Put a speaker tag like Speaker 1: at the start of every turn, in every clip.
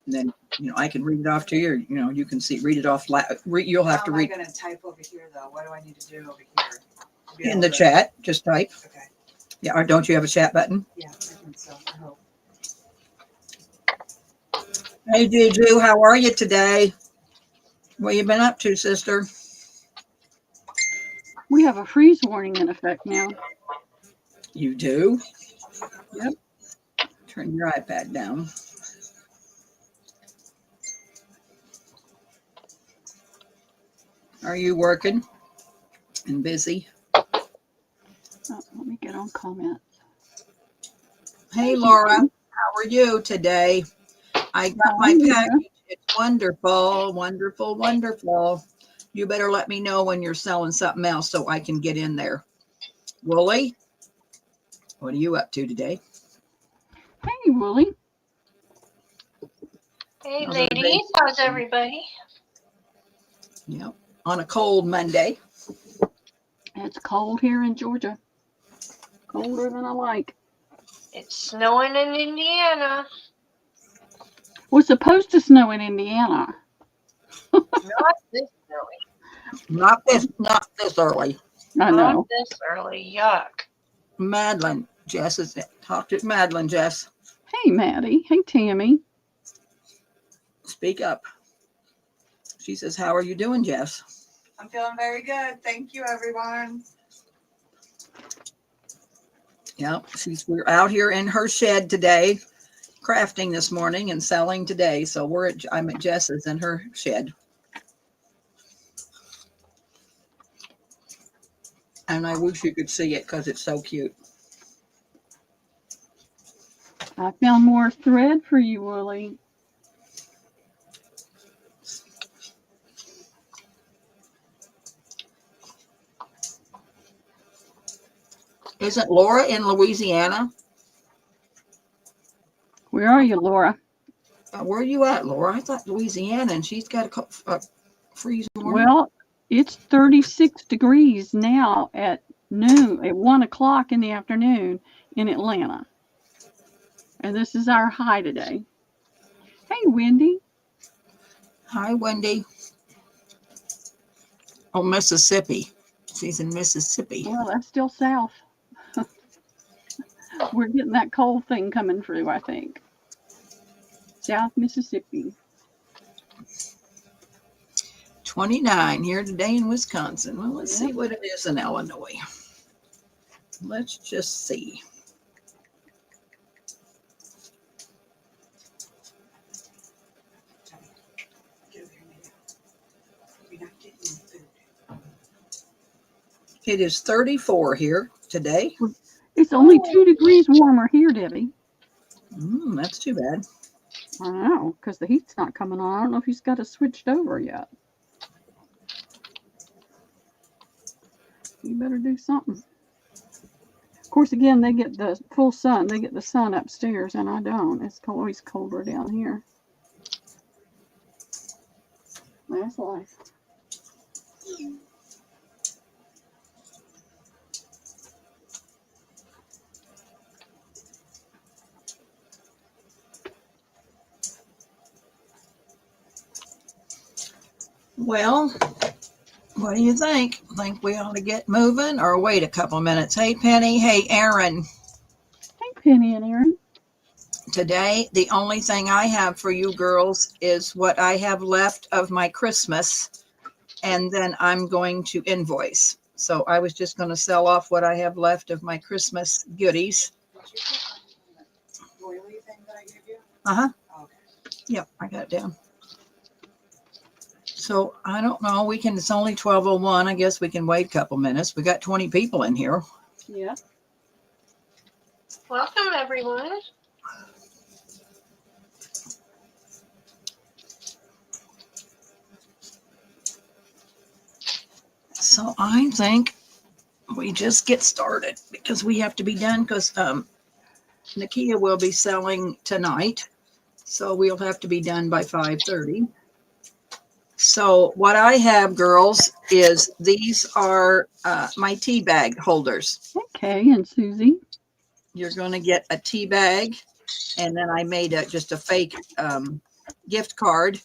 Speaker 1: And then, I can read it off to you, or, you can read it off. You'll have to read
Speaker 2: How am I going to type over here, though? What do I need to do over here?
Speaker 1: in the chat. Just type.
Speaker 2: Okay.
Speaker 1: Yeah. Or don't you have a chat button?
Speaker 2: Yeah, I think so. I hope.
Speaker 1: Hey, Juju, how are you today? What you been up to, sister?
Speaker 3: We have a freeze warning in effect now.
Speaker 1: You do?
Speaker 3: Yep.
Speaker 1: Turn your iPad down. Are you working and busy?
Speaker 3: Oh, let me get on comments.
Speaker 1: Hey, Laura, how are you today? I got my package. It's wonderful, wonderful, wonderful. You better let me know when you're selling something else so I can get in there. Wooly, what are you up to today?
Speaker 3: Hey, Wooly.
Speaker 4: Hey, ladies. How's everybody?
Speaker 1: Yep. On a cold Monday.
Speaker 3: It's cold here in Georgia. Colder than I like.
Speaker 4: It's snowing in Indiana.
Speaker 3: Was supposed to snow in Indiana.
Speaker 4: Not this early.
Speaker 1: Not this early.
Speaker 3: I know.
Speaker 4: Not this early. Yuck.
Speaker 1: Madeline, Jess is talk to Madeline, Jess.
Speaker 3: Hey, Maddie. Hey, Tammy.
Speaker 1: Speak up. She says, how are you doing, Jess?
Speaker 2: I'm feeling very good. Thank you, everyone.
Speaker 1: Yeah, we're out here in her shed today, crafting this morning and selling today. So I'm at Jess's in her shed. And I wish you could see it because it's so cute.
Speaker 3: I found more thread for you, Wooly.
Speaker 1: Isn't Laura in Louisiana?
Speaker 3: Where are you, Laura?
Speaker 1: Where are you at, Laura? I thought Louisiana, and she's got a freeze warning.
Speaker 3: Well, it's 36 degrees now at noon, at 1 o'clock in the afternoon in Atlanta. And this is our high today. Hey, Wendy.
Speaker 1: Hi, Wendy. Oh, Mississippi. She's in Mississippi.
Speaker 3: Well, that's still south. We're getting that cold thing coming through, I think. South Mississippi.
Speaker 1: 29 here today in Wisconsin. Well, let's see what it is in Illinois. Let's just see. It is 34 here today.
Speaker 3: It's only 2 degrees warmer here, Debbie.
Speaker 1: That's too bad.
Speaker 3: I know, because the heat's not coming on. I don't know if he's got it switched over yet. You better do something. Of course, again, they get the full sun. They get the sun upstairs, and I don't. It's always colder down here. That's life.
Speaker 1: Well, what do you think? Think we ought to get moving or wait a couple minutes? Hey, Penny. Hey, Aaron.
Speaker 3: Hey, Penny and Aaron.
Speaker 1: Today, the only thing I have for you girls is what I have left of my Christmas, and then I'm going to invoice. So I was just going to sell off what I have left of my Christmas goodies. Uh-huh. Yep, I got it down. So I don't know. It's only 12:01. I guess we can wait a couple minutes. We got 20 people in here.
Speaker 3: Yeah.
Speaker 4: Welcome, everyone.
Speaker 1: So I think we just get started because we have to be done because Nakia will be selling tonight. So we'll have to be done by 5:30. So what I have, girls, is these are my tea bag holders.
Speaker 3: Okay, and Susie.
Speaker 1: You're going to get a tea bag, and then I made just a fake gift card,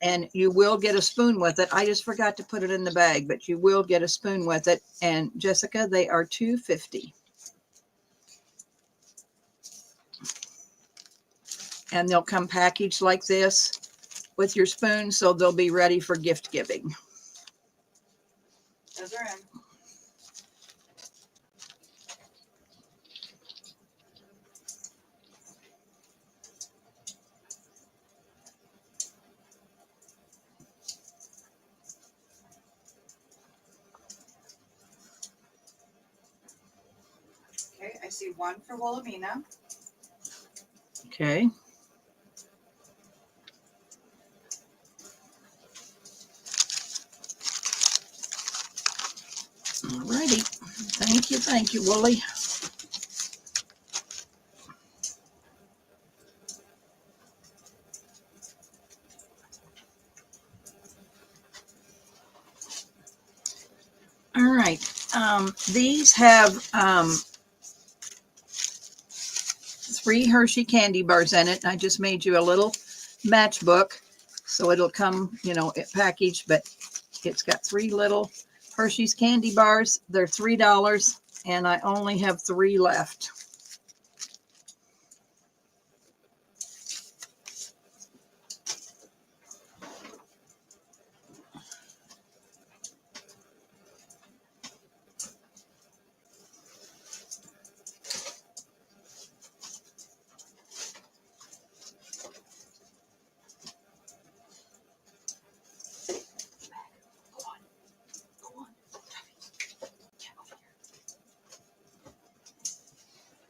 Speaker 1: and you will get a spoon with it. I just forgot to put it in the bag, but you will get a spoon with it. And Jessica, they are $2.50. And they'll come packaged like this with your spoon, so they'll be ready for gift giving.
Speaker 2: Those are in. Okay, I see one for Wilhelmina.
Speaker 1: Okay. Alrighty. Thank you, Wooly. All right. These have 3 Hershey candy bars in it. I just made you a little matchbook, so it'll come, packaged, but it's got 3 little Hershey's candy bars. They're $3, and I only have 3 left.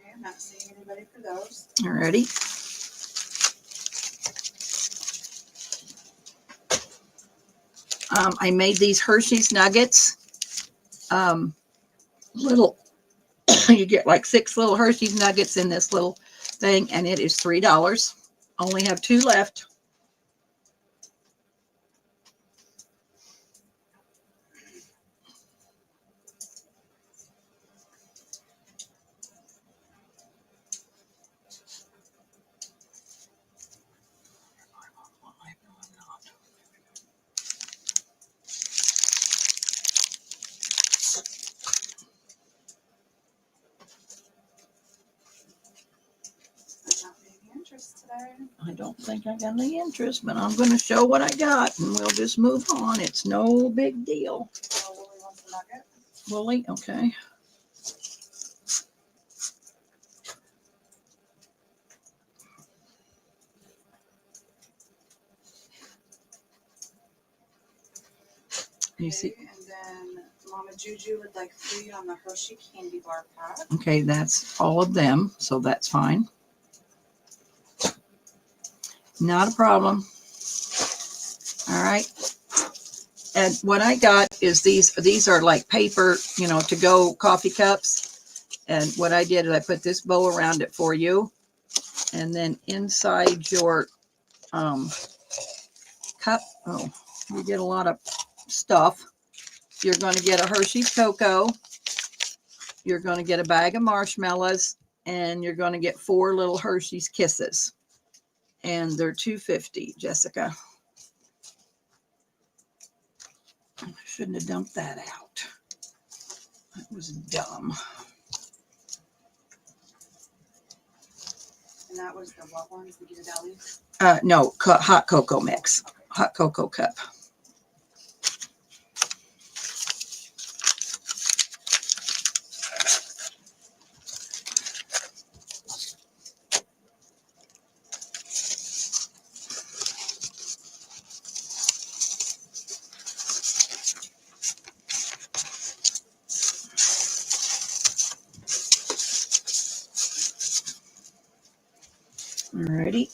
Speaker 2: Okay, I'm not seeing anybody for those.
Speaker 1: Alrighty. I made these Hershey's nuggets. Little, you get like 6 little Hershey's nuggets in this little thing, and it is $3. Only have 2 left.
Speaker 2: I'm not making interest today.
Speaker 1: I don't think I got any interest, but I'm going to show what I got, and we'll just move on. It's no big deal.
Speaker 2: Oh, Lily wants a nugget.
Speaker 1: Lily, okay. You see,
Speaker 2: Okay, and then Mama Juju would like 3 on the Hershey candy bar pack.
Speaker 1: okay, that's all of them, so that's fine. Not a problem. All right. And what I got is these are like paper, to go coffee cups. And what I did is I put this bow around it for you. And then inside your cup, oh, you get a lot of stuff. You're going to get a Hershey's Cocoa. You're going to get a bag of marshmallows, and you're going to get 4 little Hershey's Kisses. And they're $2.50, Jessica. I shouldn't have dumped that out. That was dumb.
Speaker 2: And that was the what ones? The Ghirardelli?
Speaker 1: No, hot cocoa mix. Hot cocoa cup. Alrighty.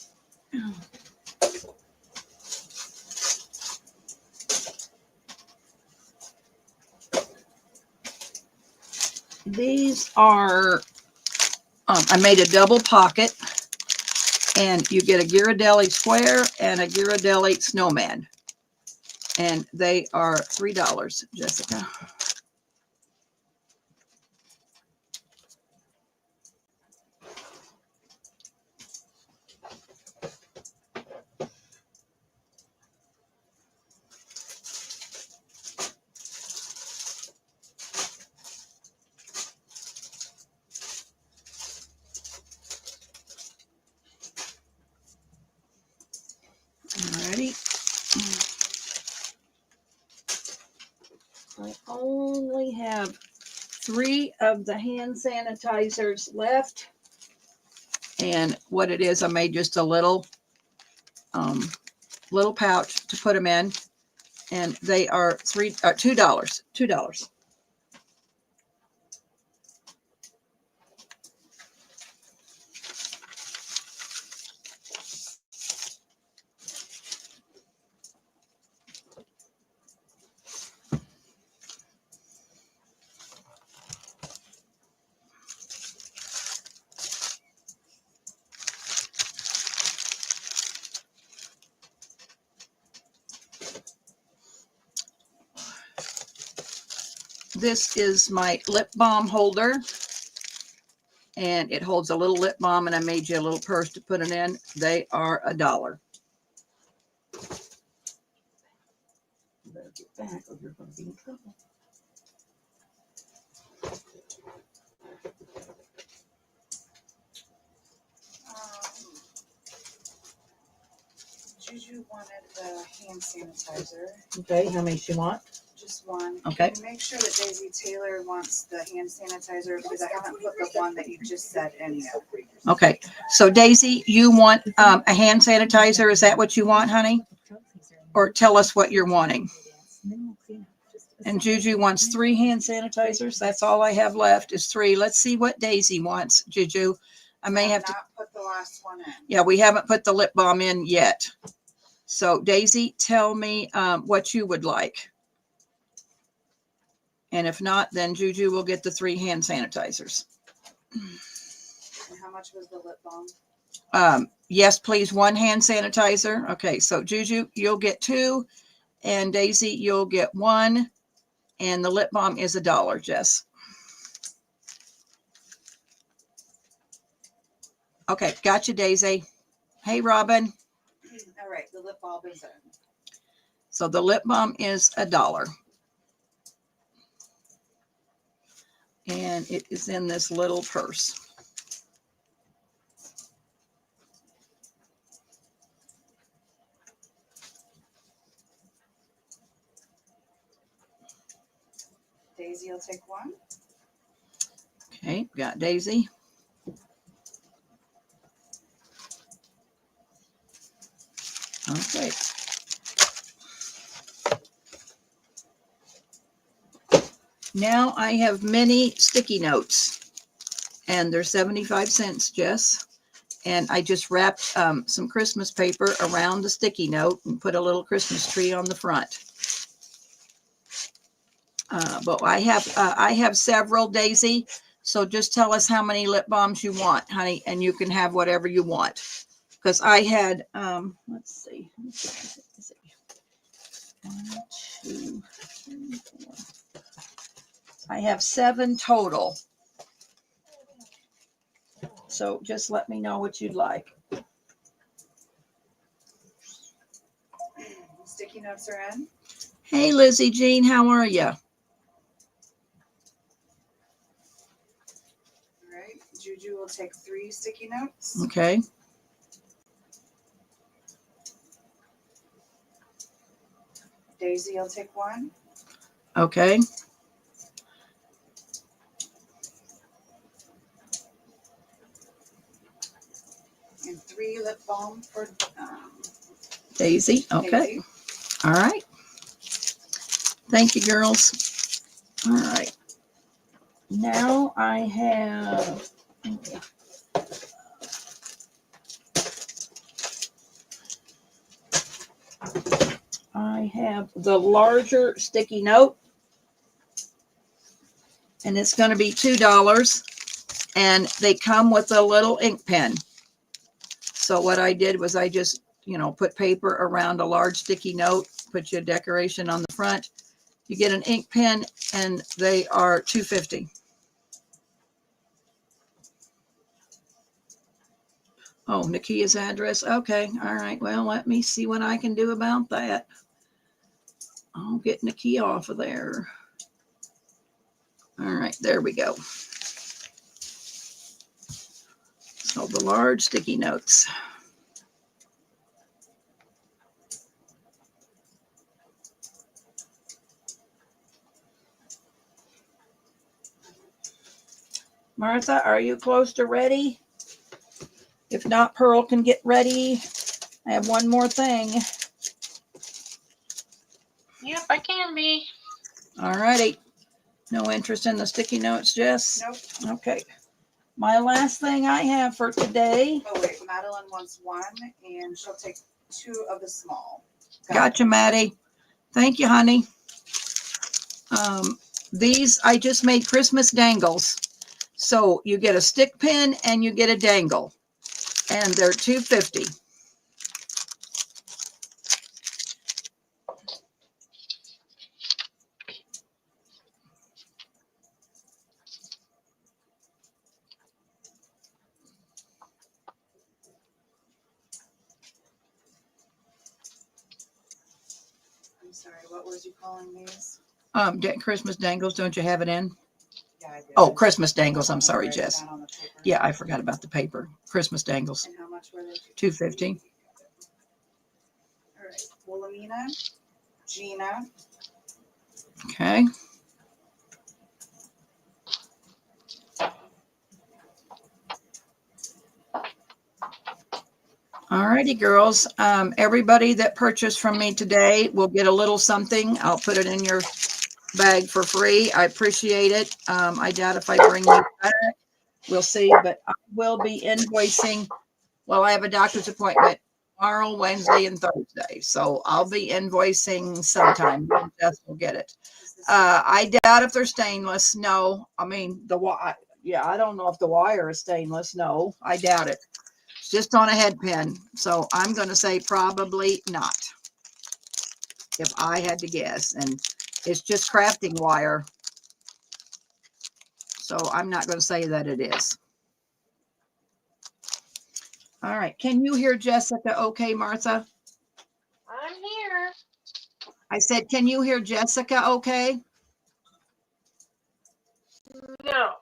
Speaker 1: These are, I made a double pocket, and you get a Ghirardelli square and a Ghirardelli snowman. And they are $3, Jessica. have 3 of the hand sanitizers left. And what it is, I made just a little pouch to put them in. And they are $2. $2. This is my lip balm holder, and it holds a little lip balm, and I made you a little purse to put it in. They are $1. You better get back or you're going to be in trouble.
Speaker 2: Juju wanted the hand sanitizer,
Speaker 1: Okay, how many she want?
Speaker 2: just one.
Speaker 1: Okay.
Speaker 2: Can you make sure that Daisy Taylor wants the hand sanitizer, because I haven't put the one that you just said in yet.
Speaker 1: Okay, so Daisy, you want a hand sanitizer? Is that what you want, honey? Or tell us what you're wanting. And Juju wants 3 hand sanitizers. That's all I have left is 3. Let's see what Daisy wants, Juju. I may have to.
Speaker 2: Not put the last one in.
Speaker 1: Yeah, we haven't put the lip balm in yet. So Daisy, tell me what you would like. And if not, then Juju will get the 3 hand sanitizers.
Speaker 2: And how much was the lip balm?
Speaker 1: Yes, please. 1 hand sanitizer. Okay, so Juju, you'll get 2, and Daisy, you'll get 1, and the lip balm is $1, Jess. Okay, gotcha, Daisy. Hey, Robin.
Speaker 2: All right, the lip balm is in.
Speaker 1: So the lip balm is $1. And it is in this little purse.
Speaker 2: Daisy will take 1.
Speaker 1: Okay, got Daisy. Okay. Now I have many sticky notes, and they're 75 cents, Jess. And I just wrapped some Christmas paper around the sticky note and put a little Christmas tree on the front. But I have several, Daisy. So just tell us how many lip balms you want, honey, and you can have whatever you want. Because I had, let's see. 1, 2, 3, 4. I have 7 total. So just let me know what you'd like.
Speaker 2: Sticky notes are in.
Speaker 1: Hey, Lizzie Jean, how are you?
Speaker 2: All right, Juju will take 3 sticky notes.
Speaker 1: Okay.
Speaker 2: Daisy will take 1.
Speaker 1: Okay.
Speaker 2: And 3 lip balm for
Speaker 1: Daisy. Okay.
Speaker 2: Daisy.
Speaker 1: All right. Thank you, girls. All right. Now I have. I have the larger sticky note, and it's going to be $2, and they come with a little ink pen. So what I did was I just, put paper around a large sticky note, put you a decoration on the front. You get an ink pen, and they are $2.50. Oh, Nakia's address. Okay. All right. Well, let me see what I can do about that. I'll get Nakia off of there. All right. There we go. So the large sticky notes. Martha, are you close to ready? If not, Pearl can get ready. I have one more thing.
Speaker 4: Yep, I can be.
Speaker 1: All righty. No interest in the sticky notes, Jess?
Speaker 2: Nope.
Speaker 1: Okay. My last thing I have for today.
Speaker 2: Oh, wait, Madeline wants one and she'll take 2 of the small.
Speaker 1: Gotcha, Maddie. Thank you, honey. These, I just made Christmas dangles. So you get a stick pin and you get a dangle. And they're $2.50.
Speaker 2: I'm sorry, what was you calling these?
Speaker 1: Christmas dangles, don't you have it in?
Speaker 2: Yeah, I did.
Speaker 1: Oh, Christmas dangles. I'm
Speaker 2: I'm gonna
Speaker 1: sorry,
Speaker 2: write it
Speaker 1: Jess.
Speaker 2: down on the paper.
Speaker 1: Yeah, I forgot about the paper. Christmas dangles,
Speaker 2: And how much were they?
Speaker 1: $2.50.
Speaker 2: All right, Wilhelmina, Gina,
Speaker 1: Okay. All righty, girls. Everybody that purchased from me today will get a little something. I'll put it in your bag for free. I appreciate it. I doubt if I bring you back. We'll see, but I will be invoicing. Well, I have a doctor's appointment tomorrow, Wednesday, and Thursday. So I'll be invoicing sometime. Jess will get it.
Speaker 2: is this
Speaker 1: I doubt if they're stainless. No. I mean, yeah, I don't know if the wire is stainless. No, I doubt it. It's just on a head pin. So I'm going to say probably not, if I had to guess. And it's just crafting wire. So I'm not going to say that it is. All right. Can you hear Jessica okay, Martha?
Speaker 4: I'm here.
Speaker 1: I said, can you hear Jessica okay?
Speaker 4: No.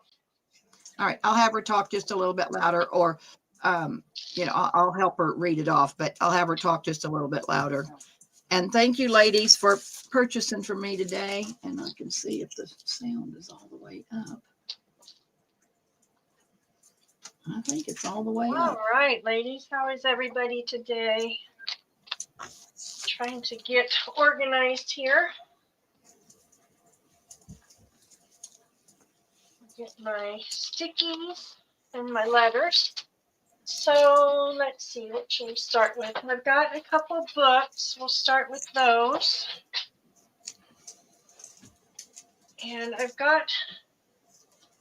Speaker 1: All right. I'll have her talk just a little bit louder, or, I'll help her read it off, but I'll have her talk just a little bit louder. And thank you, ladies, for purchasing from me today. And I can see if the sound is all the way up. I think it's all the way
Speaker 4: All
Speaker 1: up.
Speaker 4: right, ladies. How is everybody today? Trying to get organized here. Get my stickies and my letters. So let's see, what should we start with? I've got a couple books. We'll start with those. And I've got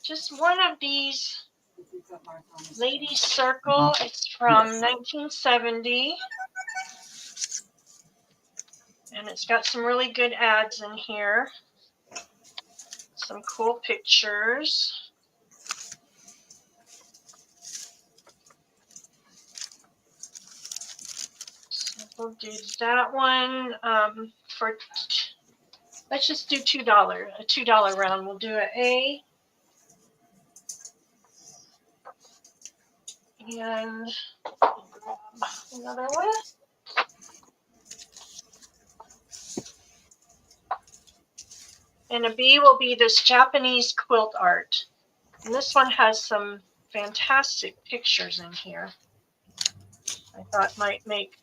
Speaker 4: just one of these
Speaker 2: we've got Martha on this
Speaker 4: Ladies Circle. It's from 1970. And it's got some really good ads in here. Some cool pictures. So we'll do that one for, let's just do $2, a $2 round. We'll do an A. And another one. And a B will be this Japanese quilt art. And this one has some fantastic pictures in here. I thought might make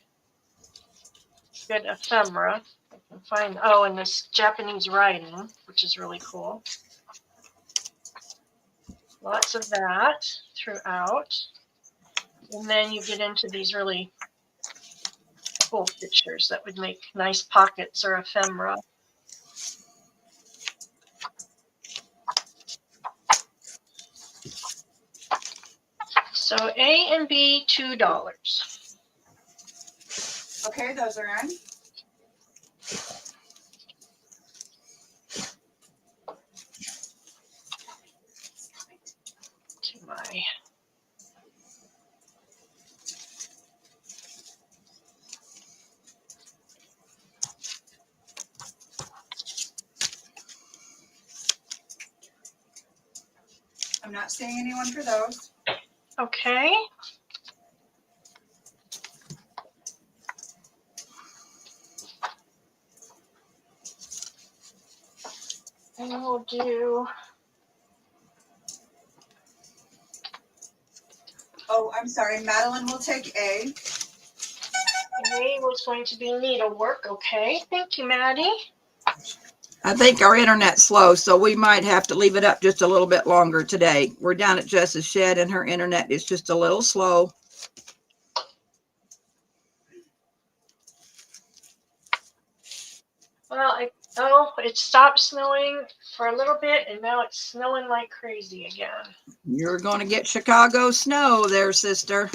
Speaker 4: good ephemera. I can find, oh, and this Japanese writing, which is really cool. Lots of that throughout. And then you get into these really cool pictures that would make nice pockets or ephemera. So A and B, $2.
Speaker 2: Okay, those are in.
Speaker 4: To my
Speaker 2: I'm not seeing anyone for those.
Speaker 4: okay. And we'll do
Speaker 2: Oh, I'm sorry, Madeline will take A.
Speaker 4: A was going to be needlework. Okay, thank you, Maddie.
Speaker 1: I think our internet's slow, so we might have to leave it up just a little bit longer today. We're down at Jess's shed and her internet is just a little slow.
Speaker 4: Well, it stopped snowing for a little bit, and now it's snowing like crazy again.
Speaker 1: You're going to get Chicago snow there, sister.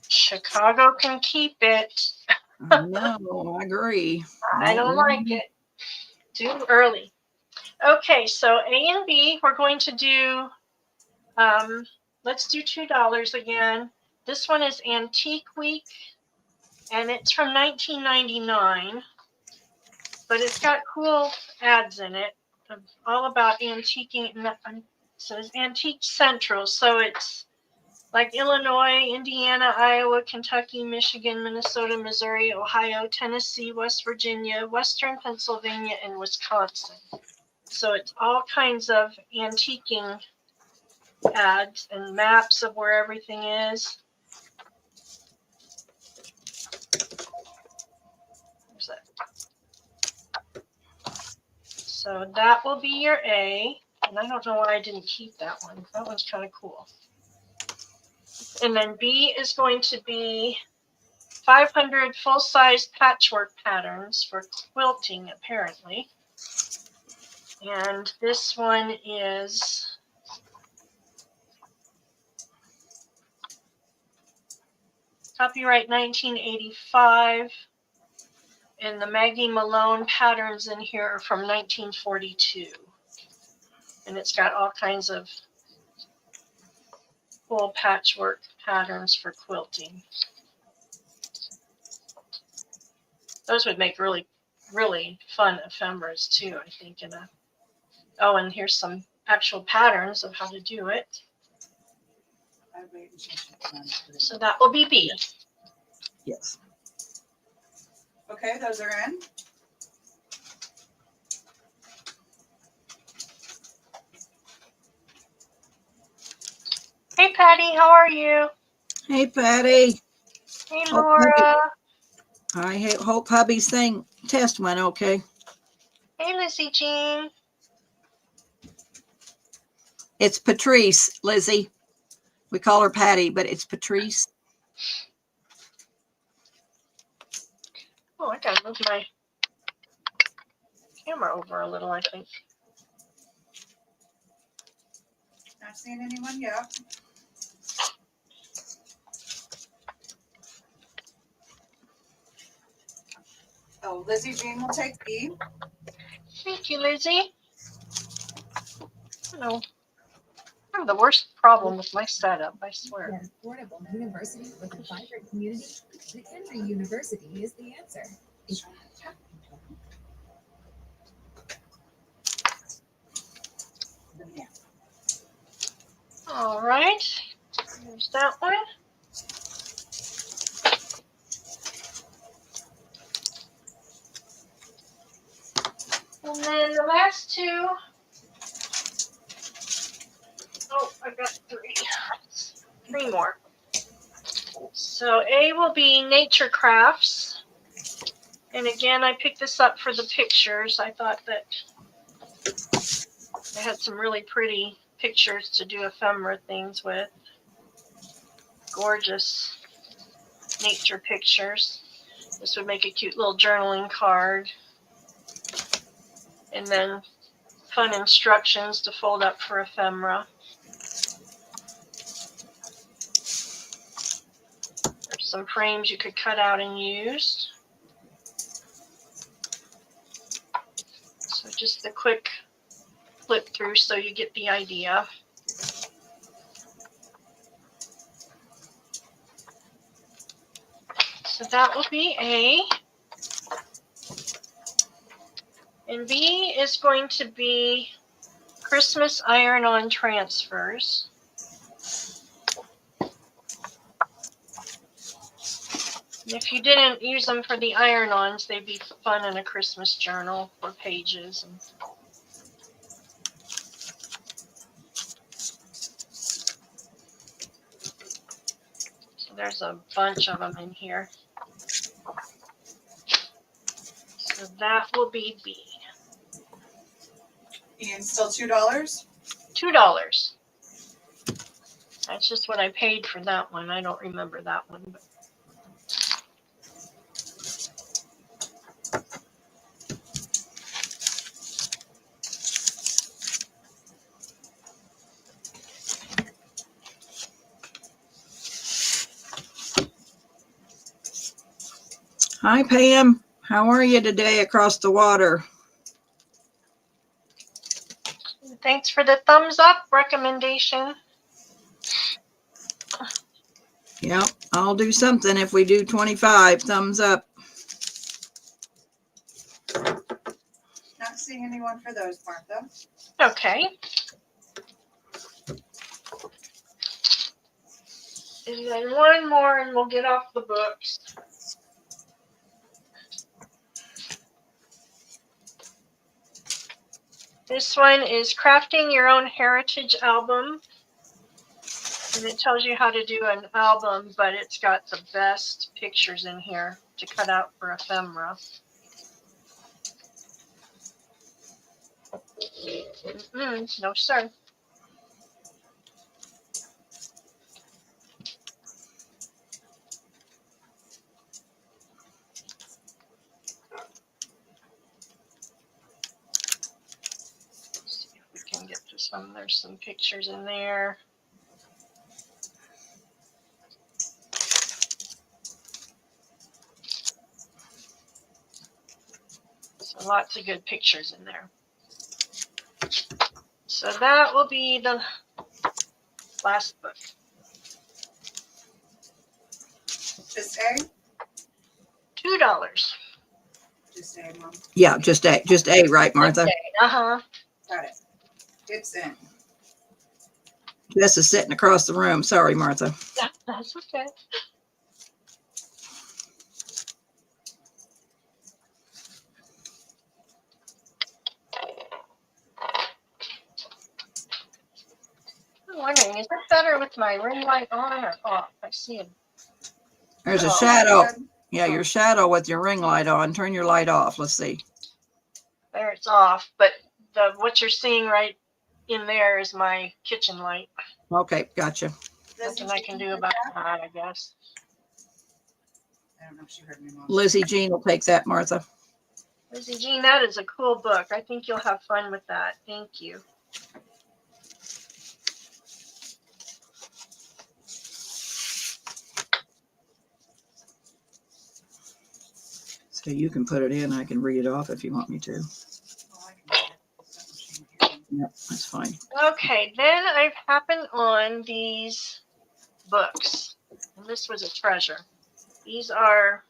Speaker 4: Chicago can keep it.
Speaker 1: No, I agree.
Speaker 4: I don't like it. Too early. Okay, so A and B, we're going to do, let's do $2 again. This one is Antique Week, and it's from 1999, but it's got cool ads in it, all about antiquing. It says Antique Central, so it's like Illinois, Indiana, Iowa, Kentucky, Michigan, Minnesota, Missouri, Ohio, Tennessee, West Virginia, Western Pennsylvania, and Wisconsin. So it's all kinds of antiquing ads and maps of where everything is. Where's that? So that will be your A. And I don't know why I didn't keep that one. That one's kind of cool. And then B is going to be 500 full-size patchwork patterns for quilting, apparently. And this one is copyright 1985. And the Maggie Malone patterns in here are from 1942. And it's got all kinds of cool patchwork patterns for quilting. Those would make really, really fun ephemeras too, I think. Oh, and here's some actual patterns of how to do it. So that will be B.
Speaker 1: Yes.
Speaker 2: Okay, those are in.
Speaker 4: Hey, Patty, how are you?
Speaker 1: Hey, Patty.
Speaker 4: Hey,
Speaker 1: Oh,
Speaker 4: Laura.
Speaker 1: I hope hubby's test went okay.
Speaker 4: Hey, Lizzie Jean.
Speaker 1: It's Patrice, Lizzie. We call her Patty, but it's Patrice.
Speaker 4: Oh, I gotta move my camera over a little, I think.
Speaker 2: Not seeing anyone yet. Oh, Lizzie Jean will take B.
Speaker 4: Thank you, Lizzie. Hello. I have the worst problem with my setup, I swear.
Speaker 5: An affordable university with a vibrant community, the Henry University is the answer.
Speaker 4: All right. There's that one. And then the last two. Oh, I got three more. So A will be Nature Crafts. And again, I picked this up for the pictures. I thought that I had some really pretty pictures to do ephemera things with. Gorgeous nature pictures. This would make a cute little journaling card. And then fun instructions to fold up for ephemera. There's some frames you could cut out and use. So just a quick flip through so you get the idea. So that will be A. And B is going to be Christmas iron-on transfers. And if you didn't use them for the iron-ons, they'd be fun in a Christmas journal for pages. And There's a bunch of them in here. So that will be B.
Speaker 2: And still $2?
Speaker 4: $2. That's just what I paid for that one. I don't remember that one. But
Speaker 1: Hi, Pam. How are you today across the water?
Speaker 4: thanks for the thumbs up recommendation.
Speaker 1: Yep, I'll do something if we do 25. Thumbs up.
Speaker 2: Not seeing anyone for those, Martha.
Speaker 4: Okay. And then one more and we'll get off the books. This one is Crafting Your Own Heritage Album. And it tells you how to do an album, but it's got the best pictures in here to cut out for ephemera. No, sir. See if we can get to some. There's some pictures in there. So lots of good pictures in there. So that will be the last book.
Speaker 2: Just A?
Speaker 4: $2.
Speaker 2: Just A, Mom.
Speaker 1: Yeah, just A, right, Martha?
Speaker 4: Okay. Uh-huh.
Speaker 2: Got it. It's in.
Speaker 1: Jess is sitting across the room. Sorry, Martha.
Speaker 4: That's okay. I'm wondering, is it better with my ring light on or off? I see it.
Speaker 1: There's a
Speaker 4: Oh,
Speaker 1: shadow.
Speaker 2: Good.
Speaker 1: Yeah, your shadow with your ring light on. Turn your light off. Let's see.
Speaker 4: There it's off, but what you're seeing right in there is my kitchen light.
Speaker 1: Okay, gotcha.
Speaker 4: Nothing I can do about that, I guess.
Speaker 2: I don't know if she heard me, Mom.
Speaker 1: Lizzie Jean will take that, Martha.
Speaker 4: Lizzie Jean, that is a cool book. I think you'll have fun with that. Thank you.
Speaker 1: So you can put it in. I can read it off if you want me to.
Speaker 2: Oh, I can do it.
Speaker 1: Yep, that's fine.
Speaker 4: Okay, then I've happened on these books. And this was a treasure. These are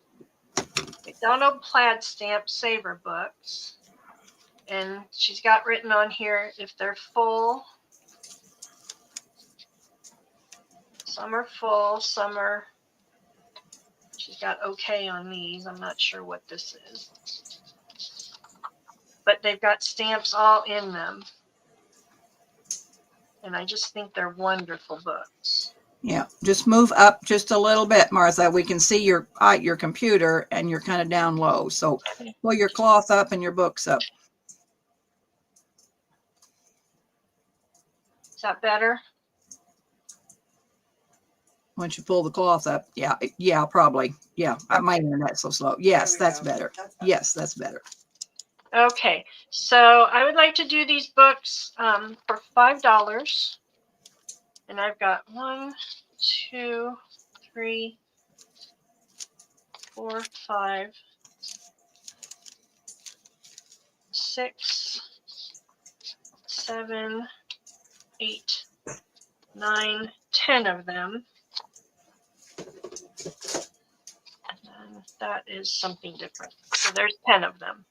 Speaker 4: McDonald Plaid Stamp Saver books. And she's got written on here if they're full. Some are full, some are. She's got okay on these. I'm not sure what this is. But they've got stamps all in them. And I just think they're wonderful books.
Speaker 1: Yeah, just move up just a little bit, Martha. We can see your computer and you're kind of down low. So pull your cloth up and your books up.
Speaker 4: Is that better?
Speaker 1: Once you pull the cloth up, yeah, probably. Yeah, my internet's so slow. Yes,
Speaker 2: There we
Speaker 1: that's
Speaker 2: go.
Speaker 1: better.
Speaker 2: That's better.
Speaker 1: Yes, that's better.
Speaker 4: Okay, so I would like to do these books for $5. And I've got 1, 2, 3, 4, 5, 6, 7, 8, 9, 10 of them. And that is something different. So there's 10 of them.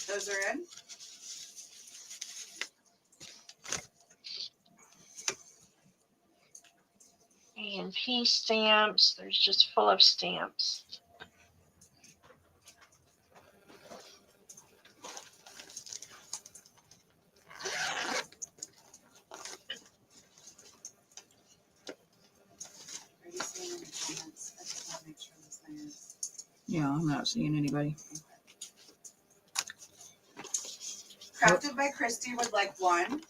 Speaker 2: Those are in?
Speaker 4: A&P stamps. There's just full of stamps.
Speaker 1: Yeah, I'm not seeing anybody.
Speaker 2: Crafted by Christy would like one.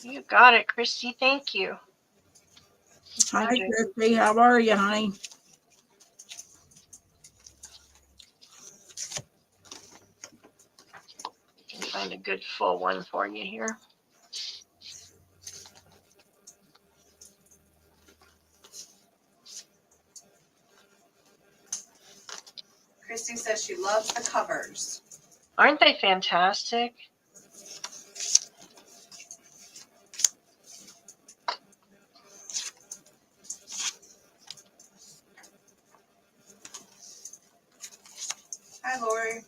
Speaker 4: You got it, Christy. Thank you.
Speaker 1: Hi,
Speaker 4: Andrew.
Speaker 1: Christy. How are you, honey?
Speaker 4: Can find a good full one for you here.
Speaker 2: Christy says she loves the covers.
Speaker 4: Aren't they fantastic?
Speaker 2: Hi, Lori.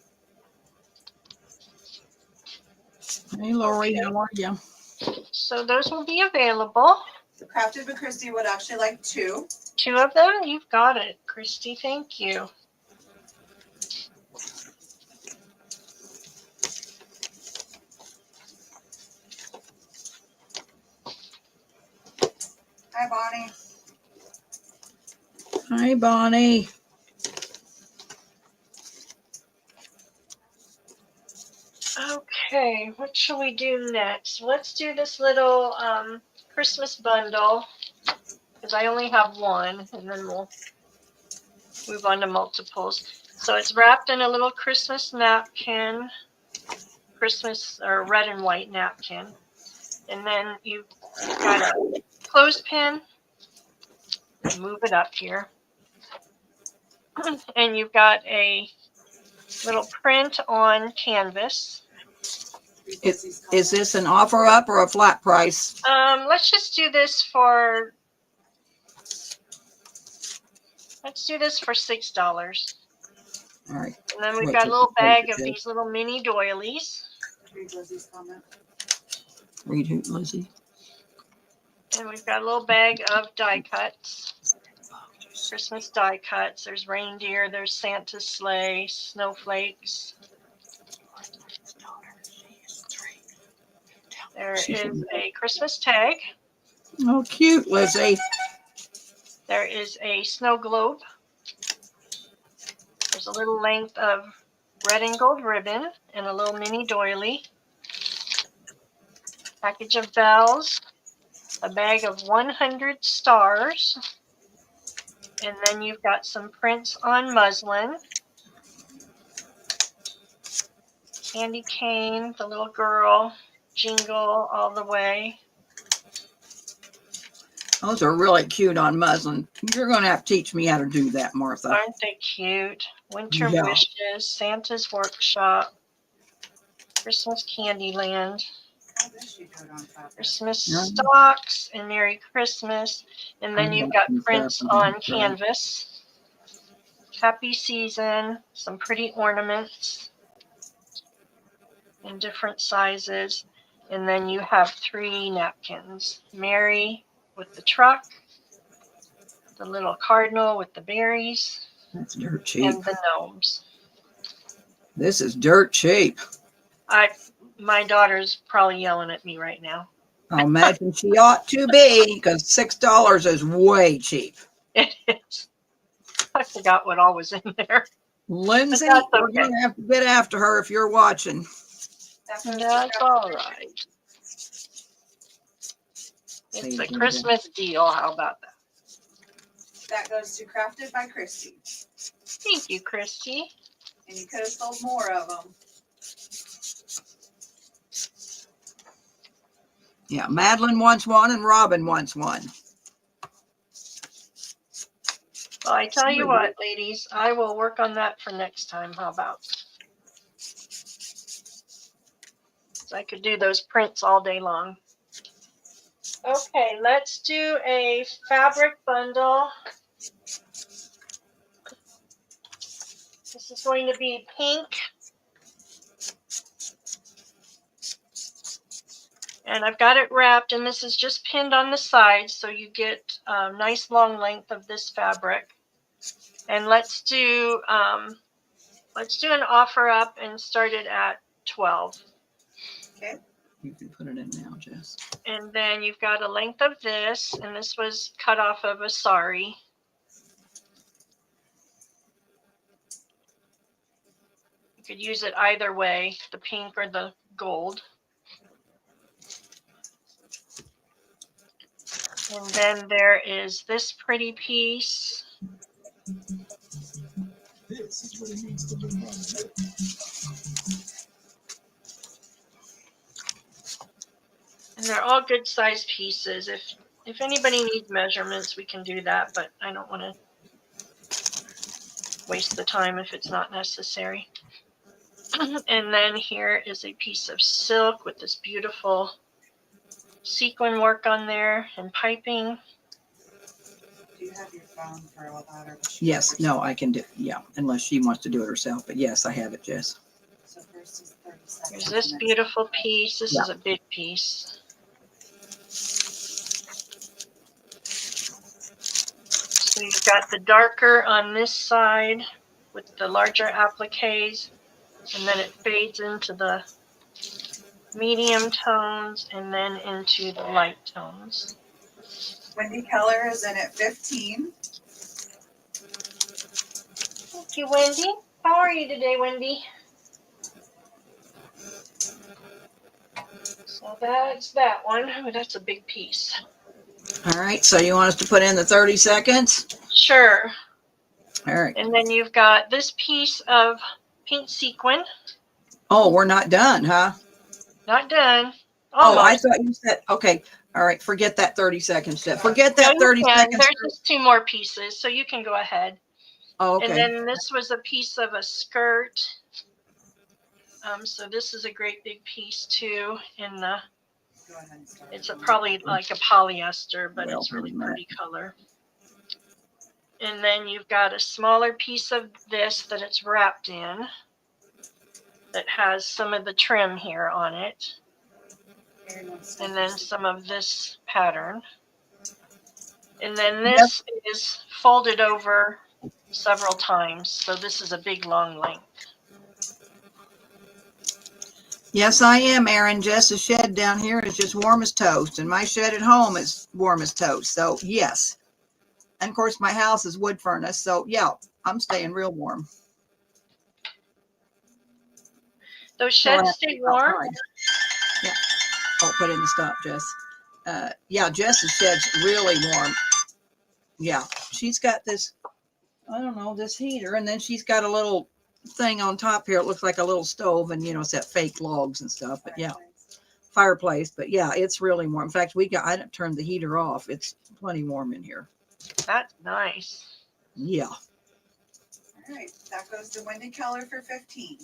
Speaker 1: Hey, Lori. How are you?
Speaker 4: So those will be available.
Speaker 2: Crafted by Christy would actually like two.
Speaker 4: 2 of them? You've got it, Christy. Thank you.
Speaker 2: Hi, Bonnie.
Speaker 1: Hi, Bonnie.
Speaker 4: Okay, what shall we do next? Let's do this little Christmas bundle, because I only have one, and then we'll move on to multiples. So it's wrapped in a little Christmas napkin, Christmas or red and white napkin. And then you've got a clothespin. Move it up here. And you've got a little print on canvas.
Speaker 1: Is this an offer up or a flat price?
Speaker 4: Let's just do this for $6.
Speaker 1: All right.
Speaker 4: And then we've
Speaker 1: Wait,
Speaker 4: got a little bag of
Speaker 1: okay.
Speaker 4: these little mini doilies.
Speaker 2: Read Lizzie's comment.
Speaker 1: Read who, Lizzie?
Speaker 4: And we've got a little bag of die cuts. Christmas die cuts. There's reindeer, there's Santa's sleigh, snowflakes. There is a Christmas tag.
Speaker 1: Oh, cute, Lizzie.
Speaker 4: There is a snow globe. There's a little length of red and gold ribbon and a little mini doily. Package of bells. A bag of 100 stars. And then you've got some prints on muslin. Candy cane, the little girl, jingle all the way.
Speaker 1: Those are really cute on muslin. You're going to have to teach me how to do that, Martha.
Speaker 4: Aren't they cute? Winter
Speaker 1: Yeah.
Speaker 4: wishes, Santa's workshop, Christmas Candyland,
Speaker 2: How does she do it on top?
Speaker 4: Christmas
Speaker 1: Yeah.
Speaker 4: stocks, and Merry Christmas. And then you've got prints on
Speaker 1: Right.
Speaker 4: canvas. Happy season, some pretty ornaments in different sizes. And then you have 3 napkins. Mary with the truck, the little cardinal with the berries,
Speaker 1: That's dirt cheap.
Speaker 4: and the gnomes.
Speaker 1: This is dirt cheap.
Speaker 4: My daughter's probably yelling at me right now.
Speaker 1: I imagine she ought to be, because $6 is way cheap.
Speaker 4: It is. I forgot what all was in there.
Speaker 1: Lindsay,
Speaker 4: That's
Speaker 1: we're
Speaker 4: okay.
Speaker 1: going to have to get after her if you're watching.
Speaker 2: That goes to
Speaker 4: That's
Speaker 2: Crafted
Speaker 4: all
Speaker 2: by
Speaker 4: right.
Speaker 2: Christy.
Speaker 4: It's a Christmas deal. How about that?
Speaker 2: That goes to Crafted by Christy.
Speaker 4: Thank you, Christy.
Speaker 2: And you could have sold more of them.
Speaker 1: Yeah, Madeline wants one and Robin wants one.
Speaker 4: Well, I tell you what, ladies, I will work on that for next time. How about? So I could do those prints all day long. Okay, let's do a fabric bundle. This is going to be pink. And I've got it wrapped, and this is just pinned on the sides, so you get a nice long length of this fabric. And let's do an offer up and start it at 12.
Speaker 2: Okay.
Speaker 1: You can put it in now, Jess.
Speaker 4: And then you've got a length of this, and this was cut off of a sari. could use it either way, the pink or the gold. And then there is this pretty piece.
Speaker 6: This is what it means to live on.
Speaker 4: And they're all good sized pieces. If anybody needs measurements, we can do that, but I don't want to waste the time if it's not necessary. And then here is a piece of silk with this beautiful sequin work on there and piping.
Speaker 2: Do you have your phone for all that? Or
Speaker 1: Yes, no, I can do, yeah, unless she wants to do it herself, but yes, I have it, Jess.
Speaker 2: So first is 30 seconds.
Speaker 4: There's this
Speaker 2: and then-
Speaker 4: beautiful piece. This
Speaker 1: Yeah.
Speaker 4: is a big piece. So you've got the darker on this side with the larger appliques, and then it fades into the medium tones and then into the light tones.
Speaker 2: Wendy Keller is in at 15.
Speaker 4: Thank you, Wendy. How are you today, Wendy? So that's that one. Oh, that's a big piece.
Speaker 1: All right, so you want us to put in the 30 seconds?
Speaker 4: Sure.
Speaker 1: All right.
Speaker 4: And then you've got this piece of pink sequin.
Speaker 1: Oh, we're not done, huh?
Speaker 4: Not done.
Speaker 1: Oh, I
Speaker 4: Almost.
Speaker 1: thought you said, okay. All right, forget that 30 second step. Forget
Speaker 4: No,
Speaker 1: that
Speaker 4: you
Speaker 1: 30
Speaker 4: can.
Speaker 1: seconds.
Speaker 4: There's just two more pieces, so you can go ahead.
Speaker 1: Oh,
Speaker 4: And
Speaker 1: okay.
Speaker 4: then this was a piece of a skirt. So this is a great big piece too. In the,
Speaker 2: Go ahead and start.
Speaker 4: it's probably like a polyester, but
Speaker 1: Well,
Speaker 4: it's really
Speaker 1: pretty much.
Speaker 4: pretty color. And then you've got a smaller piece of this that it's wrapped in that has some of the trim here on it. And then some of this pattern. And then this is folded over several times. So this is a big long length.
Speaker 1: Yes, I am, Aaron. Jess's shed down here is just warm as toast, and my shed at home is warm as toast. So, yes. And of course, my house is wood furnace. So, yeah, I'm staying real warm.
Speaker 4: Those
Speaker 1: So I have
Speaker 4: sheds
Speaker 1: to
Speaker 4: stay
Speaker 1: be
Speaker 4: warm.
Speaker 1: outside. Yeah. I'll put in the stop, Jess. Yeah, Jess's shed's really warm. Yeah, she's got this, I don't know, this heater, and then she's got a little thing on top here. It looks like a little stove, and you know, it's that fake logs and stuff. But yeah, fireplace. But yeah, it's really warm. In fact, I didn't turn the heater off. It's plenty warm in here.
Speaker 4: That's nice.
Speaker 1: Yeah.
Speaker 2: All right, that goes to Wendy Keller for 15.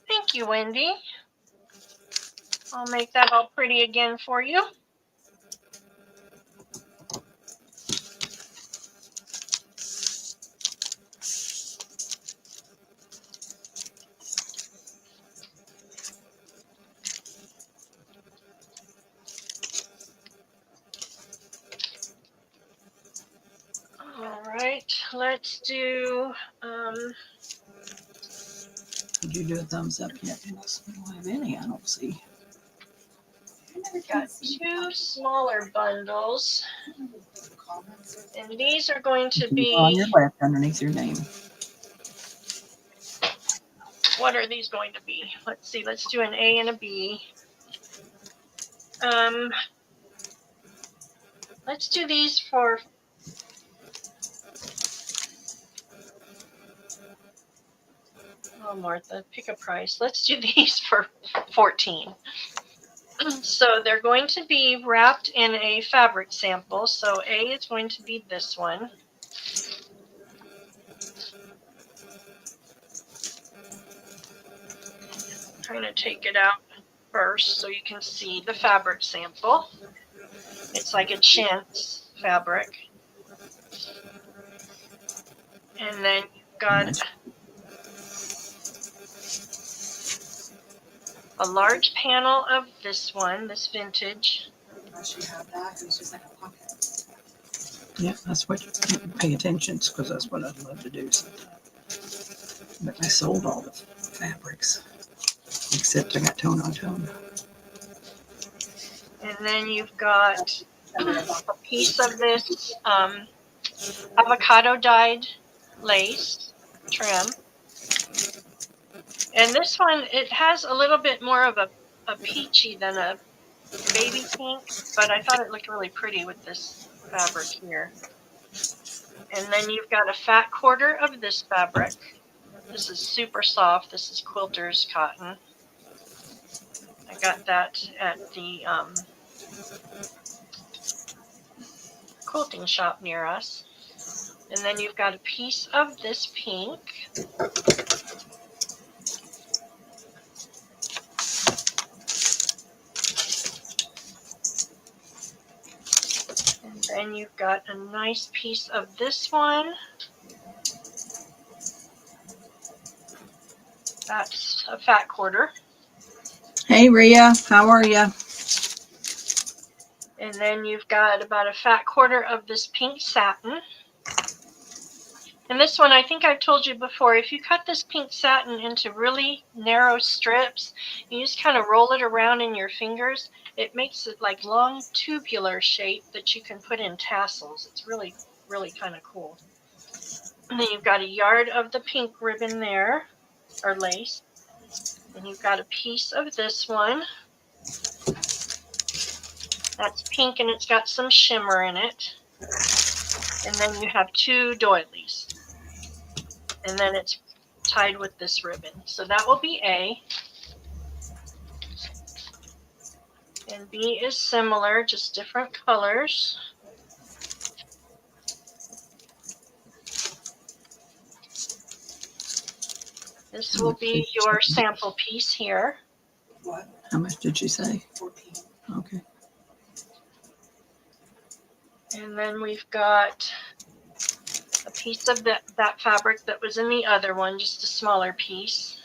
Speaker 4: Thank you, Wendy. I'll make that all pretty again for you. All right, let's do,
Speaker 1: Did you do a thumbs up yet? I don't have any. I don't see.
Speaker 4: got two smaller bundles, and these are going to
Speaker 1: On
Speaker 4: be,
Speaker 1: your left, underneath your name.
Speaker 4: what are these going to be? Let's see, let's do an A and a B. Let's do these for, oh Martha, pick a price. Let's do these for 14. So they're going to be wrapped in a fabric sample. So A is going to be this one. I'm trying to take it out first so you can see the fabric sample. It's like a chintz fabric. And then you've got a large panel of this one, this vintage.
Speaker 2: Unless you have that, it's just like a pocket.
Speaker 1: Yeah, that's what you pay attention because that's what I'd love to do sometimes. But I sold all the fabrics except I got tone on tone.
Speaker 4: And then you've got a piece of this avocado dyed lace trim. And this one, it has a little bit more of a peachy than a baby pink, but I thought it looked really pretty with this fabric here. And then you've got a fat quarter of this fabric. This is super soft. This is Quilter's cotton. I got that at the quilting shop near us. And then you've got a piece of this pink. And then you've got a nice piece of this one. That's a fat quarter.
Speaker 1: Hey, Rhea, how are you?
Speaker 4: And then you've got about a fat quarter of this pink satin. And this one, I think I've told you before, if you cut this pink satin into really narrow strips, you just kind of roll it around in your fingers, it makes it like long tubular shape that you can put in tassels. It's really, really kind of cool. And then you've got a yard of the pink ribbon there, or lace. And you've got a piece of this one. That's pink and it's got some shimmer in it. And then you have 2 doilies. And then it's tied with this ribbon. So that will be A. And B is similar, just different colors. This will be your sample piece here.
Speaker 2: What?
Speaker 1: How much did she say?
Speaker 2: 14.
Speaker 1: Okay.
Speaker 4: And then we've got a piece of that fabric that was in the other one, just a smaller piece.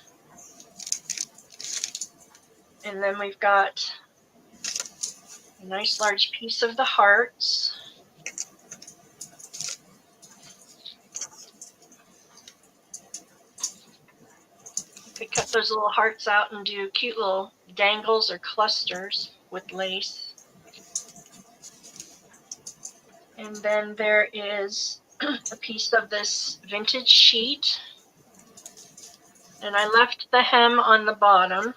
Speaker 4: And then we've got a nice large piece of the hearts. You could cut those little hearts out and do cute little dangles or clusters with lace. And then there is a piece of this vintage sheet. And I left the hem on the bottom.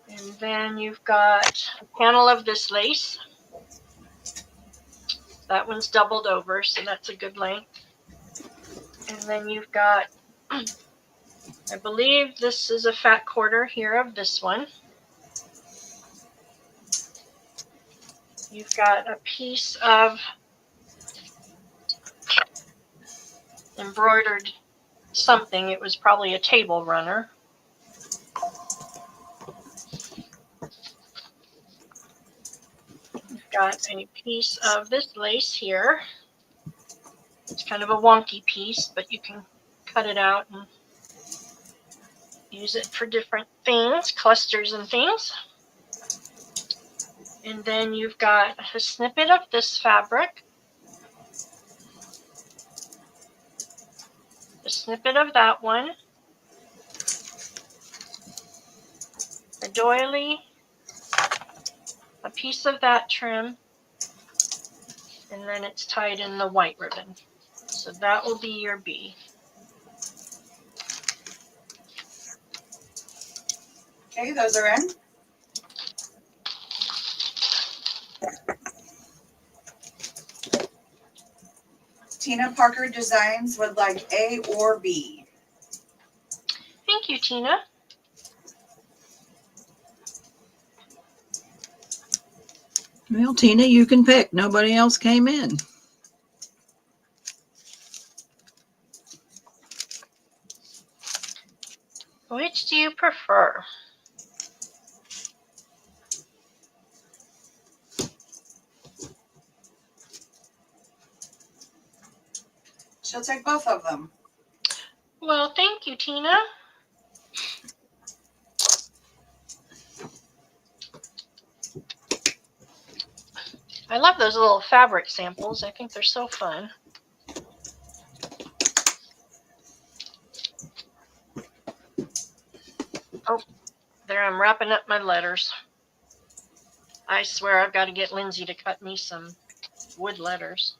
Speaker 4: And then you've got a panel of this lace. That one's doubled over, so that's a good length. And then you've got, I believe this is a fat quarter here of this one. You've got a piece of embroidered something. It was probably a table runner. You've got a piece of this lace here. It's kind of a wonky piece, but you can cut it out and use it for different things, clusters and things. And then you've got a snippet of this fabric, a snippet of that one, a doily, a piece of that trim, and then it's tied in the white ribbon. So that will be your B.
Speaker 2: Okay, those are in. Tina Parker Designs would like A or B.
Speaker 4: Thank you, Tina.
Speaker 1: Well, Tina, you can pick. Nobody else came in.
Speaker 4: Which do you prefer?
Speaker 2: She'll take both of them.
Speaker 4: Well, thank you, Tina. I love those little fabric samples. I think they're so fun. Oh, there I'm wrapping up my letters. I swear I've got to get Lindsay to cut me some wood letters.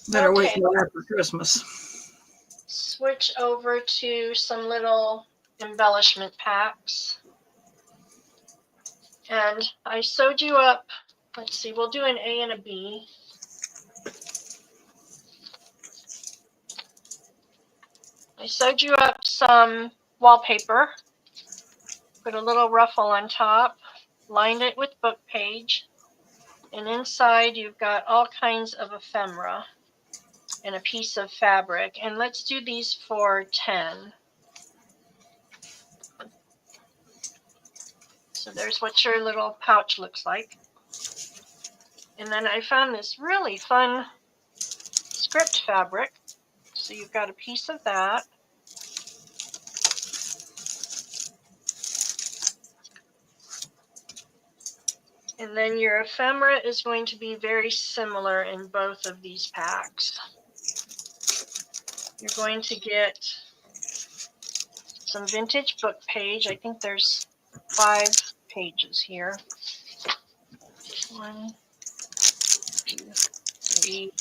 Speaker 1: Better wait
Speaker 4: Okay.
Speaker 1: till after Christmas.
Speaker 4: Switch over to some little embellishment packs. And I sewed you up, let's see, we'll do an A and a B. I sewed you up some wallpaper, put a little ruffle on top, lined it with book page, and inside you've got all kinds of ephemera and a piece of fabric. And let's do these for 10. So there's what your little pouch looks like. And then I found this really fun script fabric. So you've got a piece of that. And then your ephemera is going to be very similar in both of these packs. You're going to get some vintage book page. I think there's 5 pages here. 1, 2, 3,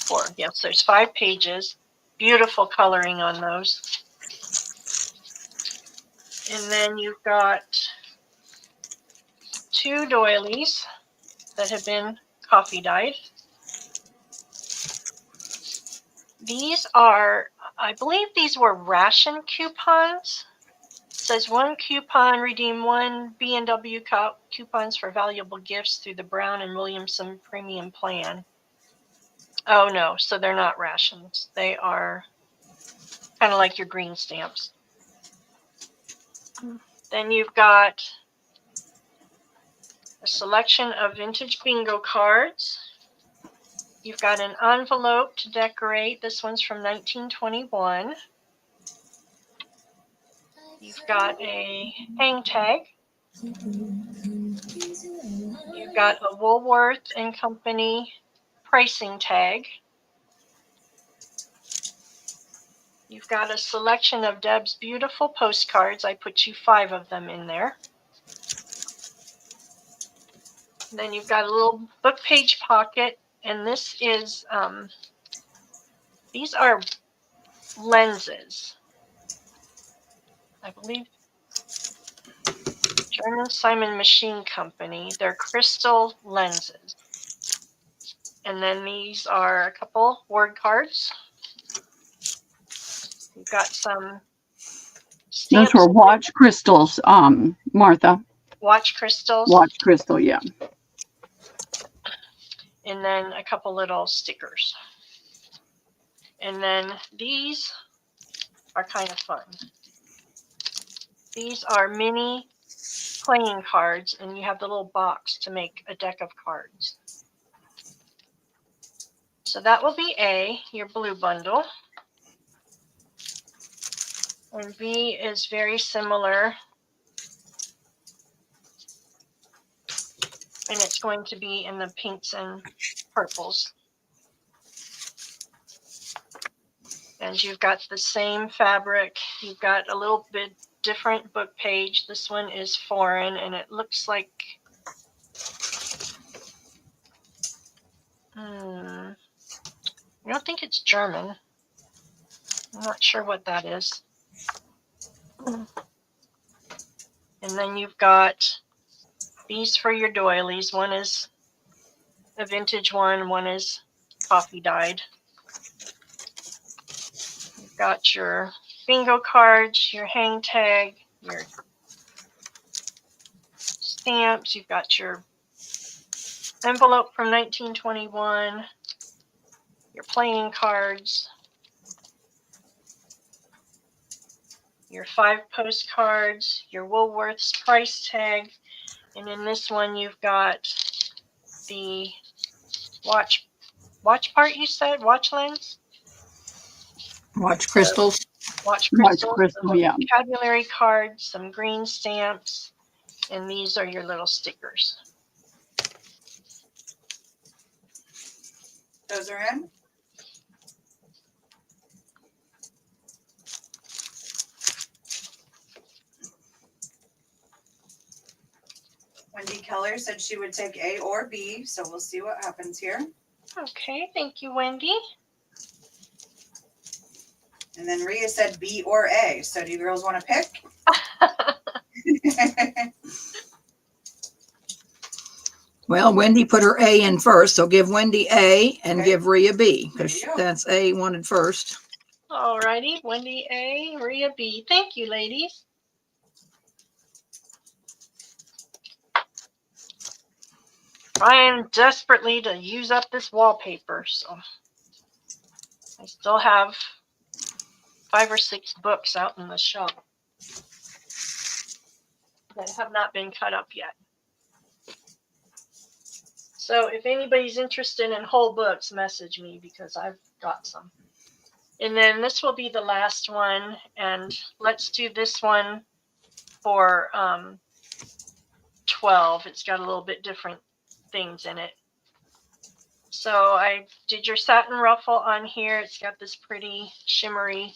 Speaker 4: 4. Yes, there's 5 pages. Beautiful coloring on those. And then you've got 2 doilies that have been coffee dyed. These are, I believe these were ration coupons. It says 1 coupon, redeem 1 B&W coupons for valuable gifts through the Brown and Williamson Premium Plan. Oh no, so they're not rations. They are kind of like your green stamps. Then you've got a selection of vintage bingo cards. You've got an envelope to decorate. This one's from 1921. You've got a hang tag. You've got a Woolworth and Company pricing tag. You've got a selection of Deb's beautiful postcards. I put you 5 of them in there. And then you've got a little book page pocket, and this is, these are lenses. I believe German Simon Machine Company. They're crystal lenses. And then these are a couple word cards. You've got some
Speaker 3: Those
Speaker 4: stamps.
Speaker 3: were watch crystals, Martha.
Speaker 4: Watch crystals.
Speaker 3: Watch crystal, yeah.
Speaker 4: And then a couple little stickers. And then these are kind of fun. These are mini playing cards, and you have the little box to make a deck of cards. So that will be A, your blue bundle. And B is very similar. And it's going to be in the pinks and purples. And you've got the same fabric. You've got a little bit different book page. This one is foreign, and it looks like I don't think it's German. I'm not sure what that is. And then you've got these for your doilies. One is a vintage one is coffee dyed. You've got your bingo cards, your hang tag, your stamps. You've got your envelope from 1921, your playing cards, your 5 postcards, your Woolworth's price tag, and in this one you've got the watch part, you said? Watch lens?
Speaker 1: Watch crystals.
Speaker 4: Watch
Speaker 3: Watch
Speaker 4: crystals,
Speaker 3: crystal,
Speaker 4: some
Speaker 3: yeah.
Speaker 4: vocabulary cards, some green stamps, and these are your little stickers.
Speaker 2: Those are in. Keller said she would take A or B, so we'll see what happens here.
Speaker 4: Okay, thank you, Wendy.
Speaker 2: And then Rhea said B or A. So do you girls want to pick?
Speaker 1: Well, Wendy put her A in first, so give Wendy A and
Speaker 2: Okay.
Speaker 1: give Rhea B,
Speaker 2: There
Speaker 1: because
Speaker 2: you go.
Speaker 1: that's A wanted first.
Speaker 4: Alrighty, Wendy A, Rhea B. Thank you, ladies. Trying desperately to use up this wallpaper, so I still have 5 or 6 books out in the shelf that have not been cut up yet. So if anybody's interested in whole books, message me because I've got some. And then this will be the last one, and let's do this one for 12. It's got a little bit different things in it. So I did your satin ruffle on here. It's got this pretty shimmery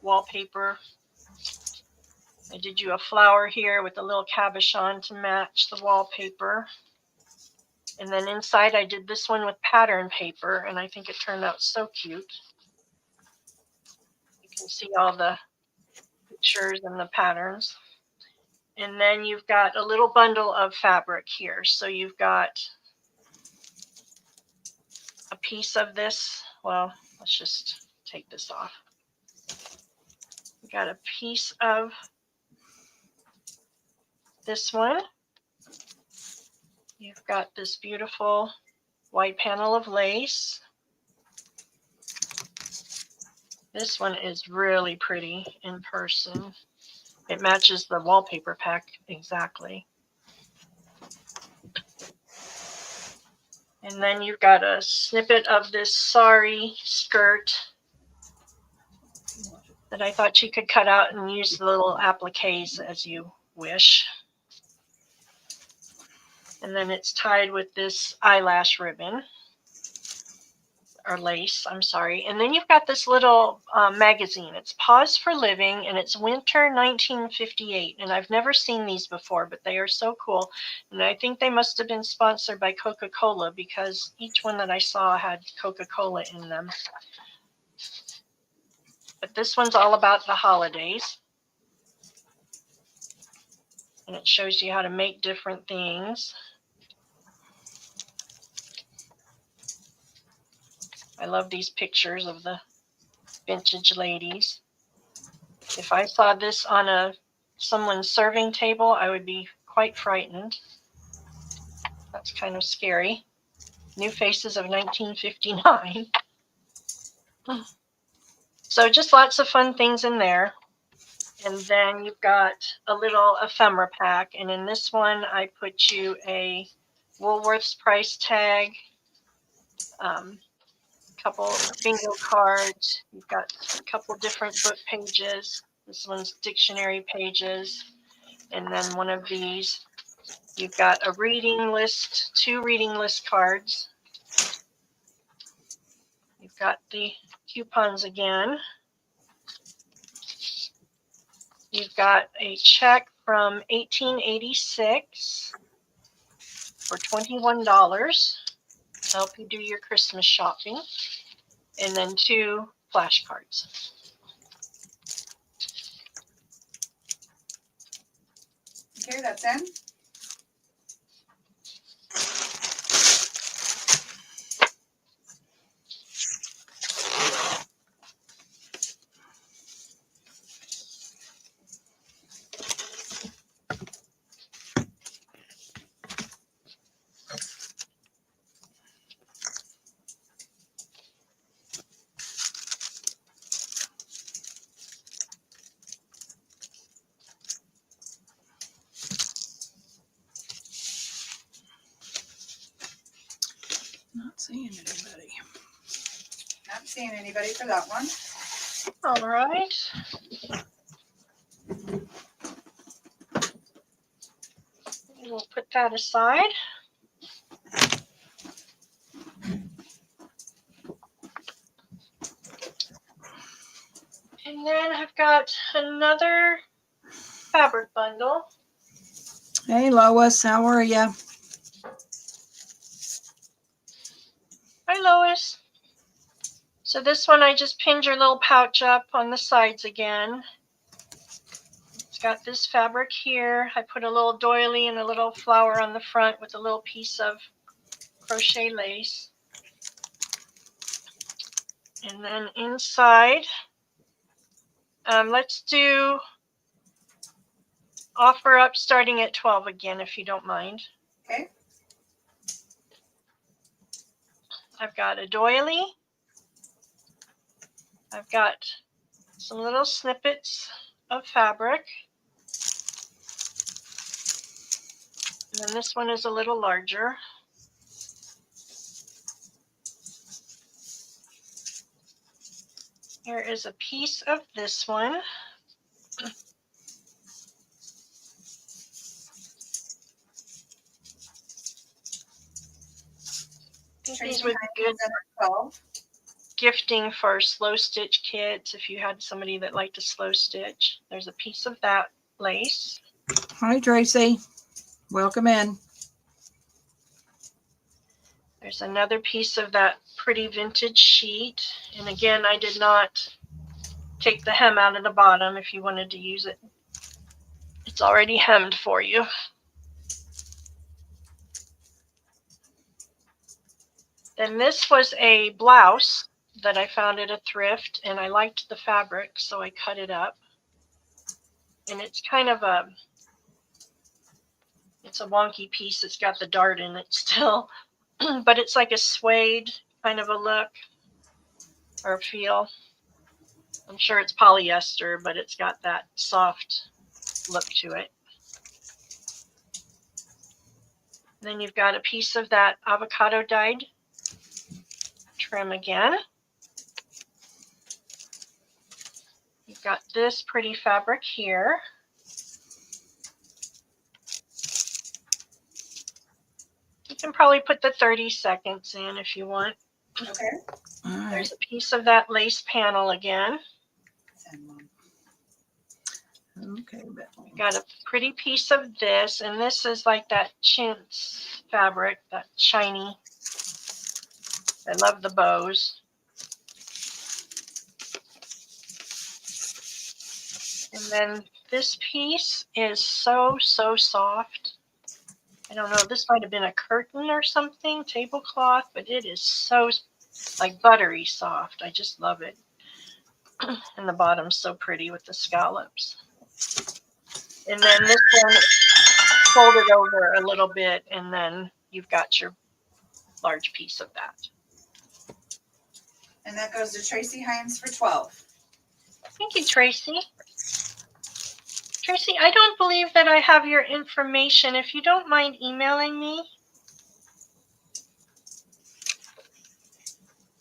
Speaker 4: wallpaper. I did you a flower here with a little cabochon to match the wallpaper. And then inside I did this one with pattern paper, and I think it turned out so cute. You can see all the pictures and the patterns. And then you've got a little bundle of fabric here. So you've got a piece of this. Well, let's just take this off. You got a piece of this one. You've got this beautiful white panel of lace. This one is really pretty in person. It matches the wallpaper pack exactly. And then you've got a snippet of this sari skirt that I thought you could cut out and use the little appliques as you wish. And then it's tied with this eyelash ribbon, or lace, I'm sorry. And then you've got this little magazine. It's Pause for Living, and it's Winter 1958. And I've never seen these before, but they are so cool. And I think they must have been sponsored by Coca-Cola because each one that I saw had Coca-Cola in them. But this one's all about the holidays. And it shows you how to make different things. I love these pictures of the vintage ladies. If I saw this on someone's serving table, I would be quite frightened. That's kind of scary. New Faces of 1959. So just lots of fun things in there. And then you've got a little ephemera pack. And in this one, I put you a Woolworths price tag, couple bingo cards. You've got a couple different book pages. This one's dictionary pages. And then one of these, you've got a reading list, 2 reading list cards. You've got the coupons again. You've got a check from 1886 for $21 to help you do your Christmas shopping. And then 2 flashcards.
Speaker 2: Okay, that's in.
Speaker 1: Not seeing anybody.
Speaker 2: Not seeing anybody for that one.
Speaker 4: All right. We'll put that aside. And then I've got another fabric bundle.
Speaker 1: Hey, Lois, how are you?
Speaker 4: those. So this one, I just pinned your little pouch up on the sides again. It's got this fabric here. I put a little doily and a little flower on the front with a little piece of crochet lace. And then inside, let's do offer up starting at 12 again, if you don't mind.
Speaker 2: Okay.
Speaker 4: I've got a doily. I've got some little snippets of fabric. And then this one is a little larger. Here is a piece of this one. I think these would be good
Speaker 2: 12.
Speaker 4: gifting for slow stitch kits if you had somebody that liked to slow stitch. There's a piece of that lace.
Speaker 1: Hi, Tracy. Welcome in.
Speaker 4: There's another piece of that pretty vintage sheet. And again, I did not take the hem out of the bottom if you wanted to use it. It's already hemmed for you. Then this was a blouse that I found at a thrift, and I liked the fabric, so I cut it up. And it's kind of it's a wonky piece. It's got the dart in it still, but it's like a suede kind of a look or feel. I'm sure it's polyester, but it's got that soft look to it. Then you've got a piece of that avocado dyed trim again. You've got this pretty fabric here. You can probably put the 30 seconds in if you want.
Speaker 2: Okay.
Speaker 1: All right.
Speaker 4: There's a piece of that lace panel again.
Speaker 1: Okay, but
Speaker 4: Got a pretty piece of this, and this is like that chintz fabric, that shiny. I love the bows. And then this piece is so soft. I don't know, this might have been a curtain or something, tablecloth, but it is so like buttery soft. I just love it. And the bottom's so pretty with the scallops. And then this one, fold it over a little bit, and then you've got your large piece of that.
Speaker 2: And that goes to Tracy Hines for 12.
Speaker 4: Thank you, Tracy. Tracy, I don't believe that I have your information. If you don't mind emailing me.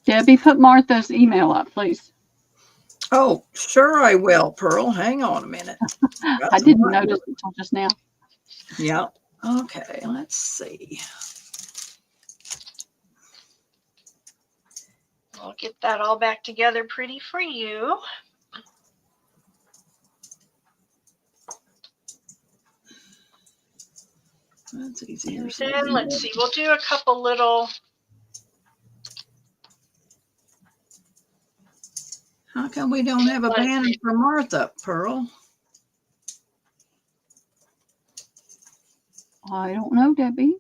Speaker 3: Debbie, put Martha's email up, please.
Speaker 1: oh, sure I will, Pearl. Hang on a minute.
Speaker 3: I didn't notice until just now.
Speaker 1: Yeah. Okay, let's see.
Speaker 4: I'll get that all back together pretty for you.
Speaker 1: That's easier.
Speaker 4: And then let's see, we'll do a couple little.
Speaker 1: How come we don't have a banner for Martha, Pearl?
Speaker 3: I don't know, Debbie.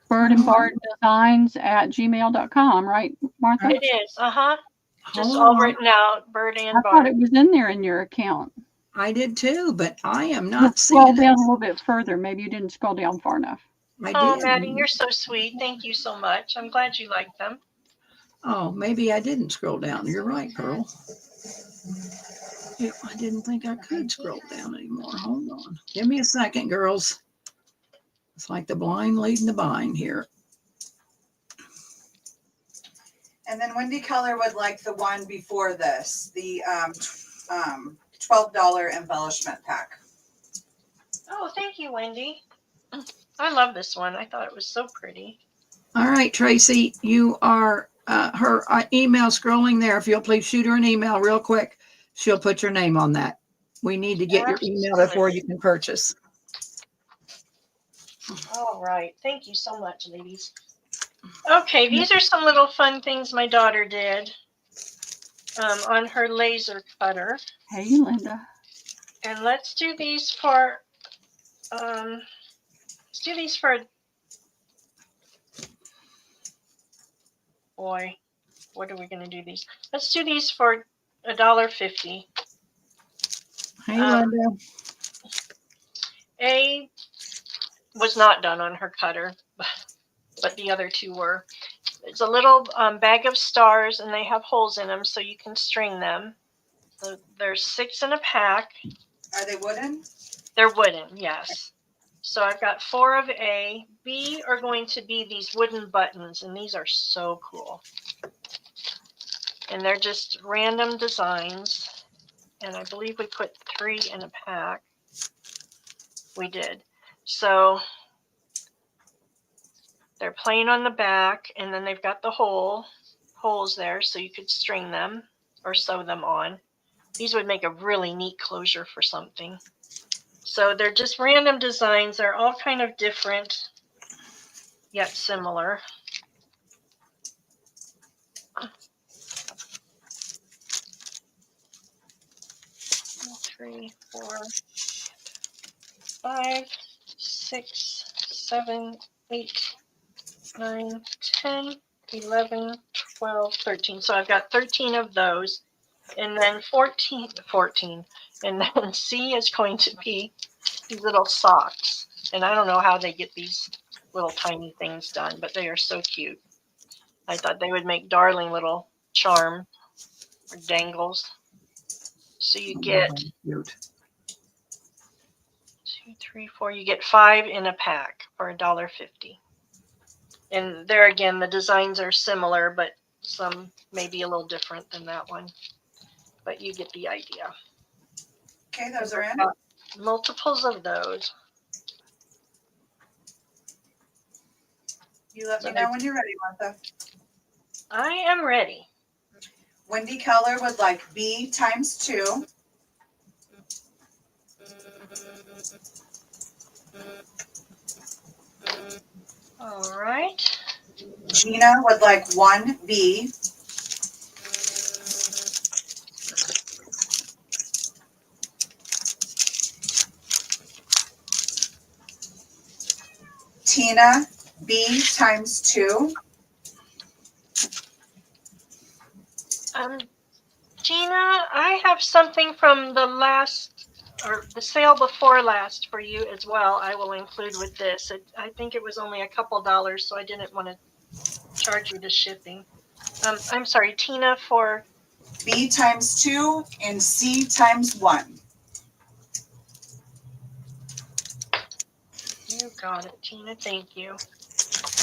Speaker 3: Bird and Bard Designs at gmail.com, right, Martha?
Speaker 4: It is, just
Speaker 1: Hold
Speaker 4: all
Speaker 1: on.
Speaker 4: written out, Bird and
Speaker 3: I thought
Speaker 4: Bard.
Speaker 3: it was in there in your account.
Speaker 1: I did too, but I am
Speaker 3: Just
Speaker 1: not
Speaker 3: scroll
Speaker 1: seeing
Speaker 3: down a
Speaker 1: it.
Speaker 3: little bit further. Maybe you didn't scroll down far enough.
Speaker 1: I
Speaker 4: Oh,
Speaker 1: did.
Speaker 4: Maddie, you're so sweet. Thank you so much. I'm glad you like them.
Speaker 1: Oh, maybe I didn't scroll down. You're right, Pearl. Yeah, I didn't think I could scroll down anymore. Hold on. Give me a second, girls. It's like the blind leading the blind here.
Speaker 2: And then Wendy Keller would like the one before this, the $12 embellishment pack.
Speaker 4: Oh, thank you, Wendy. I love this one. I thought it was so pretty.
Speaker 1: All right, Tracy, you are her email scrolling there. If you'll please shoot her an email real quick, she'll put your name on that. We need to get your email before you can purchase.
Speaker 4: All right. Thank you so much, ladies. Okay, these are some little fun things my daughter did on her laser cutter.
Speaker 3: Hey, Linda.
Speaker 4: And let's do these for boy, what are we gonna do these? Let's do these for $1.50.
Speaker 1: Hey, Linda.
Speaker 4: A was not done on her cutter, but the other two were. It's a little bag of stars, and they have holes in them, so you can string them. So there's 6 in a pack.
Speaker 2: Are they wooden?
Speaker 4: They're wooden, yes. So I've got 4 of A. B are going to be these wooden buttons, and these are so cool. And they're just random designs. And I believe we put 3 in a pack. We did. So they're plain on the back, and then they've got the holes there, so you could string them or sew them on. These would make a really neat closure for something. So they're just random designs. They're all kind of different, yet similar. Three, 4, 5, 6, 7, 8, 9, 10, 11, 12, 13. So I've got 13 of those. And then 14. And then C is going to be these little socks. And I don't know how they get these little tiny things done, but they are so cute. I thought they would make darling little charm or dangles. So you get
Speaker 1: Cute.
Speaker 4: 2, 3, 4. You get 5 in a pack for $1.50. And there again, the designs are similar, but some may be a little different than that one. But you get the idea.
Speaker 2: Okay, those are in.
Speaker 4: Multiples of those.
Speaker 2: You let me know when you're ready, Martha.
Speaker 4: I am ready.
Speaker 2: Wendy Keller would like B times 2.
Speaker 4: All right.
Speaker 2: Gina would like 1B. Tina, B times 2.
Speaker 4: Gina, I have something from the last, or the sale before last for you as well. I will include with this. I think it was only a couple dollars, so I didn't want to charge you the shipping. I'm sorry, Tina, for
Speaker 2: B times 2 and C times 1.
Speaker 4: You got it, Tina. Thank you.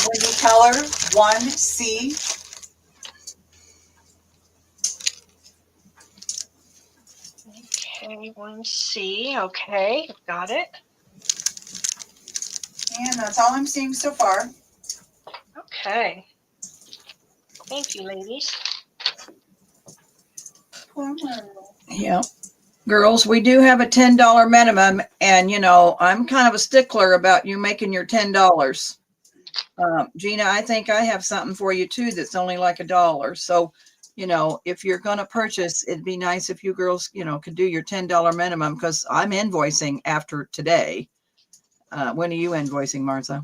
Speaker 2: Wendy Keller, 1C.
Speaker 4: Okay, 1C. Okay, got it.
Speaker 2: And that's all I'm seeing so far.
Speaker 4: Okay. Thank you, ladies.
Speaker 1: Yeah. Girls, we do have a $10 minimum, and you know, I'm kind of a stickler about you making your $10. Gina, I think I have something for you too that's only like $1. So, you know, if you're going to purchase, it'd be nice if you girls, you know, could do your $10 minimum, because I'm invoicing after today. When are you invoicing, Martha?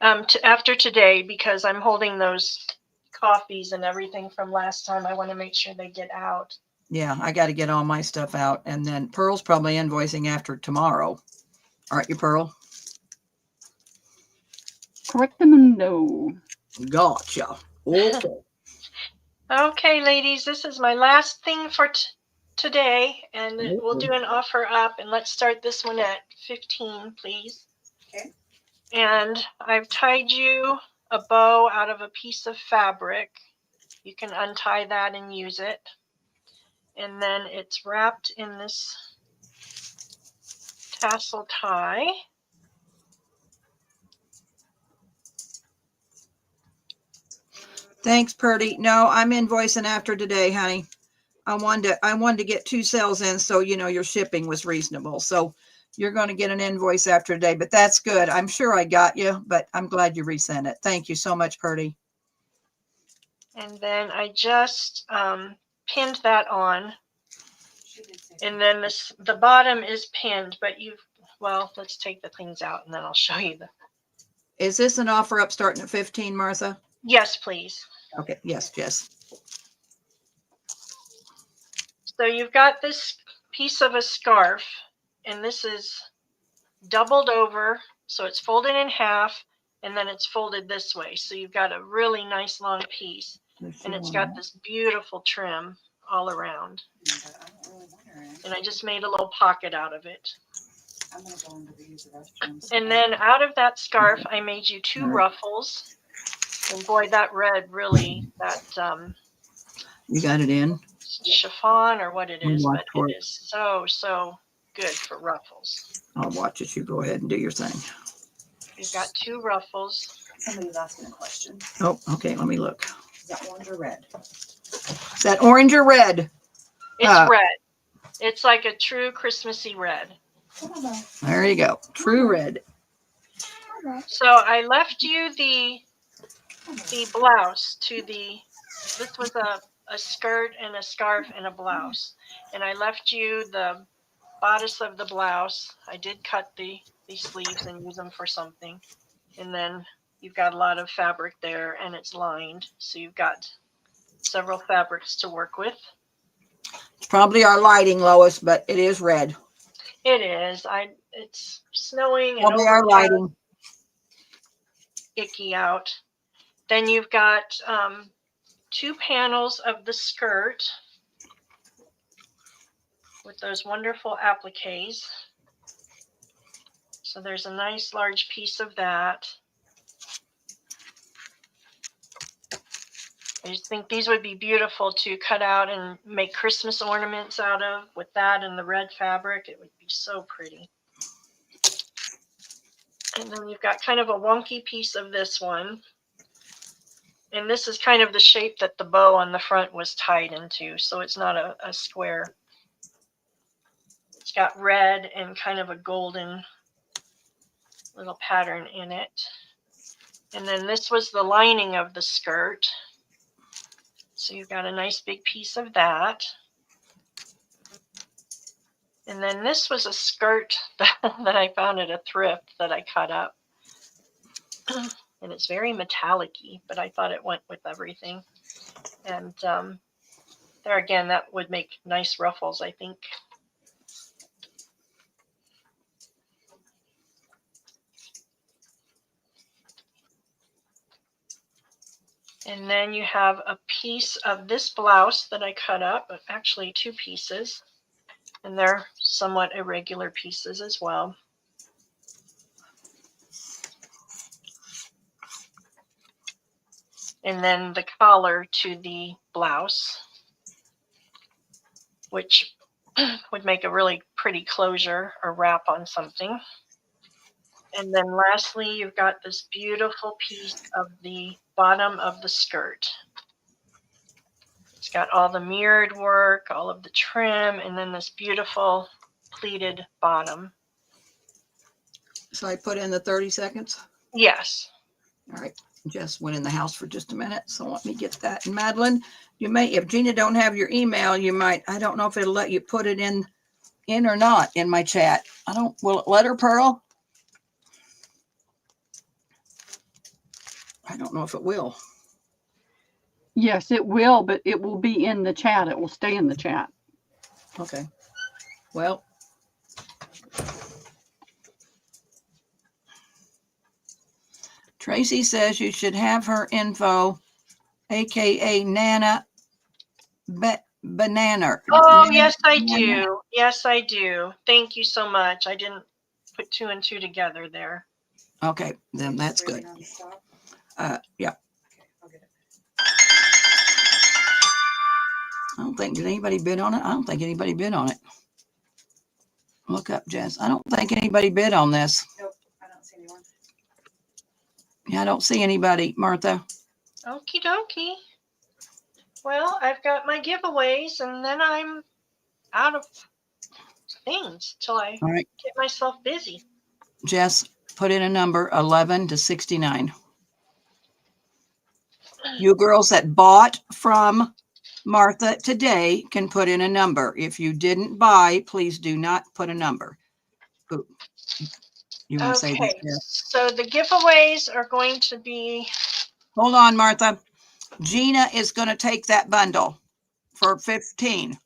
Speaker 4: After today, because I'm holding those coffees and everything from last time. I want to make sure they get out.
Speaker 1: Yeah, I got to get all my stuff out. And then Pearl's probably invoicing after tomorrow. Aren't you, Pearl?
Speaker 3: Correctamundo.
Speaker 1: Gotcha. Okay.
Speaker 4: Okay, ladies, this is my last thing for today, and we'll do an offer up, and let's start this one at 15, please.
Speaker 2: Okay.
Speaker 4: And I've tied you a bow out of a piece of fabric. You can untie that and use it. And then it's wrapped in this tassel tie.
Speaker 1: Thanks, Purdy. No, I'm invoicing after today, honey. I wanted to get 2 sales in, so you know your shipping was reasonable. So you're going to get an invoice after today, but that's good. I'm sure I got you, but I'm glad you resent it. Thank you so much, Purdy.
Speaker 4: And then I just pinned that on.
Speaker 2: She did say
Speaker 4: And then the bottom is pinned, but well, let's take the things out and then I'll show you
Speaker 1: Is this an offer up starting at 15, Martha?
Speaker 4: yes, please.
Speaker 1: Okay. Yes, Jess.
Speaker 4: So you've got this piece of a scarf, and this is doubled over. So it's folded in half, and then it's folded this way. So you've got a really nice long piece, and it's got this beautiful trim all around.
Speaker 2: that. I don't really want her in.
Speaker 4: And I just made a little pocket out of it.
Speaker 2: I'm gonna go into the use the restrooms.
Speaker 4: And then out of that scarf, I made you two ruffles. And boy, that red really, that
Speaker 1: You got it in?
Speaker 4: chiffon or what it is,
Speaker 1: Watch
Speaker 4: but
Speaker 1: for
Speaker 4: it
Speaker 1: it.
Speaker 4: is so good for ruffles.
Speaker 1: I'll watch it. You go ahead and do your thing.
Speaker 4: You've got two ruffles.
Speaker 2: Somebody's asking a question.
Speaker 1: Oh, okay. Let me look.
Speaker 2: Is that orange or red?
Speaker 1: Is that orange or red?
Speaker 4: It's red. It's like a true Christmassy red.
Speaker 1: There you go. True red.
Speaker 4: So I left you the blouse this was a skirt and a scarf and a blouse. And I left you the bodice of the blouse. I did cut the sleeves and use them for something. And then you've got a lot of fabric there and it's lined. So you've got several fabrics to work with.
Speaker 1: It's probably our lighting, Lois, but it is red.
Speaker 4: It is. It's snowing and
Speaker 1: Probably our
Speaker 4: overcast,
Speaker 1: lighting.
Speaker 4: icky out. Then you've got two panels of the skirt with those wonderful appliques. So there's a nice large piece of that. I just think these would be beautiful to cut out and make Christmas ornaments out of with that and the red fabric. It would be so pretty. And then you've got kind of a wonky piece of this one. And this is kind of the shape that the bow on the front was tied into. So it's not a square. It's got red and kind of a golden little pattern in it. And then this was the lining of the skirt. So you've got a nice big piece of that. And then this was a skirt that I found at a thrift that I cut up. And it's very metallic-y, but I thought it went with everything. And there again, that would make nice ruffles, I think. And then you have a piece of this blouse that I cut up, but actually two pieces. And they're somewhat irregular pieces as well. And then the collar to the blouse, which would make a really pretty closure or wrap on something. And then lastly, you've got this beautiful piece of the bottom of the skirt. It's got all the mirrored work, all of the trim, and then this beautiful pleated bottom.
Speaker 1: So I put in the 30 seconds.
Speaker 4: Yes.
Speaker 1: All right. Jess went in the house for just a minute. So let me get that. And Madeline, you may, if Gina don't have your email, you might, I don't know if it'll let you put it in or not in my chat. Will it let her, Pearl? I don't know if it will.
Speaker 3: Yes, it will, but it will be in the chat. It will stay in the chat.
Speaker 1: Okay. Well, Tracy says you should have her info, aka Nana Banana.
Speaker 4: Oh, yes, I do. Yes, I do. Thank you so much. I didn't put two and two together there.
Speaker 1: Okay, then that's good. Yeah.
Speaker 2: Okay, I'll get it.
Speaker 1: I don't think, did anybody bid on it? I don't think anybody bid on it. Look up, Jess. I don't think anybody bid on this.
Speaker 2: Nope, I don't see anyone.
Speaker 1: Yeah, I don't see anybody, Martha.
Speaker 4: Okie dokie. Well, I've got my giveaways and then I'm out of things till I
Speaker 1: All right,
Speaker 4: get myself busy.
Speaker 1: Jess, put in a number 11 to 69. You girls that bought from Martha today can put in a number. If you didn't buy, please do not put a number. Ooh. You want to say this?
Speaker 4: Okay,
Speaker 1: Jess?
Speaker 4: so the giveaways are going to be,
Speaker 1: Hold on, Martha. Gina is going to take that bundle for 15.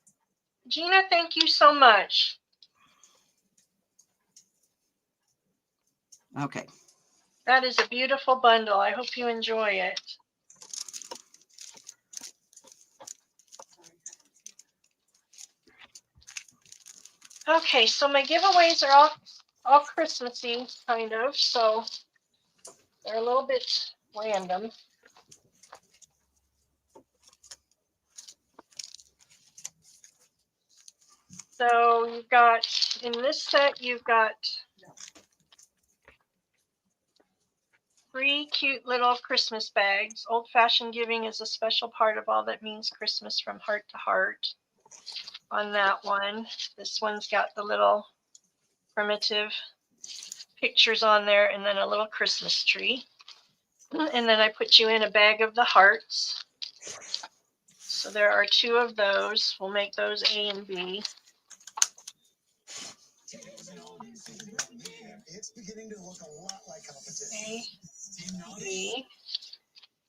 Speaker 4: Gina, thank you so much.
Speaker 1: Okay.
Speaker 4: That is a beautiful bundle. I hope you enjoy it. Okay, so my giveaways are all Christmassy, kind of, so they're a little bit random. So you've got, in this set, you've got 3 cute little Christmas bags. Old Fashioned Giving is a special part of all that means Christmas from heart to heart. On that one, this one's got the little primitive pictures on there and then a little Christmas tree. And then I put you in a bag of the hearts. So there are 2 of those. We'll make those A and B.
Speaker 6: It's beginning to look a lot like competition.
Speaker 4: A, B.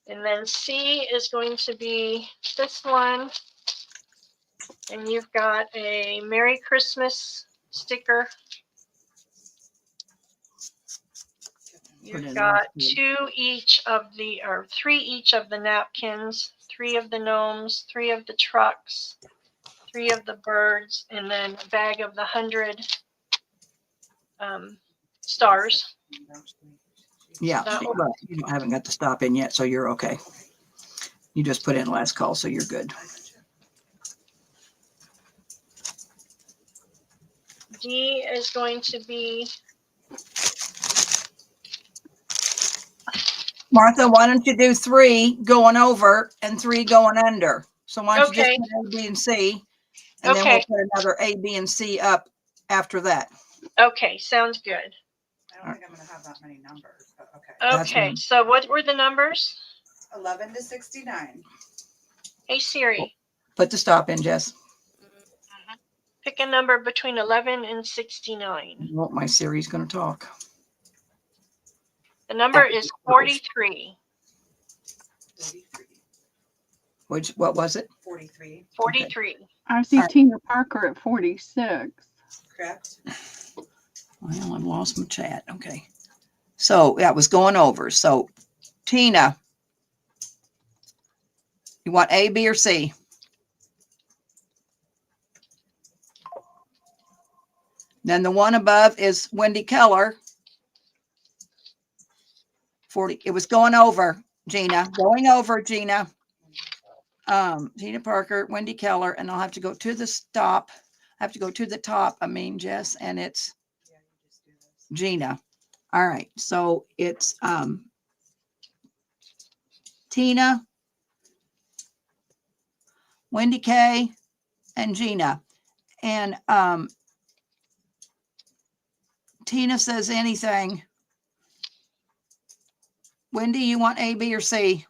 Speaker 4: And then C is going to be this one. And you've got a Merry Christmas sticker. You've got 2 each of the, or 3 each of the napkins, 3 of the gnomes, 3 of the trucks, 3 of the birds, and then a bag of the 100 stars.
Speaker 1: Yeah,
Speaker 4: That one.
Speaker 1: but you haven't got to stop in yet, so you're okay. You just put in last call, so you're good.
Speaker 4: D is going to be,
Speaker 1: Martha, why don't you do 3 going over and 3 going under? So why don't you
Speaker 4: Okay.
Speaker 1: just put A, B, and C, and then we'll
Speaker 4: Okay.
Speaker 1: put another A, B, and C up after that.
Speaker 4: okay, sounds good.
Speaker 2: I don't think I'm gonna have that many numbers, but okay.
Speaker 1: That's
Speaker 4: Okay,
Speaker 1: fine.
Speaker 4: so what were the numbers?
Speaker 2: 11 to 69.
Speaker 4: Hey Siri,
Speaker 1: Put the stop in, Jess.
Speaker 4: pick a number between 11 and 69.
Speaker 1: Well, my Siri's going to talk.
Speaker 4: The number is 43.
Speaker 2: 43.
Speaker 1: What was it?
Speaker 2: 43,
Speaker 4: 43.
Speaker 3: I see
Speaker 1: Alright.
Speaker 3: Tina Parker at 46.
Speaker 2: correct?
Speaker 1: Well, I've lost my chat. Okay. So that was going over. So Tina, you want A, B, or C? Then the one above is Wendy Keller. 40. It was going over, Gina. Going over, Gina. Tina Parker, Wendy Keller, and I'll have to go to the stop. I have to go to the top. I mean, Jess, and it's
Speaker 2: Yeah, you just do this.
Speaker 1: Gina. All right. So it's Tina, Wendy K, and Gina. And Tina says anything. Wendy, you want A, B, or C?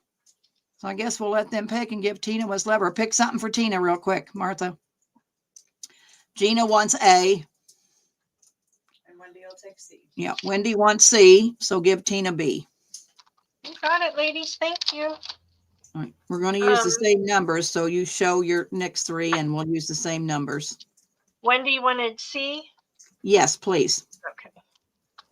Speaker 1: So I guess we'll let them pick and give Tina what's lever. Pick something for Tina real quick, Martha. Gina wants A.
Speaker 2: And Wendy will take C.
Speaker 1: Yeah, Wendy wants C, so give Tina B.
Speaker 4: You got it, ladies. Thank you.
Speaker 1: All right, we're going to use the
Speaker 4: Um,
Speaker 1: same numbers, so you show your next 3 and we'll use the same numbers.
Speaker 4: Wendy wanted C.
Speaker 1: Yes, please.
Speaker 4: Okay.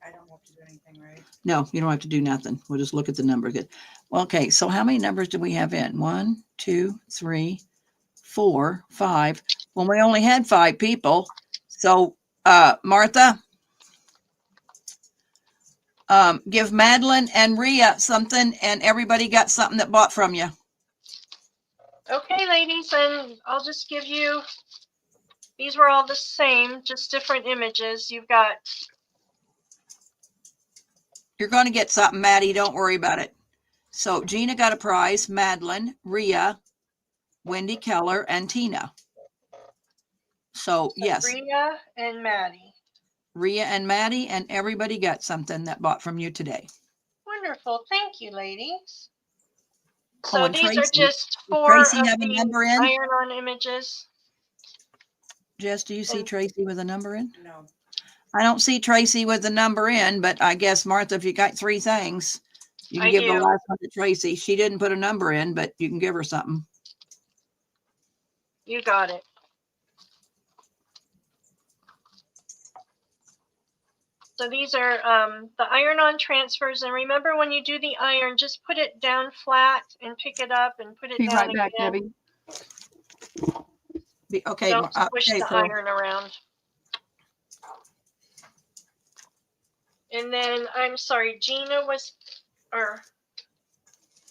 Speaker 2: I don't have to do anything, right?
Speaker 1: No, you don't have to do nothing. We'll just look at the number. Good. Well, okay, so how many numbers do we have in? 1, 2, 3, 4, 5. Well, we only had 5 people. So, Martha, give Madeline and Rhea something, and everybody got something that bought from you.
Speaker 4: Okay, ladies, and I'll just give you, these were all the same, just different images. You've got,
Speaker 1: You're going to get something, Maddie. Don't worry about it. So Gina got a prize, Madeline, Rhea, Wendy Keller, and Tina. So yes,
Speaker 4: Rhea and Maddie.
Speaker 1: Rhea and Maddie and everybody got something that bought from you today.
Speaker 4: Wonderful. Thank you, ladies.
Speaker 1: Oh,
Speaker 4: So
Speaker 1: and
Speaker 4: these are
Speaker 1: Tracy.
Speaker 4: just
Speaker 1: Does
Speaker 4: 4
Speaker 1: Tracy
Speaker 4: of
Speaker 1: have a
Speaker 4: the
Speaker 1: number in?
Speaker 4: iron-on images.
Speaker 1: Jess, do you see
Speaker 4: And-
Speaker 1: Tracy with a number in?
Speaker 2: No.
Speaker 1: I don't see Tracy with a number in, but I guess Martha, if you got 3 things, you can
Speaker 4: I
Speaker 1: give the
Speaker 4: do.
Speaker 1: last one to Tracy. She didn't put a number in, but you can give her something.
Speaker 4: You got it. So these are the iron-on transfers. And remember, when you do the iron, just put it down flat and pick it up and put it
Speaker 3: Be
Speaker 4: down
Speaker 3: right back,
Speaker 4: again.
Speaker 3: Debbie.
Speaker 1: Okay,
Speaker 4: Don't squish
Speaker 1: okay,
Speaker 4: the
Speaker 1: Pearl.
Speaker 4: iron around. And then, I'm sorry, Gina was, or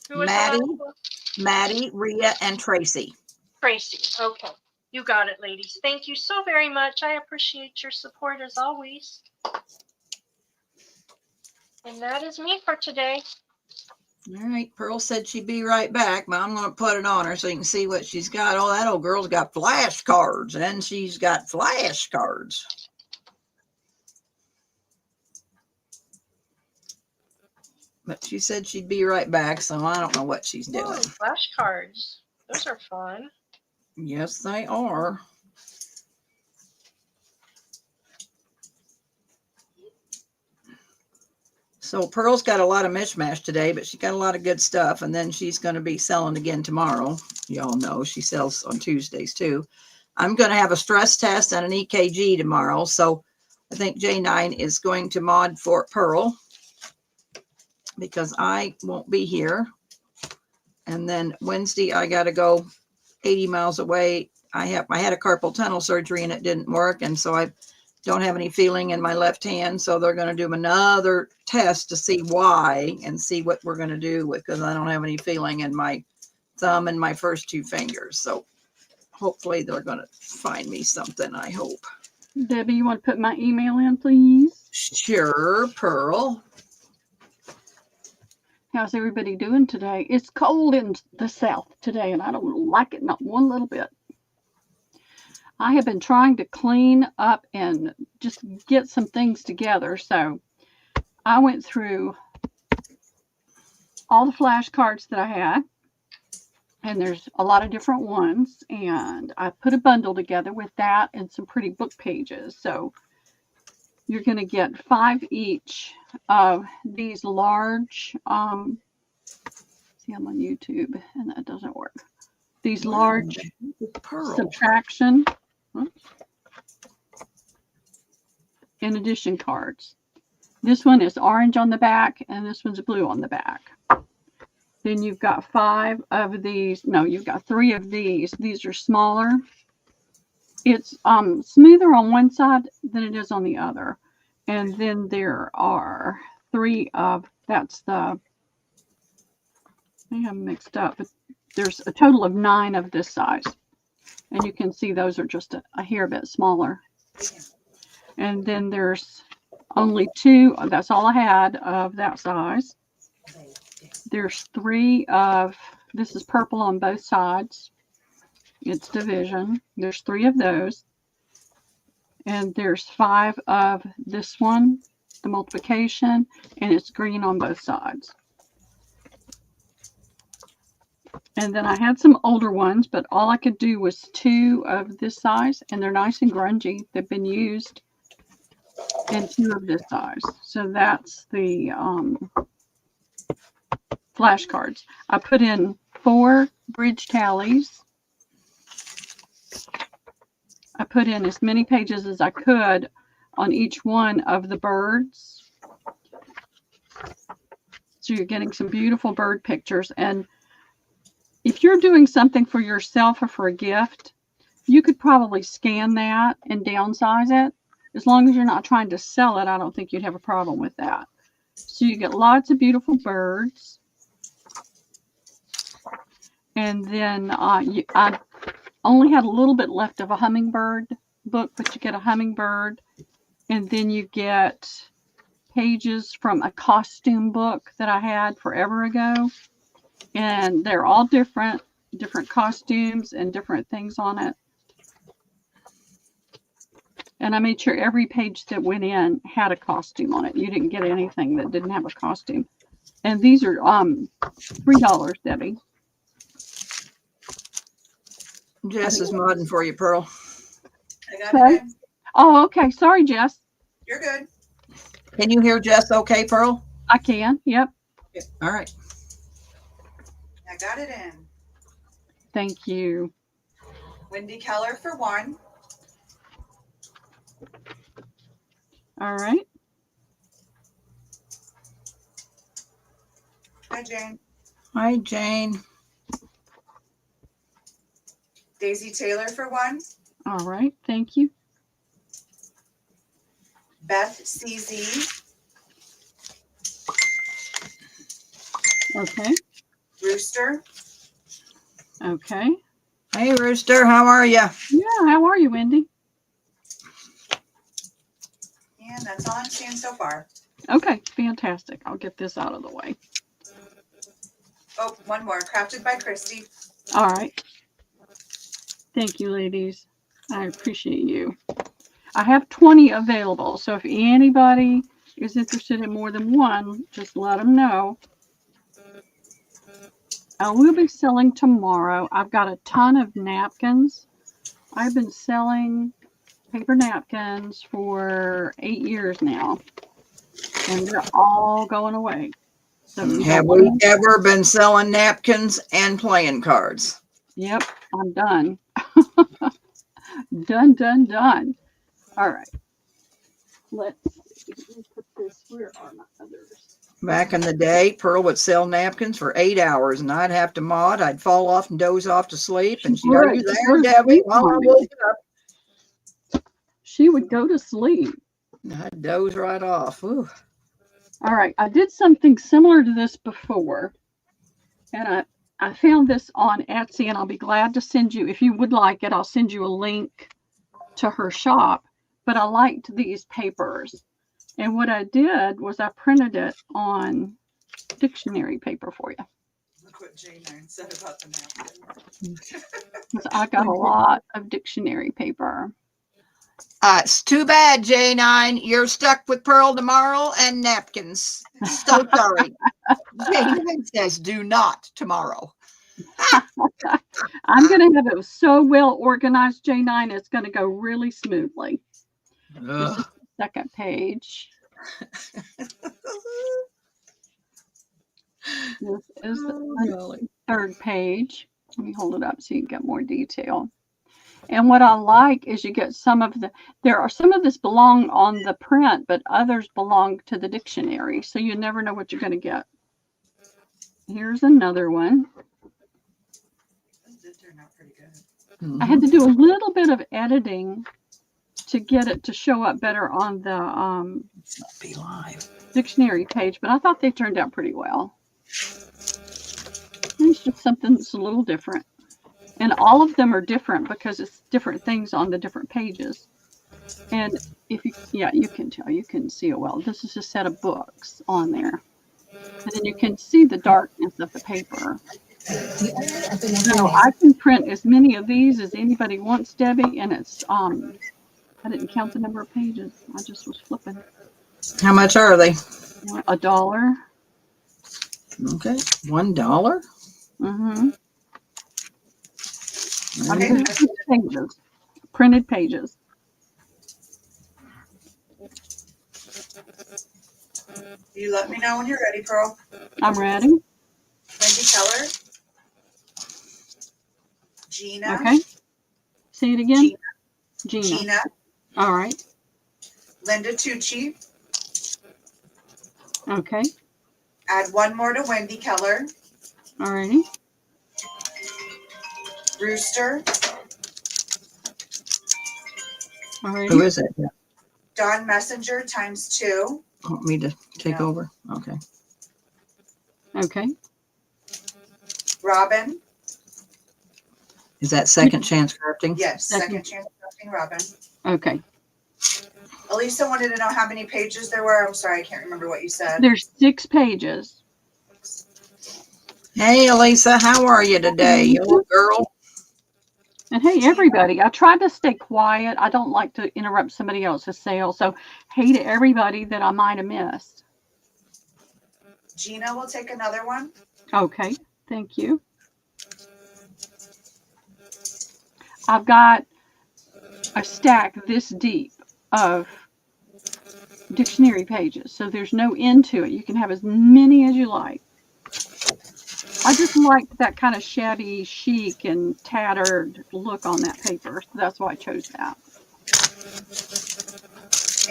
Speaker 4: who was the
Speaker 1: Maddie,
Speaker 4: last one?
Speaker 1: Maddie, Rhea, and Tracy.
Speaker 4: Tracy. Okay. You got it, ladies. Thank you so very much. I appreciate your support as always. And that is me for today.
Speaker 1: All right, Pearl said she'd be right back, but I'm going to put it on her so you can see what she's got. Oh, that old girl's got flashcards, and she's got flashcards. But she said she'd be right back, so I don't know what she's doing.
Speaker 4: Oh, flashcards. Those are fun.
Speaker 1: Yes, they are. So Pearl's got a lot of mishmash today, but she got a lot of good stuff. And then she's going to be selling again tomorrow. Y'all know she sells on Tuesdays too. I'm going to have a stress test and an EKG tomorrow. So I think J9 is going to mod for Pearl because I won't be here. And then Wednesday, I got to go 80 miles away. I had a carpal tunnel surgery and it didn't work. And so I don't have any feeling in my left hand. So they're going to do another test to see why and see what we're going to do with, because I don't have any feeling in my thumb and my first 2 fingers. So hopefully they're going to find me something, I hope.
Speaker 3: Debbie, you want to put my email in, please?
Speaker 1: Sure, Pearl.
Speaker 3: How's everybody doing today? It's cold in the south today, and I don't like it, not one little bit. I have been trying to clean up and just get some things together. So I went through all the flashcards that I had, and there's a lot of different ones, and I put a bundle together with that and some pretty book pages. So you're going to get 5 each of these large, see, I'm on YouTube and that doesn't work. These large
Speaker 1: Pearl.
Speaker 3: subtraction and addition cards. This one is orange on the back and this one's blue on the back. Then you've got 5 of these. No, you've got 3 of these. These are smaller. It's smoother on one side than it is on the other. And then there are 3 of, that's the, I think I'm mixed up, but there's a total of 9 of this size. And you can see those are just a hair bit smaller. And then there's only 2, that's all I had of that size. There's 3 of, this is purple on both sides. It's division. There's 3 of those. And there's 5 of this one, the multiplication, and it's green on both sides. And then I had some older ones, but all I could do was 2 of this size, and they're nice and grungy. They've been used. And 2 of this size. So that's the flashcards. I put in 4 bridge tallies. I put in as many pages as I could on each one of the birds. So you're getting some beautiful bird pictures. And if you're doing something for yourself or for a gift, you could probably scan that and downsize it. As long as you're not trying to sell it, I don't think you'd have a problem with that. So you get lots of beautiful birds. And then I only had a little bit left of a hummingbird book, but you get a hummingbird. And then you get pages from a costume book that I had forever ago. And they're all different costumes and different things on it. And I made sure every page that went in had a costume on it. You didn't get anything that didn't have a costume. And these are $3, Debbie.
Speaker 1: Jess is modding for you, Pearl.
Speaker 2: I got
Speaker 3: Okay.
Speaker 2: it in.
Speaker 3: Oh, okay. Sorry, Jess.
Speaker 2: You're good.
Speaker 1: Can you hear Jess okay, Pearl?
Speaker 3: I can. Yep.
Speaker 1: All right.
Speaker 2: I got it in.
Speaker 3: Thank you.
Speaker 2: Wendy Keller for 1.
Speaker 3: All right.
Speaker 2: Hi, Jane.
Speaker 1: Hi, Jane.
Speaker 2: Daisy Taylor for 1.
Speaker 3: All right. Thank you.
Speaker 2: Beth CZ.
Speaker 3: Okay.
Speaker 2: Rooster.
Speaker 3: Okay.
Speaker 1: Hey, Rooster, how are you?
Speaker 3: Yeah. How are you, Wendy?
Speaker 2: And that's all I'm seeing so far.
Speaker 3: Okay. Fantastic. I'll get this out of the way.
Speaker 2: Oh, one more. Crafted by Christy.
Speaker 3: All right. Thank you, ladies. I appreciate you. I have 20 available, so if anybody is interested in more than one, just let them know. I will be selling tomorrow. I've got a ton of napkins. I've been selling paper napkins for 8 years now, and they're all going away. So if you
Speaker 1: Have
Speaker 3: don't
Speaker 1: we
Speaker 3: want-
Speaker 1: ever been selling napkins and playing cards?
Speaker 3: Yep, I'm done. Done. All right. Let's see. Let me put this. Where are my others?
Speaker 1: Back in the day, Pearl would sell napkins for 8 hours, and I'd have to mod. I'd fall off and doze off to sleep. And she'd, "Are you there, Debbie?" While I woke up,
Speaker 3: She would go to sleep.
Speaker 1: I'd doze right off. Ooh.
Speaker 3: All right. I did something similar to this before. And I found this on Etsy, and I'll be glad to send you, if you would like it, I'll send you a link to her shop. But I liked these papers. And what I did was I printed it on dictionary paper for you.
Speaker 2: Look what Jane said about the napkin.
Speaker 3: 'Cause I got a lot of dictionary paper.
Speaker 1: It's too bad, J9. You're stuck with Pearl tomorrow and napkins. So sorry. J9 says do not tomorrow.
Speaker 3: I'm going to have it so well organized, J9, it's going to go really smoothly. This is
Speaker 1: Ugh.
Speaker 3: the second page. This is the
Speaker 1: Golly.
Speaker 3: third page. Let me hold it up so you can get more detail. And what I like is you get some of some of this belong on the print, but others belong to the dictionary. So you never know what you're going to get. Here's another one.
Speaker 2: This did turn out pretty good.
Speaker 3: I had to do a little bit of editing to get it to show up better on the
Speaker 1: Be live.
Speaker 3: dictionary page, but I thought they turned out pretty well. It's just something that's a little different. And all of them are different because it's different things on the different pages. And if you, yeah, you can tell, you can see it well. This is a set of books on there. And then you can see the darkness of the paper.
Speaker 5: The owner of the
Speaker 3: So I can print as many of these as anybody wants, Debbie, and it's, I didn't count the number of pages. I just was flipping.
Speaker 1: How much are they?
Speaker 3: $1.
Speaker 1: Okay. $1.
Speaker 3: Mm-hmm.
Speaker 2: Okay.
Speaker 3: Pages, printed pages.
Speaker 2: You let me know when you're ready, Pearl.
Speaker 3: I'm ready.
Speaker 2: Wendy Keller. Gina.
Speaker 3: Okay. Say it again. Gina.
Speaker 2: Gina.
Speaker 3: All right.
Speaker 2: Linda Tucci.
Speaker 3: Okay.
Speaker 2: Add one more to Wendy Keller.
Speaker 3: All righty.
Speaker 2: Rooster.
Speaker 3: All
Speaker 1: Who
Speaker 3: righty.
Speaker 1: is it?
Speaker 2: Dawn Messenger ×2.
Speaker 1: Want me to take
Speaker 2: No.
Speaker 1: over? Okay.
Speaker 3: Okay.
Speaker 2: Robin.
Speaker 1: Is that second chance crafting?
Speaker 2: Yes,
Speaker 3: Second.
Speaker 2: second chance crafting Robin.
Speaker 3: Okay.
Speaker 2: Elisa wanted to know how many pages there were. I'm sorry, I can't remember what you said.
Speaker 3: There's 6 pages.
Speaker 1: Hey, Elisa, how are you today? You little girl?
Speaker 3: And hey, everybody, I try to stay quiet. I don't like to interrupt somebody else's sale. So, hey to everybody that I might have missed.
Speaker 2: Gina will take another one.
Speaker 3: Okay, thank you. I've got a stack this deep of dictionary pages, so there's no end to it. You can have as many as you like. I just like that kind of shabby chic and tattered look on that paper, so that's why I chose that.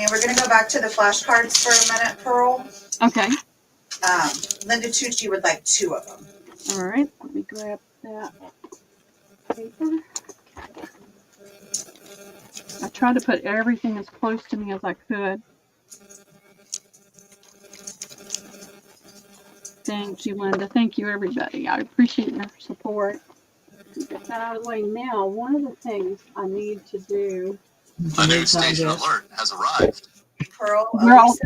Speaker 2: And we're gonna go back to the flashcards for a minute, Pearl.
Speaker 3: Okay,
Speaker 2: Linda Tucci would like 2 of them.
Speaker 3: all right, let me grab that paper. I tried to put everything as close to me as I could. Thank you, Linda. Thank you, everybody. I appreciate your support. Get that out of the way now. One of the things I need to do.
Speaker 7: A new station alert has arrived.
Speaker 2: Pearl,
Speaker 3: We're all-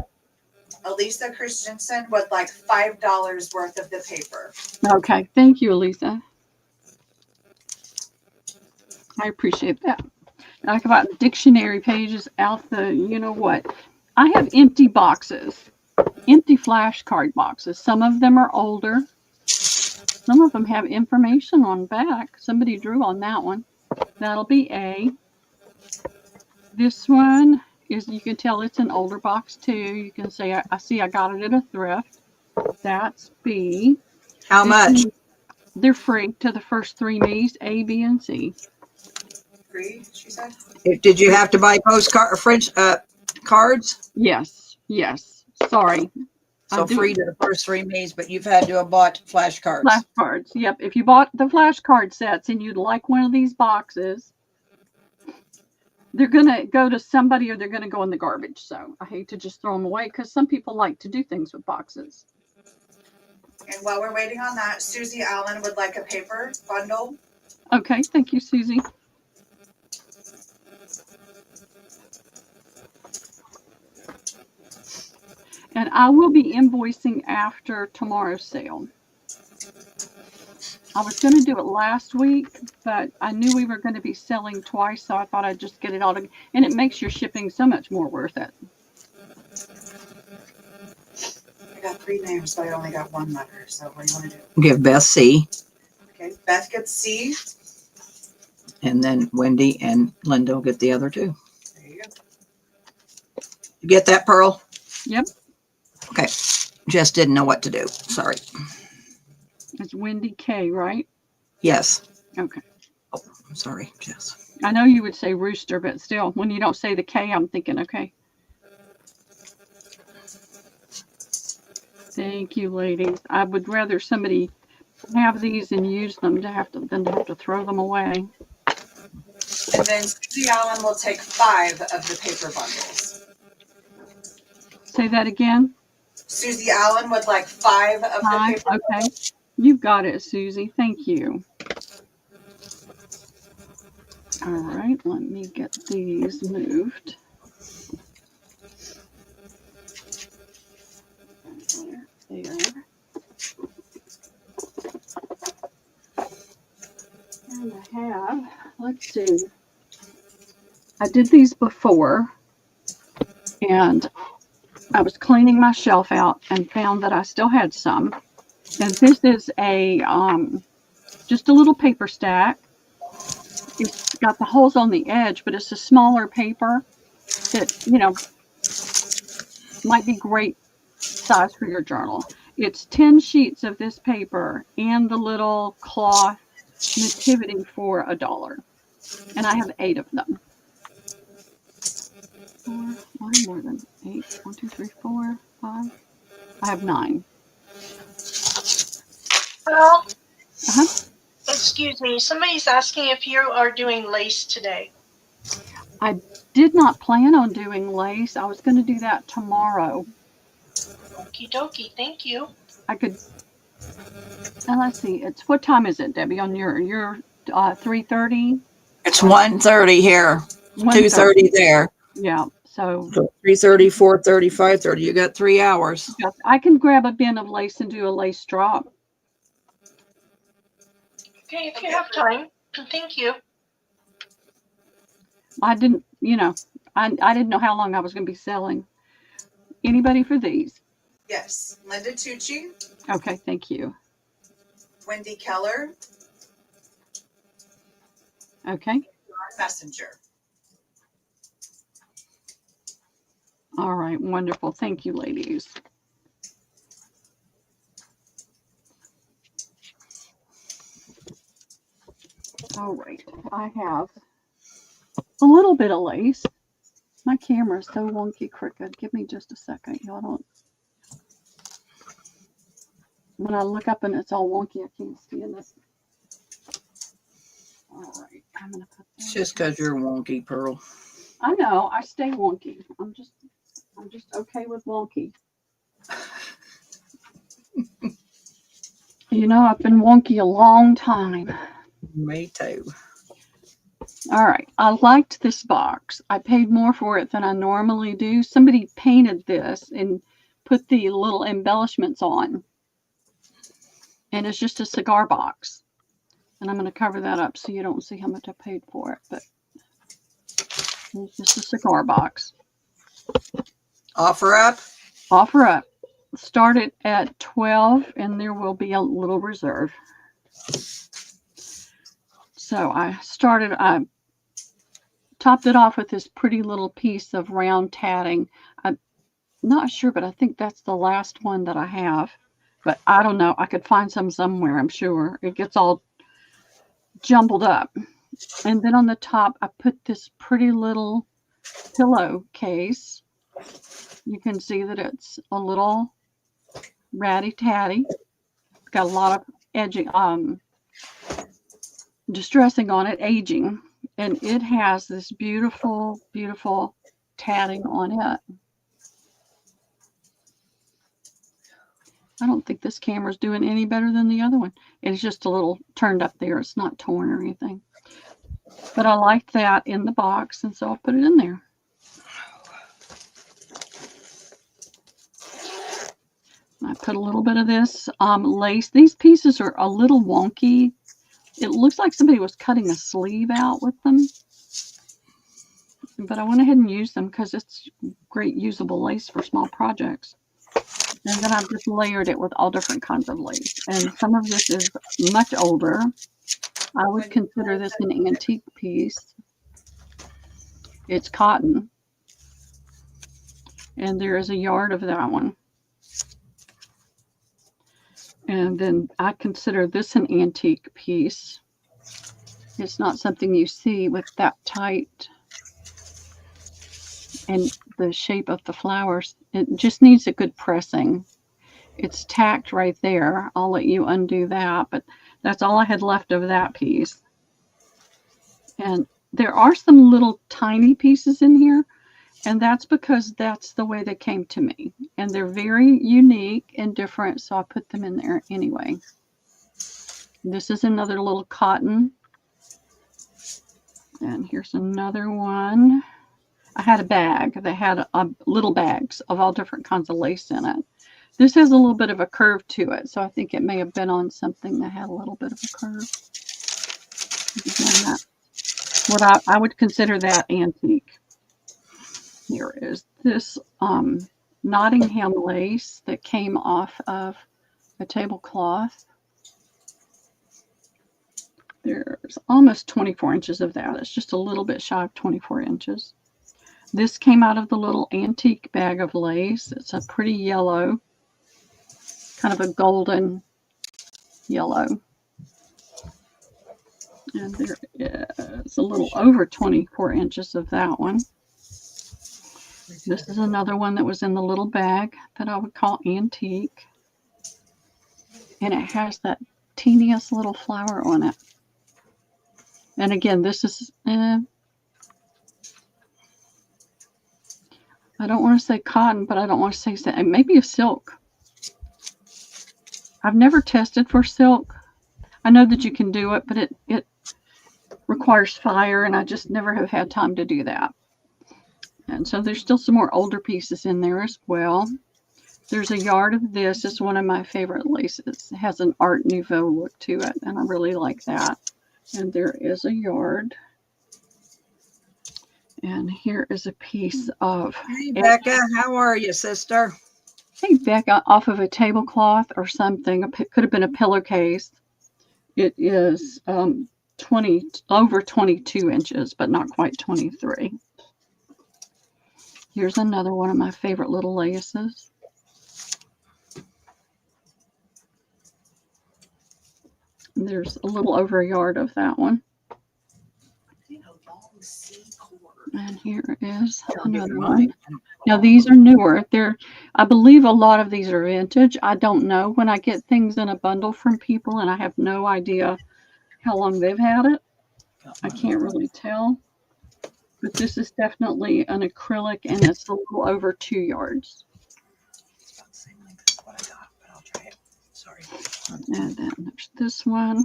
Speaker 2: Elisa Christensen would like $5 worth of the paper.
Speaker 3: Okay, thank you, Elisa. I appreciate that. Talk about dictionary pages out the, you know what. I have empty boxes, empty flashcard boxes. Some of them are older. Some of them have information on back. Somebody drew on that one. That'll be A. This one is, you can tell it's an older box too. You can say, I see I got it at a thrift. That's B.
Speaker 1: How much?
Speaker 3: They're free to the first 3 me's, A, B, and C.
Speaker 2: Free, she said.
Speaker 1: Did you have to buy postcard French cards?
Speaker 3: Yes, yes. Sorry. I
Speaker 1: So
Speaker 3: do-
Speaker 1: free to the first 3 me's, but you've had to have bought flashcards.
Speaker 3: Flashcards. Yep. If you bought the flashcard sets and you'd like one of these boxes, they're going to go to somebody or they're going to go in the garbage. So I hate to just throw them away because some people like to do things with boxes.
Speaker 2: And while we're waiting on that, Susie Allen would like a paper bundle.
Speaker 3: Okay. Thank you, Susie. And I will be invoicing after tomorrow's sale. I was going to do it last week, but I knew we were going to be selling twice, so I thought I'd just get it all together. And it makes your shipping so much more worth it.
Speaker 2: I got 3 names, so I only got 1 letter. So what do you want to do?
Speaker 1: Give Beth C,
Speaker 2: Okay, Beth gets C.
Speaker 1: and then Wendy and Linda will get the other 2.
Speaker 2: There you go.
Speaker 1: You get that, Pearl?
Speaker 3: Yep.
Speaker 1: Okay. Jess didn't know what to do. Sorry.
Speaker 3: It's Wendy K, right?
Speaker 1: Yes.
Speaker 3: Okay.
Speaker 1: I'm sorry, Jess.
Speaker 3: I know you would say rooster, but still, when you don't say the K, I'm thinking, okay. Thank you, ladies. I would rather somebody have these and use them than to have to throw them away.
Speaker 2: And then Susie Allen will take 5 of the paper bundles.
Speaker 3: Say that again.
Speaker 2: Susie Allen would like 5 of the
Speaker 3: 5.
Speaker 2: paper
Speaker 3: Okay.
Speaker 2: bundles.
Speaker 3: You've got it, Susie. Thank you. All right, let me get these moved. There. And I have, let's see. I did these before, and I was cleaning my shelf out and found that I still had some. And this is a just a little paper stack. It's got the holes on the edge, but it's a smaller paper that, you know, might be great size for your journal. It's 10 sheets of this paper and the little cloth nativity for $1. And I have 8 of them. 4, more than 8. 1, 2, 3, 4, 5. I have 9.
Speaker 4: Well,
Speaker 3: Uh-huh.
Speaker 4: excuse me. Somebody's asking if you are doing lace today.
Speaker 3: I did not plan on doing lace. I was going to do that tomorrow.
Speaker 4: Okie dokie. Thank you.
Speaker 3: I could. Now let's see. It's what time is it, Debbie? On your 3:30.
Speaker 1: It's 1:30 here, 2:30 there.
Speaker 3: Yeah. So
Speaker 1: 3:30, 4:30, 5:30. You got 3 hours.
Speaker 3: yes, I can grab a bin of lace and do a lace drop.
Speaker 4: Okay, if you have time. Thank you.
Speaker 3: I didn't, I didn't know how long I was going to be selling. Anybody for these?
Speaker 2: Yes, Linda Tucci,
Speaker 3: Okay, thank you.
Speaker 2: Wendy Keller,
Speaker 3: Okay.
Speaker 2: Messenger.
Speaker 3: All right, wonderful. Thank you, ladies. All right, I have a little bit of lace. My camera is so wonky crooked. Give me just a second. Y'all don't. When I look up and it's all wonky, I can't stand it. All right, I'm gonna put.
Speaker 1: It's just because you're wonky, Pearl.
Speaker 3: I know. I stay wonky. I'm just okay with wonky. I've been wonky a long time.
Speaker 1: Me too.
Speaker 3: All right. I liked this box. I paid more for it than I normally do. Somebody painted this and put the little embellishments on. And it's just a cigar box. And I'm going to cover that up so you don't see how much I paid for it. But it's just a cigar box.
Speaker 1: Offer up.
Speaker 3: Offer up. Start it at 12 and there will be a little reserve. So I topped it off with this pretty little piece of round tatting. I'm not sure, but I think that's the last one that I have. But I don't know. I could find some somewhere, I'm sure. It gets all jumbled up. And then on the top, I put this pretty little pillowcase. You can see that it's a little ratty-tatty. It's got a lot of edging, distressing on it, aging. And it has this beautiful, beautiful tatting on it. I don't think this camera's doing any better than the other one. It's just a little turned up there. It's not torn or anything. But I liked that in the box, and so I put it in there. I put a little bit of this lace. These pieces are a little wonky. It looks like somebody was cutting a sleeve out with them. But I went ahead and used them because it's great usable lace for small projects. And then I've just layered it with all different kinds of lace. And some of this is much older. I would consider this an antique piece. It's cotton. And there is a yard of that one. And then I consider this an antique piece. It's not something you see with that tight and the shape of the flowers. It just needs a good pressing. It's tacked right there. I'll let you undo that, but that's all I had left of that piece. And there are some little tiny pieces in here, and that's because that's the way they came to me. And they're very unique and different, so I put them in there anyway. This is another little cotton. And here's another one. I had a bag. They had little bags of all different kinds of lace in it. This has a little bit of a curve to it, so I think it may have been on something that had a little bit of a curve. What I would consider that antique. Here is this Nottingham lace that came off of a tablecloth. There's almost 24 inches of that. It's just a little bit shy of 24 inches. This came out of the little antique bag of lace. It's a pretty yellow, kind of a golden yellow. And there is a little over 24 inches of that one. This is another one that was in the little bag that I would call antique. And it has that teeniest little flower on it. And again, this is, I don't want to say cotton, but I don't want to say, maybe a silk. I've never tested for silk. I know that you can do it, but it requires fire, and I just never have had time to do that. And so there's still some more older pieces in there as well. There's a yard of this. It's one of my favorite laces. It has an Art Nouveau look to it, and I really like that. And there is a yard. And here is a piece of,
Speaker 1: Hey, Becca, how are you, sister?
Speaker 3: hey, Becca, off of a tablecloth or something. Could have been a pillowcase. It is over 22 inches, but not quite 23. Here's another one of my favorite little laces. And there's a little over a yard of that one. And here is another one. Now these are newer. I believe a lot of these are vintage. I don't know when I get things in a bundle from people and I have no idea how long they've had it. I can't really tell. But this is definitely an acrylic and it's a little over 2 yards.
Speaker 1: It's about the same length as what I got, but I'll try it. Sorry.
Speaker 3: And then there's this one.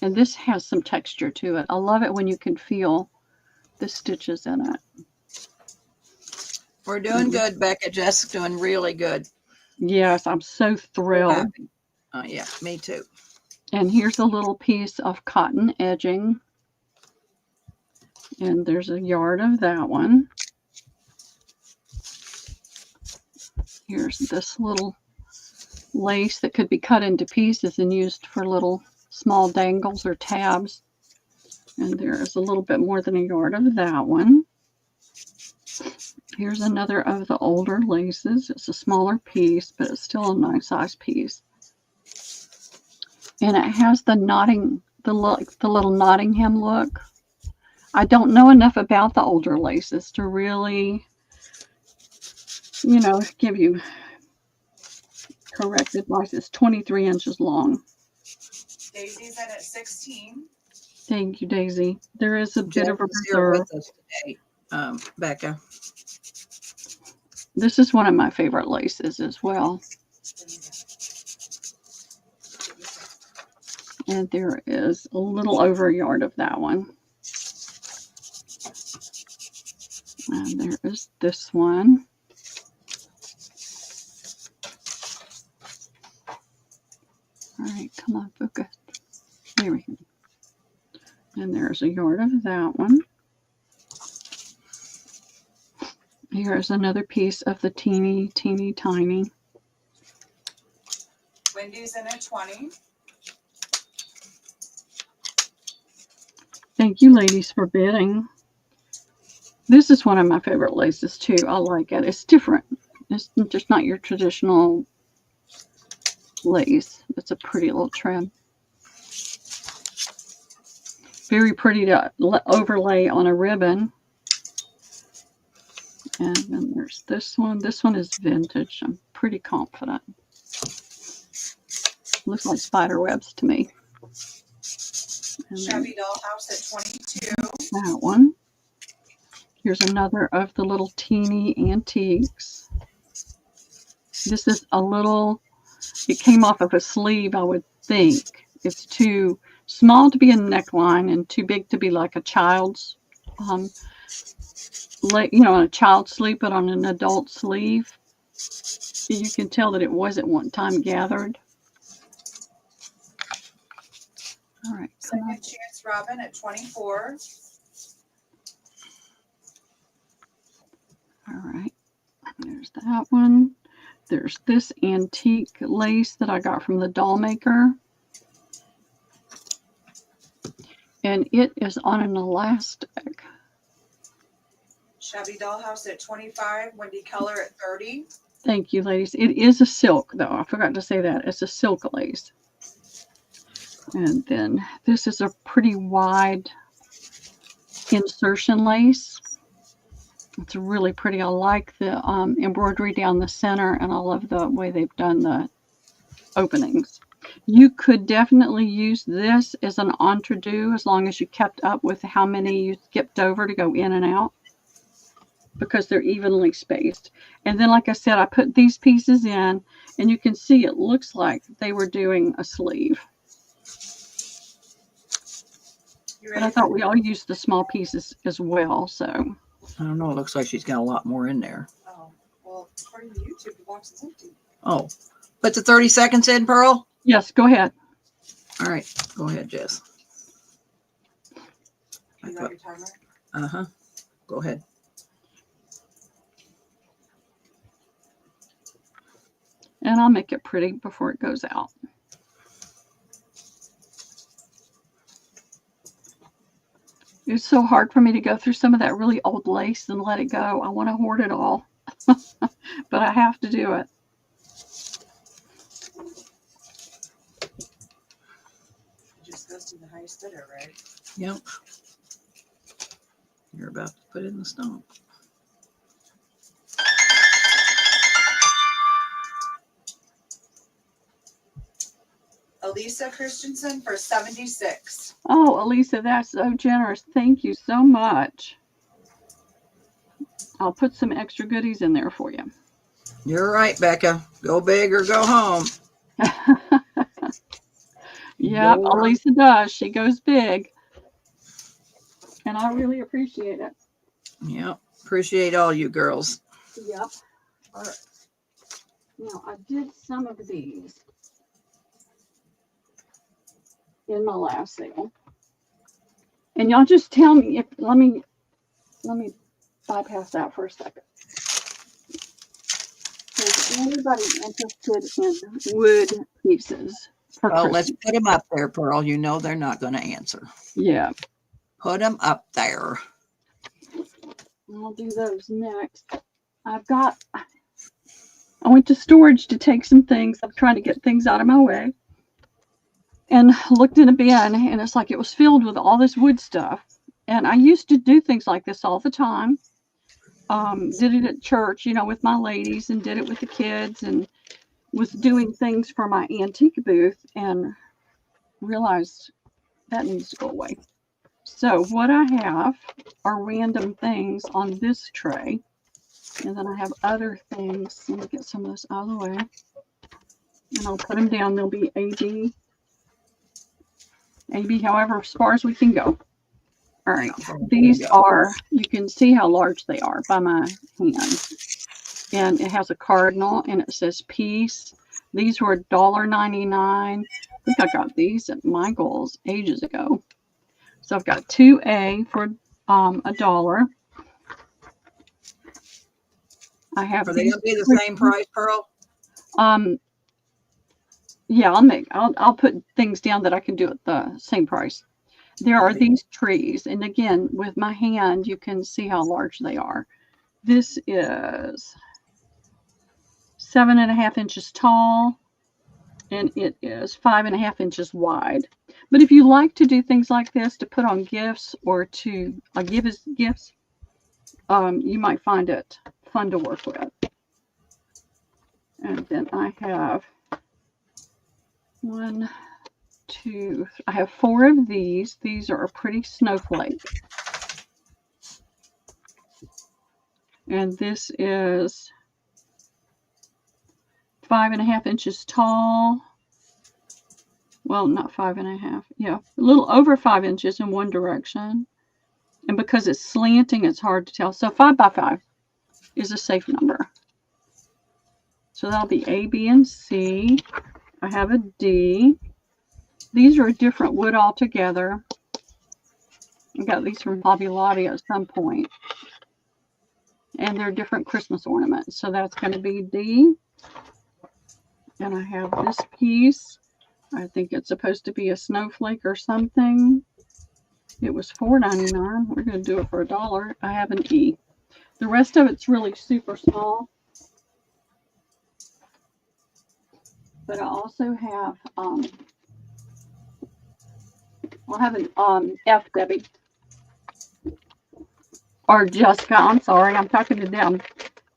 Speaker 3: And this has some texture to it. I love it when you can feel the stitches in it.
Speaker 1: We're doing good, Becca. Jess doing really good.
Speaker 3: Yes, I'm so thrilled.
Speaker 1: Happy. Yeah, me too.
Speaker 3: And here's a little piece of cotton edging. And there's a yard of that one. Here's this little lace that could be cut into pieces and used for little small dangles or tabs. And there is a little bit more than a yard of that one. Here's another of the older laces. It's a smaller piece, but it's still a nice size piece. And it has the knotting, the little Nottingham look. I don't know enough about the older laces to really, you know, give you correct advice. It's 23 inches long.
Speaker 2: Daisy's in at 16.
Speaker 3: Thank you, Daisy. There is a bit of a
Speaker 1: Jess is here
Speaker 3: reserve.
Speaker 1: with us today, Becca.
Speaker 3: This is one of my favorite laces as well. And there is a little over a yard of that one. And there is this one. All right, come on, focus. There we go. And there's a yard of that one. Here is another piece of the teeny tiny.
Speaker 2: Wendy's in at 20.
Speaker 3: Thank you, ladies, for bidding. This is one of my favorite laces too. I like it. It's different. It's just not your traditional lace. It's a pretty little trim. Very pretty to overlay on a ribbon. And then there's this one. This one is vintage. I'm pretty confident. Looks like spider webs to me. And then
Speaker 2: Shabby Dollhouse at 22.
Speaker 3: that one. Here's another of the little teeny antiques. This is a little, it came off of a sleeve, I would think. It's too small to be a neckline and too big to be like a child's, you know, on a child sleeve, but on an adult sleeve. You can tell that it was at one time gathered. All right, come on.
Speaker 2: Second Chance Robin at 24.
Speaker 3: All right, there's that one. There's this antique lace that I got from the doll maker. And it is on an elastic.
Speaker 2: Shabby Dollhouse at 25. Wendy Keller at 30.
Speaker 3: Thank you, ladies. It is a silk, though. I forgot to say that. It's a silk lace. And then this is a pretty wide insertion lace. It's really pretty. I like the embroidery down the center, and I love the way they've done the openings. You could definitely use this as an entre-deux as long as you kept up with how many you skipped over to go in and out, because they're evenly spaced. And then, like I said, I put these pieces in, and you can see it looks like they were doing a sleeve. But I thought we all used the small pieces as well, so.
Speaker 1: I don't know. It looks like she's got a lot more in there.
Speaker 2: Oh, well, according to YouTube, the box is empty.
Speaker 1: Oh, put the 30 seconds in, Pearl.
Speaker 3: Yes, go ahead.
Speaker 1: All right, go ahead, Jess. I
Speaker 2: You got
Speaker 1: thought,
Speaker 2: your timer?
Speaker 1: uh-huh. Go ahead.
Speaker 3: And I'll make it pretty before it goes out. It's so hard for me to go through some of that really old lace and let it go. I want to hoard it all, but I have to do it.
Speaker 2: It just goes to the highest bidder, right?
Speaker 1: Yep. You're about to put in the stump.
Speaker 2: Elisa Christensen for 76.
Speaker 3: Oh, Elisa, that's so generous. Thank you so much. I'll put some extra goodies in there for you.
Speaker 1: You're right, Becca. Go big or go home.
Speaker 3: Yep,
Speaker 1: Lord.
Speaker 3: Elisa does. She goes big. And I really appreciate it.
Speaker 1: Yep. Appreciate all you girls.
Speaker 3: Yep. All right. Now, I did some of these in my last sale. And y'all just tell me if, let me bypass that for a second. Is anybody interested in wood pieces for
Speaker 1: Well, let's
Speaker 3: Christmas?
Speaker 1: put them up there, Pearl. You know they're not going to answer.
Speaker 3: Yeah,
Speaker 1: Put them up there.
Speaker 3: I'll do those next. I went to storage to take some things. I'm trying to get things out of my way. And looked in a bin, and it's like it was filled with all this wood stuff. And I used to do things like this all the time. Did it at church, with my ladies, and did it with the kids, and was doing things for my antique booth, and realized that needs to go away. So what I have are random things on this tray. And then I have other things. Let me get some of this out of the way. And I'll put them down. They'll be AB, however, as far as we can go. All right. These are, you can see how large they are by my hand. And it has a cardinal and it says peace. These were $1.99. I think I got these at Michael's ages ago. So I've got 2A for $1. I have.
Speaker 1: Are they going to be the same price, Pearl?
Speaker 3: Yeah, I'll put things down that I can do at the same price. There are these trees, and again, with my hand, you can see how large they are. This is 7.5 inches tall, and it is 5.5 inches wide. But if you like to do things like this to put on gifts or to give as gifts, you might find it fun to work with. And then I have I have 4 of these. These are a pretty snowflake. And this is 5.5 inches tall. Well, not 5.5. Yeah, a little over 5 inches in one direction. And because it's slanting, it's hard to tell. So 5 by 5 is a safe number. So that'll be A, B, and C. I have a D. These are a different wood altogether. I got these from Hobby Lobby at some point. And they're different Christmas ornaments. So that's going to be D. And I have this piece. I think it's supposed to be a snowflake or something. It was $4.99. We're going to do it for $1. I have an E. The rest of it's really super small. But I also have, I'll have an F, Debbie. Or Jessica, I'm sorry, I'm talking to them.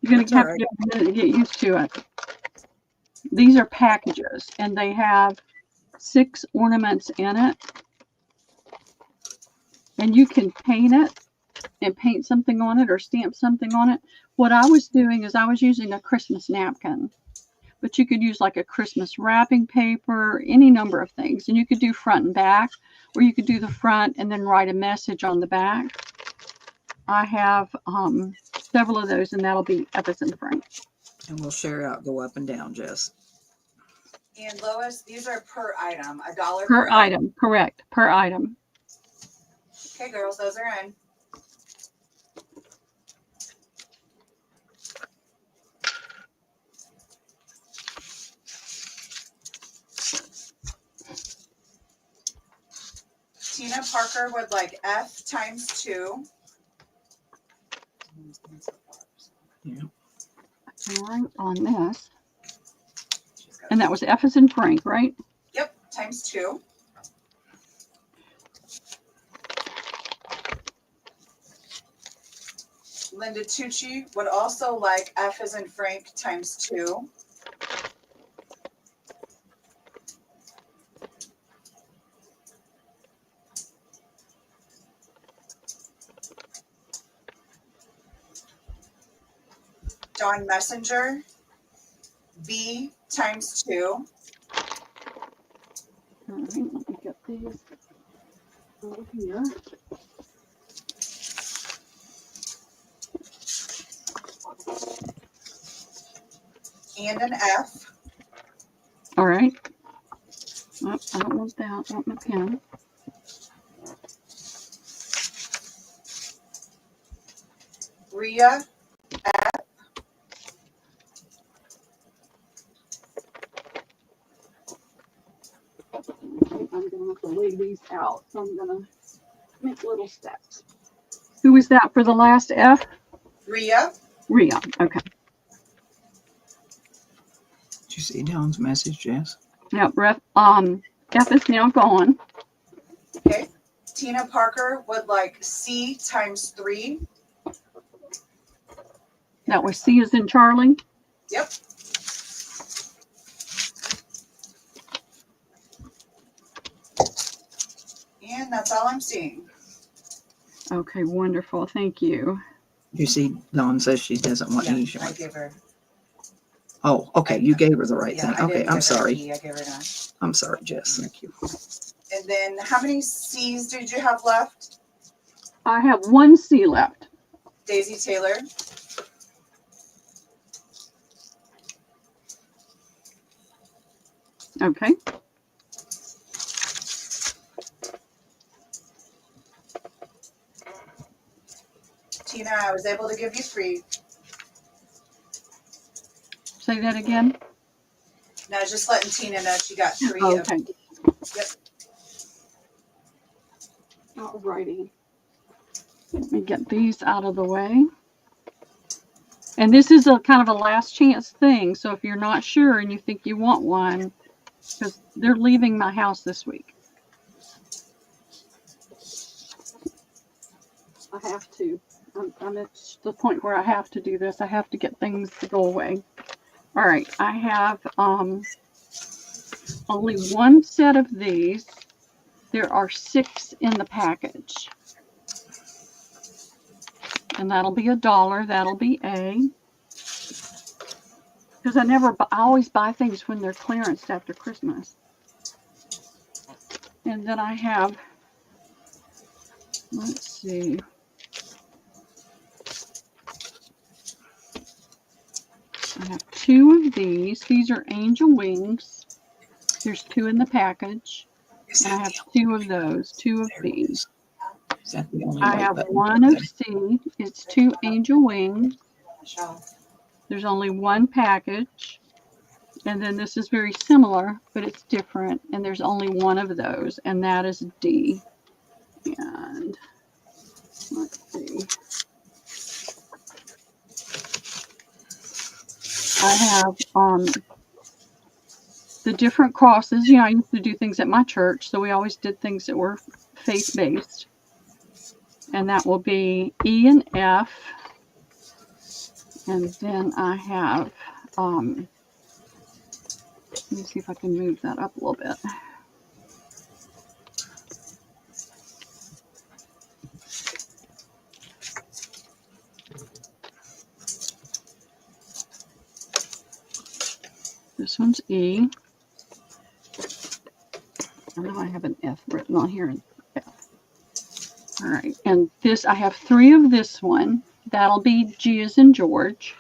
Speaker 3: You're going to have to get a minute to get used to it. These are packages, and they have 6 ornaments in it. And you can paint it and paint something on it or stamp something on it. What I was doing is I was using a Christmas napkin. But you could use like a Christmas wrapping paper, any number of things. And you could do front and back, or you could do the front and then write a message on the back. I have several of those, and that'll be Eppes and Frank.
Speaker 1: And we'll share out, go up and down, Jess.
Speaker 2: And Lois, these are per item, $1
Speaker 3: Per item, correct, per item.
Speaker 2: Okay, girls, those are in. Tina Parker would like F times 2.
Speaker 3: Right on this. And that was F as in Frank, right?
Speaker 2: Yep, times 2. Linda Tucci would also like F as in Frank times 2. Dawn Messenger, B times 2.
Speaker 3: All right, let me get these over here.
Speaker 2: And an F.
Speaker 3: All right. Oh, I don't want that. I want my pen.
Speaker 2: Rhea,
Speaker 3: I'm gonna have to lay these out, so I'm gonna make little steps. Who was that for the last F?
Speaker 2: Rhea,
Speaker 3: Rhea. Okay.
Speaker 1: Did you see Dawn's message, Jess?
Speaker 3: Yep. F is now gone.
Speaker 2: okay. Tina Parker would like C times 3.
Speaker 3: That was C as in Charlie.
Speaker 2: Yep. And that's all I'm seeing.
Speaker 3: Okay, wonderful. Thank you.
Speaker 1: You see, Dawn says she doesn't want any
Speaker 2: I
Speaker 1: short.
Speaker 2: gave her.
Speaker 1: Oh, okay, you gave her the right
Speaker 2: Yeah,
Speaker 1: thing.
Speaker 2: I didn't
Speaker 1: Okay,
Speaker 2: give
Speaker 1: I'm
Speaker 2: her
Speaker 1: sorry.
Speaker 2: E, I gave her an F.
Speaker 1: I'm sorry, Jess. Thank you.
Speaker 2: And then how many C's did you have left?
Speaker 3: I have one C left.
Speaker 2: Daisy Taylor.
Speaker 3: Okay.
Speaker 2: Tina, I was able to give you 3.
Speaker 3: Say that again.
Speaker 2: Now just letting Tina know she got 3.
Speaker 3: Okay.
Speaker 2: Yep.
Speaker 3: Alrighty. Let me get these out of the way. And this is a kind of a last chance thing. So if you're not sure and you think you want one, because they're leaving my house this week. I have to. I'm at the point where I have to do this. I have to get things to go away. All right. I have only one set of these. There are 6 in the package. And that'll be $1. That'll be A. Because I always buy things when they're clearanced after Christmas. And then I have, let's see. I have 2 of these. These are angel wings. There's 2 in the package. And I have 2 of those, 2 of these.
Speaker 1: Is that the only
Speaker 3: I
Speaker 1: white
Speaker 3: have
Speaker 1: button?
Speaker 3: 1 of C. It's 2 angel wings. There's only 1 package. And then this is very similar, but it's different. And there's only 1 of those, and that is D. And let's see. I have the different crosses. You know, I used to do things at my church, so we always did things that were faith-based. And that will be E and F. And then I have, let me see if I can move that up a little bit. This one's E. I know I have an F written on here. F. All right, and this, I have 3 of this one. That'll be G as in George.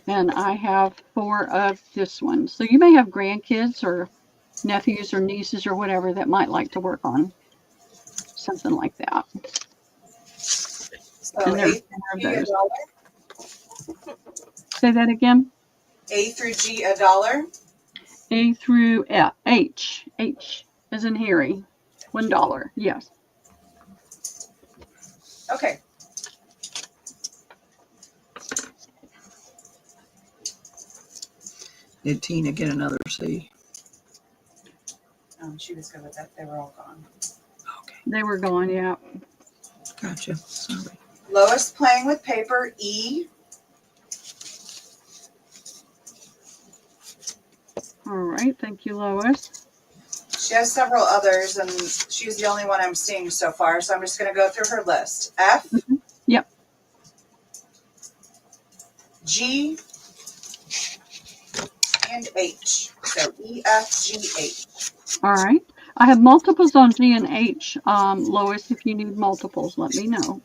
Speaker 3: And I have 4 of this one. So you may have grandkids or nephews or nieces or whatever that might like to work on something like that.
Speaker 2: So
Speaker 3: And
Speaker 2: A
Speaker 3: there's
Speaker 2: through
Speaker 3: more
Speaker 2: G
Speaker 3: of those.
Speaker 2: $1.
Speaker 3: Say that again.
Speaker 2: A through G $1.
Speaker 3: A through F. H. H as in Harry. $1. Yes.
Speaker 2: Okay.
Speaker 1: Did Tina get another C?
Speaker 2: She was good with that. They were all gone.
Speaker 1: Okay,
Speaker 3: They were gone, yeah.
Speaker 1: gotcha. Sorry.
Speaker 2: Lois playing with paper, E.
Speaker 3: All right. Thank you, Lois.
Speaker 2: She has several others, and she's the only one I'm seeing so far, so I'm just going to go through her list. F.
Speaker 3: Yep.
Speaker 2: G. And H. So E, F, G, H.
Speaker 3: All right. I have multiples on G and H. Lois, if you need multiples, let me know.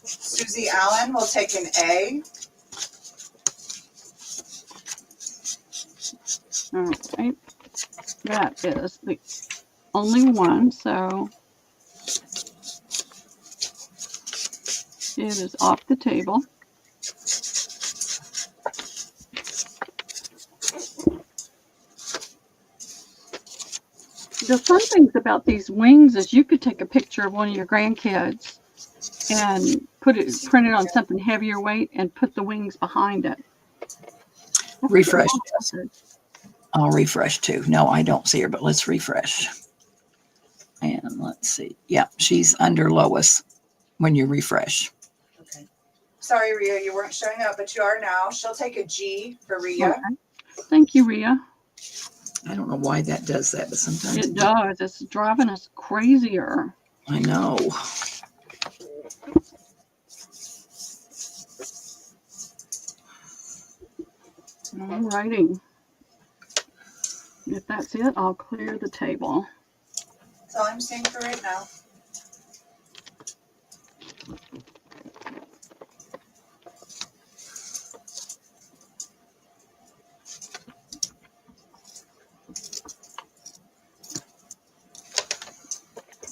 Speaker 2: Susie Allen will take an A.
Speaker 3: All right. That is the only one, so it is off the table. The fun things about these wings is you could take a picture of one of your grandkids and print it on something heavier weight and put the wings behind it.
Speaker 1: Refresh. I'll refresh too. No, I don't see her, but let's refresh. And let's see. Yeah, she's under Lois when you refresh.
Speaker 2: Okay. Sorry, Rhea, you weren't showing up, but you are now. She'll take a G for Rhea.
Speaker 3: Okay. Thank you, Rhea.
Speaker 1: I don't know why that does that, but sometimes
Speaker 3: It does. It's driving us crazier.
Speaker 1: I know.
Speaker 3: All righty. If that's it, I'll clear the table.
Speaker 2: That's all I'm seeing for right now.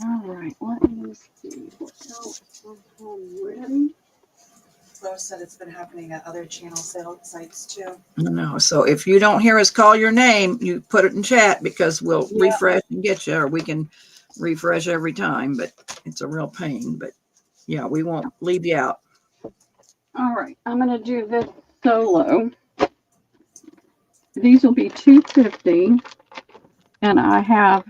Speaker 3: All right, let me see what else I have ready.
Speaker 2: Lois said it's been happening at other channel sale sites too.
Speaker 1: No. So if you don't hear us call your name, you put it in chat because we'll refresh and get you, or we can refresh every time, but it's a real pain. But yeah, we won't leave you out.
Speaker 3: All right, I'm going to do this solo. These will be $2.50, and I have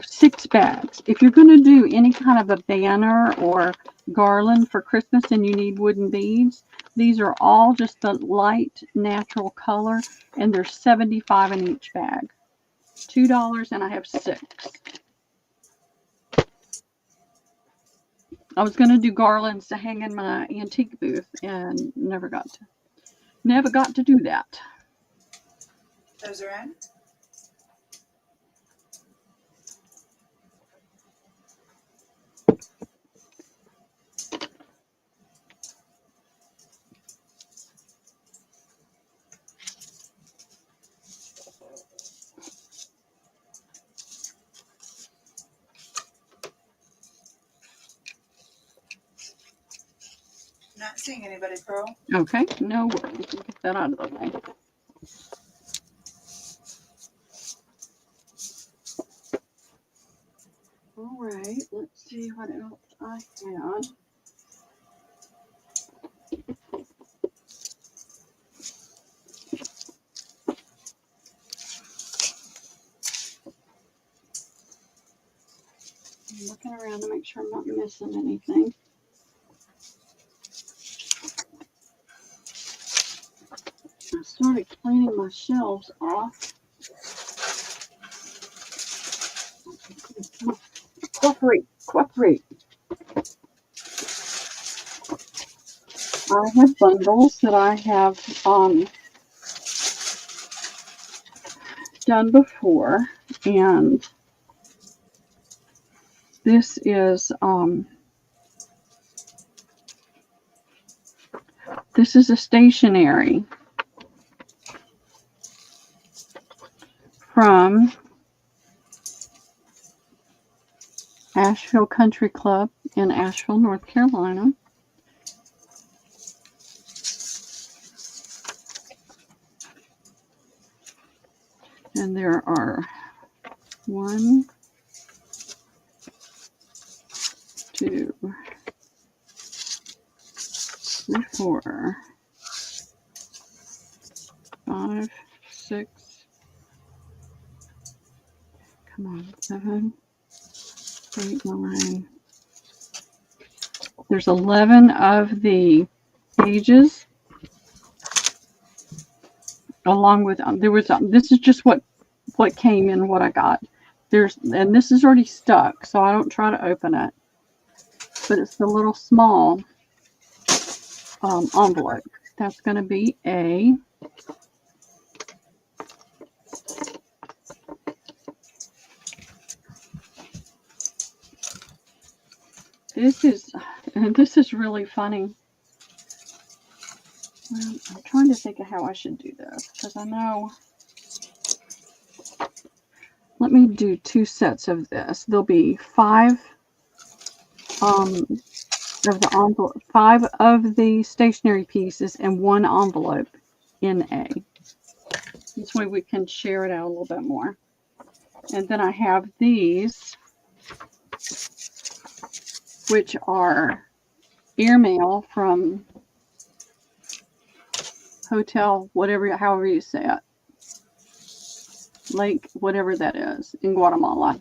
Speaker 3: 6 bags. If you're going to do any kind of a banner or garland for Christmas and you need wooden beads, these are all just the light natural color, and they're $75 in each bag. $2, and I have 6. I was going to do garlands to hang in my antique booth and never got to do that.
Speaker 2: Those are in. Not seeing anybody, Pearl.
Speaker 3: Okay, no worries. We'll get that out of the way. All right, let's see what else I had. I'm looking around to make sure I'm not missing anything. I started cleaning my shelves off. Cooperate. I have bundles that I have done before, and this is This is a stationery from Asheville Country Club in Asheville, North Carolina. And there are 1, 2, 3, 4, 5, 6, come on, 7, 8, 9. There's 11 of the pages, along with this is just what came in, what I got. And this is already stuck, so I don't try to open it. But it's the little small envelope. That's going to be a this is really funny. Well, I'm trying to think of how I should do this, because I know. Let me do 2 sets of this. There'll be 5 of the envelope, 5 of the stationery pieces, and 1 envelope in A. This way we can share it out a little bit more. And then I have these, which are airmail from hotel, however you say it. Lake, whatever that is, in Guatemala.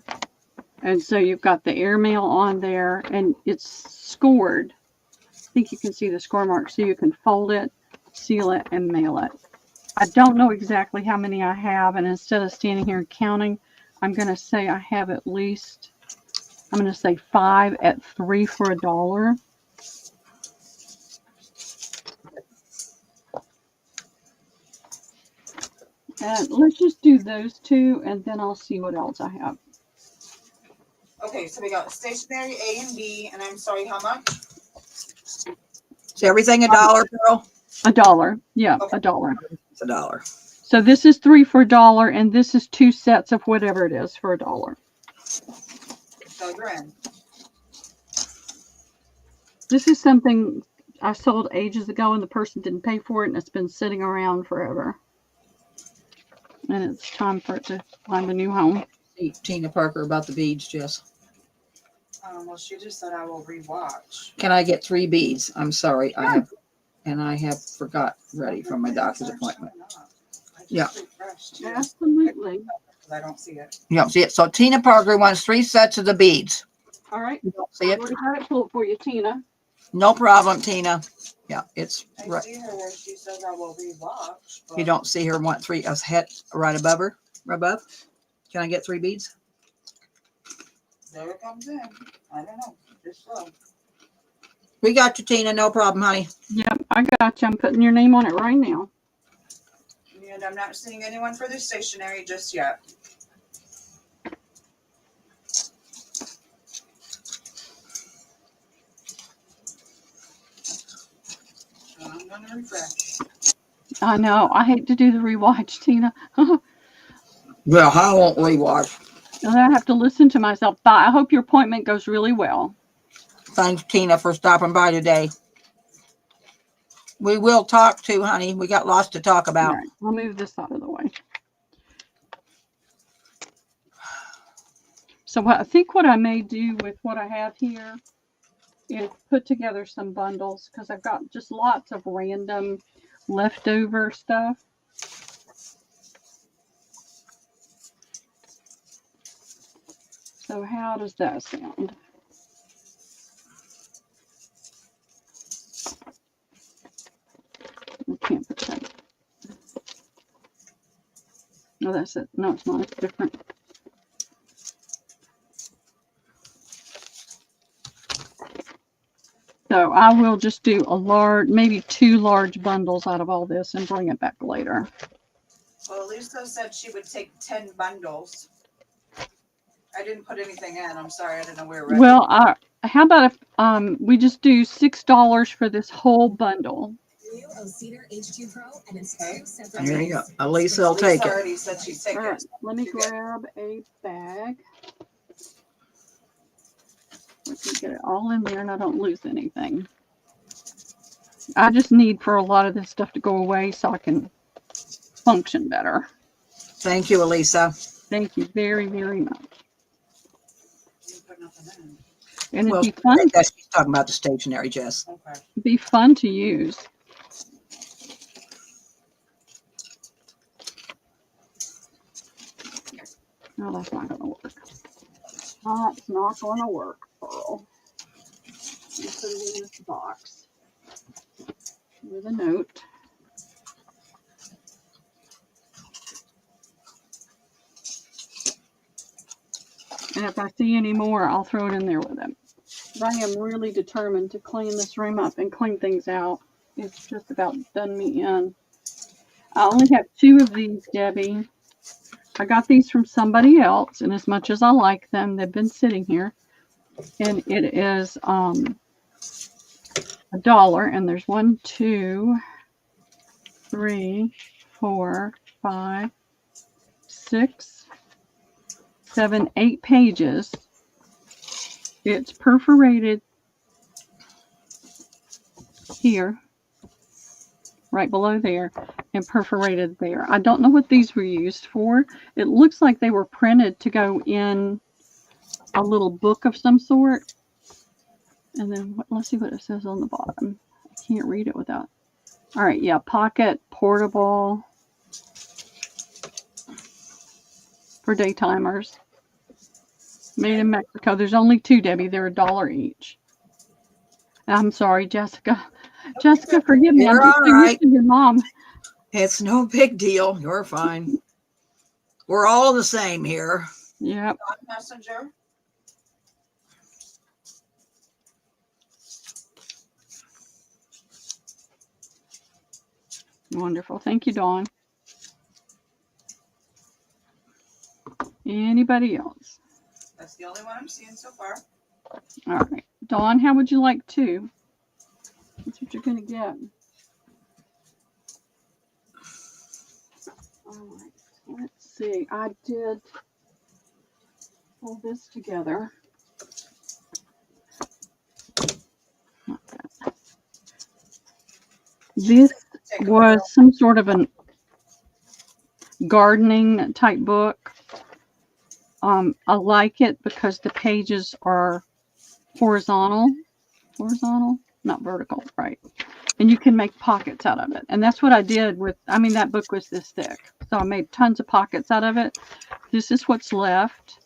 Speaker 3: And so you've got the airmail on there, and it's scored. I think you can see the score mark, so you can fold it, seal it, and mail it. I don't know exactly how many I have, and instead of standing here and counting, I'm going to say I have at least, I'm going to say 5 at 3 for $1. And let's just do those 2, and then I'll see what else I have.
Speaker 2: Okay, so we got stationery A and B, and I'm sorry, how much?
Speaker 1: Is everything $1, Pearl?
Speaker 3: $1. Yeah,
Speaker 2: Okay.
Speaker 3: $1.
Speaker 1: It's $1.
Speaker 3: So this is 3 for $1, and this is 2 sets of whatever it is for $1.
Speaker 2: Those are in.
Speaker 3: This is something I sold ages ago, and the person didn't pay for it, and it's been sitting around forever. And it's time for it to find a new home.
Speaker 1: Tina Parker about the beads, Jess.
Speaker 2: Well, she just said I will rewatch.
Speaker 1: Can I get 3 beads? I'm sorry. I have forgot ready from my doctor's appointment. Yeah.
Speaker 3: Absolutely.
Speaker 2: I don't see it.
Speaker 1: You don't see it. So Tina Parker wants 3 sets of the beads.
Speaker 3: All right.
Speaker 1: You don't see
Speaker 3: I've
Speaker 1: it?
Speaker 3: already got it pulled for you, Tina.
Speaker 1: No problem, Tina. Yeah, it's
Speaker 2: I
Speaker 1: right.
Speaker 2: see her where she says I will rewatch. But
Speaker 1: You don't see her want 3 a head right above her? Right above? Can I get 3 beads?
Speaker 2: there it comes in. I don't know. Just slow.
Speaker 1: We got you, Tina. No problem, honey.
Speaker 3: Yep, I got you. I'm putting your name on it right now.
Speaker 2: And I'm not seeing anyone for the stationery just yet. So I'm gonna refresh.
Speaker 3: I know. I hate to do the rewatch, Tina.
Speaker 1: Well, I won't rewatch.
Speaker 3: And I have to listen to myself. Bye. I hope your appointment goes really well.
Speaker 1: Thanks, Tina, for stopping by today. We will talk too, honey. We got lots to talk
Speaker 3: All
Speaker 1: about.
Speaker 3: right, I'll move this out of the way. So I think what I may do with what I have here is put together some bundles, because I've got just lots of random leftover stuff. So how does that sound? I can't put that. No, that's it. No, it's not. It's different. So I will just do a large, maybe 2 large bundles out of all this and bring it back later.
Speaker 2: Well, Lisa said she would take 10 bundles. I didn't put anything in. I'm sorry. I didn't know we were ready.
Speaker 3: Well, how about if we just do $6 for this whole bundle?
Speaker 5: Blue O Cedar H2 Pro, and it's
Speaker 2: Okay.
Speaker 5: 2 separate.
Speaker 1: There you go.
Speaker 5: bags.
Speaker 1: Elisa will
Speaker 2: Lisa
Speaker 1: take it.
Speaker 2: already said she'd take
Speaker 3: All right,
Speaker 2: it.
Speaker 3: let me
Speaker 2: You're good.
Speaker 3: grab a bag. We can get it all in there and I don't lose anything. I just need for a lot of this stuff to go away so I can function better.
Speaker 1: Thank you, Elisa.
Speaker 3: Thank you very, very much.
Speaker 2: Didn't put nothing in.
Speaker 3: And
Speaker 1: Well,
Speaker 3: it'd be fun,
Speaker 1: she's talking about the stationery, Jess.
Speaker 2: Okay.
Speaker 3: be fun to use. No, that's not gonna work. That's not gonna work, Pearl. You put it in this box with a note. And if I see any more, I'll throw it in there with them. But I am really determined to clean this room up and clean things out. It's just about done me in. I only have 2 of these, Debbie. I got these from somebody else, and as much as I like them, they've been sitting here. And it is $1, and there's 1, 2, 3, 4, 5, 6, 7, 8 pages. It's perforated here, right below there, and perforated there. I don't know what these were used for. It looks like they were printed to go in a little book of some sort. And then let's see what it says on the bottom. I can't read it without. All right, yeah, pocket, portable, for daytimers. Made in Mexico. There's only 2, Debbie. They're $1 each. I'm sorry, Jessica. Jessica, forgive me.
Speaker 1: You're
Speaker 3: I'm just
Speaker 1: all
Speaker 3: so
Speaker 1: right.
Speaker 3: used to your mom.
Speaker 1: It's no big deal. You're fine. We're all the same here.
Speaker 3: Yep.
Speaker 2: Dawn Messenger.
Speaker 3: Wonderful. Thank you, Dawn. Anybody else?
Speaker 2: That's the only one I'm seeing so far.
Speaker 3: All right. Dawn, how would you like 2? That's what you're going to get. All right. Let's see. I did pull this together. This
Speaker 2: Take a
Speaker 3: was some sort of a gardening type book. I like it because the pages are horizontal, not vertical, right? And you can make pockets out of it. And that's what I did with, I mean, that book was this thick. So I made tons of pockets out of it. This is what's left.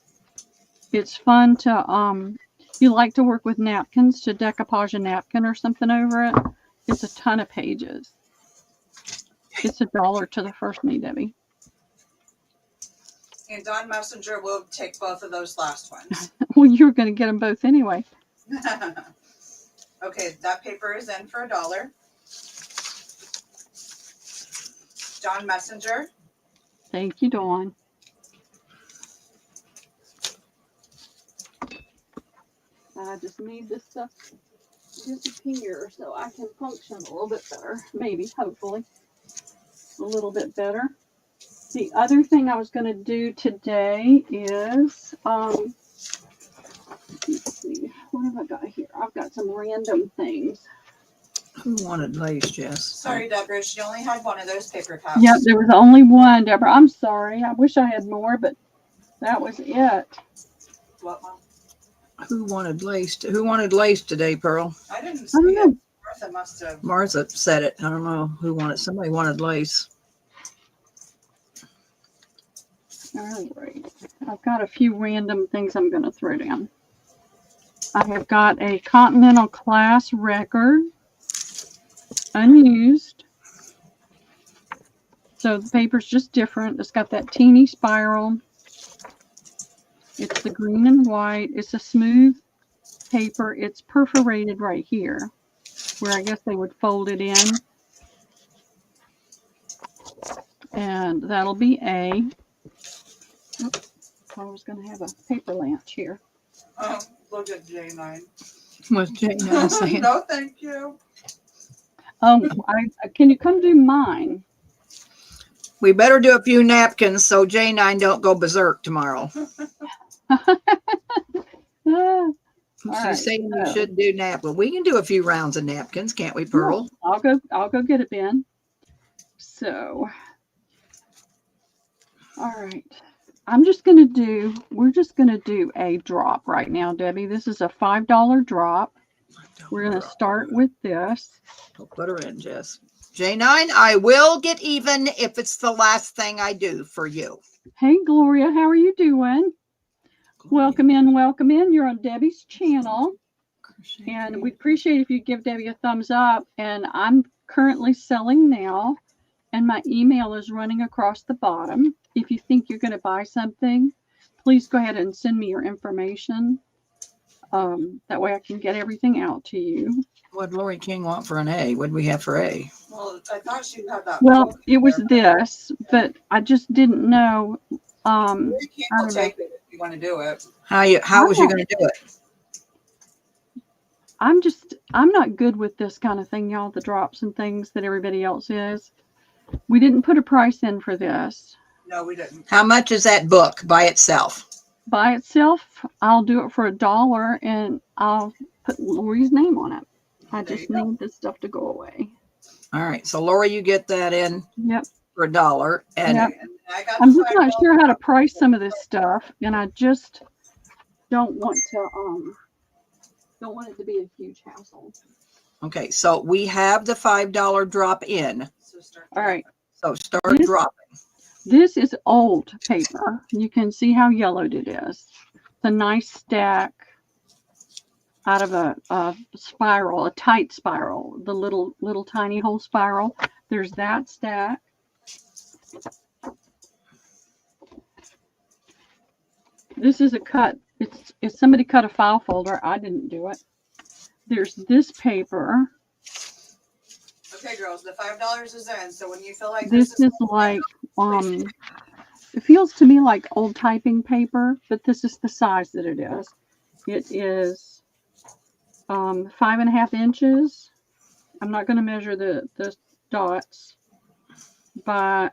Speaker 3: It's fun to, you like to work with napkins, to decoupage a napkin or something over it. It's a ton of pages. It's $1 to the first me, Debbie.
Speaker 2: And Dawn Messenger will take both of those last ones.
Speaker 3: Well, you're going to get them both anyway.
Speaker 2: Okay, that paper is in for $1. Dawn Messenger.
Speaker 3: Thank you, Dawn. I just need this stuff to disappear so I can function a little bit better. Maybe, hopefully, a little bit better. The other thing I was going to do today is, let's see, what have I got here? I've got some random things.
Speaker 1: Who wanted lace, Jess?
Speaker 2: Sorry, Deborah, she only had one of those paper cups.
Speaker 3: Yep, there was only one, Deborah. I'm sorry. I wish I had more, but that was it.
Speaker 2: What, Mom?
Speaker 1: Who wanted lace? Who wanted lace today, Pearl?
Speaker 2: I didn't
Speaker 3: I
Speaker 2: see
Speaker 3: don't
Speaker 2: it.
Speaker 3: know.
Speaker 2: Martha must have.
Speaker 1: Martha said it. I don't know who wanted. Somebody wanted lace.
Speaker 3: All right. I've got a few random things I'm going to throw down. I have got a Continental Class record, unused. So the paper's just different. It's got that teeny spiral. It's the green and white. It's a smooth paper. It's perforated right here, where I guess they would fold it in. And that'll be A. Oops, I was going to have a paper lunch here.
Speaker 2: Look at J9.
Speaker 1: What's Jane saying?
Speaker 2: No, thank you.
Speaker 3: Can you come do mine?
Speaker 1: We better do a few napkins so J9 don't go berserk tomorrow.
Speaker 3: All
Speaker 1: She's
Speaker 3: right,
Speaker 1: saying you
Speaker 3: so-
Speaker 1: should do napkins. We can do a few rounds of napkins, can't we, Pearl?
Speaker 3: I'll go get it, Ben. So, all right. We're just gonna do a drop right now, Debbie. This is a $5 drop. We're gonna start with this.
Speaker 1: We'll put her in, Jess. J9, I will get even if it's the last thing I do for you.
Speaker 3: Hey, Gloria, how are you doing? Welcome in. You're on Debbie's channel. And we appreciate if you give Debbie a thumbs up. And I'm currently selling now. And my email is running across the bottom. If you think you're going to buy something, please go ahead and send me your information. That way I can get everything out to you.
Speaker 1: What did Lori King want for an A? What did we have for A?
Speaker 2: Well, I thought she had that.
Speaker 3: Well,
Speaker 2: book
Speaker 3: it was
Speaker 2: there.
Speaker 3: this, but I just didn't know.
Speaker 2: You
Speaker 3: I
Speaker 2: can
Speaker 3: don't know.
Speaker 2: take it if you want to do it.
Speaker 1: How was you going to do it?
Speaker 3: I'm not good with this kind of thing, y'all, the drops and things that everybody else is. We didn't put a price in for this.
Speaker 2: No, we didn't.
Speaker 1: How much is that book by itself?
Speaker 3: By itself, I'll do it for $1 and I'll put Lori's name on it. I
Speaker 2: There
Speaker 3: just
Speaker 2: you go.
Speaker 3: need this stuff to go away.
Speaker 1: All right. So Lori, you get that in
Speaker 3: Yep.
Speaker 1: for $1. And
Speaker 3: Yep.
Speaker 2: And I got
Speaker 3: I'm
Speaker 2: the
Speaker 3: just not
Speaker 2: $5
Speaker 3: sure how to price some of this stuff, and I just don't want it to be a huge hassle.
Speaker 1: okay, so we have the $5 drop in.
Speaker 2: So start
Speaker 3: All right.
Speaker 1: So start
Speaker 3: This-
Speaker 1: dropping.
Speaker 3: This is old paper. You can see how yellowed it is. It's a nice stack out of a spiral, a tight spiral, the little tiny hole spiral. There's that stack. This is a cut. It's somebody cut a file folder. I didn't do it. There's this paper.
Speaker 2: Okay, girls, the $5 is in. So when you feel like
Speaker 3: This is like it feels to me like old typing paper, but this is the size that it is. It is 5.5 inches. I'm not going to measure the dots by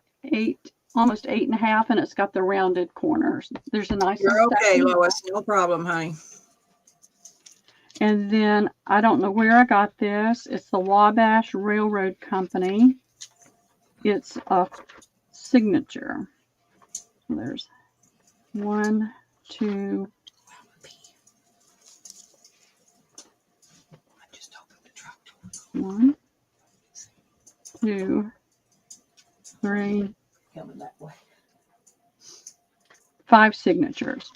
Speaker 3: almost 8.5, and it's got the rounded corners. There's a nice.
Speaker 1: You're okay,
Speaker 3: stack.
Speaker 1: Lois. No problem, honey.
Speaker 3: And then I don't know where I got this. It's the Wabash Railroad Company. It's a signature. So there's 1, 2. One, 2, 3,
Speaker 1: Coming that way.
Speaker 3: 5 signatures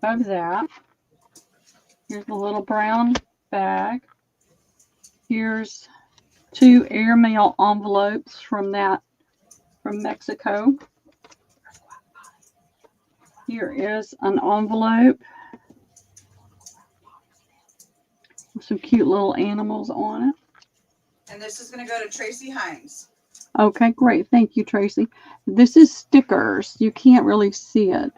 Speaker 3: of that. Here's a little brown bag. Here's 2 airmail envelopes from Mexico. Here is an envelope with some cute little animals on it.
Speaker 2: And this is going to go to Tracy Hines.
Speaker 3: Okay, great. Thank you, Tracy. This is stickers. You can't really see it.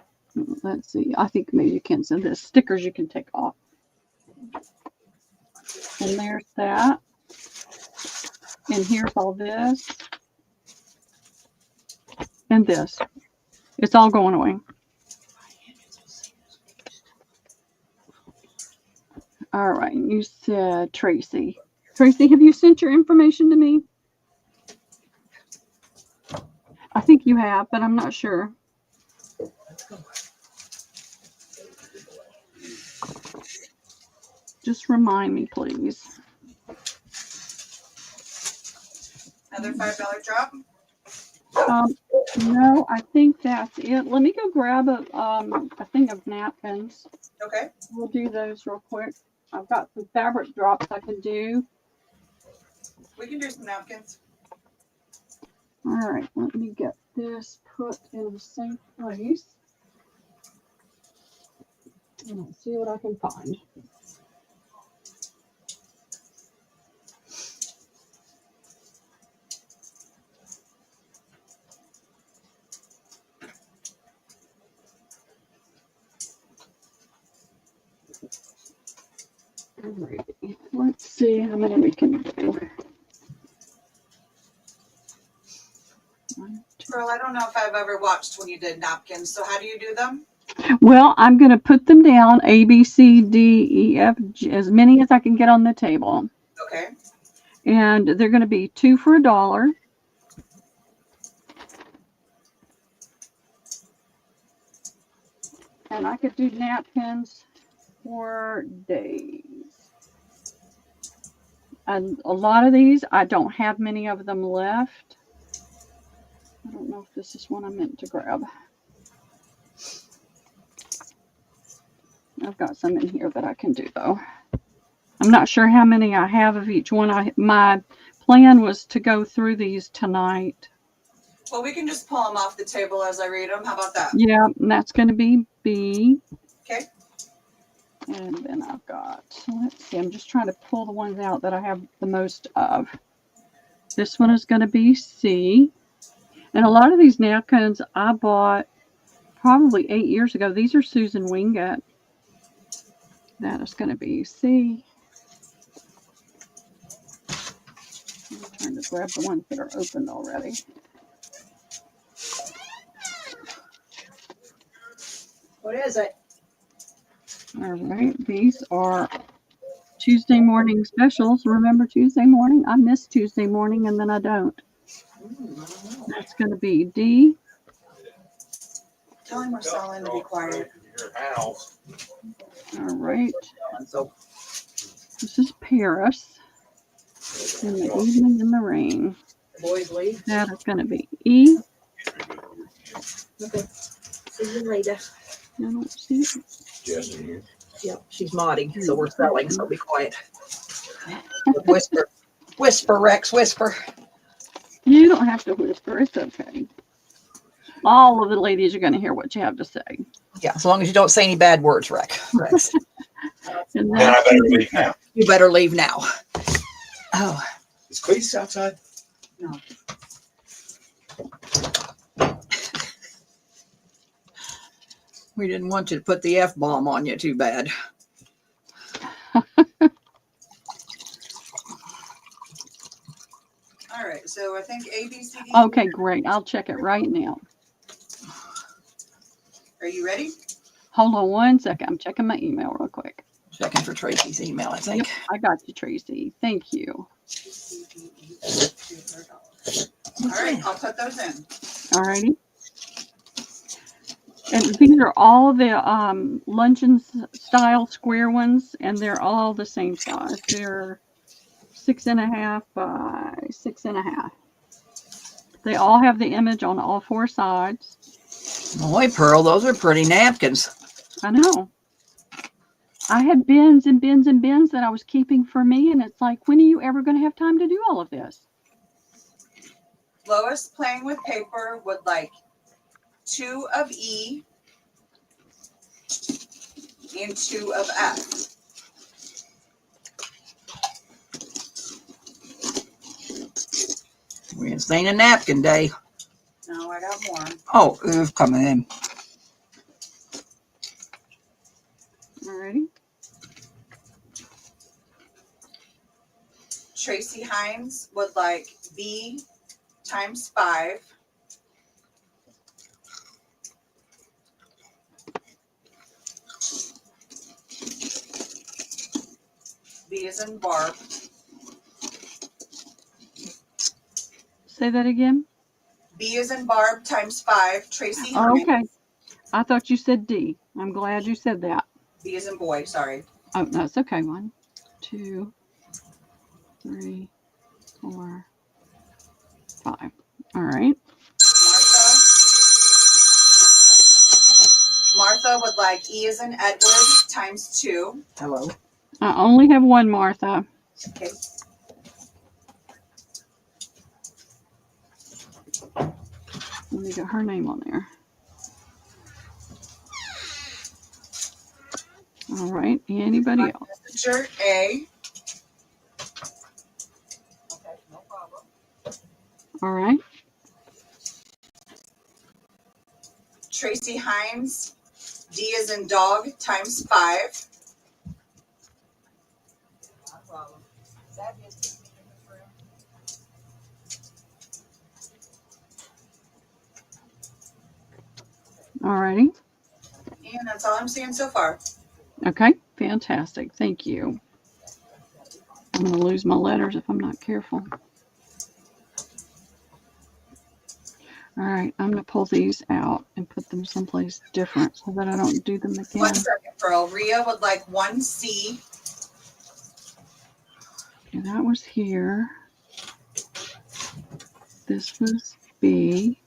Speaker 3: Let's see. I think maybe you can. So the stickers you can take off. And there's that. And here's all this. And this. It's all going away. All right. You said Tracy. Tracy, have you sent your information to me? I think you have, but I'm not sure. Just remind me, please.
Speaker 2: Another $5 drop.
Speaker 3: No, I think that's it. Let me go grab a thing of napkins.
Speaker 2: Okay.
Speaker 3: We'll do those real quick. I've got some fabric drops I can do.
Speaker 2: We can do some napkins.
Speaker 3: All right, let me get this put in a safe place. And let's see what I can find. Alrighty, let's see how many we can do.
Speaker 2: Pearl, I don't know if I've ever watched when you did napkins. So how do you do them?
Speaker 3: Well, I'm going to put them down A, B, C, D, E, F, G, as many as I can get on the table.
Speaker 2: Okay.
Speaker 3: And they're going to be 2 for $1. And I could do napkins for days. And a lot of these, I don't have many of them left. I don't know if this is one I meant to grab. I've got some in here that I can do though. I'm not sure how many I have of each one. My plan was to go through these tonight.
Speaker 2: Well, we can just pull them off the table as I read them. How about that?
Speaker 3: Yeah, and that's going to be B.
Speaker 2: Okay.
Speaker 3: And then I've got, let's see, I'm just trying to pull the ones out that I have the most of. This one is going to be C. And a lot of these napkins I bought probably 8 years ago. These are Susan Wingate. That is going to be C. I'm trying to grab the ones that are opened already.
Speaker 1: What is it?
Speaker 3: All right, these are Tuesday morning specials. Remember Tuesday morning? I miss Tuesday morning and then I don't. That's going to be D.
Speaker 2: Tell him we're selling to be quiet.
Speaker 3: All right. This is Paris. In the evening in the rain.
Speaker 1: Boys leave.
Speaker 3: That is going to be E.
Speaker 1: Okay. See you later.
Speaker 3: I don't see it.
Speaker 1: Yep, she's modding, so we're selling, so be quiet. Whisper. Whisper, Rex, whisper.
Speaker 3: You don't have to whisper. It's okay. All of the ladies are going to hear what you have to say.
Speaker 1: Yeah, as long as you don't say any bad words, Rex.
Speaker 3: And
Speaker 8: Then I
Speaker 3: that's
Speaker 8: better
Speaker 3: gonna be
Speaker 8: leave now.
Speaker 1: You better leave now. Oh,
Speaker 8: Is Cletus outside?
Speaker 2: No.
Speaker 1: we didn't want you to put the F-bomb on you too bad.
Speaker 2: All right. So I think A, B, C, D.
Speaker 3: Okay, great. I'll check it right now.
Speaker 2: Are you ready?
Speaker 3: Hold on one second. I'm checking my email real quick.
Speaker 1: Checking for Tracy's email, I think.
Speaker 3: Yep, I got you, Tracy. Thank you.
Speaker 2: All right. I'll put those in.
Speaker 3: All righty. And these are all the luncheon style square ones, and they're all the same size. They're 6.5 by 6.5. They all have the image on all 4 sides.
Speaker 1: Boy, Pearl, those are pretty napkins.
Speaker 3: I know. I had bins and bins and bins that I was keeping for me, and it's like, when are you ever going to have time to do all of this?
Speaker 2: Lois playing with paper would like 2 of E and 2 of F.
Speaker 1: It's ain't a napkin day.
Speaker 2: No, I got more.
Speaker 1: Oh, it's coming in.
Speaker 3: Alrighty.
Speaker 2: Tracy Hines would like B times 5. B is in Barb.
Speaker 3: Say that again.
Speaker 2: B is in Barb times 5. Tracy
Speaker 3: Oh,
Speaker 2: Hines.
Speaker 3: okay. I thought you said D. I'm glad you said that.
Speaker 2: B is in boy, sorry.
Speaker 3: Oh, no, it's okay. 1, 2, 3, 4, 5. All right.
Speaker 2: Martha would like E is in Edward times 2.
Speaker 1: Hello.
Speaker 3: I only have one, Martha.
Speaker 2: Okay.
Speaker 3: Let me get her name on there. All right. Anybody else?
Speaker 2: Messenger A. Okay, no problem.
Speaker 3: All right.
Speaker 2: Tracy Hines, D is in dog times 5. No problem.
Speaker 3: Alrighty.
Speaker 2: And that's all I'm seeing so far.
Speaker 3: Okay, fantastic. Thank you. I'm going to lose my letters if I'm not careful. All right, I'm going to pull these out and put them someplace different so that I don't do them
Speaker 2: 1
Speaker 3: again.
Speaker 2: second, Pearl. Rhea would like 1C.
Speaker 3: Okay, that was here. This was B.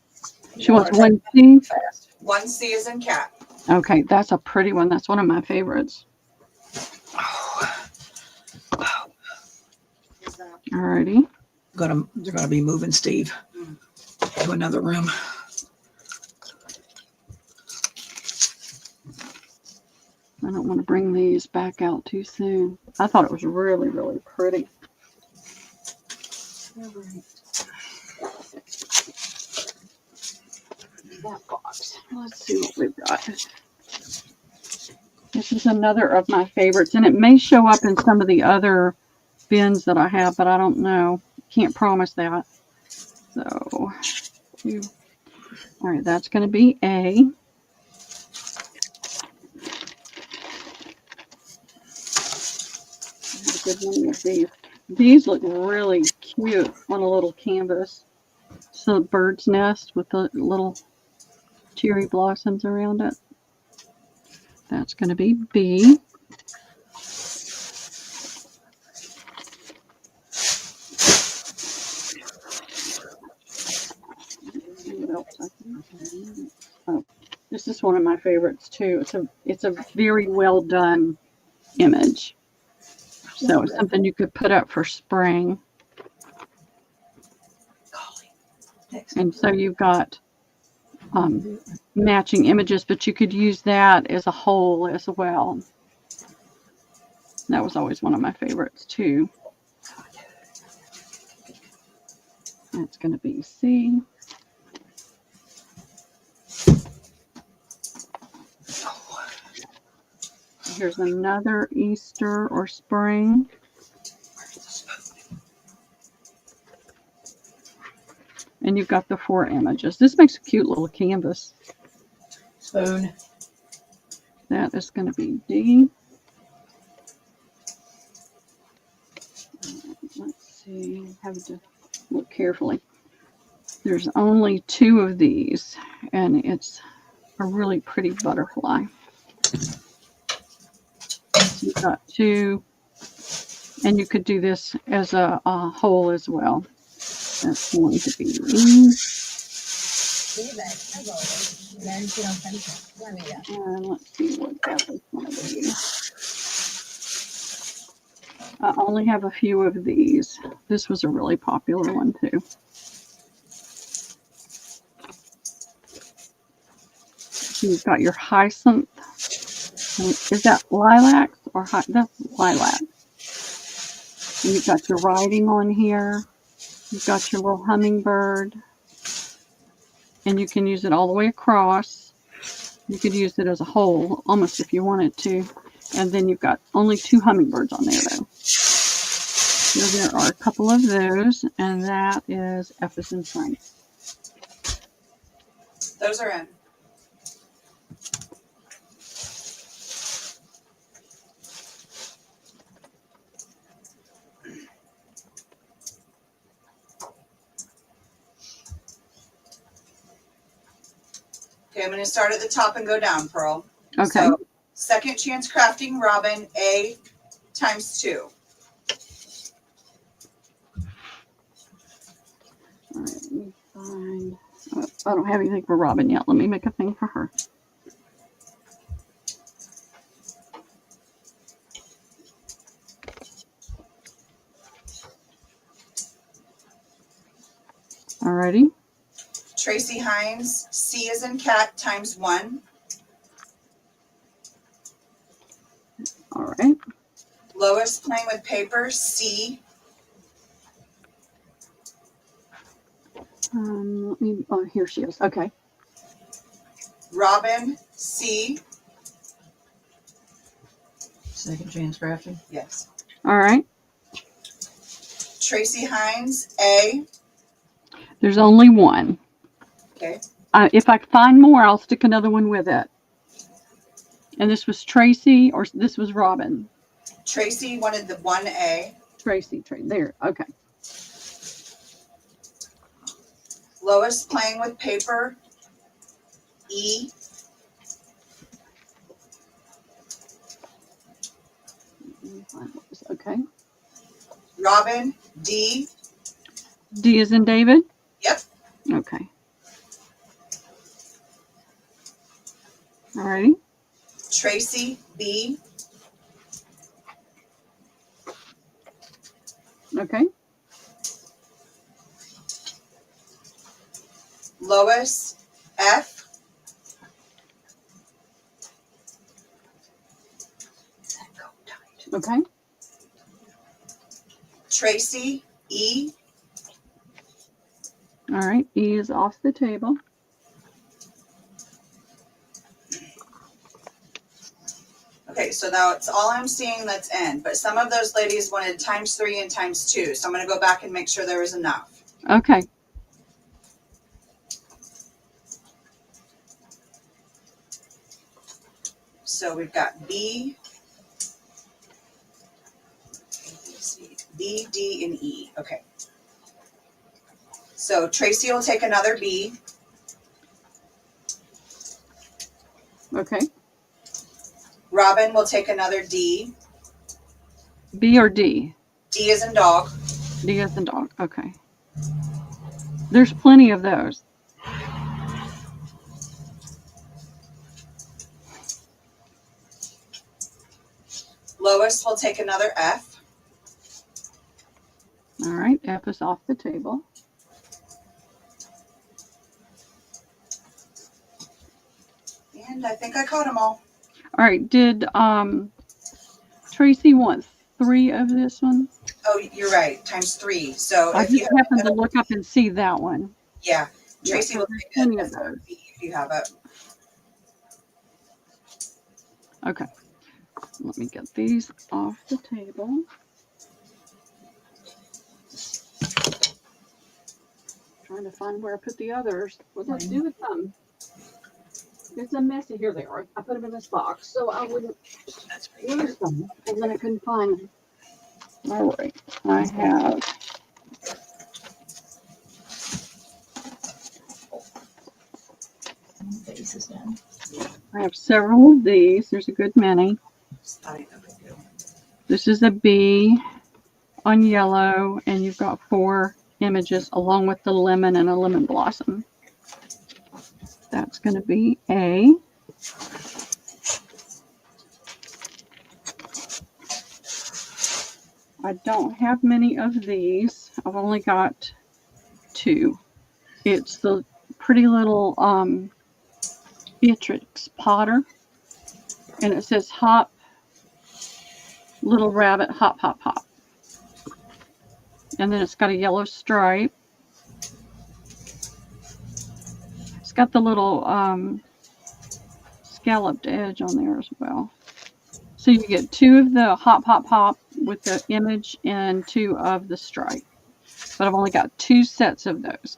Speaker 3: She wants 1C.
Speaker 2: 1C is in cat.
Speaker 3: Okay, that's a pretty one. That's one of my favorites. Alrighty.
Speaker 1: They're gonna be moving Steve to another room.
Speaker 3: I don't want to bring these back out too soon. I thought it was really, really pretty. Alright. That box. Let's see what we've got. This is another of my favorites, and it may show up in some of the other bins that I have, but I don't know. Can't promise that. So, all right, that's going to be A. A good one with these. These look really cute on a little canvas. So, a bird's nest with the little cherry blossoms around it. That's going to be B. Oh, this is one of my favorites too. It's a very well done image. So it's something you could put up for spring. And so you've got matching images, but you could use that as a whole as well. That was always one of my favorites too. That's going to be C. Here's another Easter or spring. And you've got the 4 images. This makes a cute little canvas.
Speaker 1: Spoon.
Speaker 3: That is going to be D. Let's see. I have to look carefully. There's only 2 of these, and it's a really pretty butterfly. So you've got 2, and you could do this as a whole as well. That's going to be E. And let's see what that was going to be. I only have a few of these. This was a really popular one too. So you've got your hyacinth. Is that lilac or that's lilac? And you've got your writing on here. You've got your little hummingbird. And you can use it all the way across. You could use it as a whole, almost if you wanted to. And then you've got only 2 hummingbirds on there, though. So there are a couple of those, and that is F as in Frank.
Speaker 2: Those are in. Okay, I'm going to start at the top and go down, Pearl.
Speaker 3: Okay.
Speaker 2: So, Second Chance Crafting Robin, A times 2.
Speaker 3: All right, let me find. Oh, I don't have anything for Robin yet. Let me make a thing for her. Alrighty.
Speaker 2: Tracy Hines, C as in cat, times 1.
Speaker 3: All right.
Speaker 2: Lois Playing with Paper, C.
Speaker 3: Let me. Oh, here she is. Okay.
Speaker 2: Robin, C.
Speaker 1: Second Chance Crafting.
Speaker 2: Yes.
Speaker 3: All right.
Speaker 2: Tracy Hines, A.
Speaker 3: There's only one.
Speaker 2: Okay.
Speaker 3: If I find more, I'll stick another one with it. And this was Tracy, or this was Robin?
Speaker 2: Tracy wanted the 1A.
Speaker 3: Tracy, there, okay.
Speaker 2: Lois playing with paper, E.
Speaker 3: Okay.
Speaker 2: Robin, D.
Speaker 3: D is in David?
Speaker 2: Yep.
Speaker 3: Okay. Alrighty.
Speaker 2: Tracy, B.
Speaker 3: Okay.
Speaker 2: Lois, F.
Speaker 3: Okay.
Speaker 2: Tracy, E.
Speaker 3: All right. E is off the table.
Speaker 2: Okay, so now it's all I'm seeing that's in, but some of those ladies wanted ×3 and ×2, so I'm going to go back and make sure there was enough.
Speaker 3: Okay.
Speaker 2: So we've got B, B, D, and E. Okay. So Tracy will take another B.
Speaker 3: Okay.
Speaker 2: Robin will take another D.
Speaker 3: B or D?
Speaker 2: D as in dog.
Speaker 3: D as in dog. Okay. There's plenty of those.
Speaker 2: Lois will take another F.
Speaker 3: All right. F is off the table.
Speaker 2: And I think I caught them all.
Speaker 3: All right. Did Tracy want 3 of this one?
Speaker 2: Oh, you're right. ×3. So
Speaker 3: I
Speaker 2: if you
Speaker 3: just
Speaker 2: have
Speaker 3: happened to look up and see that one.
Speaker 2: yeah,
Speaker 3: Yeah,
Speaker 2: Tracy
Speaker 3: so
Speaker 2: will
Speaker 3: there's
Speaker 2: take
Speaker 3: plenty
Speaker 2: a
Speaker 3: of those.
Speaker 2: B if you have it.
Speaker 3: Okay. Let me get these off the table. Trying to find where I put the others. What did I do with them? It's a messy. Here they are. I put them in this box so I wouldn't lose them, and then I couldn't find them. All right. I have several of these. There's a good many. This is a B on yellow, and you've got 4 images along with the lemon and a lemon blossom. That's going to be A. I don't have many of these. I've only got 2. It's the pretty little Beatrix Potter, and it says hop, little rabbit, hop, hop, hop. And then it's got a yellow stripe. It's got the little scalloped edge on there as well. So you get 2 of the hop, hop, hop with the image and 2 of the stripe. But I've only got 2 sets of those.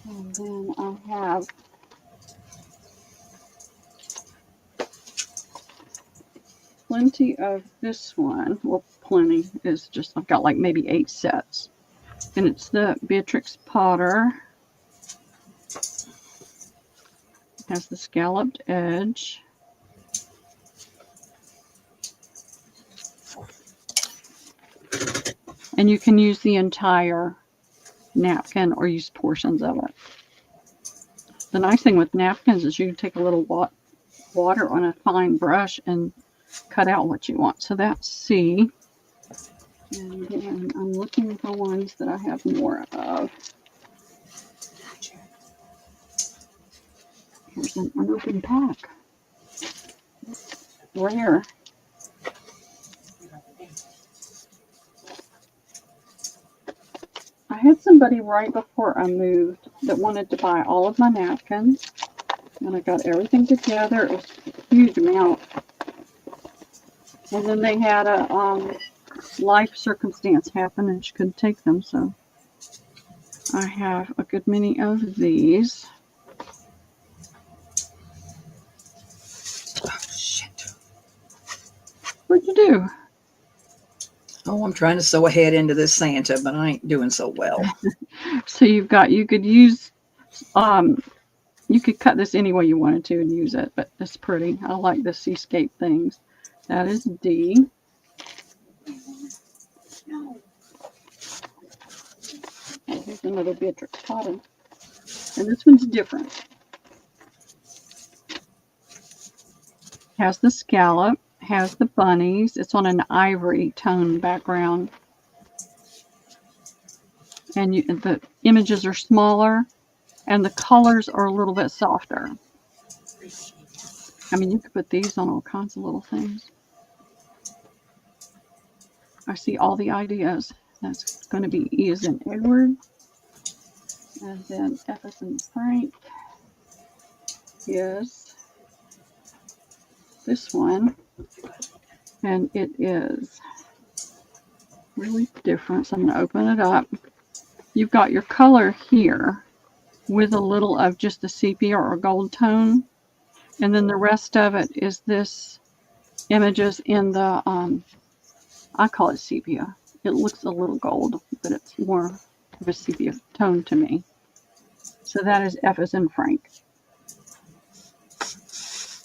Speaker 3: And then I have plenty of this one. Well, plenty is just, I've got like maybe 8 sets. And it's the Beatrix Potter. It has the scalloped edge. And you can use the entire napkin or use portions of it. The nice thing with napkins is you can take a little water on a fine brush and cut out what you want. So that's C. And then I'm looking for ones that I have more of. Here's an unopened pack. Rare. I had somebody right before I moved that wanted to buy all of my napkins, and I got everything together. It was a huge amount. And then they had a life circumstance happened and she couldn't take them, so I have a good many of these.
Speaker 1: Oh, shit.
Speaker 3: What'd you do?
Speaker 1: Oh, I'm trying to sew ahead into this Santa, but I ain't doing so well.
Speaker 3: So you've got, you could use, you could cut this any way you wanted to and use it, but it's pretty. I like the seascape things. That is D. Oh, here's another Beatrix Potter. And this one's different. Has the scallop, has the bunnies. It's on an ivory tone background. And the images are smaller and the colors are a little bit softer. I mean, you could put these on all kinds of little things. I see all the ideas. That's going to be E as in Edward. And then F as in Frank is this one. And it is really different. So I'm going to open it up. You've got your color here with a little of just the sepia or gold tone. And then the rest of it is this images in the, I call it sepia. It looks a little gold, but it's more of a sepia tone to me. So that is F as in Frank.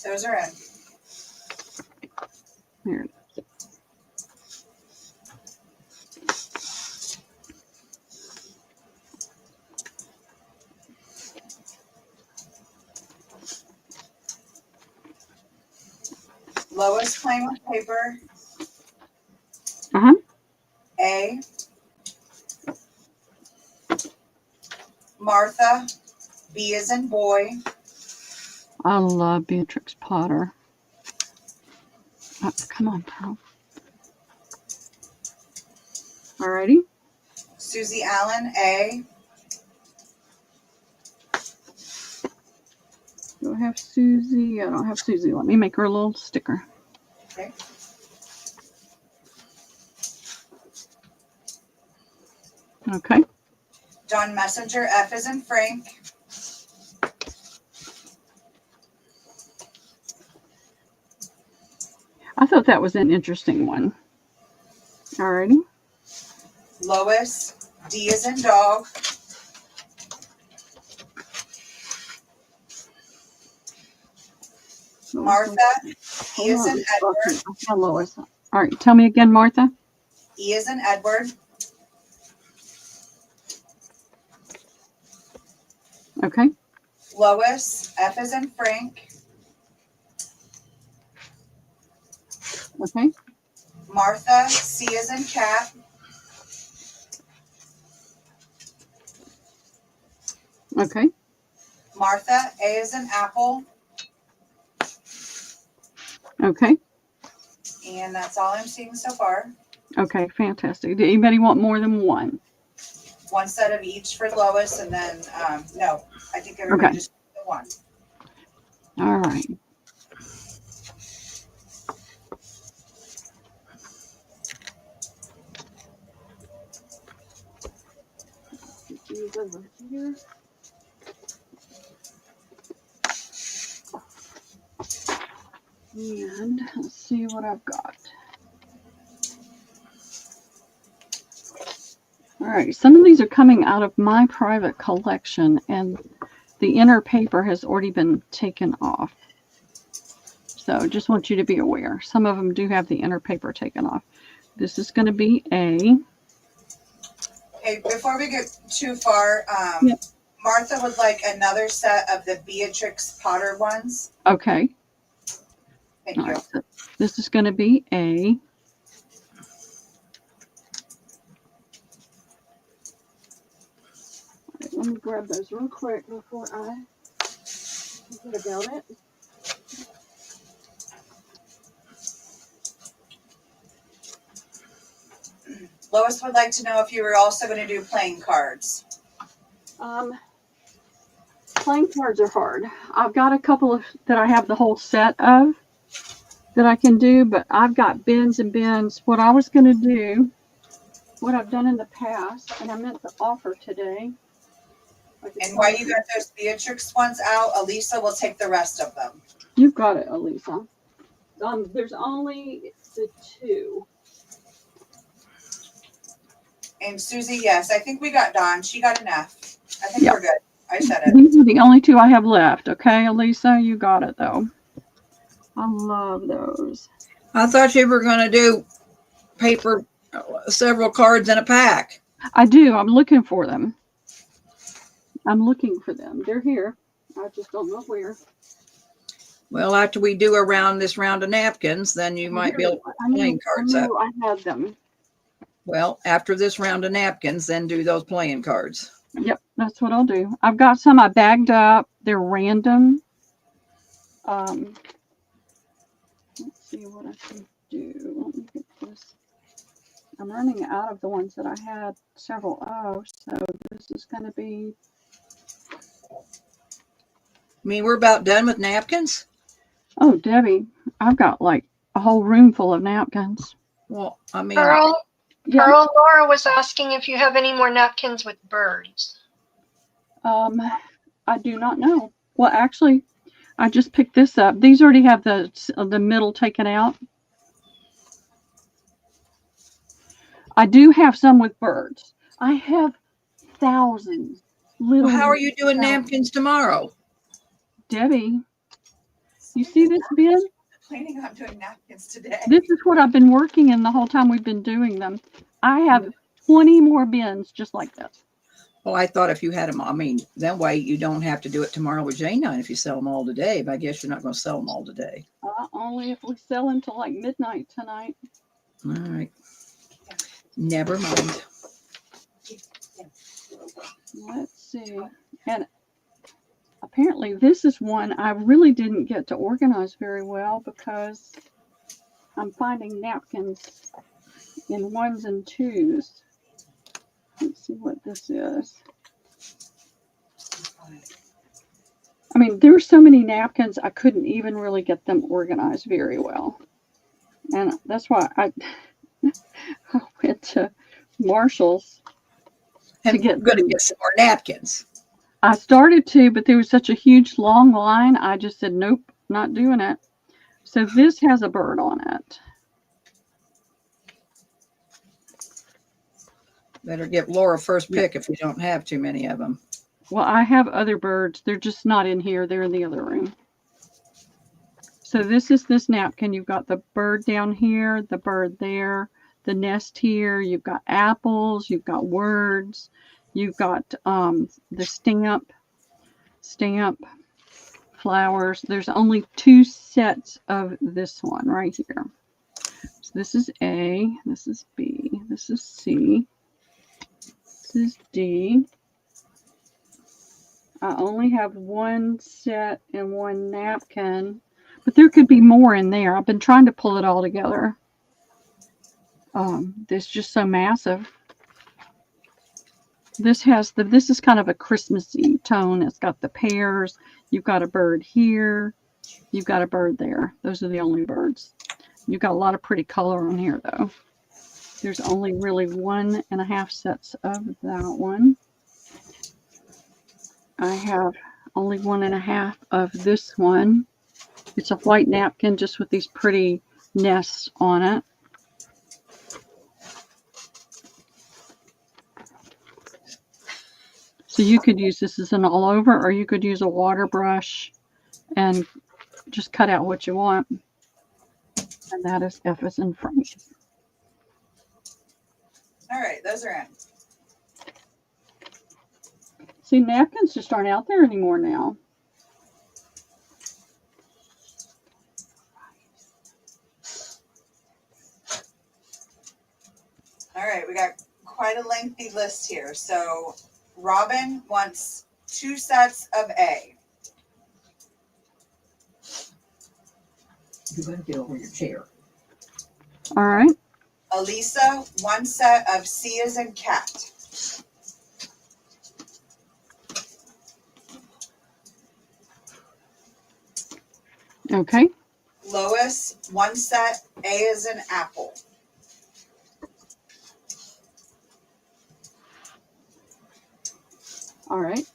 Speaker 2: Those are in.
Speaker 3: Here it is.
Speaker 2: Lois playing with paper.
Speaker 3: Uh-huh.
Speaker 2: A. Martha. B as in boy.
Speaker 3: I love Beatrix Potter. Oh, come on, Pearl. Alrighty.
Speaker 2: Susie Allen. A.
Speaker 3: Do I have Susie? I don't have Susie. Let me make her a little sticker.
Speaker 2: Okay.
Speaker 3: Okay.
Speaker 2: John Messenger. F as in Frank.
Speaker 3: I thought that was an interesting one. Alrighty.
Speaker 2: Lois. D as in dog. Martha. E as in Edward.
Speaker 3: Lois. All right. Tell me again, Martha.
Speaker 2: E as in Edward.
Speaker 3: Okay.
Speaker 2: Lois. F as in Frank.
Speaker 3: Okay.
Speaker 2: Martha. C as in cat.
Speaker 3: Okay.
Speaker 2: Martha. A as in apple.
Speaker 3: Okay.
Speaker 2: And that's all I'm seeing so far.
Speaker 3: Okay. Fantastic. Did anybody want more than one?
Speaker 2: One set of each for Lois, and then, no, I think everybody
Speaker 3: Okay.
Speaker 2: just the one.
Speaker 3: All right. Put these over here. And let's see what I've got. All right, some of these are coming out of my private collection, and the inner paper has already been taken off. So just want you to be aware. Some of them do have the inner paper taken off. This is going to be A.
Speaker 2: Okay, before we get too far,
Speaker 3: Yep.
Speaker 2: Martha would like another set of the Beatrix Potter ones.
Speaker 3: Okay.
Speaker 2: Thank
Speaker 3: All
Speaker 2: you.
Speaker 3: right, so this is going to be A. All right, let me grab those real quick before I forget about it.
Speaker 2: Lois would like to know if you were also going to do playing cards.
Speaker 3: Playing cards are hard. I've got a couple of that I have the whole set of, that I can do, but I've got bins and bins. What I was going to do, what I've done in the past, and I meant to offer today.
Speaker 2: And while you got those Beatrix ones out, Elisa will take the rest of them.
Speaker 3: You've got it, Elisa. There's only the 2.
Speaker 2: And Susie, yes, I think we got Dawn. She got enough. I think
Speaker 3: Yep.
Speaker 2: we're good. I said it.
Speaker 3: These are the only 2 I have left. Okay, Elisa, you got it though. I love those.
Speaker 1: I thought you were going to do paper, several cards in a pack.
Speaker 3: I do. I'm looking for them. I'm looking for them. They're here. I just don't know where.
Speaker 1: Well, after we do this round of napkins, then you might be able to put playing cards up.
Speaker 3: I had them.
Speaker 1: Well, after this round of napkins, then do those playing cards.
Speaker 3: Yep, that's what I'll do. I've got some I bagged up. They're random. Let's see what I can do. Let me get this. I'm running out of the ones that I had several of, so this is going to be.
Speaker 1: I mean, we're about done with napkins.
Speaker 3: Oh, Debbie, I've got like a whole room full of napkins.
Speaker 1: Well, I mean,
Speaker 4: Pearl,
Speaker 3: Yeah.
Speaker 4: Pearl, Laura was asking if you have any more napkins with birds.
Speaker 3: I do not know. Well, actually, I just picked this up. These already have the middle taken out. I do have some with birds. I have thousands.
Speaker 1: well, how are you
Speaker 3: literally
Speaker 1: doing
Speaker 3: thousands.
Speaker 1: napkins tomorrow?
Speaker 3: Debbie, you see this bin?
Speaker 2: Planning on doing napkins today.
Speaker 3: This is what I've been working in the whole time we've been doing them. I have 20 more bins just like this.
Speaker 1: Well, I thought if you had them, I mean, that way you don't have to do it tomorrow with J9 if you sell them all today. But I guess you're not going to sell them all today.
Speaker 3: Only if we sell until like midnight tonight.
Speaker 1: All right. Never mind.
Speaker 3: Let's see. And apparently this is one I really didn't get to organize very well because I'm finding napkins in 1s and 2s. Let's see what this is. I mean, there were so many napkins, I couldn't even really get them organized very well. And that's why I went to Marshall's.
Speaker 1: And
Speaker 3: To get
Speaker 1: I'm going to
Speaker 3: them.
Speaker 1: get some more napkins.
Speaker 3: I started to, but there was such a huge long line. I just said, nope, not doing it. So this has a bird on it.
Speaker 1: Better give Laura first pick if you don't have too many of them.
Speaker 3: Well, I have other birds. They're just not in here. They're in the other room. So this is this napkin. You've got the bird down here, the bird there, the nest here. You've got apples. You've got words. You've got the stamp, flowers. There's only 2 sets of this one right here. So this is A, this is B, this is C, this is D. I only have 1 set and 1 napkin, but there could be more in there. I've been trying to pull it all together. It's just so massive. This is kind of a Christmassy tone. It's got the pears. You've got a bird here. You've got a bird there. Those are the only birds. You've got a lot of pretty color on here, though. There's only really 1.5 sets of that one. I have only 1.5 of this one. It's a white napkin just with these pretty nests on it. So you could use this as an all over, or you could use a water brush and just cut out what you want. And that is F as in Frank.
Speaker 2: All right, those are in.
Speaker 3: See, napkins just aren't out there anymore now.
Speaker 2: All right, we got quite a lengthy list here. So Robin wants 2 sets of A.
Speaker 1: You're going to get over your chair.
Speaker 3: All right.
Speaker 2: Elisa, 1 set of C as in cat.
Speaker 3: Okay.
Speaker 2: Lois, 1 set, A is in apple.
Speaker 3: All right.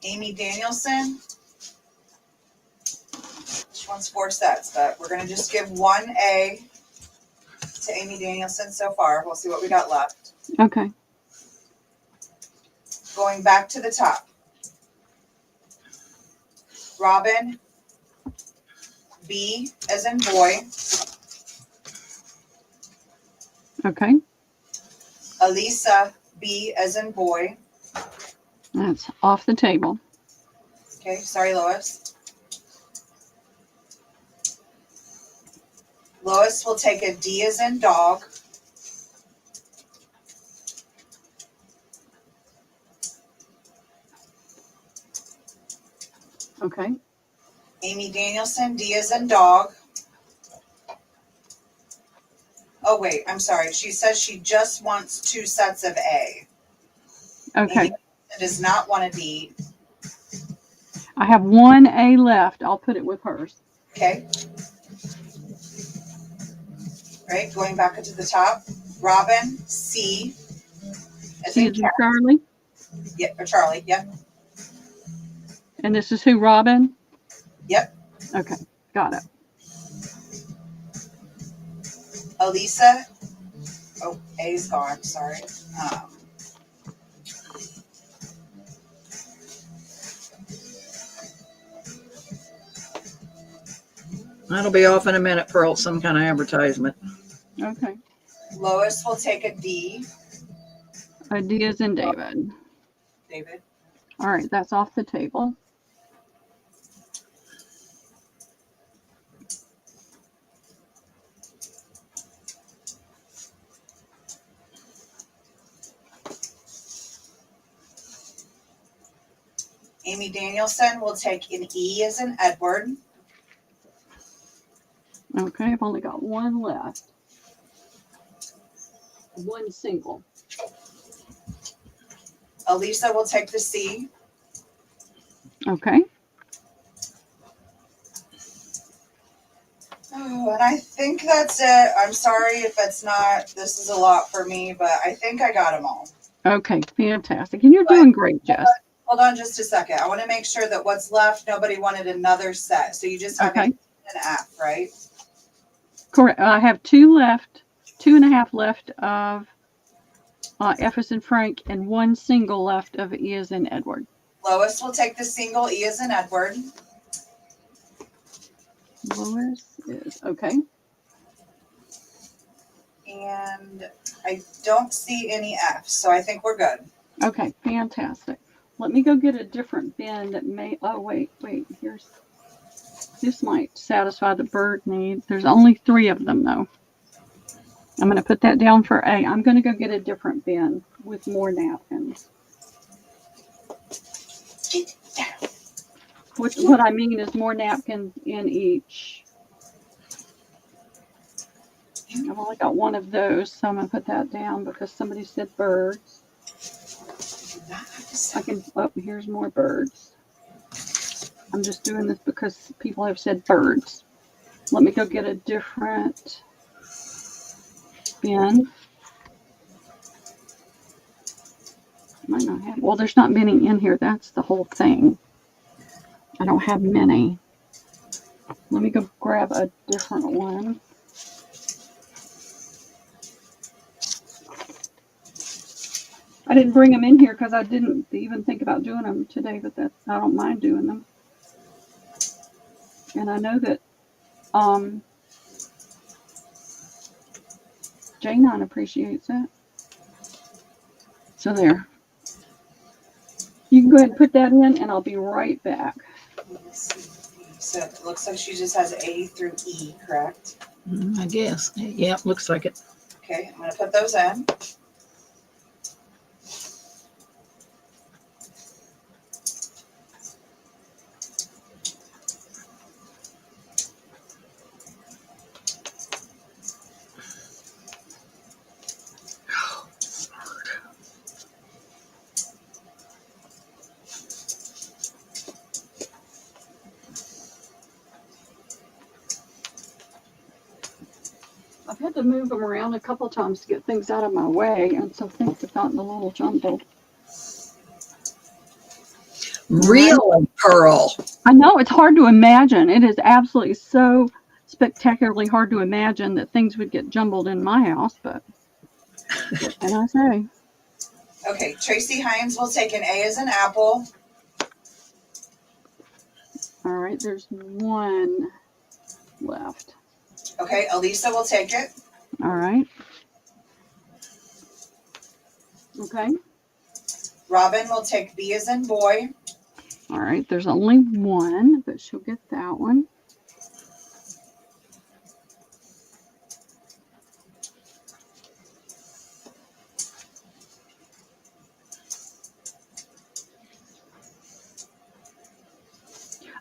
Speaker 2: Amy Danielson. She wants 4 sets, but we're gonna just give 1 A to Amy Danielson so far. We'll see what we got left.
Speaker 3: Okay.
Speaker 2: Going back to the top. Robin, B as in boy.
Speaker 3: Okay.
Speaker 2: Elisa, B as in boy.
Speaker 3: That's off the table.
Speaker 2: Okay, sorry, Lois. Lois will take a D as in dog.
Speaker 3: Okay.
Speaker 2: Amy Danielson, D as in dog. Oh, wait, I'm sorry. She says she just wants 2 sets of A.
Speaker 3: Okay.
Speaker 2: Amy does not want a D.
Speaker 3: I have 1 A left. I'll put it with hers.
Speaker 2: Okay. Right, going back to the top. Robin, C. As
Speaker 3: C
Speaker 2: in
Speaker 3: is in
Speaker 2: cat.
Speaker 3: Charlie.
Speaker 2: Yep, or Charlie, yep.
Speaker 3: And this is who, Robin?
Speaker 2: Yep.
Speaker 3: Okay. Got it.
Speaker 2: Elisa. Oh, A's gone, sorry.
Speaker 1: That'll be off in a minute, Pearl, some kind of advertisement.
Speaker 3: Okay.
Speaker 2: Lois will take a D.
Speaker 3: Ideas in David.
Speaker 2: David.
Speaker 3: All right. That's off the table.
Speaker 2: Amy Danielson will take an E as in Edward.
Speaker 3: Okay. I've only got 1 left. 1 single.
Speaker 2: Elisa will take the C.
Speaker 3: Okay.
Speaker 2: Oh, and I think that's it. I'm sorry if it's not, this is a lot for me, but I think I got them all.
Speaker 3: Okay. Fantastic. And you're doing great, Jess.
Speaker 2: Hold on just a second. I want to make sure that what's left, nobody wanted another set. So you just have
Speaker 3: Okay.
Speaker 2: an F, right?
Speaker 3: Correct. I have 2 left, 2.5 left of F as in Frank, and 1 single left of E as in Edward.
Speaker 2: Lois will take the single, E as in Edward.
Speaker 3: Lois is okay.
Speaker 2: And I don't see any F's, so I think we're good.
Speaker 3: Okay, fantastic. Let me go get a different bin that may. Oh wait. Here's. This might satisfy the bird need. There's only 3 of them though. I'm going to put that down for A. I'm going to go get a different bin with more napkins. What I mean is more napkins in each. I've only got 1 of those, so I'm going to put that down because somebody said birds. Oh, here's more birds. I'm just doing this because people have said birds. Let me go get a different bin. Might not have. Well, there's not many in here. That's the whole thing. I don't have many. Let me go grab a different one. I didn't bring them in here because I didn't even think about doing them today, but I don't mind doing them. And I know that J9 appreciates it. So there. You can go ahead and put that in, and I'll be right back.
Speaker 2: So it looks like she just has A through E, correct?
Speaker 1: I guess. Yeah, looks like it.
Speaker 2: Okay, I'm going to put those in.
Speaker 3: I've had to move them around a couple times to get things out of my way, and so things have gotten a little jumbled.
Speaker 1: Really, Pearl?
Speaker 3: I know it's hard to imagine. It is absolutely so spectacularly hard to imagine that things would get jumbled in my house, but what can I say?
Speaker 2: Okay, Tracy Hines will take an A as an apple.
Speaker 3: All right, there's one left.
Speaker 2: Okay, Elisa will take it.
Speaker 3: All right. Okay.
Speaker 2: Robin will take B as in boy.
Speaker 3: All right, there's only one, but she'll get that one.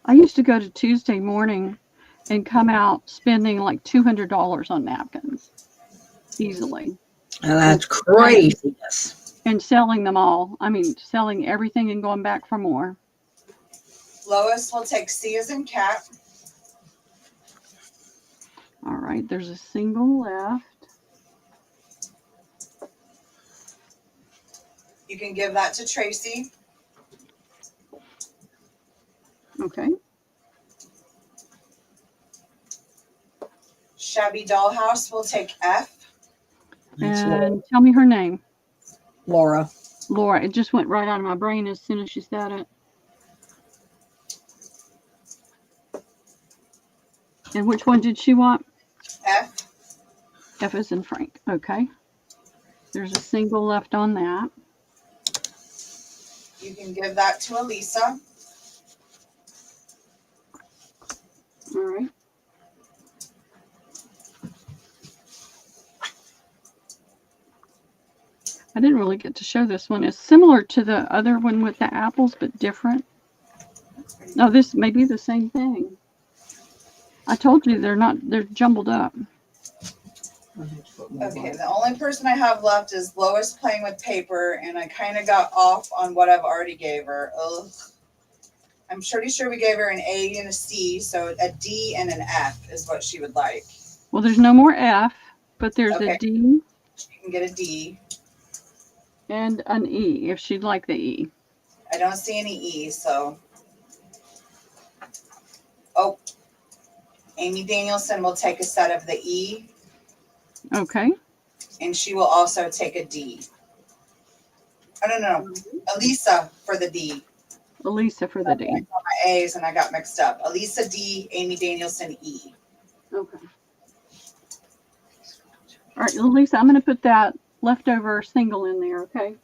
Speaker 3: I used to go to Tuesday morning and come out spending like $200 on napkins easily.
Speaker 1: Now that's craziness.
Speaker 3: And selling them all. I mean, selling everything and going back for more.
Speaker 2: Lois will take C as in cat.
Speaker 3: All right, there's a single left.
Speaker 2: You can give that to Tracy.
Speaker 3: Okay.
Speaker 2: Shabby Dollhouse will take F.
Speaker 1: That's
Speaker 3: And tell me her name.
Speaker 1: Laura.
Speaker 3: Laura. It just went right out of my brain as soon as she said it. And which one did she want?
Speaker 2: F.
Speaker 3: F as in Frank. Okay. There's a single left on that.
Speaker 2: You can give that to Elisa.
Speaker 3: All right. I didn't really get to show this one. It's similar to the other one with the apples, but different. No, this may be the same thing. I told you they're jumbled up.
Speaker 2: Okay, the only person I have left is Lois playing with paper, and I kind of got off on what I've already gave her. Ugh. I'm pretty sure we gave her an A and a C, so a D and an F is what she would like.
Speaker 3: Well, there's no more F, but there's
Speaker 2: Okay.
Speaker 3: a D
Speaker 2: She can get a D.
Speaker 3: and an E if she'd like the E.
Speaker 2: I don't see any E, so. Oh, Amy Danielson will take a set of the E,
Speaker 3: Okay.
Speaker 2: and she will also take a D. Oh, no. Elisa for the D.
Speaker 3: Elisa for the D.
Speaker 2: My A's and I got mixed up. Elisa D, Amy Danielson E.
Speaker 3: Okay. All right, Elisa, I'm going to put that leftover single in there, okay?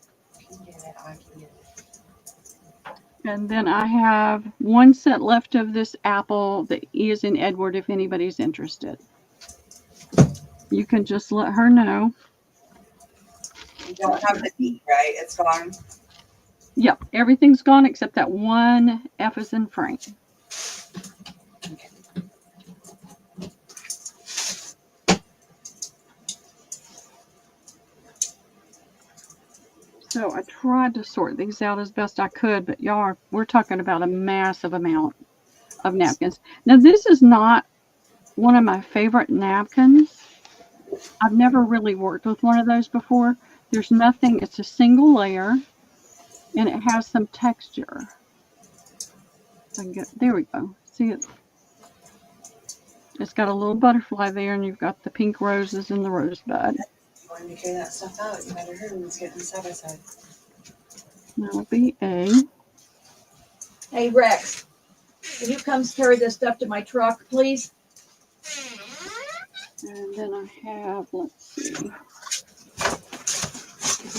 Speaker 3: And then I have one set left of this apple. The E is in Edward if anybody's interested. You can just let her know.
Speaker 2: You don't have the D, right? It's gone.
Speaker 3: Yep, everything's gone except that one F is in Frank. So I tried to sort these out as best I could, but we're talking about a massive amount of napkins. Now this is not one of my favorite napkins. I've never really worked with one of those before. There's nothing, it's a single layer and it has some texture. There we go. See it? It's got a little butterfly there and you've got the pink roses and the rosebud.
Speaker 2: You want to carry that stuff out? You better hurry. Let's get them side by side.
Speaker 3: That'll be A.
Speaker 1: Hey, Rex, can you come carry this stuff to my truck, please?
Speaker 3: And then I have, let's see.
Speaker 1: Go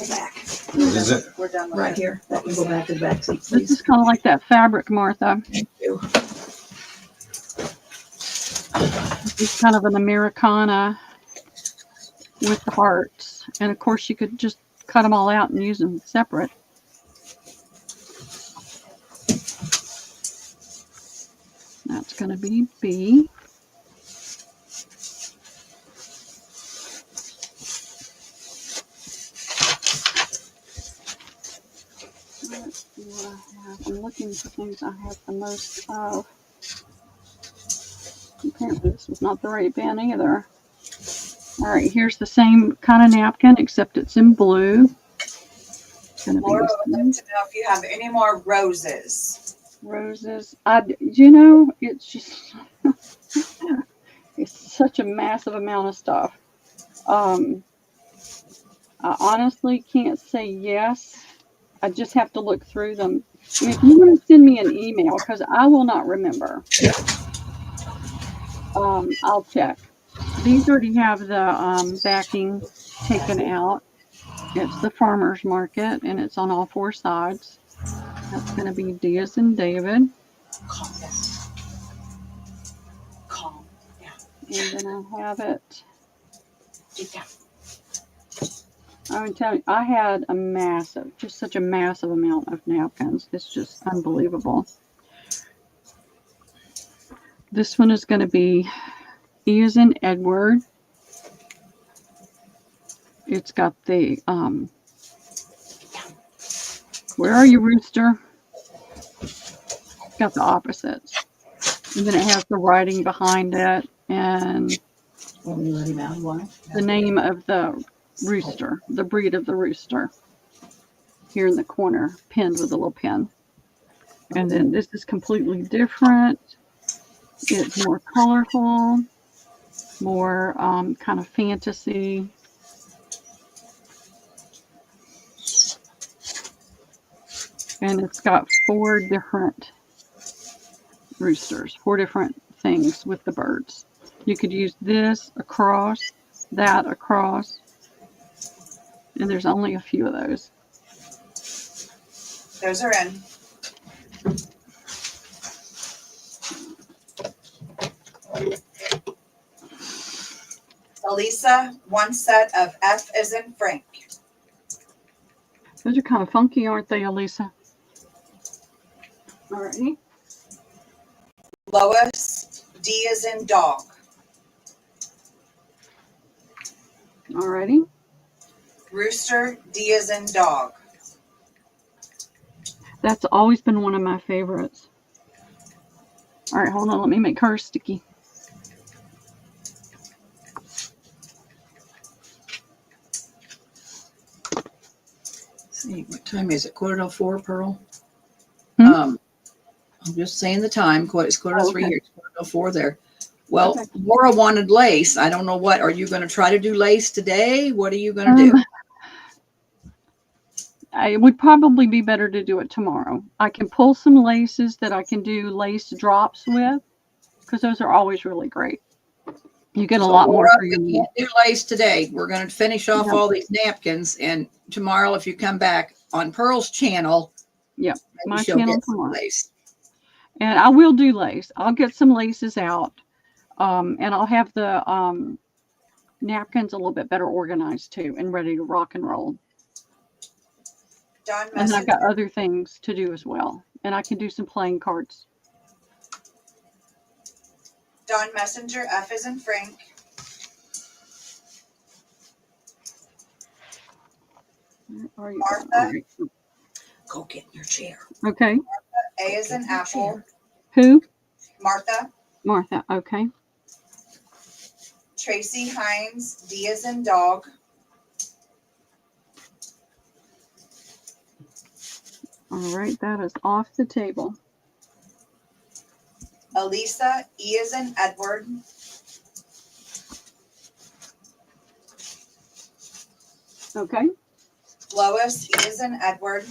Speaker 1: back.
Speaker 8: Is it?
Speaker 2: We're done with
Speaker 1: Right
Speaker 2: it.
Speaker 1: here. That can go back to the back seat,
Speaker 3: This
Speaker 1: please.
Speaker 3: is kind of like that fabric, Martha.
Speaker 1: Thank you.
Speaker 3: It's kind of an Americana with the hearts. And of course you could just cut them all out and use them separate. That's going to be B. Let's see what I have. I'm looking for things I have the most of. Apparently this was not the right bin either. All right, here's the same kind of napkin, except it's in blue. It's gonna be
Speaker 2: Laura
Speaker 3: the
Speaker 2: would
Speaker 3: same.
Speaker 2: like to know if you have any more roses.
Speaker 3: Roses. You know, it's just it's such a massive amount of stuff. I honestly can't say yes. I just have to look through them. And if you want to send me an email, because I will not remember, I'll check. These already have the backing taken out. It's the farmer's market, and it's on all four sides. That's going to be D as in David.
Speaker 2: Calm down. Calm down.
Speaker 3: And then I have it.
Speaker 2: Get down.
Speaker 3: I would tell you, I had a massive, just such a massive amount of napkins. It's just unbelievable. This one is going to be E as in Edward. It's got the, where are you, Rooster? It's got the opposites. And then it has the writing behind it and the name of the rooster, the breed of the rooster. Here in the corner, pinned with a little pin. And then this is completely different. It's more colorful, more kind of fantasy. And it's got 4 different roosters, 4 different things with the birds. You could use this across, that across, and there's only a few of those.
Speaker 2: Those are in. Elisa, 1 set of F as in Frank.
Speaker 3: Those are kind of funky, aren't they, Elisa? All right.
Speaker 2: Lois, D as in dog.
Speaker 3: All righty.
Speaker 2: Rooster, D as in dog.
Speaker 3: That's always been one of my favorites. All right, hold on. Let me make her sticky.
Speaker 1: See, what time is it? 3:45, Pearl?
Speaker 3: Hmm?
Speaker 1: I'm just saying the time. It's 3:43
Speaker 3: okay.
Speaker 1: here. It's 4:04 there. Well,
Speaker 3: Okay.
Speaker 1: Laura wanted lace. I don't know what. Are you going to try to do lace today? What are you going to do?
Speaker 3: It would probably be better to do it tomorrow. I can pull some laces that I can do lace drops with, because those are always really great. You get a lot more
Speaker 1: Laura,
Speaker 3: for your
Speaker 1: we
Speaker 3: meat.
Speaker 1: can't do lace today. We're going to finish off
Speaker 3: Yep.
Speaker 1: all these napkins, and tomorrow, if you come back on Pearl's channel,
Speaker 3: Yep,
Speaker 1: maybe
Speaker 3: my
Speaker 1: she'll
Speaker 3: channel
Speaker 1: get some
Speaker 3: tomorrow.
Speaker 1: lace.
Speaker 3: And I will do lace. I'll get some laces out, and I'll have the napkins a little bit better organized too, and ready to rock and roll.
Speaker 2: Don
Speaker 3: And I've
Speaker 2: Messenger,
Speaker 3: got other things to do as well. And I can do some playing cards.
Speaker 2: Don Messenger, F as in Frank.
Speaker 3: Where are you?
Speaker 2: Martha.
Speaker 3: All right.
Speaker 1: Go get in your chair.
Speaker 3: Okay.
Speaker 2: A as in apple.
Speaker 3: Who?
Speaker 2: Martha.
Speaker 3: Martha. Okay.
Speaker 2: Tracy Hines, D as in dog.
Speaker 3: All right. That is off the table.
Speaker 2: Elisa, E as in Edward.
Speaker 3: Okay.
Speaker 2: Lois, E as in Edward.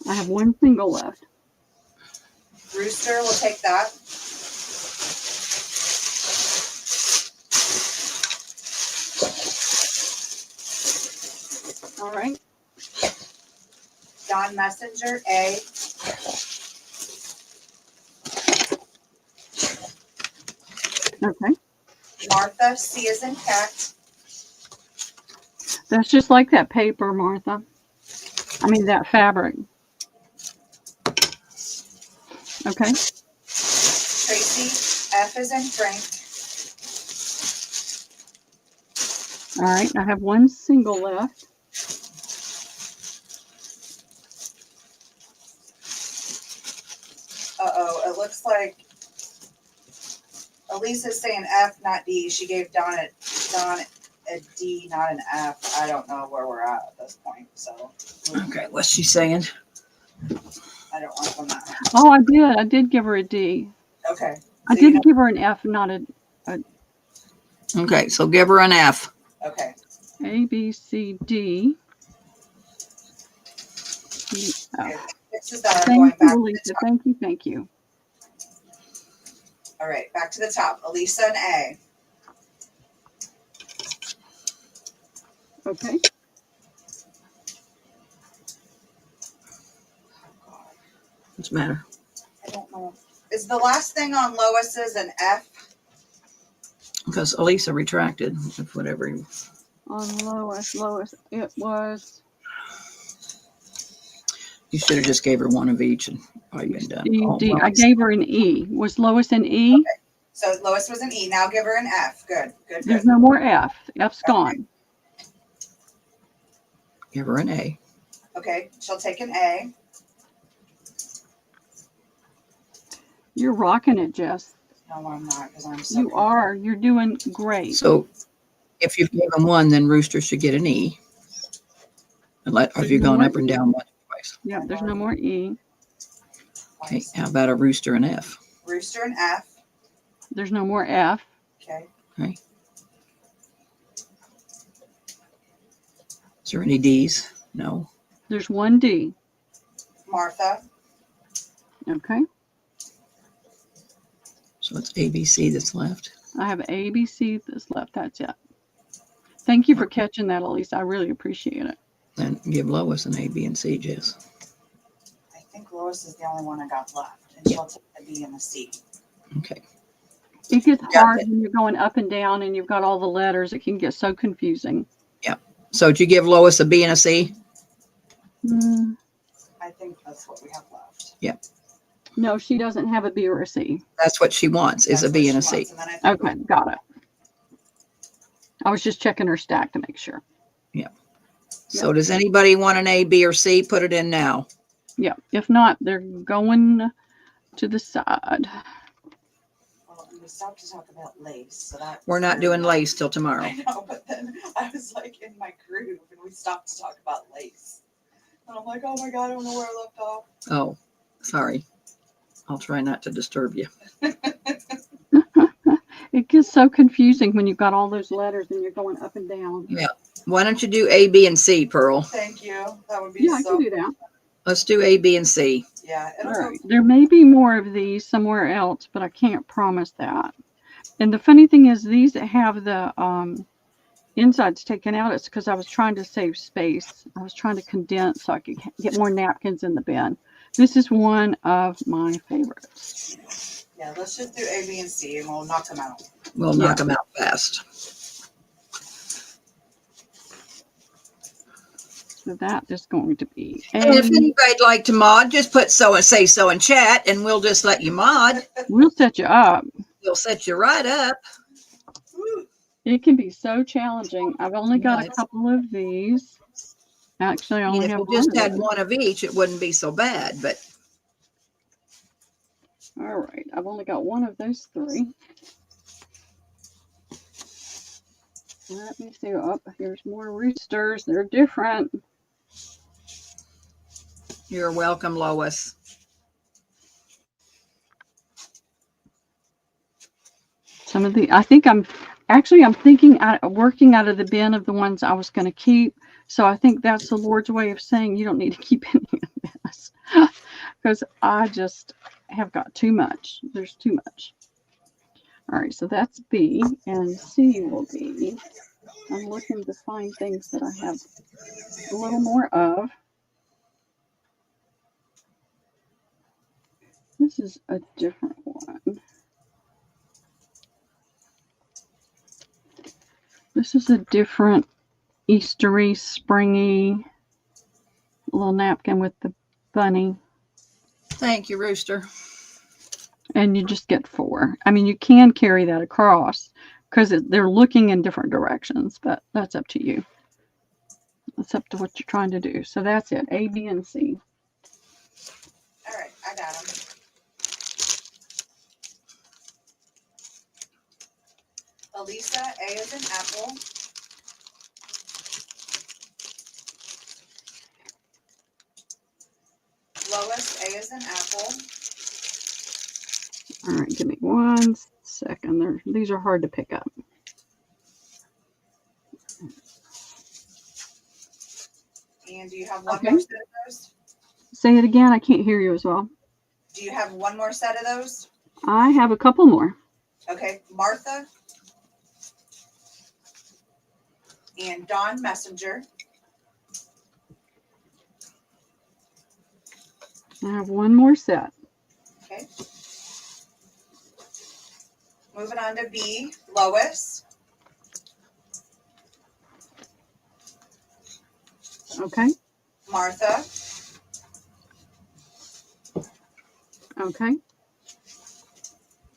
Speaker 3: I have one single left.
Speaker 2: Rooster will take that.
Speaker 3: All right.
Speaker 2: Don Messenger, A.
Speaker 3: Okay.
Speaker 2: Martha, C as in cat.
Speaker 3: That's just like that paper, Martha. I mean, that fabric. Okay.
Speaker 2: Tracy, F as in Frank.
Speaker 3: All right. I have one single left.
Speaker 2: Uh-oh, it looks like Elisa's saying F, not D. She gave Dawn a D, not an F. I don't know where we're at this point, so
Speaker 1: Okay, what's she saying?
Speaker 2: I don't want them that.
Speaker 3: Oh, I did give her a D.
Speaker 2: Okay.
Speaker 3: I
Speaker 2: So you
Speaker 3: did give her an F, not a
Speaker 1: Okay, so give her an F.
Speaker 2: Okay.
Speaker 3: A, B, C, D. E, F.
Speaker 2: Fixes that. I'm going
Speaker 3: Thank
Speaker 2: back
Speaker 3: you,
Speaker 2: to the
Speaker 3: Lisa.
Speaker 2: top.
Speaker 3: Thank you. Thank you.
Speaker 2: All right, back to the top. Elisa and A.
Speaker 3: Okay.
Speaker 1: What's the matter?
Speaker 2: I don't know. Is the last thing on Lois's an F?
Speaker 1: Because Elisa retracted, if whatever.
Speaker 3: On Lois, it was
Speaker 1: You should have just gave her one of each and probably been done.
Speaker 3: D,
Speaker 1: Oh,
Speaker 3: D.
Speaker 1: well,
Speaker 3: I gave her an E. Was Lois an E?
Speaker 2: So Lois was an E. Now give her an F. Good, good,
Speaker 3: There's
Speaker 2: good.
Speaker 3: no more F. F's gone.
Speaker 1: give her an A.
Speaker 2: Okay, she'll take an A.
Speaker 3: You're rocking it, Jess.
Speaker 2: No, I'm not because I'm so
Speaker 3: You are. You're doing great.
Speaker 1: So if you gave him one, then Rooster should get an E. And have you gone up and down once or twice?
Speaker 3: Yeah, there's no more E.
Speaker 1: Okay, how about a Rooster and F?
Speaker 2: Rooster and F.
Speaker 3: There's no more F.
Speaker 2: Okay.
Speaker 1: Is there any D's? No.
Speaker 3: There's one D.
Speaker 2: Martha.
Speaker 3: Okay.
Speaker 1: So it's A, B, C that's left.
Speaker 3: I have A, B, C that's left. That's it. Thank you for catching that, Elisa. I really appreciate it.
Speaker 1: Then give Lois an A, B, and C, Jess.
Speaker 2: I think Lois is the only one I got left, and she'll take the B and the C.
Speaker 1: Okay.
Speaker 3: It gets
Speaker 1: Got
Speaker 3: hard
Speaker 1: it.
Speaker 3: when you're going up and down and you've got all the letters. It can get so confusing.
Speaker 1: So did you give Lois a B and a C?
Speaker 2: I think that's what we have left.
Speaker 3: No, she doesn't have a B or a C.
Speaker 1: That's what she wants, is a
Speaker 2: That's
Speaker 1: B
Speaker 2: what
Speaker 1: and a
Speaker 2: she
Speaker 1: C.
Speaker 2: wants, and then I think
Speaker 3: Okay, got it. I was just checking her stack to make sure.
Speaker 1: So does anybody want an A, B, or C? Put it in now.
Speaker 3: Yeah. If not, they're going to the side.
Speaker 2: well, we stopped to talk about lace, so that
Speaker 1: We're not doing lace till tomorrow.
Speaker 2: I know, but then I was like in my groove, and we stopped to talk about lace, and I'm like, oh my god, I don't know where I left off.
Speaker 1: Oh, sorry. I'll try not to disturb you.
Speaker 3: It gets so confusing when you've got all those letters and you're going up and down.
Speaker 1: Yeah. Why don't you do A, B, and C, Pearl?
Speaker 2: Thank you. That would be
Speaker 3: Yeah, I
Speaker 2: so.
Speaker 3: can do that.
Speaker 1: Let's do A, B, and C.
Speaker 2: Yeah, it'll
Speaker 3: All
Speaker 2: go.
Speaker 3: right. There may be more of these somewhere else, but I can't promise that. And the funny thing is, these that have the insides taken out, it's because I was trying to save space. I was trying to condense so I could get more napkins in the bin. This is one of my favorites.
Speaker 2: Yeah, let's just do A, B, and C, and we'll knock them out.
Speaker 1: We'll knock them out fast.
Speaker 3: So that is going to be A.
Speaker 1: And if anybody'd like to mod, just put so and say so in chat, and we'll just let you mod.
Speaker 3: We'll set you up.
Speaker 1: We'll set you right up.
Speaker 2: Woo.
Speaker 3: It can be so challenging. I've only got a
Speaker 1: Yes.
Speaker 3: couple of these. Actually, I
Speaker 1: I mean,
Speaker 3: only
Speaker 1: if
Speaker 3: have
Speaker 1: we just
Speaker 3: one of
Speaker 1: had
Speaker 3: those.
Speaker 1: one of each, it wouldn't be so bad. But
Speaker 3: All right, I've only got one of those three. Let me see. Oh, here's more roosters. They're different.
Speaker 1: you're welcome, Lois.
Speaker 3: Some of the, I'm thinking, working out of the bin of the ones I was going to keep. So I think that's the Lord's way of saying you don't need to keep any of this because I just have got too much. There's too much. All right, so that's B, and C will be. I'm looking to find things that I have a little more of. This is a different one. This is a different Eastery, springy little napkin with the bunny.
Speaker 1: Thank you, Rooster.
Speaker 3: And you just get 4. I mean, you can carry that across because they're looking in different directions, but that's up to you. It's up to what you're trying to do. So that's it, A, B, and C.
Speaker 2: All right, I got them. Elisa, A is in apple. Lois, A is in apple.
Speaker 3: All right, give me 1 second. These are hard to pick up.
Speaker 2: And do you have one
Speaker 3: Okay.
Speaker 2: more set of those?
Speaker 3: Say it again. I can't hear you as well.
Speaker 2: Do you have one more set of those?
Speaker 3: I have a couple more.
Speaker 2: Okay, Martha and Dawn Messenger.
Speaker 3: I have one more set.
Speaker 2: Okay. Moving on to B, Lois.
Speaker 3: Okay.
Speaker 2: Martha.
Speaker 3: Okay.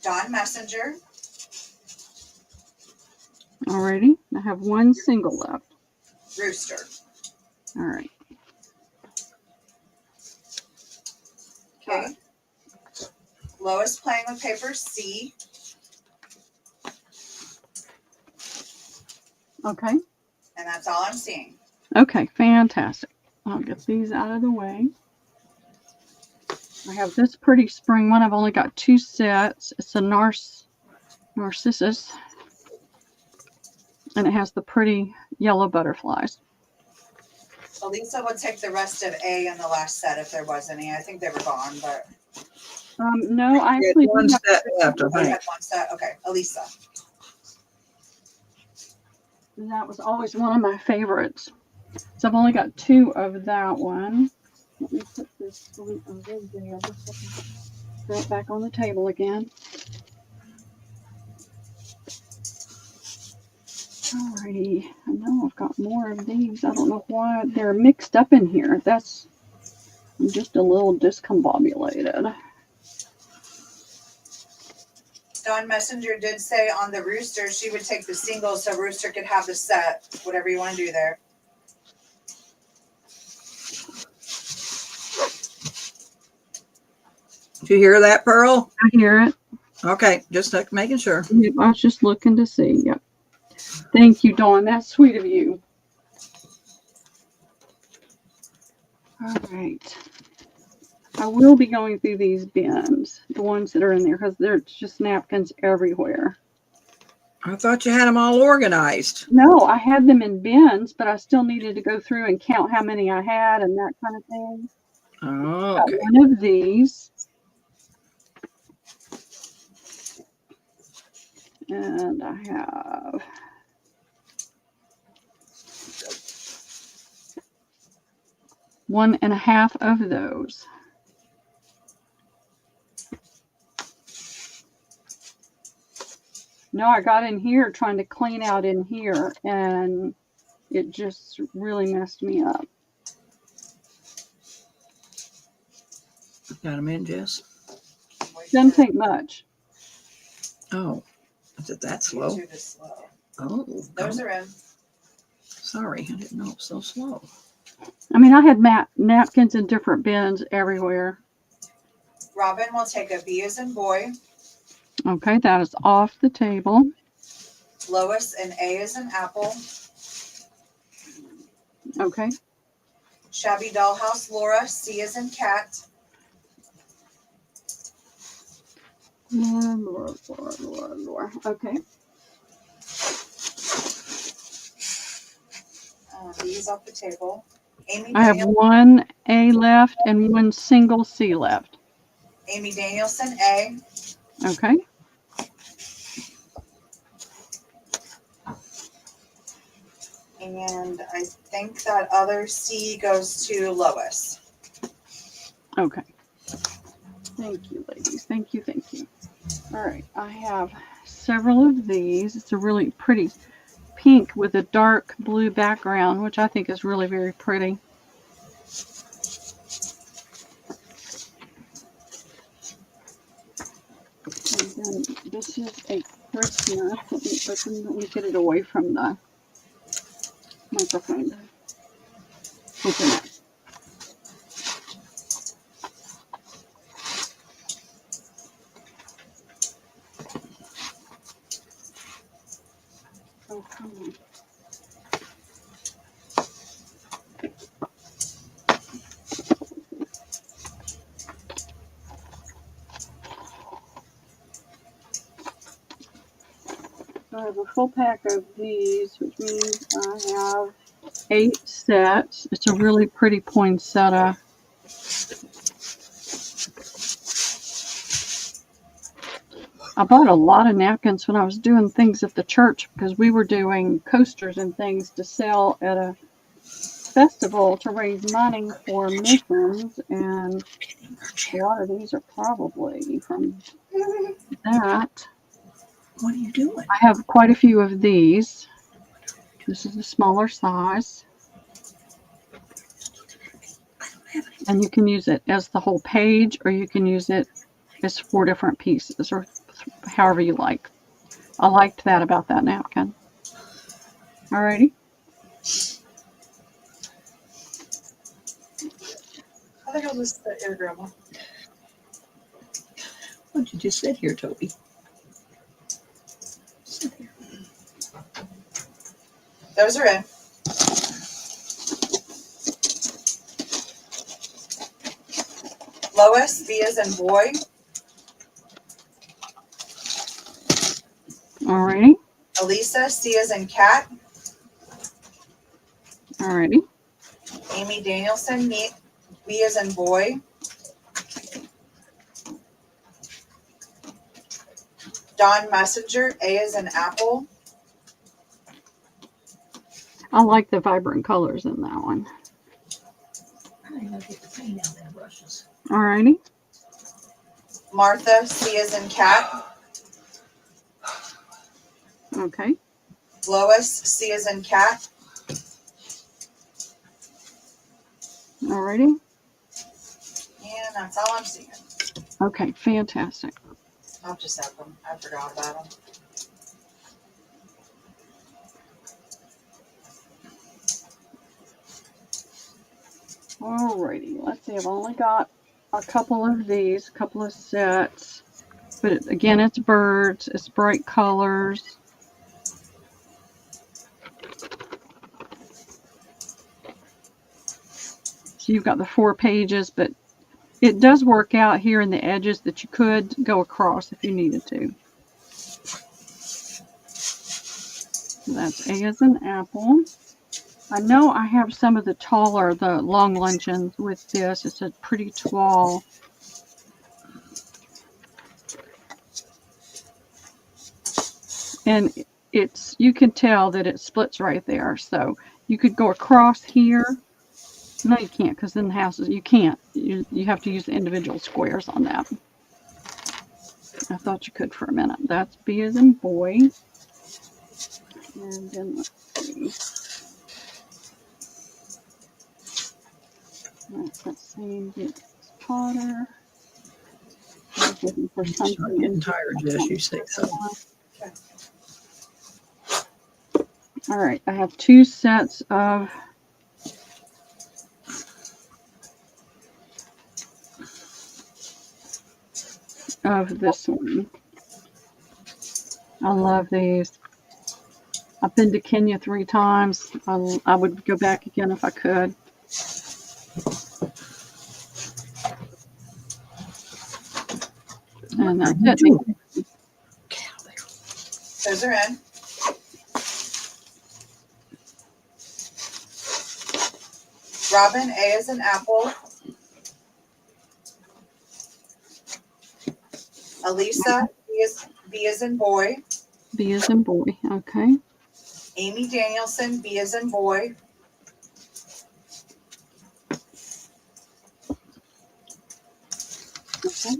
Speaker 2: Dawn Messenger.
Speaker 3: Alrighty. I have one single left.
Speaker 2: Rooster.
Speaker 3: All right.
Speaker 2: Okay. Lois playing with paper, C.
Speaker 3: Okay.
Speaker 2: And that's all I'm seeing.
Speaker 3: Okay. Fantastic. I'll get these out of the way. I have this pretty spring one. I've only got 2 sets. It's a Narcissus. And it has the pretty yellow butterflies.
Speaker 2: Elisa would take the rest of A in the last set if there was any. I think they were gone, but
Speaker 3: No, I actually do
Speaker 1: One
Speaker 3: have,
Speaker 1: set left, I
Speaker 2: we
Speaker 1: think.
Speaker 2: had one set. Okay, Elisa.
Speaker 3: that was always one of my favorites. So I've only got 2 of that one. Let me put this one over there. Throw it back on the table again. Alrighty, I know I've got more of these. I don't know why they're mixed up in here. I'm just a little discombobulated.
Speaker 2: Dawn Messenger did say on the Rooster she would take the single so Rooster could have the set. Whatever you want to do there.
Speaker 1: Did you hear that, Pearl?
Speaker 3: I hear it.
Speaker 1: Okay, just making sure.
Speaker 3: Yep, I was just looking to see. Yep. Thank you, Dawn. That's sweet of you. All right. I will be going through these bins, the ones that are in there, because there's just napkins everywhere.
Speaker 1: I thought you had them all organized.
Speaker 3: No, I had them in bins, but I still needed to go through and count how many I had and that kind of thing.
Speaker 1: Oh,
Speaker 3: Got
Speaker 1: okay.
Speaker 3: one of these. And I have one and a half of those. No, I got in here trying to clean out in here, and it just really messed me up.
Speaker 1: Got them in, Jess?
Speaker 3: Doesn't take much.
Speaker 1: Oh, is it that slow?
Speaker 2: YouTube is slow.
Speaker 1: Oh,
Speaker 2: Those are in.
Speaker 1: sorry. I didn't know it was so slow.
Speaker 3: I mean, I had napkins in different bins everywhere.
Speaker 2: Robin will take a B as in boy.
Speaker 3: Okay, that is off the table.
Speaker 2: Lois and A as in apple.
Speaker 3: Okay.
Speaker 2: Shabby Dollhouse Laura, C as in cat.
Speaker 3: Laura. Okay.
Speaker 2: These off the table. Amy
Speaker 3: I have
Speaker 2: Daniel,
Speaker 3: one A left and one single C left.
Speaker 2: Amy Danielson, A.
Speaker 3: Okay.
Speaker 2: And I think that other C goes to Lois.
Speaker 3: Okay. Thank you, ladies. Thank you. Thank you. All right. I have several of these. It's a really pretty pink with a dark blue background, which I think is really very pretty. And then this is a Christmas. Let me get it away from the microphone. Open it. have a full pack of these, which means I have 8 sets. It's a really pretty poinsettia. I bought a lot of napkins when I was doing things at the church because we were doing coasters and things to sell at a festival to raise money for missions, and a lot of these are probably from that.
Speaker 1: What are you doing?
Speaker 3: I have quite a few of these. This is a smaller size. And you can use it as the whole page, or you can use it as 4 different pieces, or however you like. I liked that about that napkin. Alrighty.
Speaker 2: I think I'll just sit here, Grandma.
Speaker 1: Why don't you just sit here, Toby? Sit here.
Speaker 2: Those are in. Lois, B as in boy.
Speaker 3: Alrighty.
Speaker 2: Elisa, C as in cat.
Speaker 3: Alrighty.
Speaker 2: Amy Danielson, B as in boy. Dawn Messenger, A as in apple.
Speaker 3: I like the vibrant colors in that one.
Speaker 1: I don't even get the paint out of their brushes.
Speaker 3: Alrighty.
Speaker 2: Martha, C as in cat.
Speaker 3: Okay.
Speaker 2: Lois, C as in cat.
Speaker 3: Alrighty.
Speaker 2: And that's all I'm seeing.
Speaker 3: Okay. Fantastic.
Speaker 2: I'll just have them. I forgot about them.
Speaker 3: Alrighty. Let's see. I've only got a couple of these, a couple of sets. But again, it's birds. It's bright colors. So you've got the 4 pages, but it does work out here in the edges that you could go across if you needed to. So that's A as in apple. I know I have some of the taller, the long luncheons with this. It's a pretty tall. And it's, you can tell that it splits right there. So you could go across here. No, you can't, because in the houses, you can't. You have to use the individual squares on that. I thought you could for a minute. That's B as in boy. And then let's see. That's that same Potter. I was looking for
Speaker 1: I'm
Speaker 3: something.
Speaker 1: getting tired, Jess. You say so.
Speaker 3: All right, I have 2 sets of this one. I love these. I've been to Kenya 3 times. I would go back again if I could. And that's it.
Speaker 2: Those are in. Robin, A as in apple. Elisa, B as in boy.
Speaker 3: B as in boy. Okay.
Speaker 2: Amy Danielson, B as in boy.
Speaker 3: Okay.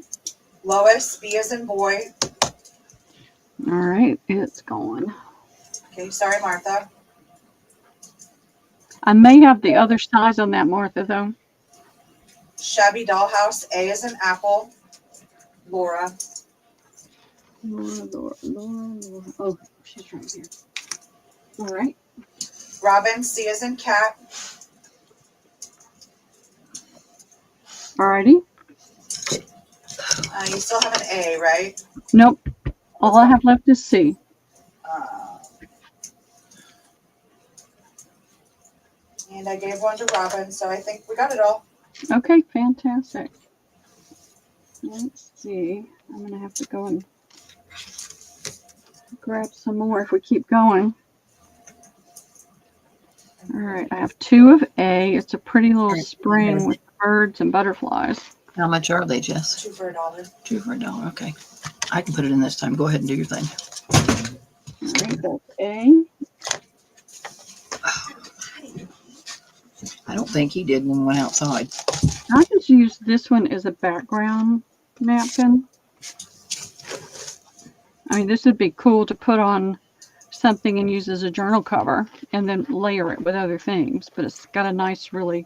Speaker 2: Lois, B as in boy.
Speaker 3: All right, it's going.
Speaker 2: Okay, sorry, Martha.
Speaker 3: I may have the other size on that, Martha, though.
Speaker 2: Shabby Dollhouse, A as in apple. Laura.
Speaker 3: Laura. Oh, she's right here. All right.
Speaker 2: Robin, C as in cat.
Speaker 3: Alrighty.
Speaker 2: You still have an A, right?
Speaker 3: Nope. All I have left is C.
Speaker 2: And I gave one to Robin, so I think we got it all.
Speaker 3: Okay, fantastic. Let's see. I'm going to have to go and grab some more if we keep going. All right, I have 2 of A. It's a pretty little spring with birds and butterflies.
Speaker 1: How much are they, Jess?
Speaker 2: 2 for $1.
Speaker 1: 2 for $1. Okay. I can put it in this time. Go ahead and do your thing.
Speaker 3: All right, that's A.
Speaker 1: I don't think he did when we went outside.
Speaker 3: I just use this one as a background napkin. I mean, this would be cool to put on something and use as a journal cover and then layer it with other things. But it's got a nice, really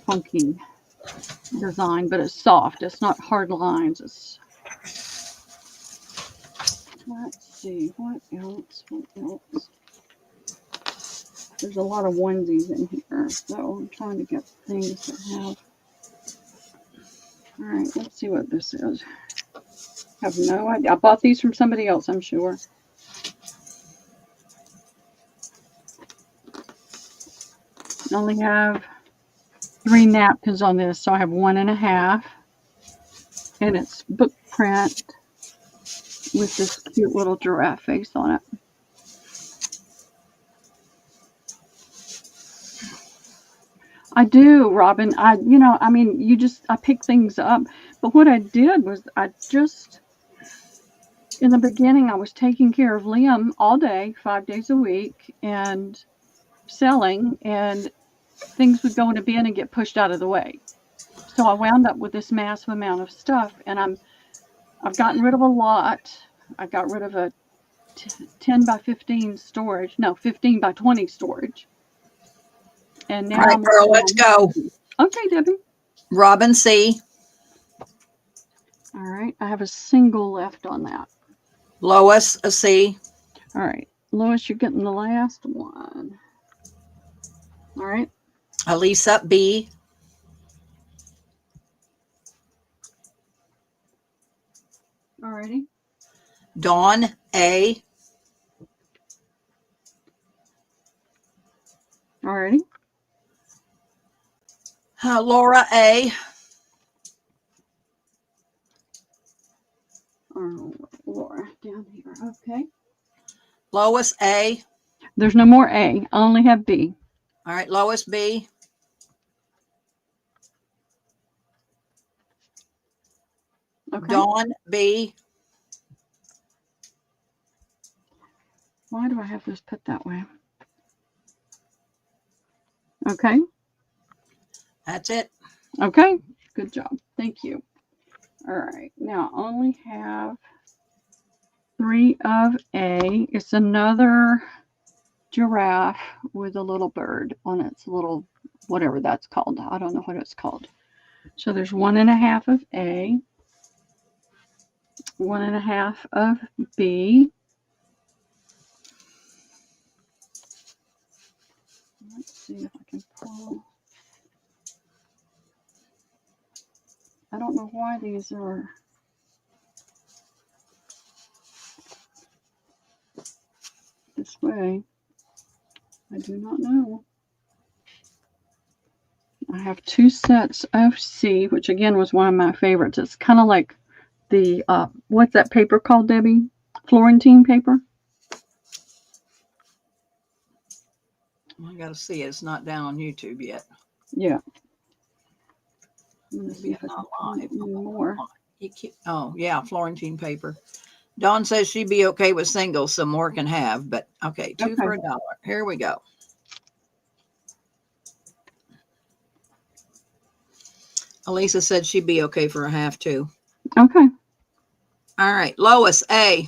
Speaker 3: funky design, but it's soft. It's not hard lines. It's... Let's see, what else? What else? There's a lot of onesies in here, so I'm trying to get things that have... All right, let's see what this is. I have no idea. I bought these from somebody else, I'm sure. I only have 3 napkins on this, so I have 1.5. And it's book print with this cute little giraffe face on it. I do, Robin. I pick things up. But what I did was in the beginning, I was taking care of Liam all day, 5 days a week, and selling, and things would go in a bin and get pushed out of the way. So I wound up with this massive amount of stuff, and I've gotten rid of a lot. I got rid of a 10 by 15 storage, no, 15 by 20 storage. And now
Speaker 1: All right, Pearl, let's go.
Speaker 3: Okay, Debbie.
Speaker 1: Robin C.
Speaker 3: All right, I have a single left on that.
Speaker 1: Lois, a C.
Speaker 3: All right, Lois, you're getting the last one. All right.
Speaker 1: Elisa, B.
Speaker 3: All righty.
Speaker 1: Dawn, A.
Speaker 3: All righty.
Speaker 1: Laura, A.
Speaker 3: Oh, Laura, down here. Okay.
Speaker 1: Lois, A.
Speaker 3: There's no more A. I only have B.
Speaker 1: All right, Lois, B.
Speaker 3: Okay.
Speaker 1: Dawn, B.
Speaker 3: Why do I have this put that way? Okay.
Speaker 1: That's it.
Speaker 3: Okay. Good job. Thank you. All right. Now I only have 3 of A. It's another giraffe with a little bird on its little, whatever that's called. I don't know what it's called. So there's 1.5 of A, 1.5 of B. Let's see if I can pull. I don't know why these are this way. I do not know. I have 2 sets of C, which again was one of my favorites. It's kind of like the, what's that paper called, Debbie? Florentine paper?
Speaker 1: I got to see it. It's not down on YouTube yet.
Speaker 3: Yeah. I'm going to see
Speaker 1: Maybe
Speaker 3: if I
Speaker 1: it's
Speaker 3: can
Speaker 1: not
Speaker 3: find
Speaker 1: live.
Speaker 3: it more.
Speaker 1: Oh, yeah, Florentine paper. Dawn says she'd be okay with singles, some more can have, but okay, 2 for $1. Here we go. Elisa said she'd be okay for a half too.
Speaker 3: Okay.
Speaker 1: All right, Lois, A.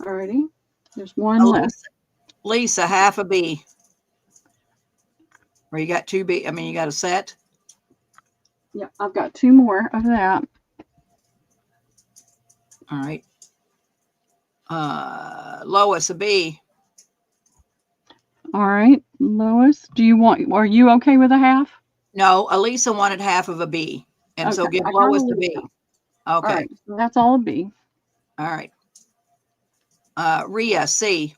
Speaker 3: Alrighty. There's one left.
Speaker 1: Lisa, half a B. Or you got 2 B. I mean, you got a set.
Speaker 3: Yeah, I've got 2 more of that.
Speaker 1: All right. Lois, a B.
Speaker 3: All right, Lois, are you okay with a half?
Speaker 1: No, Elisa wanted half of a B. And so
Speaker 3: Okay,
Speaker 1: give
Speaker 3: I got
Speaker 1: Lois a B.
Speaker 3: Elisa.
Speaker 1: Okay.
Speaker 3: All right, so that's all a B.
Speaker 1: All right. Rhea, C.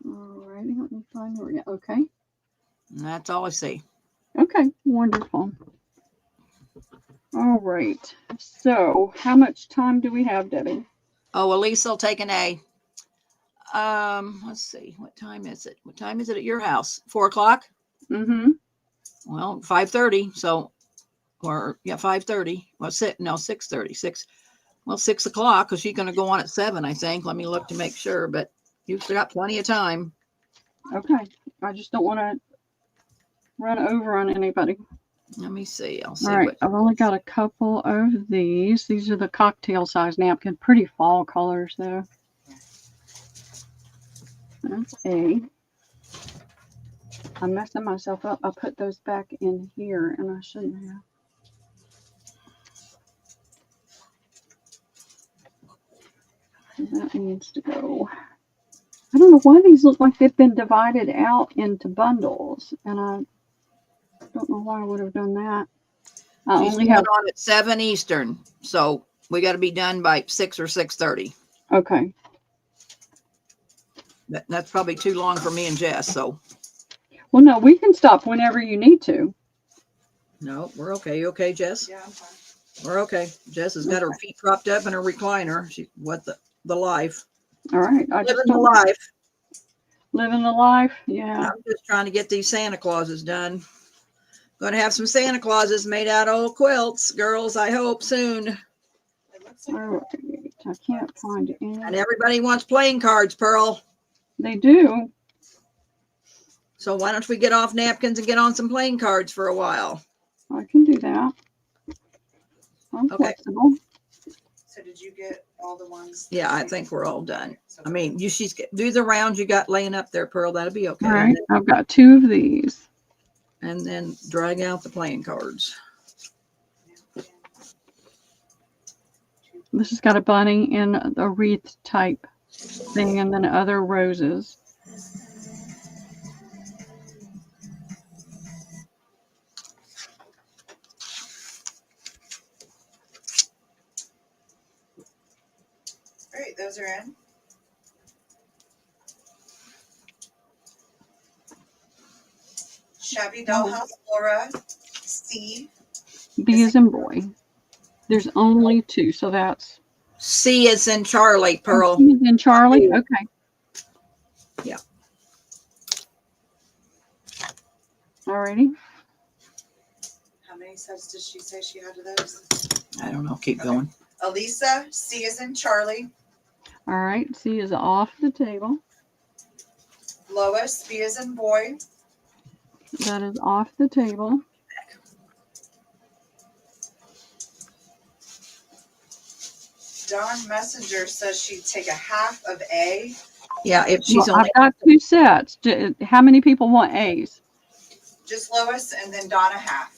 Speaker 3: All righty, let me find where. Okay.
Speaker 1: And that's all I see.
Speaker 3: Okay, wonderful. All right. So how much time do we have, Debbie?
Speaker 1: Oh, Elise will take an A. Let's see. What time is it? What time is it at your house? 4 o'clock?
Speaker 3: Mm-hmm.
Speaker 1: Well, 5:30. So, or yeah, 5:30. Well, 6:30. 6 o'clock, because she's going to go on at 7, I think. Let me look to make sure, but you've got plenty of time.
Speaker 3: Okay. I just don't want to run over on anybody.
Speaker 1: Let me see. I'll see
Speaker 3: All right.
Speaker 1: what.
Speaker 3: I've only got a couple of these. These are the cocktail size napkin. Pretty fall colors, though. That's A. I'm messing myself up. I put those back in here, and I shouldn't have. That needs to go. I don't know why these look like they've been divided out into bundles, and I don't know why I would have done that. I
Speaker 1: She's
Speaker 3: only
Speaker 1: going
Speaker 3: have.
Speaker 1: on at 7 Eastern, so we got to be done by 6 or 6:30.
Speaker 3: Okay.
Speaker 1: That's probably too long for me and Jess. So
Speaker 3: Well, no, we can stop whenever you need to.
Speaker 1: no, we're okay. You okay, Jess?
Speaker 2: Yeah, I'm fine.
Speaker 1: We're okay. Jess has got her feet propped up in her recliner. She what the life.
Speaker 3: All right. I just
Speaker 1: Living the
Speaker 3: don't
Speaker 1: life.
Speaker 3: living the life. Yeah.
Speaker 1: I'm just trying to get these Santa Clauses done. Going to have some Santa Clauses made out of old quilts, girls. I hope soon.
Speaker 2: It looks like
Speaker 3: All right. I can't find any.
Speaker 1: And everybody wants playing cards, Pearl.
Speaker 3: They do.
Speaker 1: So why don't we get off napkins and get on some playing cards for a while?
Speaker 3: I can do that. I'm
Speaker 1: Okay.
Speaker 3: flexible.
Speaker 2: So did you get all the ones?
Speaker 1: Yeah, I think we're all done.
Speaker 2: So
Speaker 1: I mean, do the rounds you got laying up there, Pearl. That'll be okay.
Speaker 3: All right. I've got 2 of these.
Speaker 1: And then drag out the playing cards.
Speaker 3: This has got a bunny in a wreath type thing, and then other roses.
Speaker 2: All right, those are in. Shabby Dollhouse Flora C.
Speaker 3: B is in boy. There's only 2, so that's.
Speaker 1: C is in Charlie, Pearl.
Speaker 3: C is in Charlie. Okay.
Speaker 1: Yeah.
Speaker 3: Alrighty.
Speaker 2: How many sets did she say she had of those?
Speaker 1: I don't know. Keep going.
Speaker 2: Elisa, C is in Charlie.
Speaker 3: All right. C is off the table.
Speaker 2: Lois, B is in boy.
Speaker 3: That is off the table.
Speaker 2: Dawn Messenger says she'd take a half of A.
Speaker 1: Yeah, if she's
Speaker 3: Well,
Speaker 1: only,
Speaker 3: I've got 2 sets. How many people want A's?
Speaker 2: Just Lois and then Dawn a half.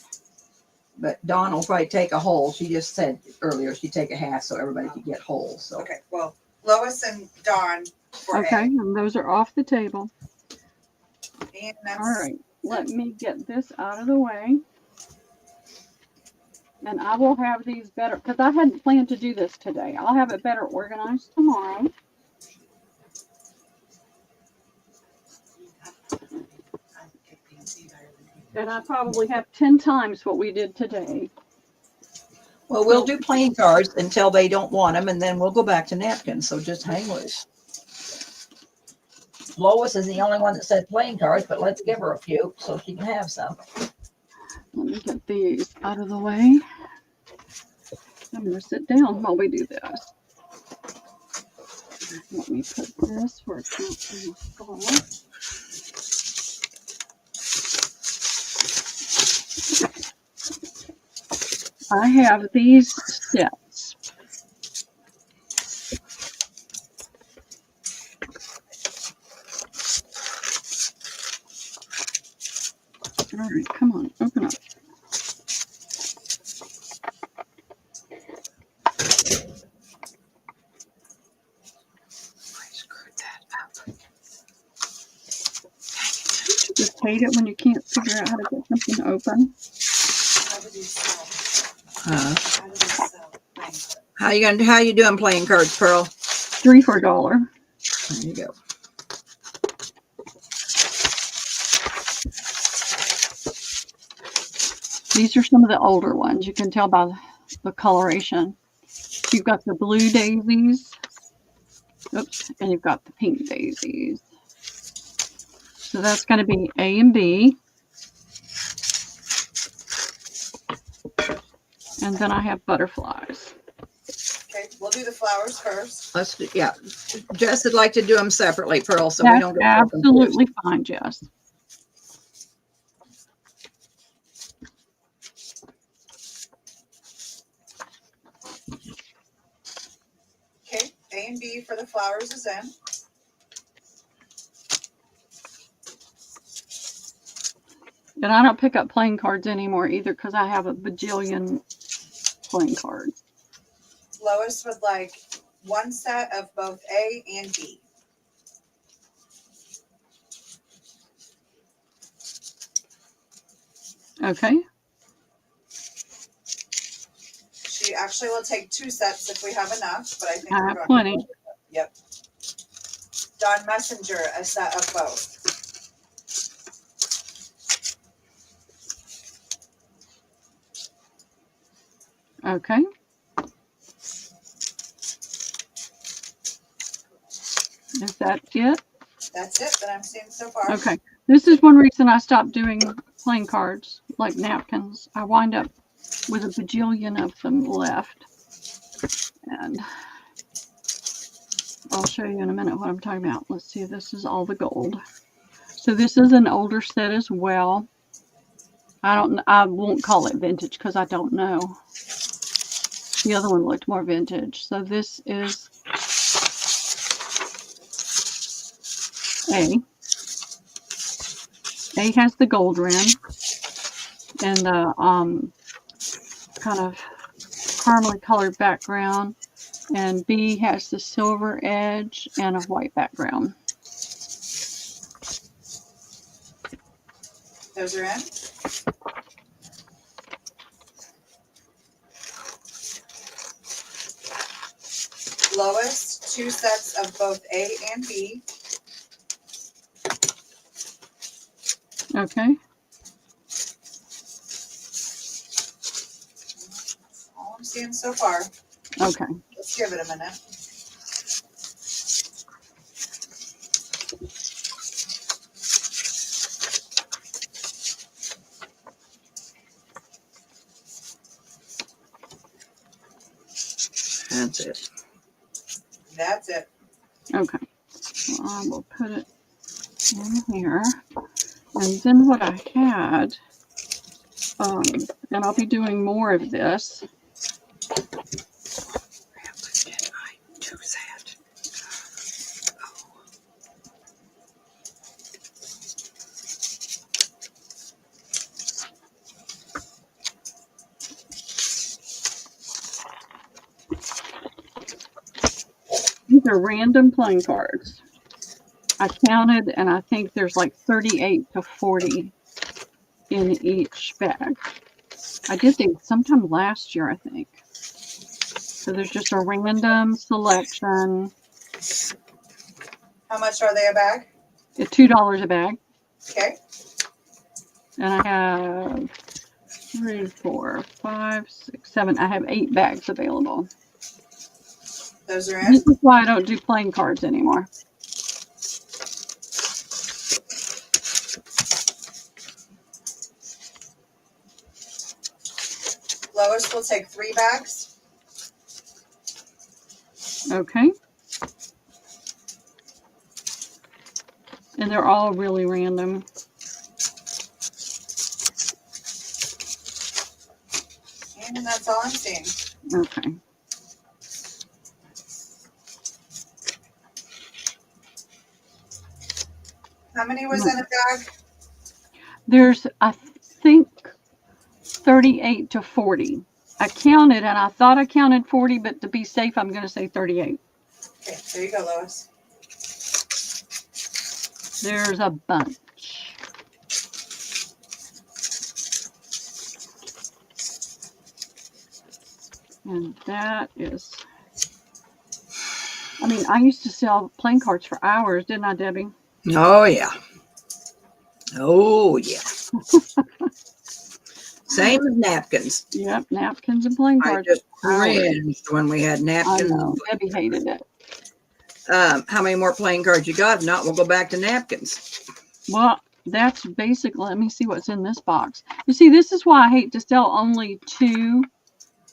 Speaker 1: but Dawn will probably take a whole. She just said earlier she'd take a half so everybody could get whole. So
Speaker 2: Okay, well, Lois and Dawn for
Speaker 3: Okay.
Speaker 2: A.
Speaker 3: And those are off the table.
Speaker 2: And that's
Speaker 3: All right. Let me get this out of the way. And I will have these better, because I hadn't planned to do this today. I'll have it better organized tomorrow. And I probably have 10 times what we did today.
Speaker 1: well, we'll do playing cards until they don't want them, and then we'll go back to napkins. So just hang loose. Lois is the only one that said playing cards, but let's give her a few so she can have some.
Speaker 3: Let me get these out of the way. I'm going to sit down while we do this. Let me put this where it's not in the skull. I have these sets. All right, come on, open up.
Speaker 1: I screwed that up.
Speaker 3: Just hate it when you can't figure out how to get something open.
Speaker 2: how do these sell?
Speaker 1: Uh,
Speaker 2: How do these sell? Thanks.
Speaker 1: how you doing playing cards, Pearl?
Speaker 3: 3 for $1.
Speaker 1: There you go.
Speaker 3: These are some of the older ones. You can tell by the coloration. You've got the blue daisies. Oops, and you've got the pink daisies. So that's going to be A and B. And then I have butterflies.
Speaker 2: Okay, we'll do the flowers first.
Speaker 1: Let's do, yeah. Jess would like to do them separately, Pearl, so we
Speaker 3: That's
Speaker 1: don't get
Speaker 3: absolutely fine, Jess.
Speaker 2: Okay, A and B for the flowers is in.
Speaker 3: And I don't pick up playing cards anymore either because I have a bajillion playing cards.
Speaker 2: Lois would like one set of both A and B.
Speaker 3: Okay.
Speaker 2: She actually will take 2 sets if we have enough, but I think
Speaker 3: I
Speaker 2: we're
Speaker 3: have
Speaker 2: going
Speaker 3: plenty.
Speaker 2: to. Yep. Don Messenger, a set of both.
Speaker 3: Okay. Is that it?
Speaker 2: That's it that I'm seeing so far.
Speaker 3: Okay. This is one reason I stopped doing playing cards like napkins. I wind up with a bajillion of them left. And I'll show you in a minute what I'm talking about. Let's see, this is all the gold. So this is an older set as well. I won't call it vintage because I don't know. The other one looked more vintage. So this is A. A has the gold rim and the kind of caramely colored background, and B has the silver edge and a white background.
Speaker 2: Those are in. Lois, 2 sets of both A and B.
Speaker 3: Okay.
Speaker 2: All I'm seeing so far.
Speaker 3: Okay.
Speaker 2: Let's give it a minute.
Speaker 1: That's it.
Speaker 2: That's it.
Speaker 3: Okay. So I will put it in here. And then what I had, and I'll be doing more of this.
Speaker 1: Did I do that?
Speaker 3: These are random playing cards. I counted, and I think there's like 38 to 40 in each bag. I did these sometime last year, I think. So there's just a random selection.
Speaker 2: How much are they a bag?
Speaker 3: At $2 a bag.
Speaker 2: Okay.
Speaker 3: And I have 3, 4, 5, 6, 7. I have 8 bags available.
Speaker 2: Those are in.
Speaker 3: This is why I don't do playing cards anymore.
Speaker 2: Lois will take 3 bags.
Speaker 3: Okay. And they're all really random.
Speaker 2: And that's all I'm seeing.
Speaker 3: Okay.
Speaker 2: How many was in a bag?
Speaker 3: There's, I think, 38 to 40. I counted, and I thought I counted 40, but to be safe, I'm going to say 38.
Speaker 2: Okay, there you go, Lois.
Speaker 3: There's a bunch. And that is, I mean, I used to sell playing cards for hours, didn't I, Debbie?
Speaker 1: Oh, yeah. Oh, yeah. Same as napkins.
Speaker 3: Yep, napkins and playing
Speaker 1: I
Speaker 3: cards.
Speaker 1: just cringed when we had
Speaker 3: I
Speaker 1: napkins.
Speaker 3: know. Debbie hated it.
Speaker 1: How many more playing cards you got? If not, we'll go back to napkins.
Speaker 3: Well, that's basically, let me see what's in this box. You see, this is why I hate to sell only 2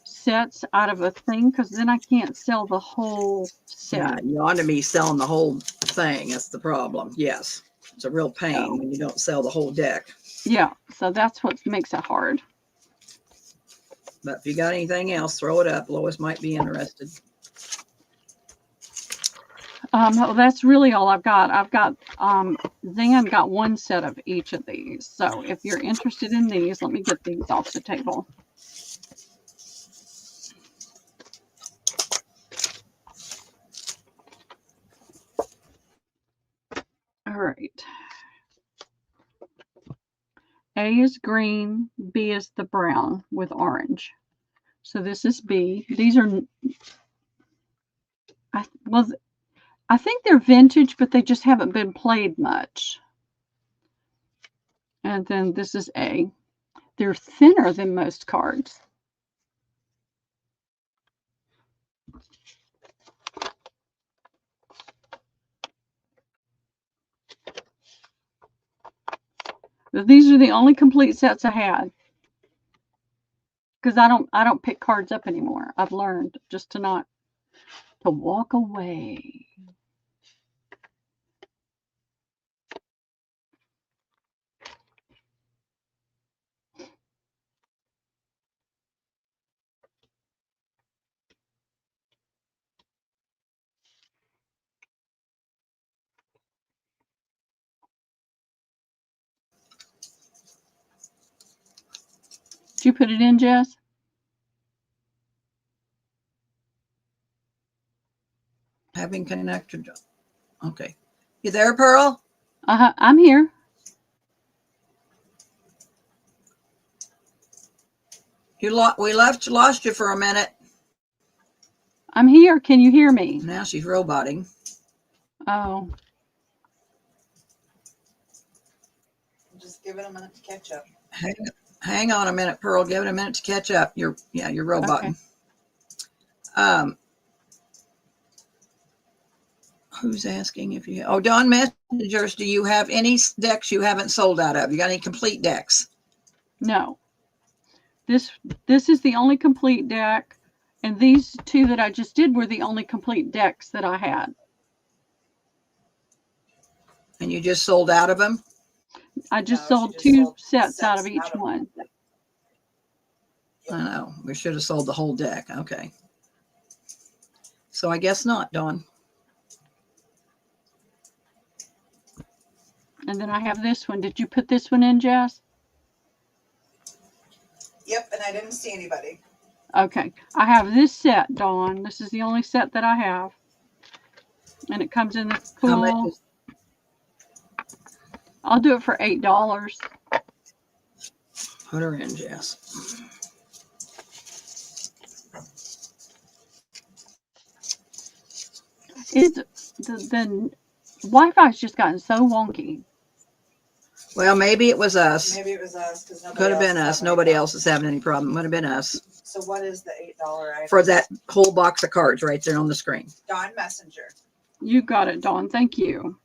Speaker 3: sets out of a thing, because then I can't sell the whole
Speaker 1: Yeah,
Speaker 3: set.
Speaker 1: you ought to be selling the whole thing. That's the problem. Yes. It's a real pain when you don't sell the whole deck.
Speaker 3: Yeah, so that's what makes it hard.
Speaker 1: But if you got anything else, throw it up. Lois might be interested.
Speaker 3: Well, that's really all I've got. I've got, Zan got 1 set of each of these. So if you're interested in these, let me get these off the table. All right. A is green, B is the brown with orange. So this is B. These are, I think they're vintage, but they just haven't been played much. And then this is A. They're thinner than most cards. But these are the only complete sets I had. Because I don't pick cards up anymore. I've learned just to walk away. Did you put it in, Jess?
Speaker 1: Having connected. Okay. You there, Pearl?
Speaker 3: I'm here.
Speaker 1: We lost you for a minute.
Speaker 3: I'm here. Can you hear me?
Speaker 1: Now she's roboting.
Speaker 3: Oh,
Speaker 2: Just give it a minute to catch up.
Speaker 1: Hang on a minute, Pearl. Give it a minute to catch up. You're roboting.
Speaker 3: okay.
Speaker 1: Who's asking if you? Oh, Dawn Messengers. Do you have any decks you haven't sold out of? You got any complete decks?
Speaker 3: No. This is the only complete deck, and these 2 that I just did were the only complete decks that I had.
Speaker 1: And you just sold out of them?
Speaker 3: I just
Speaker 2: No,
Speaker 3: sold
Speaker 2: she just
Speaker 3: 2
Speaker 2: sold
Speaker 3: sets out of
Speaker 2: sets
Speaker 3: each
Speaker 2: out of
Speaker 3: one.
Speaker 1: I know. We should have sold the whole deck. Okay. So I guess not, Dawn.
Speaker 3: And then I have this one. Did you put this one in, Jess?
Speaker 2: Yep, and I didn't see anybody.
Speaker 3: Okay. I have this set, Dawn. This is the only set that I have. And it comes in this
Speaker 1: How much
Speaker 3: cool.
Speaker 1: is,
Speaker 3: I'll do it for $8.
Speaker 1: put her in, Jess.
Speaker 3: The Wi-Fi's just gotten so wonky.
Speaker 1: Well, maybe it was us.
Speaker 2: Maybe it was us because nobody
Speaker 1: Could have
Speaker 2: else
Speaker 1: been
Speaker 2: is
Speaker 1: us.
Speaker 2: having
Speaker 1: Nobody
Speaker 2: any
Speaker 1: else is having any problem. Would have been us.
Speaker 2: problems. So what is the $8 item?
Speaker 1: For that whole box of cards right there on the screen.
Speaker 2: Dawn Messenger.
Speaker 3: You got it, Dawn. Thank you.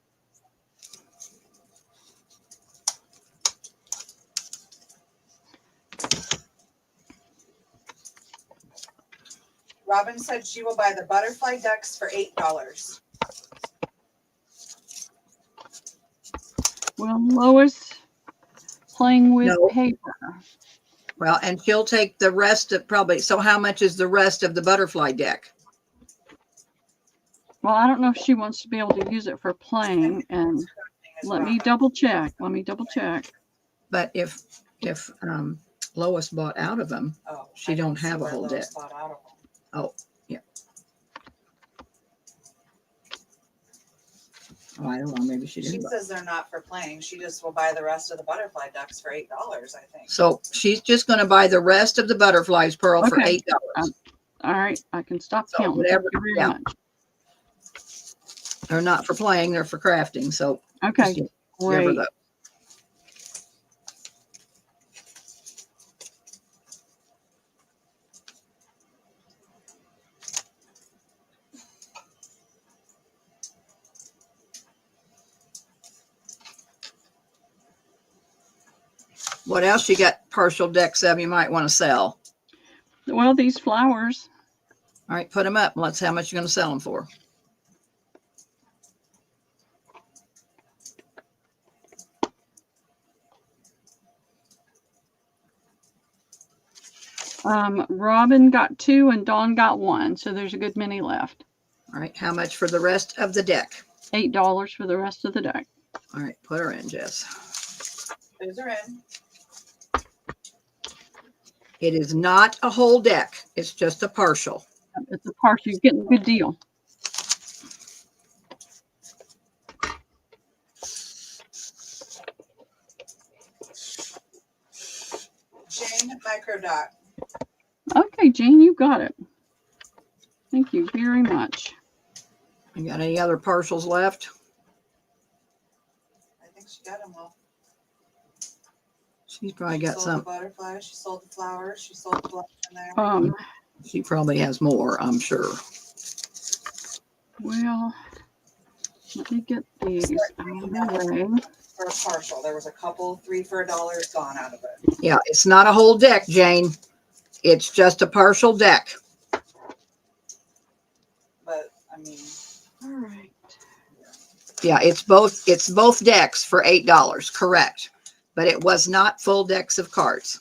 Speaker 2: Robin said she will buy the butterfly ducks for $8.
Speaker 3: Well, Lois playing with
Speaker 1: No.
Speaker 3: paper.
Speaker 1: Well, and she'll take the rest of probably. So how much is the rest of the butterfly deck?
Speaker 3: Well, I don't know if she wants to be able to use it for playing. And let me double check. Let me double check.
Speaker 1: But if Lois bought out of them,
Speaker 2: Oh,
Speaker 1: She
Speaker 2: I
Speaker 1: don't
Speaker 2: didn't see
Speaker 1: have a
Speaker 2: where
Speaker 1: whole
Speaker 2: Lois
Speaker 1: deck.
Speaker 2: bought out of them.
Speaker 1: oh, I don't know. Maybe she
Speaker 2: She
Speaker 1: didn't.
Speaker 2: says they're not for playing. She just will buy the rest of the butterfly ducks for $8, I think.
Speaker 1: So she's just going to buy the rest of the butterflies, Pearl, for
Speaker 3: Okay.
Speaker 1: $8.
Speaker 3: All right. I can stop
Speaker 1: So
Speaker 3: counting.
Speaker 1: whatever-
Speaker 3: Thank you very
Speaker 1: yeah.
Speaker 3: much.
Speaker 1: They're not for playing; they're for crafting. So
Speaker 3: Okay.
Speaker 1: just give her
Speaker 3: Great.
Speaker 1: the. What else you got partial decks of you might want to sell?
Speaker 3: Well, these flowers,
Speaker 1: All right, put them up. Let's see how much you're going to sell them for.
Speaker 3: Robin got 2 and Dawn got 1. So there's a good many left.
Speaker 1: All right, how much for the rest of the deck?
Speaker 3: $8 for the rest of the deck.
Speaker 1: All right, put her in, Jess.
Speaker 2: Those are in.
Speaker 1: It is not a whole deck. It's just a partial.
Speaker 3: It's a partial. You're getting a good deal.
Speaker 2: Jane Microdot.
Speaker 3: Okay, Jane, you got it. Thank you very much.
Speaker 1: You got any other partials left?
Speaker 2: I think she got them all.
Speaker 1: She's probably
Speaker 2: She
Speaker 1: got
Speaker 2: sold
Speaker 1: some.
Speaker 2: the butterflies. She sold the flowers. She sold the blush in there.
Speaker 1: She probably has more, I'm sure.
Speaker 3: Well, let me get these out of the way.
Speaker 2: For a partial, there was a couple 3 for $1 gone out of it.
Speaker 1: Yeah, it's not a whole deck, Jane. It's just a partial deck.
Speaker 2: But I mean,
Speaker 3: All right.
Speaker 1: Yeah, it's both decks for $8, correct. But it was not full decks of cards.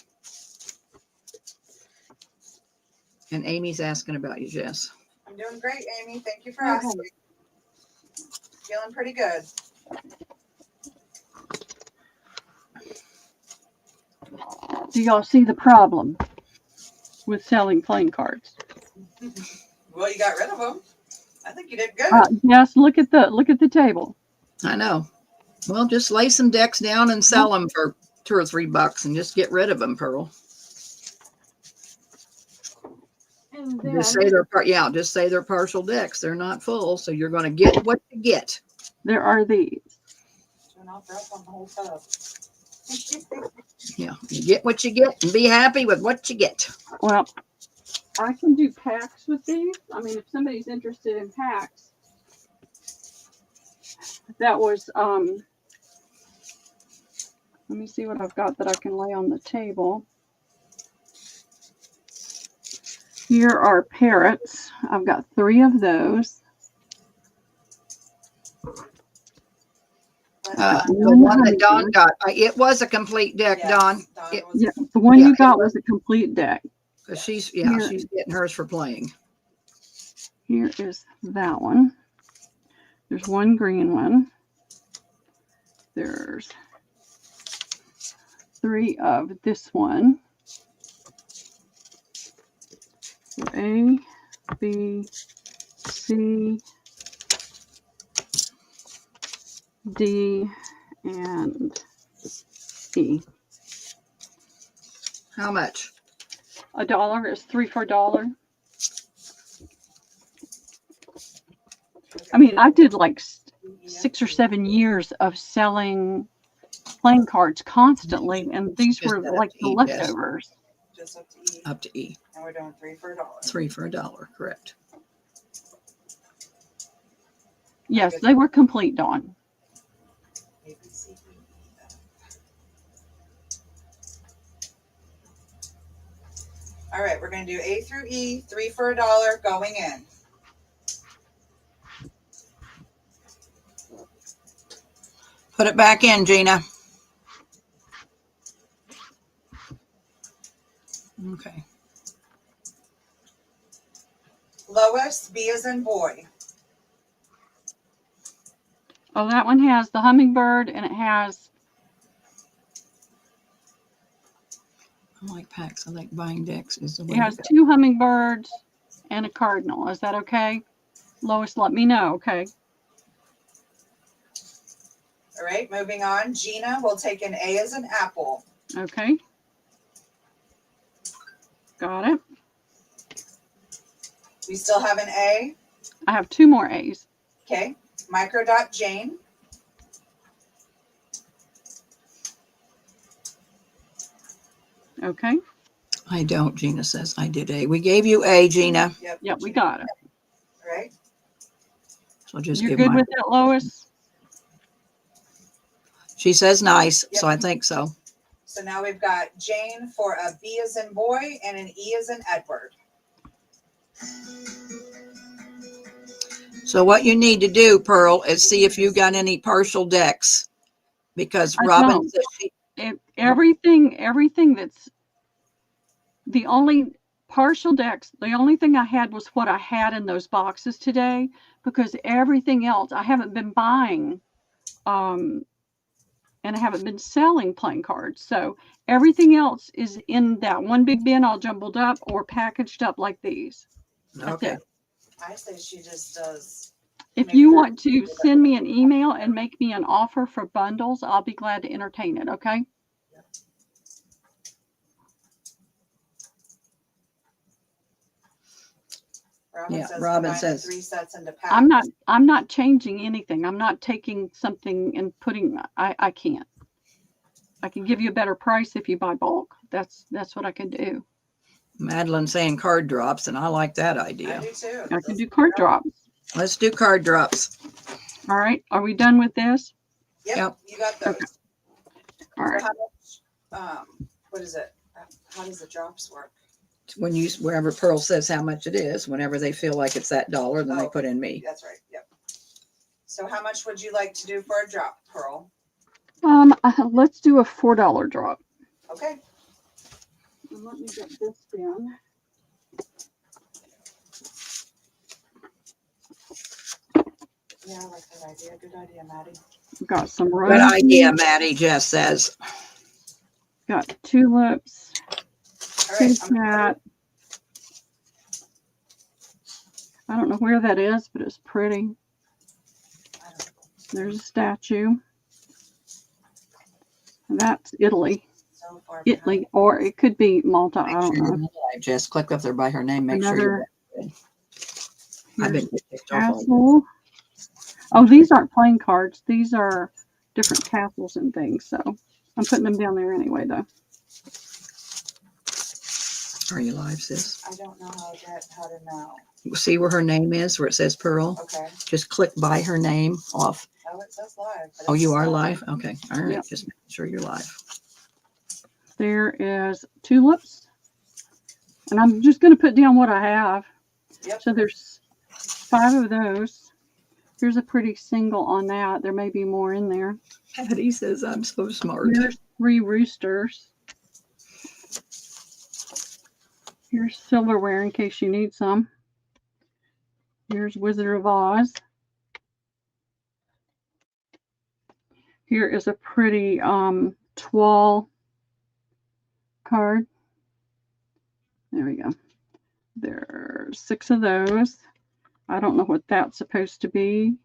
Speaker 1: And Amy's asking about you, Jess.
Speaker 2: I'm doing great, Amy. Thank you for asking. Feeling pretty good.
Speaker 3: Do y'all see the problem with selling playing cards?
Speaker 2: Well, you got rid of them. I think you did good.
Speaker 3: Yes, look at the table.
Speaker 1: I know. Well, just lay some decks down and sell them for $2 or $3 and just get rid of them, Pearl.
Speaker 3: And
Speaker 1: Just say just say they're partial decks. They're not full, so you're going to get what you get.
Speaker 3: there are these.
Speaker 2: So now throw up on the whole tub.
Speaker 1: Yeah, you get what you get and be happy with what you get.
Speaker 3: Well, I can do packs with these. I mean, if somebody's interested in packs, that was let me see what I've got that I can lay on the table. Here are parrots. I've got 3 of those.
Speaker 1: The one that Don got, it was a complete deck,
Speaker 2: Yes,
Speaker 1: Don.
Speaker 2: Dawn
Speaker 1: It-
Speaker 2: was-
Speaker 3: Yeah, the one
Speaker 1: Yeah,
Speaker 3: you
Speaker 1: it
Speaker 3: got
Speaker 1: was-
Speaker 3: was a complete deck.
Speaker 1: Cause she's
Speaker 3: Here.
Speaker 1: getting hers for playing.
Speaker 3: Here is that one. There's one green one. There's 3 of this one. So A, B, C, D, and E.
Speaker 1: How much?
Speaker 3: $1 is 3 for $1. I mean, I did like 6 or 7 years of selling playing cards constantly, and these
Speaker 1: Just
Speaker 3: were
Speaker 1: that
Speaker 3: like the
Speaker 1: E, yes.
Speaker 3: leftovers.
Speaker 2: Just up to E.
Speaker 1: Up to E.
Speaker 2: And we're doing 3 for $1.
Speaker 1: 3 for $1, correct.
Speaker 3: Yes, they were complete, Dawn.
Speaker 2: A, B, C, D, E, F. All right, we're going to do A through E, 3 for $1 going in.
Speaker 1: Put it back in, Gina. Okay.
Speaker 2: Lois, B as in boy.
Speaker 3: Oh, that one has the hummingbird, and it has,
Speaker 1: I like packs. I like buying decks. Is the way
Speaker 3: it has
Speaker 1: to go.
Speaker 3: 2 hummingbirds and a cardinal. Is that okay? Lois, let me know, okay?
Speaker 2: All right, moving on. Gina will take an A as an apple.
Speaker 3: Okay. Got it.
Speaker 2: We still have an A.
Speaker 3: I have 2 more A's.
Speaker 2: Okay. Microdot Jane.
Speaker 3: Okay.
Speaker 1: I don't, Gina says. I did A. We gave you A, Gina.
Speaker 2: Yep.
Speaker 3: Yep, we got it.
Speaker 2: All right.
Speaker 1: So just
Speaker 3: You're
Speaker 1: give
Speaker 3: good
Speaker 1: mine.
Speaker 3: with that, Lois?
Speaker 1: She says nice,
Speaker 2: Yep.
Speaker 1: so I think so.
Speaker 2: So now we've got Jane for a B as in boy and an E as in Edward.
Speaker 1: So what you need to do, Pearl, is see if you got any partial decks. Because
Speaker 3: I
Speaker 1: Robin
Speaker 3: don't.
Speaker 1: said she,
Speaker 3: Everything that's the only partial decks, the only thing I had was what I had in those boxes today, because everything else I haven't been buying, and I haven't been selling playing cards. So everything else is in that one big bin all jumbled up or packaged up like these. That's
Speaker 1: okay.
Speaker 3: it.
Speaker 2: I say she just does.
Speaker 3: If
Speaker 2: maybe
Speaker 3: you
Speaker 2: her-
Speaker 3: want to send me an email and make me an offer for bundles, I'll be glad to entertain it. Okay.
Speaker 2: Robin
Speaker 1: Yeah,
Speaker 2: says
Speaker 1: Robin
Speaker 2: combine the
Speaker 1: says-
Speaker 2: 3 sets into packs.
Speaker 3: I'm not changing anything. I'm not taking something and putting, I can't. I can give you a better price if you buy bulk. That's what I can do.
Speaker 1: Madeline saying card drops, and I like that
Speaker 2: I
Speaker 1: idea.
Speaker 2: do too.
Speaker 3: I can do card drops.
Speaker 1: Let's do card drops.
Speaker 3: All right. Are we done with this?
Speaker 2: Yep,
Speaker 1: Yep.
Speaker 2: you got those.
Speaker 3: Okay. All right.
Speaker 2: So how much, what is it? How does the drops work?
Speaker 1: When you, wherever Pearl says how much it is, whenever they feel like it's that dollar, then they
Speaker 2: Oh.
Speaker 1: put in me.
Speaker 2: That's right. Yep. So how much would you like to do for a drop, Pearl?
Speaker 3: Let's do a $4 drop.
Speaker 2: Okay.
Speaker 3: And let me get this down.
Speaker 2: Yeah, I like that idea. Good idea, Maddie.
Speaker 3: We've got some
Speaker 1: Good
Speaker 3: roses.
Speaker 1: idea, Maddie, Jess says.
Speaker 3: Got tulips.
Speaker 2: All right.
Speaker 3: Kitty cat. I don't know where that is, but it's pretty. There's a statue. And that's Italy.
Speaker 2: So far
Speaker 3: Italy, or it could be Malta. I
Speaker 1: Make
Speaker 3: don't
Speaker 1: sure you're
Speaker 3: know.
Speaker 1: alive, Jess. Click up there by her name. Make sure
Speaker 3: Another
Speaker 1: you're good. I've been kicked off.
Speaker 3: castle. Oh, these aren't playing cards. These are different castles and things. So I'm putting them down there anyway, though.
Speaker 1: Are you live, sis?
Speaker 2: I don't know how to know.
Speaker 1: See where her name is, where it says Pearl?
Speaker 2: Okay.
Speaker 1: Just click by her name off.
Speaker 2: Oh, it says live. but
Speaker 1: Oh,
Speaker 2: it's
Speaker 1: you are
Speaker 2: not.
Speaker 1: live? Okay. All right.
Speaker 3: Yep.
Speaker 1: Just make sure you're live.
Speaker 3: There is tulips. And I'm just going to put down what I have.
Speaker 2: Yep.
Speaker 3: So there's 5 of those. Here's a pretty single on that. There may be more in there.
Speaker 1: Patty says I'm so smart.
Speaker 3: Here's 3 roosters. Here's silverware in case you need some. Here's Wizard of Oz. Here is a pretty Twal card. There we go. There's 6 of those. I don't know what that's supposed to be.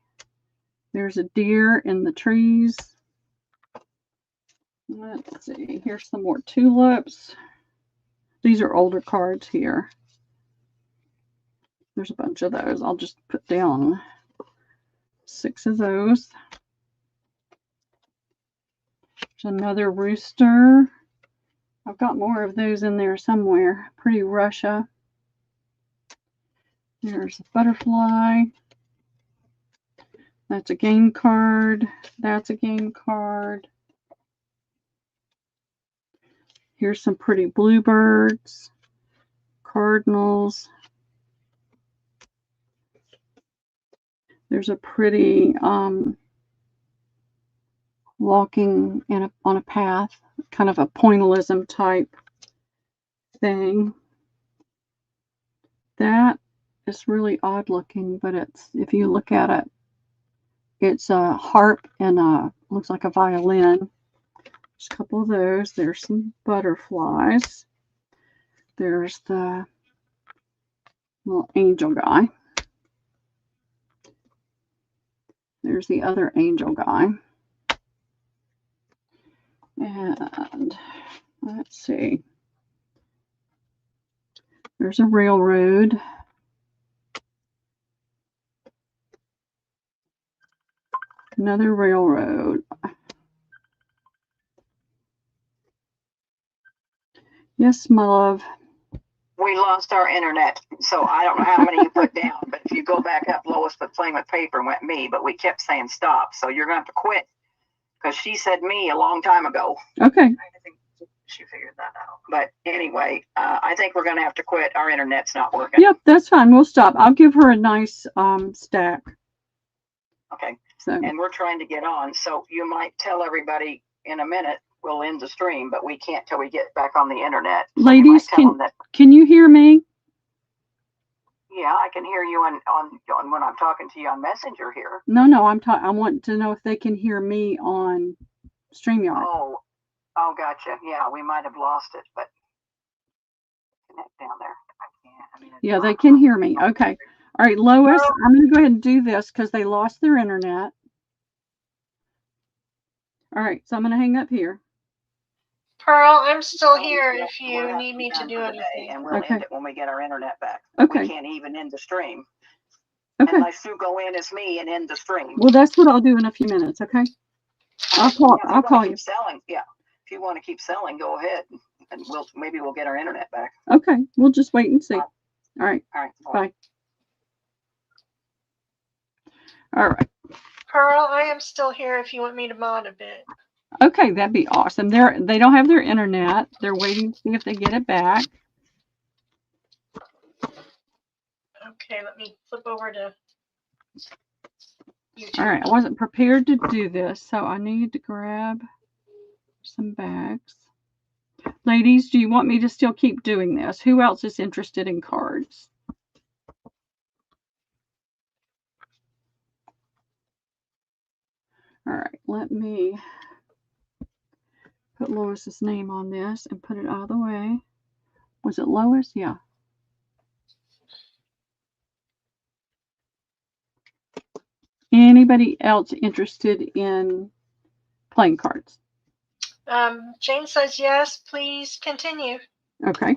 Speaker 3: There's a deer in the trees. Let's see. Here's some more tulips. These are older cards here. There's a bunch of those. I'll just put down 6 of those. There's another rooster. I've got more of those in there somewhere. Pretty Russia. There's a butterfly. That's a game card. That's a game card. Here's some pretty bluebirds, cardinals. There's a pretty walking on a path, kind of a pointillism type thing. That is really odd looking, but it's, if you look at it, it's a harp and looks like a violin. There's a couple of those. There's some butterflies. There's the little angel guy. There's the other angel guy. And let's see. There's a railroad. Another railroad. Yes, my love.
Speaker 8: We lost our internet, so I don't know how many you put down, but if you go back up, Lois put playing with paper and went me, but we kept saying stop, so you're going to have to quit, because she said me a long time ago.
Speaker 3: Okay.
Speaker 8: she figured that out. But anyway, I think we're going to have to quit. Our internet's not working.
Speaker 3: Yep, that's fine. We'll stop. I'll give her a nice stack.
Speaker 8: Okay.
Speaker 3: So
Speaker 8: And we're trying to get on. So you might tell everybody in a minute we'll end the stream, but we can't till we get back on the internet. So you might
Speaker 3: ladies,
Speaker 8: tell them that,
Speaker 3: can you hear me?
Speaker 8: yeah, I can hear you on when I'm talking to you on Messenger here.
Speaker 3: No, I want to know if they can hear me on StreamYard.
Speaker 8: Oh, gotcha. Yeah, we might have lost it, but connect down there. I can't. I mean,
Speaker 3: Yeah, they can hear me. Okay. All right, Lois, I'm going to go ahead and do this because they lost their internet. All right, so I'm going to hang up here.
Speaker 4: Pearl, I'm still
Speaker 8: So
Speaker 4: here
Speaker 8: we'll
Speaker 4: if you
Speaker 8: have
Speaker 4: need
Speaker 8: to
Speaker 4: me
Speaker 8: be
Speaker 4: to
Speaker 8: done
Speaker 4: do
Speaker 8: for the day,
Speaker 4: anything.
Speaker 8: and we'll
Speaker 3: Okay.
Speaker 8: end it when we get our internet back.
Speaker 3: Okay.
Speaker 8: We can't even end the stream
Speaker 3: Okay.
Speaker 8: unless you go in as me and end the stream.
Speaker 3: Well, that's what I'll do in a few minutes. Okay. I'll call.
Speaker 8: Yeah, if
Speaker 3: I'll call
Speaker 8: wanna
Speaker 3: you.
Speaker 8: keep selling, yeah. If you want to keep selling, go ahead, and maybe we'll get our internet back.
Speaker 3: Okay. We'll just wait and see. All right.
Speaker 8: All right.
Speaker 3: Bye. All right.
Speaker 4: Pearl, I am still here if you want me to mod a bit.
Speaker 3: Okay, that'd be awesome. They don't have their internet. They're waiting to see if they get it back.
Speaker 4: Okay, let me flip over to YouTube.
Speaker 3: All right. I wasn't prepared to do this, so I need to grab some bags. Ladies, do you want me to still keep doing this? Who else is interested in cards? All right, let me put Lois's name on this and put it out of the way. Was it Lois? Yeah. Anybody else interested in playing cards?
Speaker 4: Jane says yes, please continue.
Speaker 3: Okay.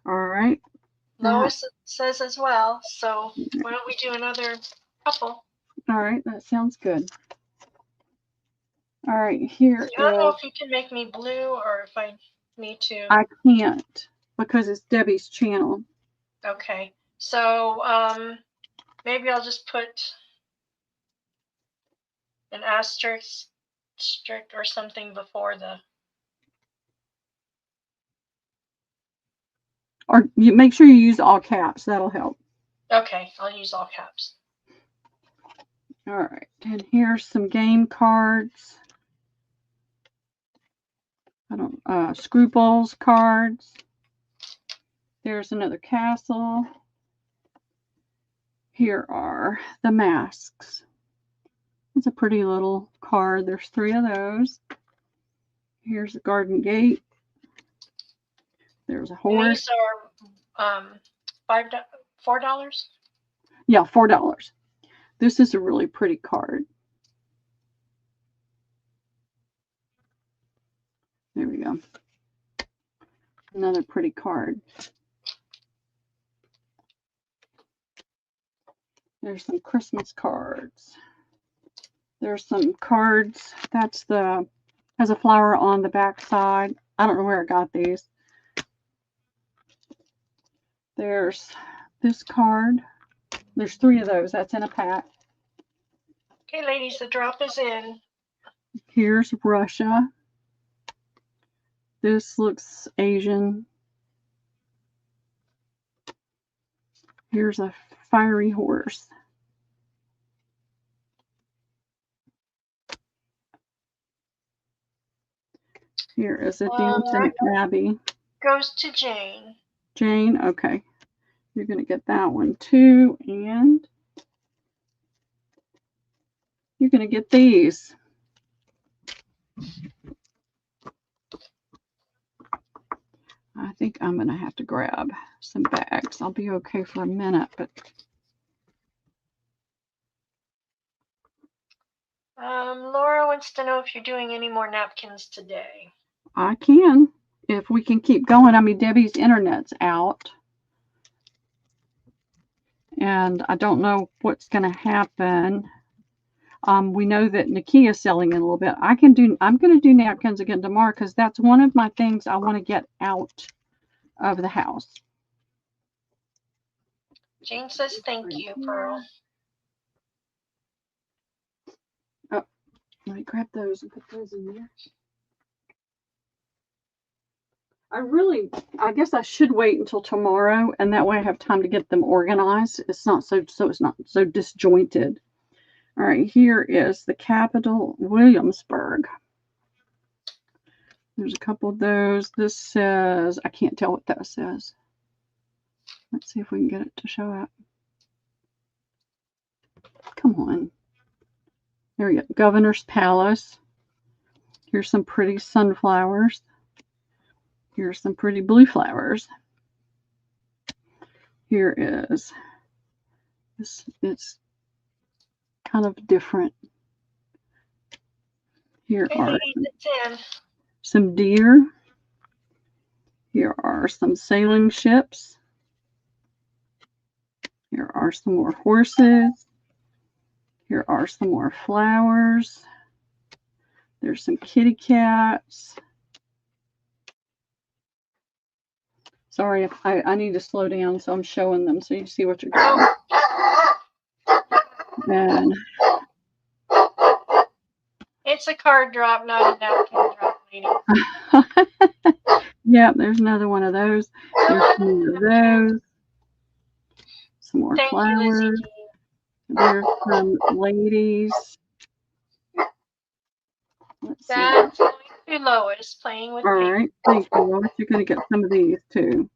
Speaker 3: All right.
Speaker 4: Lois says as well, so why don't we do another couple?
Speaker 3: All right, that sounds good. All right, here
Speaker 4: I don't know
Speaker 3: is,
Speaker 4: if you can make me blue or if I need to.
Speaker 3: I can't because it's Debbie's channel.
Speaker 4: Okay, so maybe I'll just put an asterisk or something before the.
Speaker 3: Or you make sure you use all caps. That'll help.
Speaker 4: Okay, I'll use all caps.
Speaker 3: All right, and here's some game cards. Scruples cards. There's another castle. Here are the masks. It's a pretty little card. There's 3 of those. Here's the garden gate. There's a horse.
Speaker 4: These are $4.
Speaker 3: Yeah, $4. This is a really pretty card. There we go. Another pretty card. There's some Christmas cards. There's some cards. Has a flower on the back side. I don't know where I got these. There's this card. There's 3 of those. That's in a pack.
Speaker 4: Okay, ladies, the drop is in.
Speaker 3: Here's Russia. This looks Asian. Here's a fiery horse. Here is a Downton Abbey.
Speaker 4: Goes to Jane.
Speaker 3: Jane, okay. You're going to get that one too. And you're going to get these. I think I'm going to have to grab some bags. I'll be okay for a minute, but.
Speaker 4: Laura wants to know if you're doing any more napkins today.
Speaker 3: I can, if we can keep going. I mean, Debbie's internet's out. And I don't know what's going to happen. We know that Nakia's selling in a little bit. I'm going to do napkins again tomorrow because that's one of my things I want to get out of the house.
Speaker 4: Jane says thank you, Pearl.
Speaker 3: Oh, let me grab those and put those in there. I guess I should wait until tomorrow, and that way I have time to get them organized. It's not it's not so disjointed. All right, here is the Capitol Williamsburg. There's a couple of those. This says, I can't tell what that says. Let's see if we can get it to show up. Come on. There we go. Governor's Palace. Here's some pretty sunflowers. Here's some pretty blue flowers. Here is this. It's kind of different. Here
Speaker 4: Hey,
Speaker 3: are
Speaker 4: ladies, it's in.
Speaker 3: some deer. Here are some sailing ships. Here are some more horses. Here are some more flowers. There's some kitty cats. Sorry, I need to slow down, so I'm showing them so you see what you're getting. And
Speaker 4: It's a card drop, not a napkin drop, lady.
Speaker 3: yeah, there's another one of those. There's some more of those. Some more
Speaker 4: Thank you,
Speaker 3: flowers.
Speaker 4: Lizzie.
Speaker 3: There's some ladies. Let's see.
Speaker 4: That's going to Lois playing with
Speaker 3: All
Speaker 4: paper.
Speaker 3: right, thank you, Lois. You're going to get some of these too.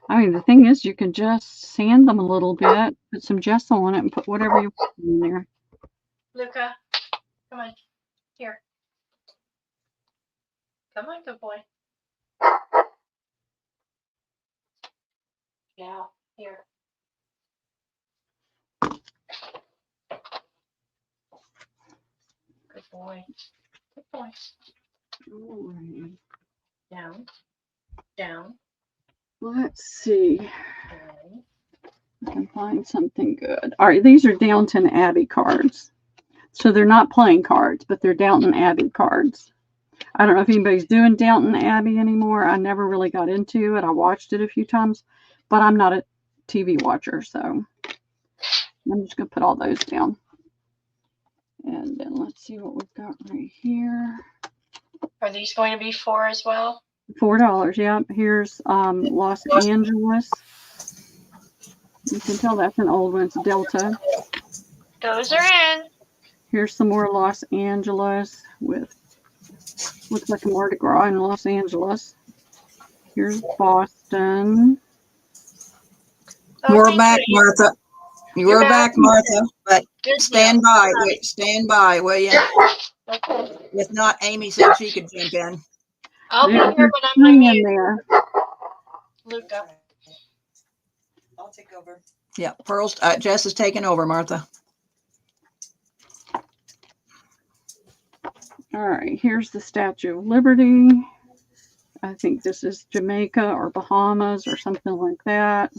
Speaker 3: I mean, the thing is, you can just sand them a little bit, put some gesso on it, and put whatever you want in there.
Speaker 4: Luca, come on. Here. Come on, good boy. Yeah, here. Good boy. Good boy.
Speaker 3: All right.
Speaker 4: Down. Down.
Speaker 3: Let's see.
Speaker 4: Down.
Speaker 3: I can find something good. All right, these are Downton Abbey cards. So they're not playing cards, but they're Downton Abbey cards. I don't know if anybody's doing Downton Abbey anymore. I never really got into it. I watched it a few times, but I'm not a TV watcher, so I'm just going to put all those down. And then let's see what we've got right here.
Speaker 4: Are these going to be 4 as well?
Speaker 3: $4, yep. Here's Los Angeles. You can tell that's an old one. It's Delta.
Speaker 4: Those are in.
Speaker 3: Here's some more Los Angeles with, looks like a Mardi Gras in Los Angeles. Here's Boston.
Speaker 1: We're
Speaker 4: thank
Speaker 1: back,
Speaker 4: you.
Speaker 1: Martha.
Speaker 4: You're
Speaker 1: You're
Speaker 4: back.
Speaker 1: back, Martha, but
Speaker 4: Good
Speaker 1: stand
Speaker 4: deal.
Speaker 1: by. Wait, stand by, will you?
Speaker 4: Okay.
Speaker 1: If not, Amy said she could jump in.
Speaker 4: I'll be
Speaker 3: There's
Speaker 4: here, but I'm
Speaker 3: three
Speaker 4: on
Speaker 3: in
Speaker 4: mute.
Speaker 3: there.
Speaker 4: Luca.
Speaker 2: I'll take over.
Speaker 1: Yeah, Pearl's, Jess is taking over, Martha.
Speaker 3: All right, here's the Statue of Liberty. I think this is Jamaica or Bahamas or something like that.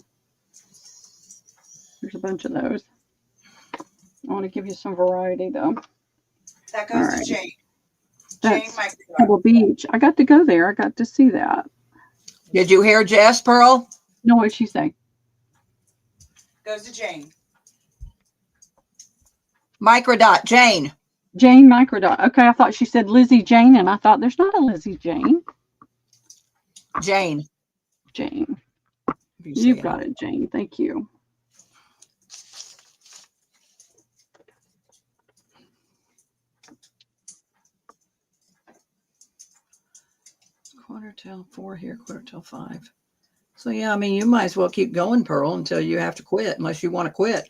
Speaker 3: There's a bunch of those. I want to give you some variety though.
Speaker 2: That goes
Speaker 3: All
Speaker 2: to
Speaker 3: right.
Speaker 2: Jane. Jane
Speaker 3: That's
Speaker 2: Microdot.
Speaker 3: Pebble Beach. I got to go there. I got to see that.
Speaker 1: Did you hear Jess, Pearl?
Speaker 3: No, what'd she say?
Speaker 2: Goes to Jane.
Speaker 1: Microdot, Jane.
Speaker 3: Jane Microdot. Okay, I thought she said Lizzie Jane, and I thought there's not a Lizzie Jane.
Speaker 1: Jane.
Speaker 3: Jane.
Speaker 1: If you say
Speaker 3: You've got it, Jane. Thank you.
Speaker 1: Quarter till 4 here, quarter till 5. So yeah, I mean, you might as well keep going, Pearl, until you have to quit, unless you want to quit.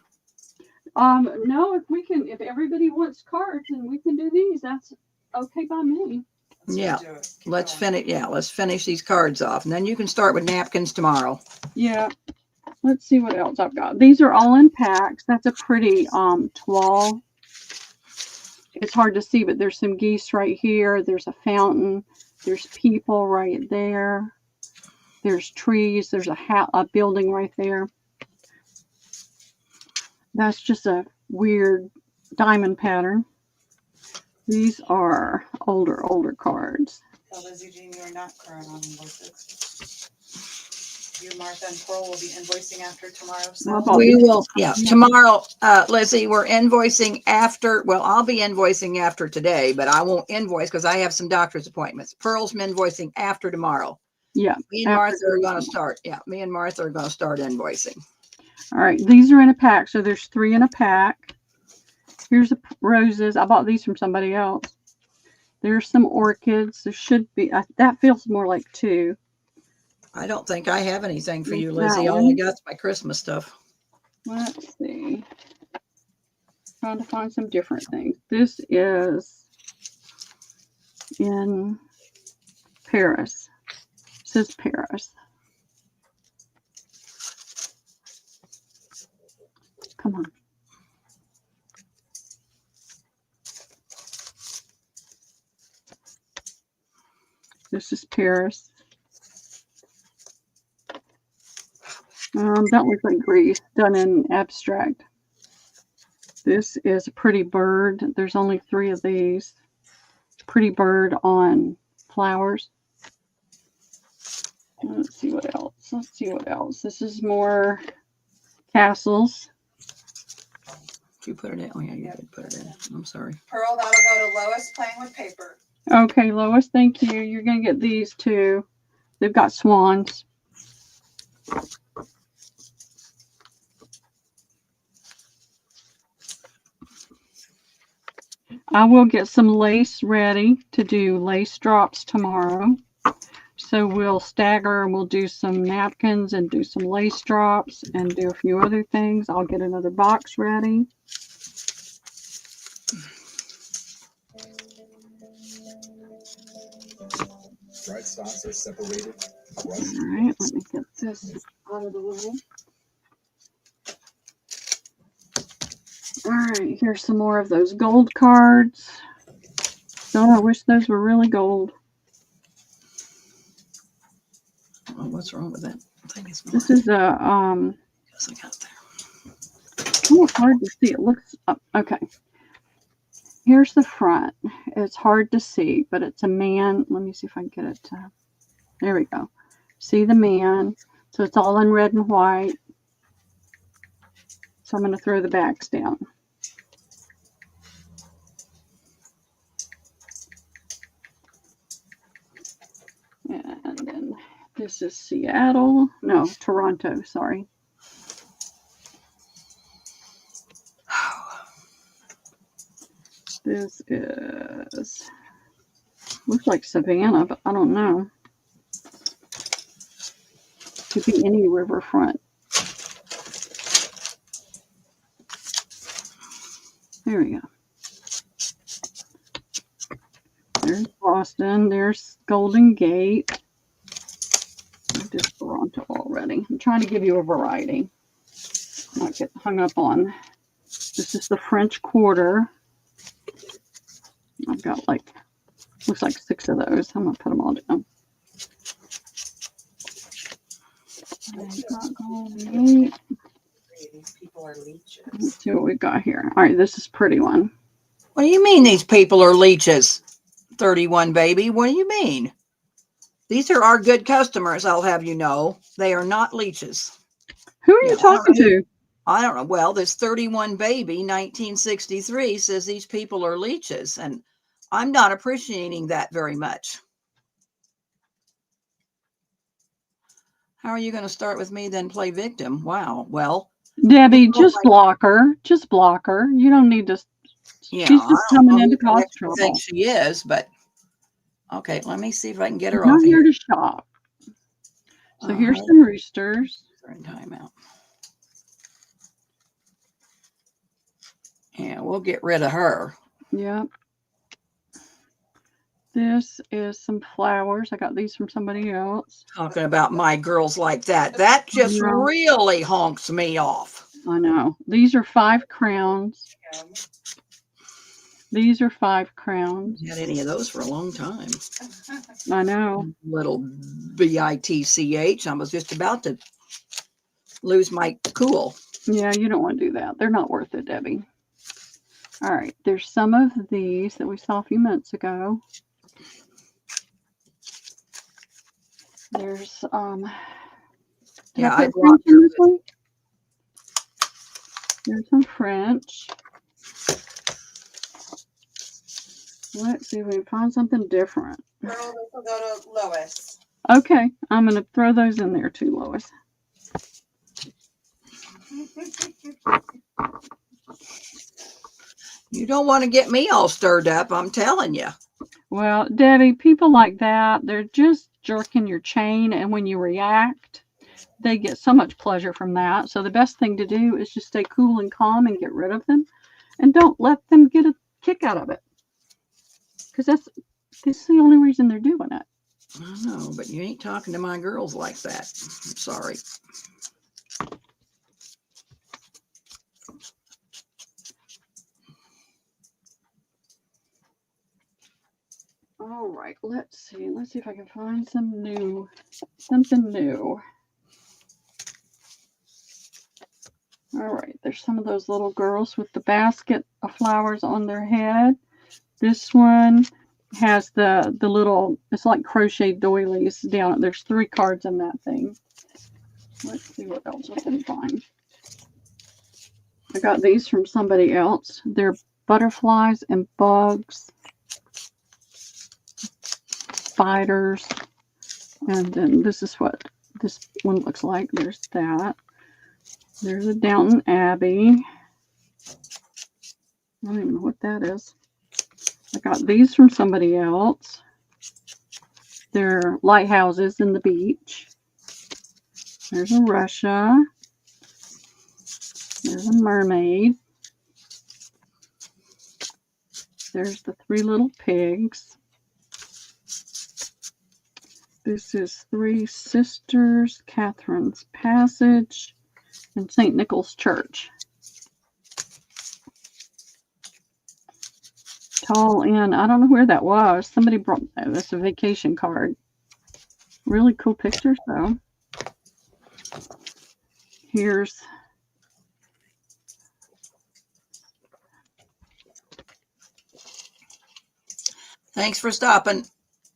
Speaker 3: No, if everybody wants cards and we can do these, that's okay by me.
Speaker 2: Let's
Speaker 1: Yeah,
Speaker 2: do it. Keep
Speaker 1: Let's
Speaker 2: going.
Speaker 1: finish. Yeah, let's finish these cards off, and then you can start with napkins tomorrow.
Speaker 3: Yeah. Let's see what else I've got. These are all in packs. That's a pretty toile. It's hard to see, but there's some geese right here. There's a fountain. There's people right there. There's trees. There's a building right there. That's just a weird diamond pattern. These are older cards.
Speaker 2: Tell Lizzie Jean you are not crying on them, Lizzie. You, Martha, and Pearl will be invoicing after tomorrow.
Speaker 3: How
Speaker 2: So
Speaker 3: about
Speaker 1: We
Speaker 3: this?
Speaker 1: will, yeah, tomorrow, Lizzie, we're invoicing after, well, I'll be invoicing after today, but I won't invoice because I have some doctor's appointments. Pearl's invoicing after tomorrow.
Speaker 3: Yeah.
Speaker 1: Me and
Speaker 3: after
Speaker 1: Martha are
Speaker 3: the
Speaker 1: gonna
Speaker 3: weekend.
Speaker 1: start, yeah, me and Martha are gonna start invoicing.
Speaker 3: All right, these are in a pack, so there's 3 in a pack. Here's the roses. I bought these from somebody else. There's some orchids. There should be, that feels more like 2.
Speaker 1: I don't think I have anything for you,
Speaker 3: That
Speaker 1: Lizzie. All I
Speaker 3: one.
Speaker 1: got's my Christmas stuff.
Speaker 3: Let's see. Trying to find some different things. This is in Paris. It says Paris. Come on. This is Paris. That looks like Greece, done in abstract. This is a pretty bird. There's only 3 of these. Pretty bird on flowers. Let's see what else. Let's see what else. This is more castles.
Speaker 1: You put it in. Oh yeah, you did put it in. I'm sorry.
Speaker 2: Pearl, that'll go to Lois playing with paper.
Speaker 3: Okay, Lois, thank you. You're going to get these too. They've got swans. I will get some lace ready to do lace drops tomorrow. So we'll stagger and we'll do some napkins and do some lace drops and do a few other things. I'll get another box ready.
Speaker 6: Dried stalks are separated.
Speaker 3: All right, let me get this out of the way. All right, here's some more of those gold cards. Oh, I wish those were really gold.
Speaker 1: Oh, what's wrong with that? I think it's
Speaker 3: This is a
Speaker 1: Yes, I got it there.
Speaker 3: oh, it's hard to see. It looks okay. Here's the front. It's hard to see, but it's a man. Let me see if I can get it to, there we go. See the man. So it's all in red and white. So I'm going to throw the backs down. And then this is Seattle. No, Toronto, sorry. This is, looks like Savannah, but I don't know. Could be any riverfront. There we go. There's Boston. There's Golden Gate. I did Toronto already. I'm trying to give you a variety. Not get hung up on. This is the French Quarter. I've got like, looks like 6 of those. I'm going to put them all down. I've got Golden Gate.
Speaker 2: These people are leeches.
Speaker 3: Let's see what we've got here. All right, this is a pretty one.
Speaker 1: What do you mean these people are leeches? 31 baby. What do you mean? These are our good customers, I'll have you know. They are not leeches.
Speaker 3: Who are you talking to?
Speaker 1: I don't know. Well, this 31 baby, 1963, says these people are leeches, and I'm not appreciating that very much. How are you going to start with me, then play victim? Wow. Well,
Speaker 3: Debbie, just block her. Just block her. You don't need to.
Speaker 1: yeah,
Speaker 3: She's just coming in to cause
Speaker 1: I
Speaker 3: trouble.
Speaker 1: think she is, but okay, let me see if I can get her
Speaker 3: She's
Speaker 1: off
Speaker 3: not here
Speaker 1: here.
Speaker 3: to shop. So here's some roosters.
Speaker 1: They're in timeout. Yeah, we'll get rid of her.
Speaker 3: Yep. This is some flowers. I got these from somebody else.
Speaker 1: Talking about my girls like that. That just
Speaker 3: No.
Speaker 1: really honks me off.
Speaker 3: I know. These are 5 crowns. These are 5 crowns.
Speaker 1: Had any of those for a long time.
Speaker 3: I know.
Speaker 1: Little bitch. I was just about to lose my cool.
Speaker 3: Yeah, you don't want to do that. They're not worth it, Debbie. All right. There's some of these that we saw a few minutes ago. There's Did
Speaker 1: Yeah,
Speaker 3: I
Speaker 1: I
Speaker 3: put
Speaker 1: blocked
Speaker 3: French in
Speaker 1: her.
Speaker 3: this one? There's some French. Let's see if we can find something different.
Speaker 2: Pearl, this will go to Lois.
Speaker 3: Okay, I'm going to throw those in there too, Lois.
Speaker 1: You don't want to get me all stirred up, I'm telling you.
Speaker 3: Well, Debbie, people like that, they're just jerking your chain, and when you react, they get so much pleasure from that. So the best thing to do is just stay cool and calm and get rid of them, and don't let them get a kick out of it. Because that's the only reason they're doing it.
Speaker 1: I know, but you ain't talking to my girls like that. I'm sorry.
Speaker 3: All right, let's see. Let's see if I can find something new. All right, there's some of those little girls with the basket of flowers on their head. This one has the little, it's like crochet doilies down. There's 3 cards in that thing. Let's see what else I can find. I got these from somebody else. They're butterflies and bugs, spiders, and then this is what this one looks like. There's that. There's a Downton Abbey. I don't even know what that is. I got these from somebody else. They're lighthouses in the beach. There's a Russia. There's a mermaid. There's the 3 little pigs. This is 3 Sisters, Catherine's Passage, and St. Nicholas Church. Tall Inn. I don't know where that was. Somebody brought that. That's a vacation card. Really cool pictures, though. Here's
Speaker 1: Thanks for stopping,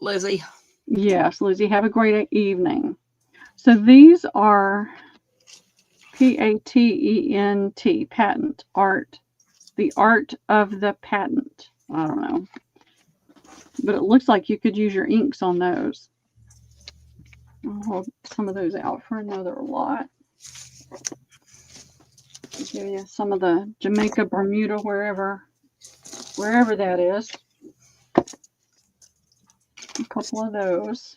Speaker 1: Lizzie.
Speaker 3: yes, Lizzie. Have a great evening. So these are PATENT, patent art. The art of the patent. I don't know. But it looks like you could use your inks on those. I'll hold some of those out for another lot. I'll give you some of the Jamaica, Bermuda, wherever that is. A couple of those.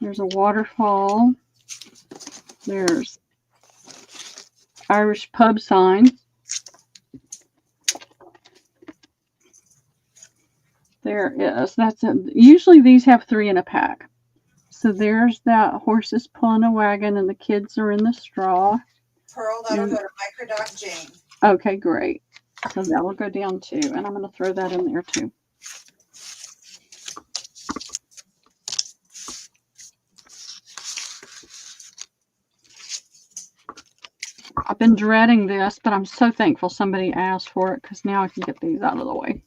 Speaker 3: There's a waterfall. There's Irish pub signs. There is. That's it. Usually these have 3 in a pack. So there's that horses pulling a wagon and the kids are in the straw.
Speaker 2: Pearl, that'll go to Microdoc Jane.
Speaker 3: Okay, great. So that will go down too. And I'm going to throw that in there too. I've been dreading this, but I'm so thankful somebody asked for it because now I can get these out of the way.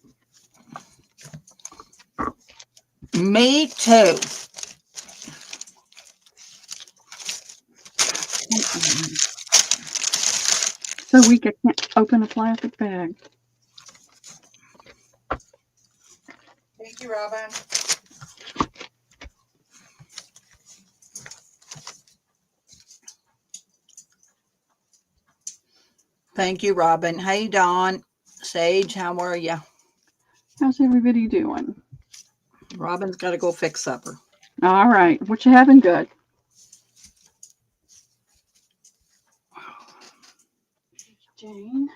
Speaker 1: Me too.
Speaker 3: So weak I can't open a plastic bag.
Speaker 2: Thank you, Robin.
Speaker 1: Thank you, Robin. Hey, Dawn. Sage, how are you?
Speaker 3: How's everybody doing?
Speaker 1: Robin's got to go fix supper.
Speaker 3: All right. What you having good? Jane.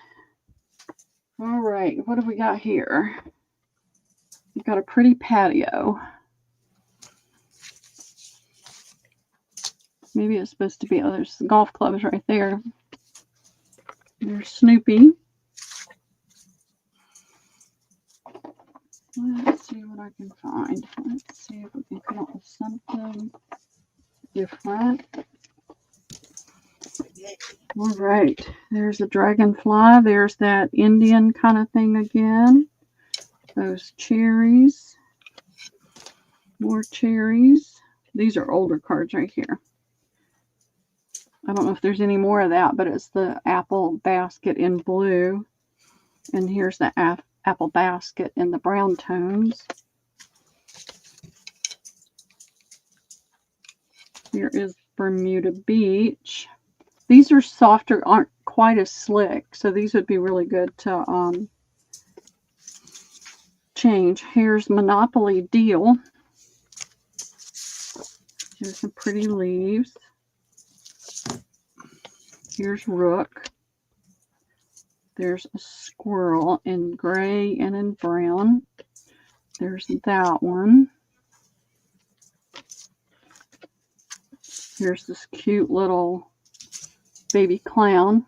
Speaker 3: All right. What have we got here? We've got a pretty patio. Maybe it's supposed to be, oh, there's golf clubs right there. There's Snoopy. Let's see what I can find. Let's see if we can come up with something different. All right. There's a dragonfly. There's that Indian kind of thing again. Those cherries. More cherries. These are older cards right here. I don't know if there's any more of that, but it's the apple basket in blue. And here's the apple basket in the brown tones. Here is Bermuda Beach. These are softer, aren't quite as slick, so these would be really good to change. Here's Monopoly Deal. Here's some pretty leaves. Here's Rook. There's a squirrel in gray and in brown. There's that one. Here's this cute little baby clown.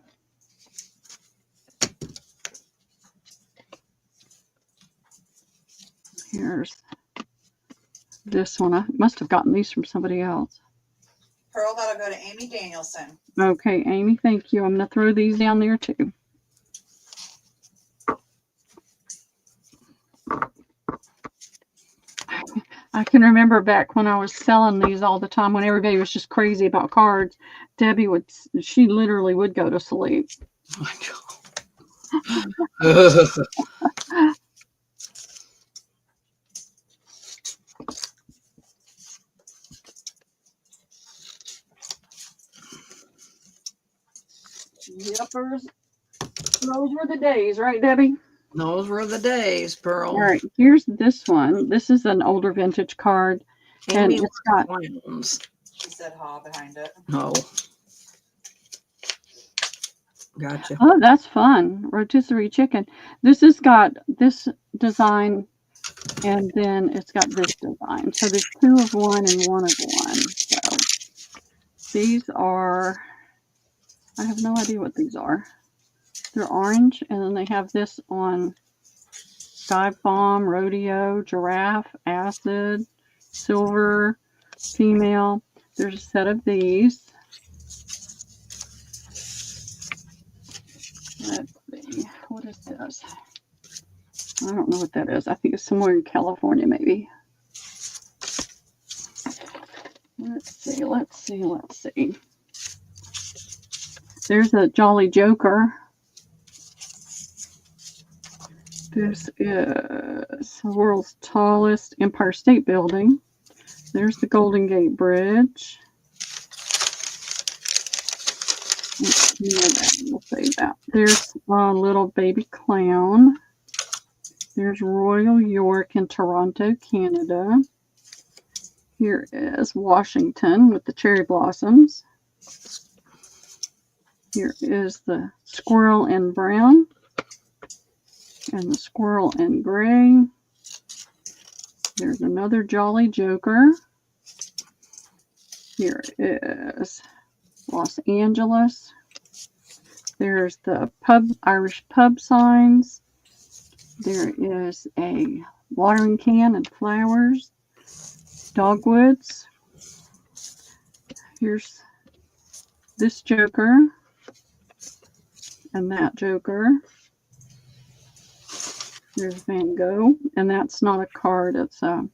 Speaker 3: Here's this one. I must have gotten these from somebody else.
Speaker 2: Pearl, that'll go to Amy Danielson.
Speaker 3: Okay, Amy, thank you. I'm going to throw these down there too. I can remember back when I was selling these all the time, when everybody was just crazy about cards, Debbie she literally would go to sleep.
Speaker 1: Oh my God.
Speaker 3: Yippers. Those were the days, right, Debbie?
Speaker 1: Those were the days, Pearl.
Speaker 3: All right, here's this one. This is an older vintage card, and
Speaker 1: Amy
Speaker 3: it's got
Speaker 1: clowns.
Speaker 2: She said ha behind it.
Speaker 1: No. Gotcha.
Speaker 3: oh, that's fun. Rotisserie chicken. This has got this design, and then it's got this design. So there's 2 of one and 1 of one. So these are, I have no idea what these are. They're orange, and then they have this on Dive Bomb, Rodeo, Giraffe, Acid, Silver, Female. There's a set of these. Let's see. What is this? I don't know what that is. I think it's somewhere in California, maybe. Let's see. Let's see. Let's see. There's a Jolly Joker. This is the world's tallest Empire State Building. There's the Golden Gate Bridge. We'll save that. There's a little baby clown. There's Royal York in Toronto, Canada. Here is Washington with the cherry blossoms. Here is the squirrel in brown and the squirrel in gray. There's another Jolly Joker. Here is Los Angeles. There's the Irish pub signs. There is a watering can and flowers. Dogwoods. Here's this Joker and that Joker. There's Van Gogh, and that's not a card, it's a...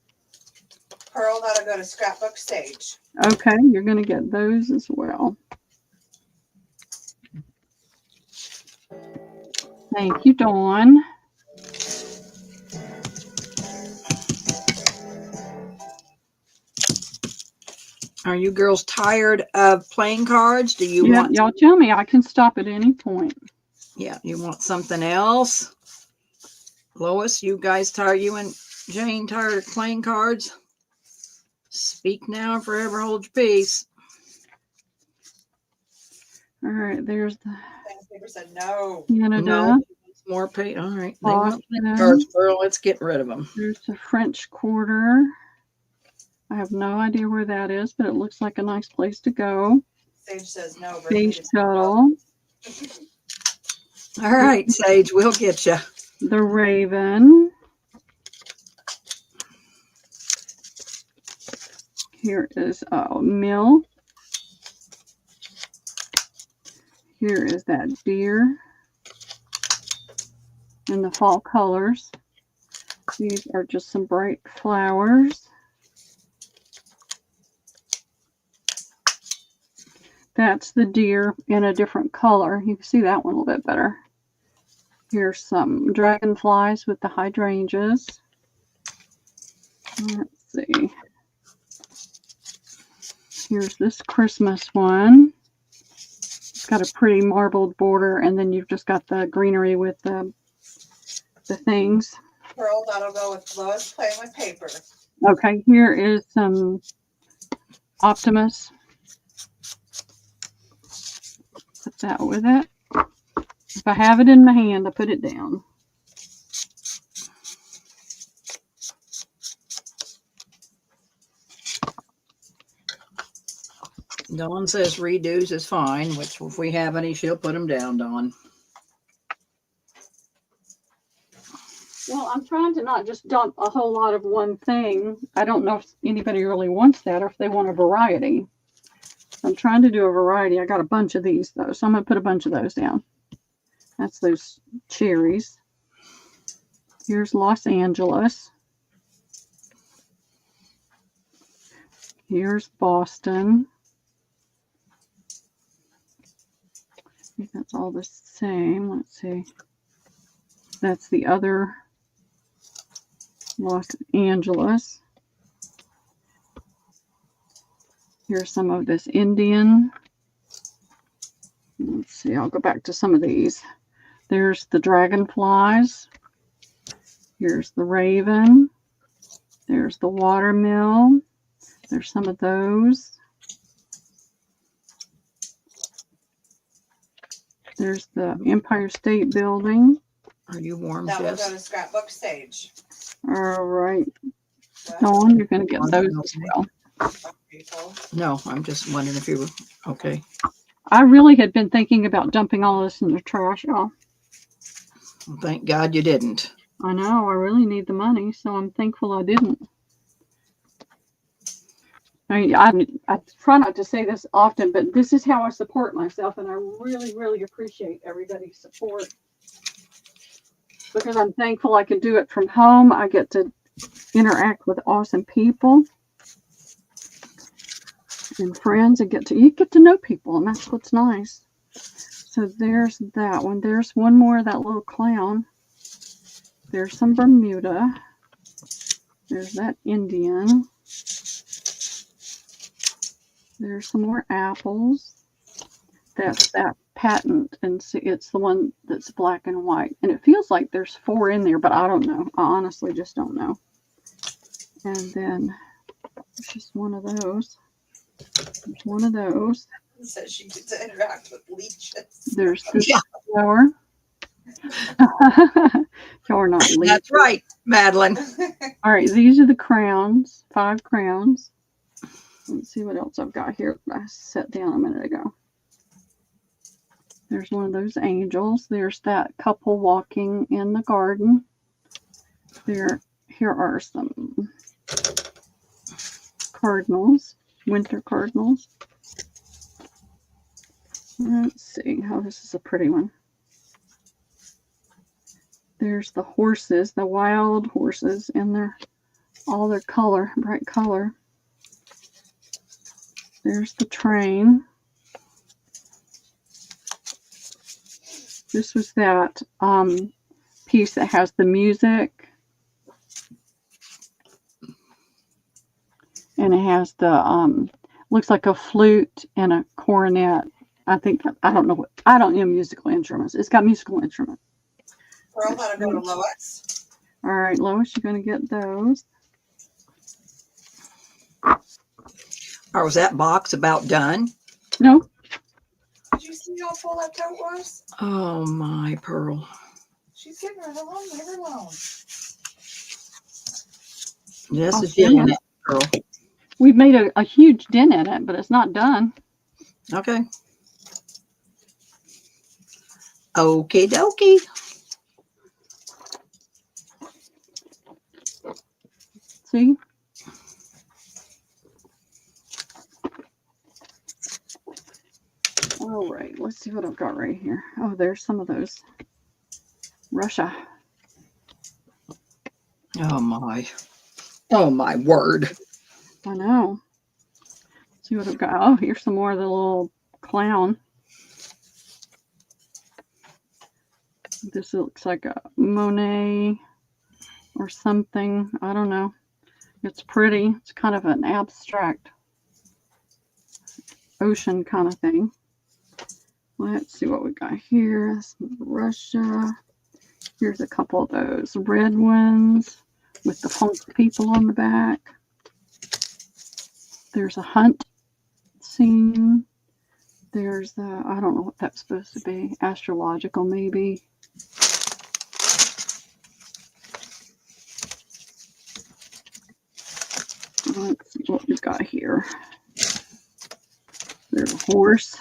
Speaker 2: Pearl, that'll go to Scrapbook Stage.
Speaker 3: Okay, you're going to get those as well. Thank you, Dawn.
Speaker 1: Are you girls tired of playing cards? Do you
Speaker 3: Yeah,
Speaker 1: want?
Speaker 3: y'all tell me. I can stop at any point.
Speaker 1: Yeah, you want something else? Lois, you guys tired? You and Jane tired of playing cards? Speak now, or forever hold your peace.
Speaker 3: All right, there's the
Speaker 2: Thanksgiving said no.
Speaker 3: Canada.
Speaker 1: No, more pay. All right, they want
Speaker 3: Boston.
Speaker 1: cards, Pearl. Let's get rid of them.
Speaker 3: There's the French Quarter. I have no idea where that is, but it looks like a nice place to go.
Speaker 2: Sage says no.
Speaker 3: Space Shuttle.
Speaker 1: All right, Sage, we'll get you.
Speaker 3: The Raven. Here is Mill. Here is that deer in the fall colors. These are just some bright flowers. That's the deer in a different color. You can see that one a little bit better. Here's some dragonflies with the hydrangeas. Let's see. Here's this Christmas one. It's got a pretty marbled border, and then you've just got the greenery with the things.
Speaker 2: Pearl, that'll go with Lois playing with paper.
Speaker 3: Okay, here is some Optimus. Put that with it. If I have it in my hand, I put it down.
Speaker 1: Dawn says redos is fine, which if we have any, she'll put them down, Dawn.
Speaker 3: Well, I'm trying to not just dump a whole lot of one thing. I don't know if anybody really wants that or if they want a variety. I'm trying to do a variety. I got a bunch of these though, so I'm going to put a bunch of those down. That's those cherries. Here's Los Angeles. Here's Boston. I think that's all the same. Let's see. That's the other Los Angeles. Here's some of this Indian. Let's see, I'll go back to some of these. There's the dragonflies. Here's the raven. There's the watermill. There's some of those. There's the Empire State Building.
Speaker 1: Are you warm,
Speaker 2: That will go
Speaker 1: Jess?
Speaker 2: to Scrapbook Stage.
Speaker 3: All right.
Speaker 2: What?
Speaker 3: Dawn, you're going to get those as well.
Speaker 2: People.
Speaker 1: No, I'm just wondering if you were okay.
Speaker 3: I really had been thinking about dumping all this in the trash, y'all.
Speaker 1: Well, thank God you didn't.
Speaker 3: I know, I really need the money, so I'm thankful I didn't. I mean, I try not to say this often, but this is how I support myself, and I really, really appreciate everybody's support. Because I'm thankful I can do it from home. I get to interact with awesome people and friends, and you get to know people, and that's what's nice. So there's that one. There's one more of that little clown. There's some Bermuda. There's that Indian. There's some more apples. That's that patent, and see, it's the one that's black and white. And it feels like there's 4 in there, but I don't know. I honestly just don't know. And then there's just one of those. There's one of those.
Speaker 2: It says she gets to interact with leeches.
Speaker 3: There's this
Speaker 1: Yeah.
Speaker 3: flower. Y'all are not leeches.
Speaker 1: That's right, Madeline.
Speaker 3: All right, these are the crowns, 5 crowns. Let's see what else I've got here. I set down a minute ago. There's one of those angels. There's that couple walking in the garden. Here are some cardinals, winter cardinals. Let's see. Oh, this is a pretty one. There's the horses, the wild horses, and all their color, bright color. There's the train. This was that piece that has the music. And it has the, looks like a flute and a cornet. I don't know musical instruments. It's got musical instruments.
Speaker 2: Pearl, that'll go to Lois.
Speaker 3: All right, Lois, you're going to get those.
Speaker 1: Or was that box about done?
Speaker 3: No,
Speaker 2: Did you see how full that tote was?
Speaker 1: Oh my Pearl.
Speaker 2: She's getting right along, leave her alone.
Speaker 1: This
Speaker 3: Oh,
Speaker 1: is getting it, Pearl.
Speaker 3: we've made a huge dent in it, but it's not done.
Speaker 1: Okay. Okie dokie.
Speaker 3: See? All right, let's see what I've got right here. Oh, there's some of those. Russia.
Speaker 1: Oh my. Oh my word.
Speaker 3: I know. See what I've got. Oh, here's some more of the little clown. This looks like a Monet or something. I don't know. It's pretty. It's kind of an abstract ocean kind of thing. Let's see what we got here. Some Russia. Here's a couple of those red ones with the funk people on the back. There's a hunt scene. There's the, I don't know what that's supposed to be. Astrological, maybe. Let's see what we've got here. There's a horse.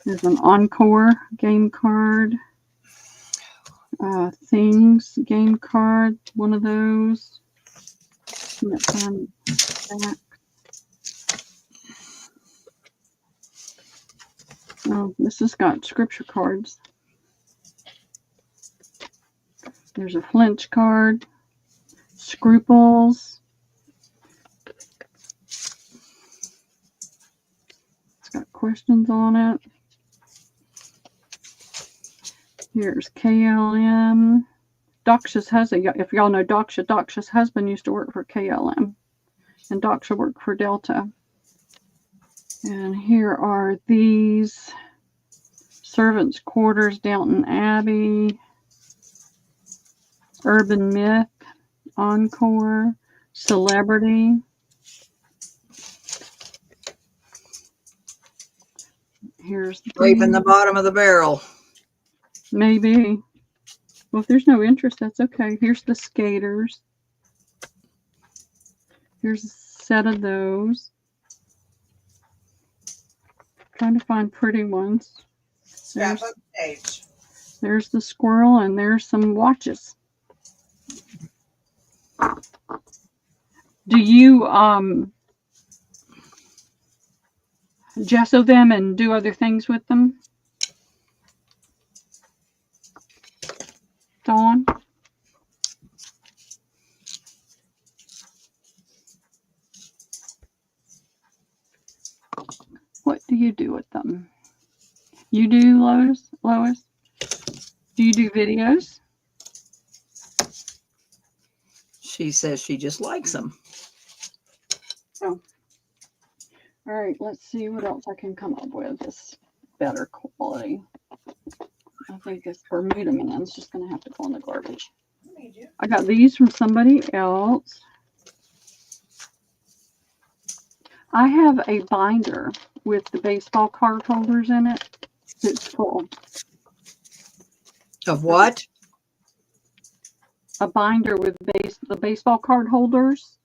Speaker 3: There's an Encore game card. Things game card. One of those. Back. Oh, this has got scripture cards. There's a flinch card. Scruples. It's got questions on it. Here's KLM. Daksha's husband, if y'all know Daksha, Daksha's husband used to work for KLM. And Daksha worked for Delta. And here are these servants' quarters, Downton Abbey, Urban Myth, Encore, Celebrity. Here's
Speaker 1: Scraping the bottom of the barrel.
Speaker 3: Maybe. Well, if there's no interest, that's okay. Here's the skaters. Here's a set of those. Trying to find pretty ones.
Speaker 2: Scrapbook page.
Speaker 3: There's the squirrel, and there's some watches. Do you gesso them and do other things with them? Dawn? What do you do with them? You do, Lois? Lois? Do you do videos?
Speaker 1: She says she just likes them.
Speaker 3: Oh. All right, let's see what else I can come up with. This better quality. I think this Bermuda Man's just going to have to go in the garbage. I got these from somebody else. I have a binder with the baseball card holders in it. It's full.
Speaker 1: Of what?
Speaker 3: A binder with the baseball card holders.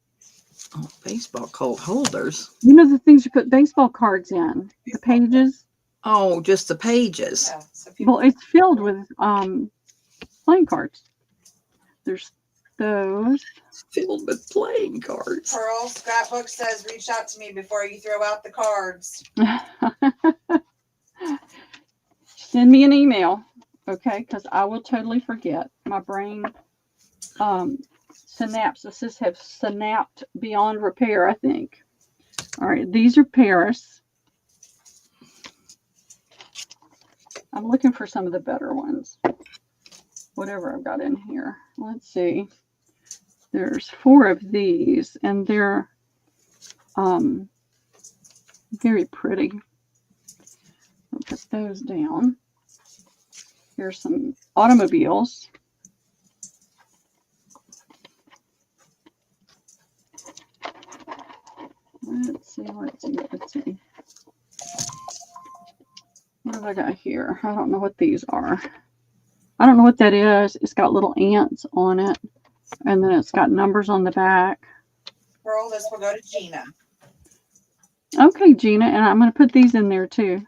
Speaker 1: Oh, baseball card holders.
Speaker 3: You know the things you put baseball cards in, the pages.
Speaker 1: Oh, just the pages.
Speaker 2: Yeah, so people,
Speaker 3: Well, it's filled with playing cards. There's those.
Speaker 1: It's filled with playing cards.
Speaker 2: Pearl Scrapbook says reach out to me before you throw out the cards.
Speaker 3: Send me an email, okay? Because I will totally forget. My brain synapses have snapped beyond repair, I think. All right, these are Paris. I'm looking for some of the better ones. Whatever I've got in here. Let's see. There's 4 of these, and they're very pretty. I'll put those down. Here's some automobiles. Let's see. What have I got here? I don't know what these are. I don't know what that is. It's got little ants on it. And then it's got numbers on the back.
Speaker 2: Pearl, this will go to Gina.
Speaker 3: Okay, Gina. And I'm going to put these in there too.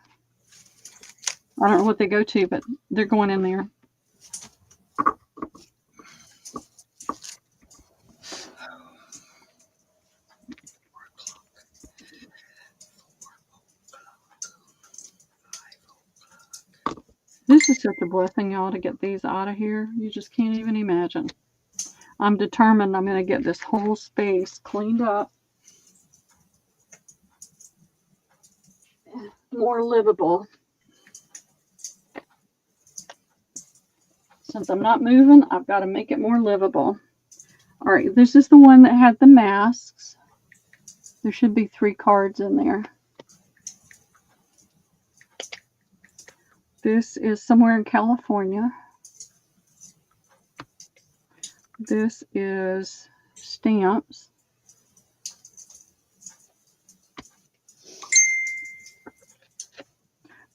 Speaker 3: I don't know what they go to, but they're going in there. This is such a blessing, y'all, to get these out of here. You just can't even imagine. I'm determined I'm going to get this whole space cleaned up. And more livable. Since I'm not moving, I've got to make it more livable. All right, this is the one that had the masks. There should be 3 cards in there. This is somewhere in California. This is stamps.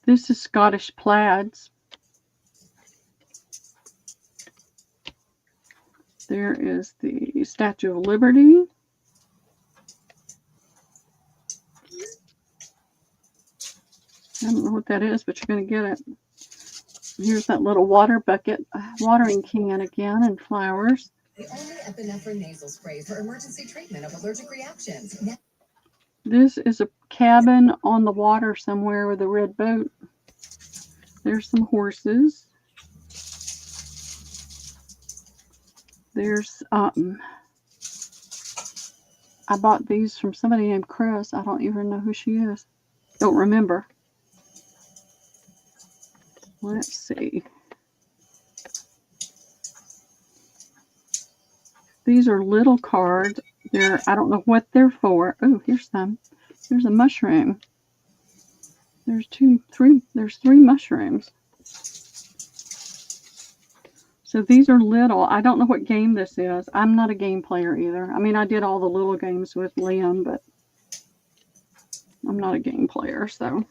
Speaker 3: This is Scottish plaids. There is the Statue of Liberty. I don't know what that is, but you're going to get it. Here's that little water bucket, watering can again, and flowers.
Speaker 5: The only epinephrine nasal spray for emergency treatment of allergic reactions.
Speaker 3: This is a cabin on the water somewhere with a red boat. There's some horses. There's, I bought these from somebody named Chris. I don't even know who she is. Don't remember. Let's see. These are little cards. I don't know what they're for. Oh, here's some. There's a mushroom. There's 3 mushrooms. So these are little. I don't know what game this is. I'm not a game player either. I mean, I did all the little games with Liam, but I'm not a game player, so.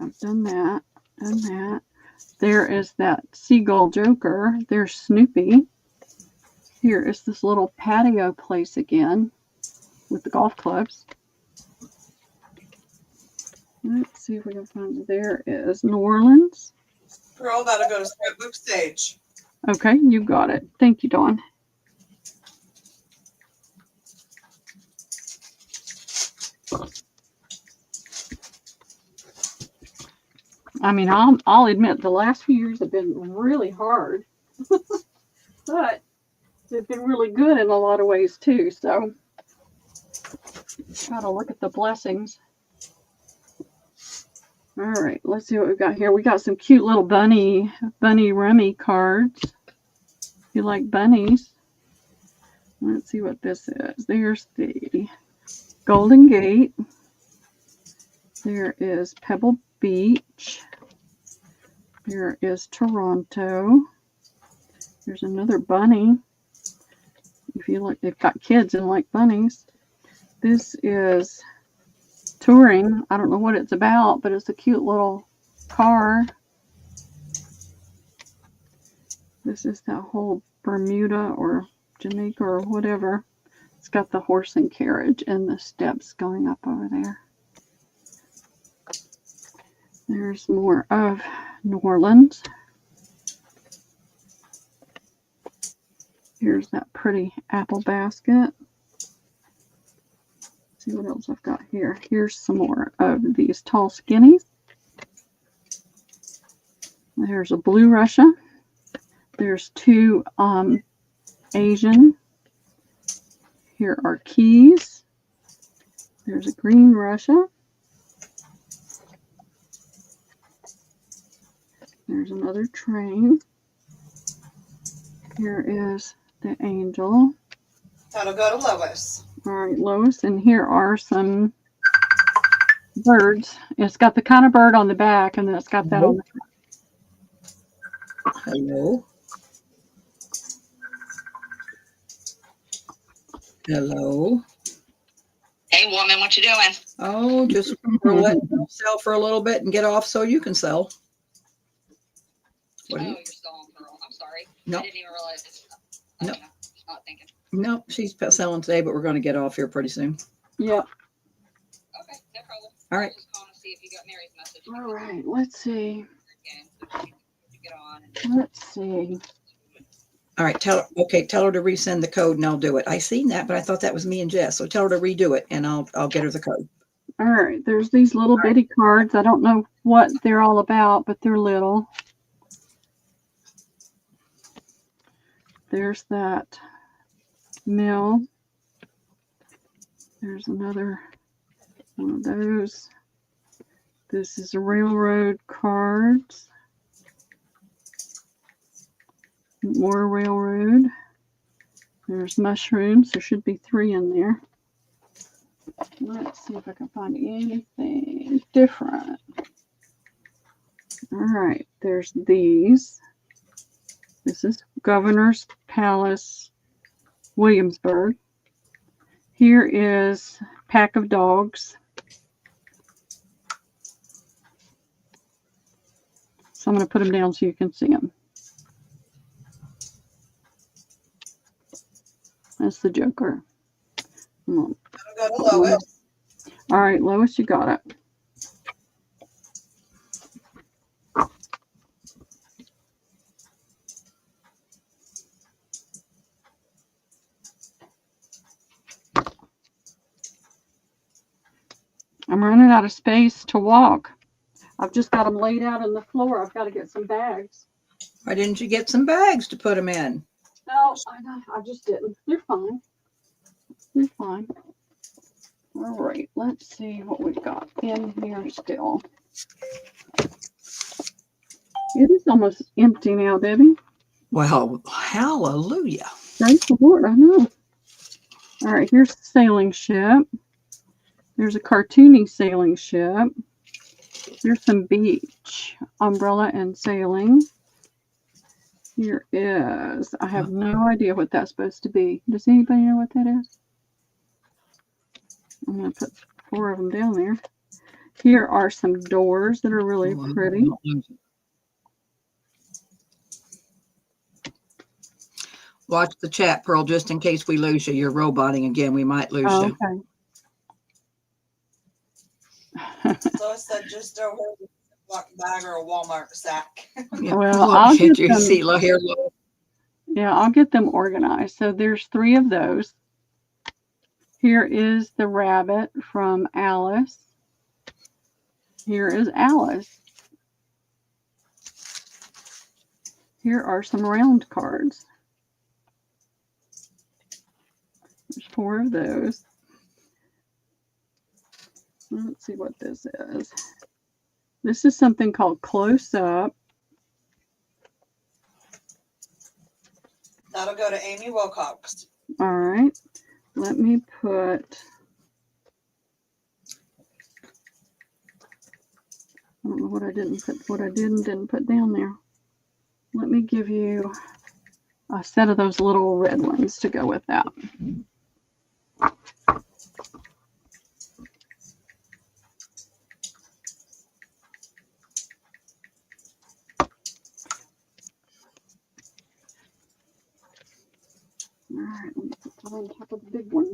Speaker 3: I've done that. Done that. There is that seagull joker. There's Snoopy. Here is this little patio place again with the golf clubs. Let's see if we can find it. There is New Orleans.
Speaker 2: Girl, that'll go to Scrapbook Stage.
Speaker 3: Okay, you got it. Thank you, Dawn. I mean, I'll admit the last few years have been really hard, but they've been really good in a lot of ways too. So try to look at the blessings. All right, let's see what we've got here. We got some cute little bunny rummy cards. If you like bunnies. Let's see what this is. There's the Golden Gate. There is Pebble Beach. There is Toronto. There's another bunny. If you look, they've got kids and like bunnies. This is touring. I don't know what it's about, but it's a cute little car. This is that whole Bermuda or Jamaica or whatever. It's got the horse and carriage and the steps going up over there. There's more of New Orleans. Here's that pretty apple basket. Let's see what else I've got here. Here's some more of these tall skinnies. There's a blue Russia. There's 2 Asian. Here are keys. There's a green Russia. There's another train. Here is the angel.
Speaker 2: That'll go to Lois.
Speaker 3: All right, Lois, and here are some birds. It's got the kind of bird on the back, and then it's got that on the front.
Speaker 1: Hello. Hello.
Speaker 8: Hey, woman, what you doing?
Speaker 1: Oh, just we're letting you sell for a little bit and get off so you can sell. What do you?
Speaker 8: you're stalling, girl. I'm sorry.
Speaker 1: No.
Speaker 8: I didn't even realize it.
Speaker 1: No.
Speaker 8: You know, not thinking.
Speaker 1: No, she's selling today, but we're going to get off here pretty soon.
Speaker 3: Yep.
Speaker 8: Okay, no problem.
Speaker 1: All right.
Speaker 8: Just calling to see if you got Mary's message.
Speaker 3: All right, let's see.
Speaker 8: Get on.
Speaker 3: Let's see.
Speaker 1: All right, tell her to resend the code and I'll do it. I seen that, but I thought that was me and Jess. So tell her to redo it and I'll get her the code.
Speaker 3: All right, there's these little bitty cards. I don't know what they're all about, but they're little. There's that mill. There's another one of those. This is railroad cards. More railroad. There's mushrooms. There should be 3 in there. Let's see if I can find anything different. All right, there's these. This is Governor's Palace, Williamsburg. Here is Pack of Dogs. So I'm going to put them down so you can see them. That's the Joker.
Speaker 2: I'll go to Lois.
Speaker 3: All right, Lois, you got it. I'm running out of space to walk. I've just got them laid out on the floor. I've got to get some bags.
Speaker 1: Why didn't you get some bags to put them in?
Speaker 3: No, I just didn't. They're fine. They're fine. All right, let's see what we've got in here still. It is almost empty now, Debbie.
Speaker 1: Well, hallelujah.
Speaker 3: Praise the Lord, I know. All right, here's the sailing ship. There's a cartoony sailing ship. There's some beach, umbrella, and sailing. Here is, I have no idea what that's supposed to be. Does anybody know what that is? I'm going to put 4 of them down there. Here are some doors that are really pretty.
Speaker 1: Watch the chat, Pearl, just in case we lose you. You're roboting again. We might lose you.
Speaker 3: Okay.
Speaker 2: Lois said just throw her a Ziploc bag or a Walmart sack.
Speaker 1: Yeah.
Speaker 3: Well, I'll
Speaker 1: Can't
Speaker 3: get
Speaker 1: you
Speaker 3: them.
Speaker 1: see? Look here, look.
Speaker 3: Yeah, I'll get them organized. So there's 3 of those. Here is the rabbit from Alice. Here is Alice. Here are some round cards. There's 4 of those. Let's see what this is. This is something called Close Up.
Speaker 2: That'll go to Amy Wilcox.
Speaker 3: All right. Let me put, I don't know what I didn't put down there. Let me give you a set of those little red ones to go with that. All right, let me put that on top of the big one.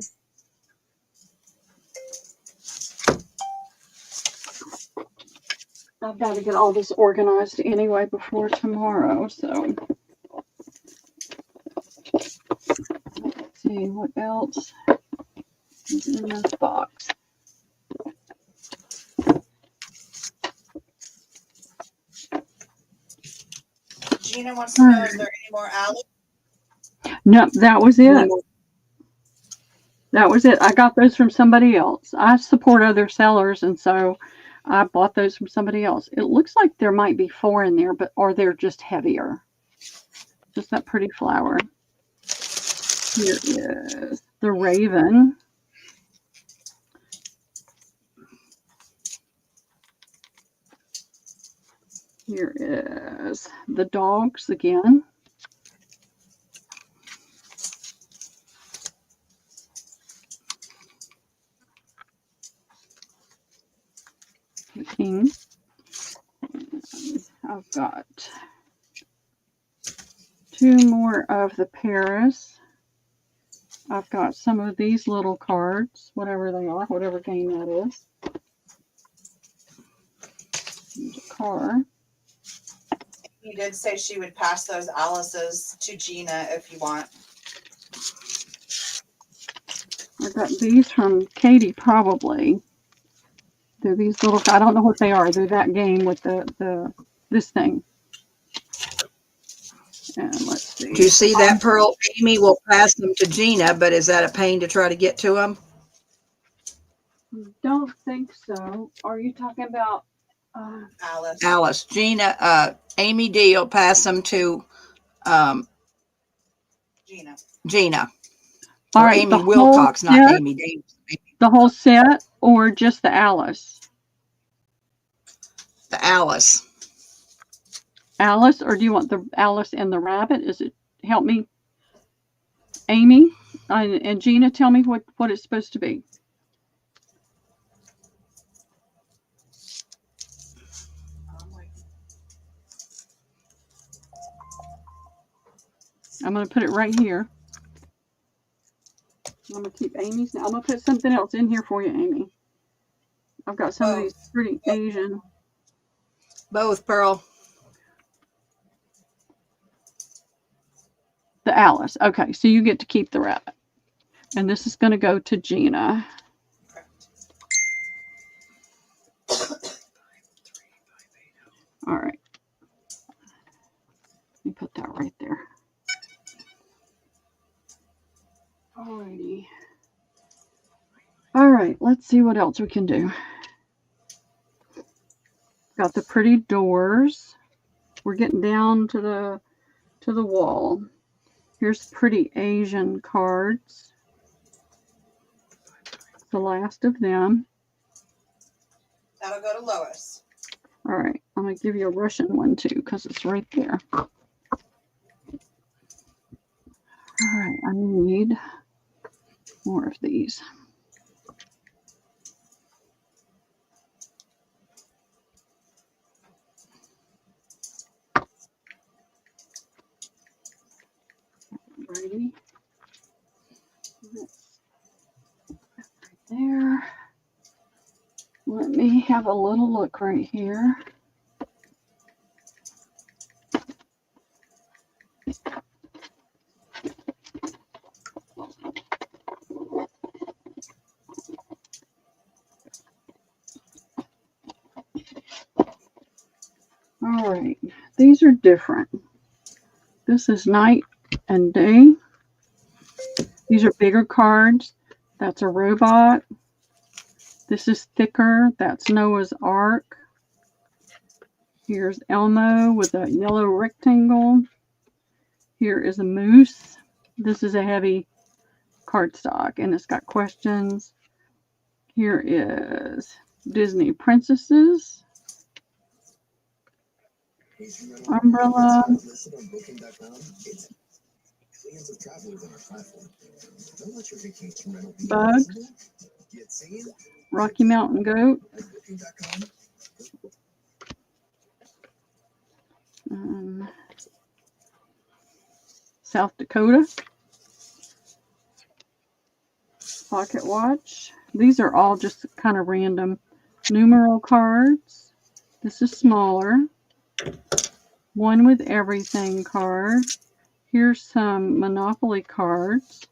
Speaker 3: I've got to get all this organized anyway before tomorrow, so. Let's see what else is in this box.
Speaker 2: Gina wants to know, is there any more Alice?
Speaker 3: No, that was it. That was it. I got those from somebody else. I support other sellers, and so I bought those from somebody else. It looks like there might be 4 in there, but or they're just heavier. Just that pretty flower. Here is the raven. Here is the dogs again. The king. I've got 2 more of the Paris. I've got some of these little cards, whatever they are, whatever game that is. There's a car.
Speaker 2: You did say she would pass those Alice's to Gina if you want.
Speaker 3: I got these from Katie, probably. They're these little, I don't know what they are. They're that game with this thing. And let's see.
Speaker 1: Do you see that, Pearl? Amy will pass them to Gina, but is that a pain to try to get to them?
Speaker 3: Don't think so. Are you talking about?
Speaker 2: Alice.
Speaker 1: Alice, Gina, Amy D will pass them to
Speaker 2: Gina.
Speaker 1: Gina.
Speaker 3: All
Speaker 1: Or
Speaker 3: right,
Speaker 1: Amy
Speaker 3: the
Speaker 1: Wilcox,
Speaker 3: whole
Speaker 1: not
Speaker 3: set,
Speaker 1: Amy Davis.
Speaker 3: the whole set, or just the Alice?
Speaker 1: The Alice.
Speaker 3: Alice, or do you want the Alice and the rabbit? Is it, help me, Amy and Gina, tell me what it's supposed to be. I'm going to put it right here. I'm going to keep Amy's now. I'm going to put something else in here for you, Amy. I've got some of these pretty Asian.
Speaker 1: Both, Pearl.
Speaker 3: The Alice. Okay, so you get to keep the rabbit. And this is going to go to Gina. All right. Let me put that right there. Alrighty. All right, let's see what else we can do. Got the pretty doors. We're getting down to the wall. Here's pretty Asian cards. The last of them.
Speaker 2: That'll go to Lois.
Speaker 3: All right, I'm going to give you a Russian one too because it's right there. All right, I need more of these. Alrighty. Right there. Let me have a little look right here. All right, these are different. This is night and day. These are bigger cards. That's a robot. This is thicker. That's Noah's Ark. Here's Elmo with a yellow rectangle. Here is a moose. This is a heavy cardstock and it's got questions. Here is Disney princesses. Umbrella.
Speaker 6: Listed on Booking.com. It's millions of travelers on our platform. Don't let your vacation rental be
Speaker 3: Bugs.
Speaker 6: invisible. Get seen
Speaker 3: Rocky Mountain Goat.
Speaker 6: at Booking.com.
Speaker 3: South Dakota. Pocket watch. These are all just kind of random numeral cards. This is smaller. One with everything card. Here's some Monopoly cards.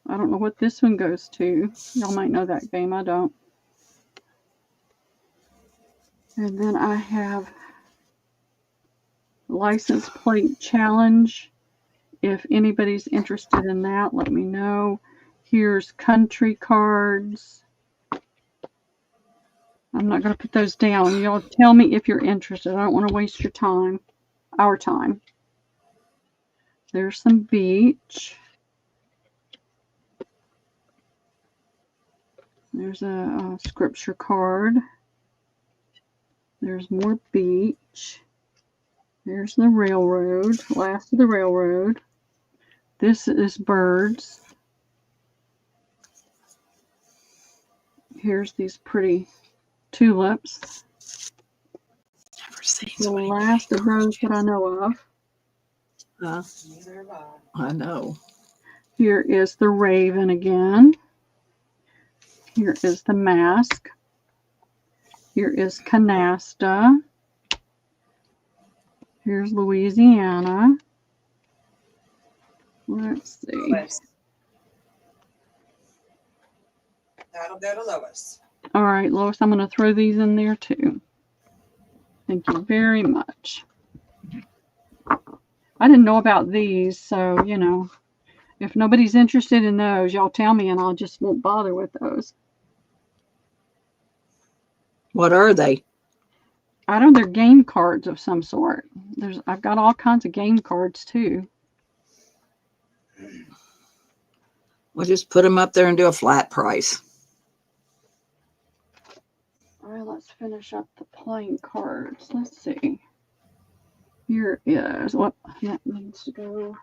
Speaker 3: I don't know what this one goes to. Y'all might know that game. I don't. And then I have license plate challenge. If anybody's interested in that, let me know. Here's country cards. I'm not going to put those down. Y'all tell me if you're interested. I don't want to waste your time, our time. There's some beach. There's a scripture card. There's more beach. There's the railroad, last of the railroad. This is birds. Here's these pretty tulips.
Speaker 1: Never seen
Speaker 3: The
Speaker 1: so many
Speaker 3: last of those that I know of.
Speaker 1: Huh?
Speaker 2: Neither have
Speaker 1: I know.
Speaker 3: Here is the raven again. Here is the mask. Here is canasta. Here's Louisiana. Let's see.
Speaker 2: Lois. That'll go to Lois.
Speaker 3: All right, Lois, I'm going to throw these in there too. Thank you very much. I didn't know about these, so, you know, if nobody's interested in those, y'all tell me and I'll just won't bother with those.
Speaker 1: What are they?
Speaker 3: I don't know, they're game cards of some sort. I've got all kinds of game cards too.
Speaker 1: We'll just put them up there and do a flat price.
Speaker 3: All right, let's finish up the playing cards. Let's see. Here is what that needs to go.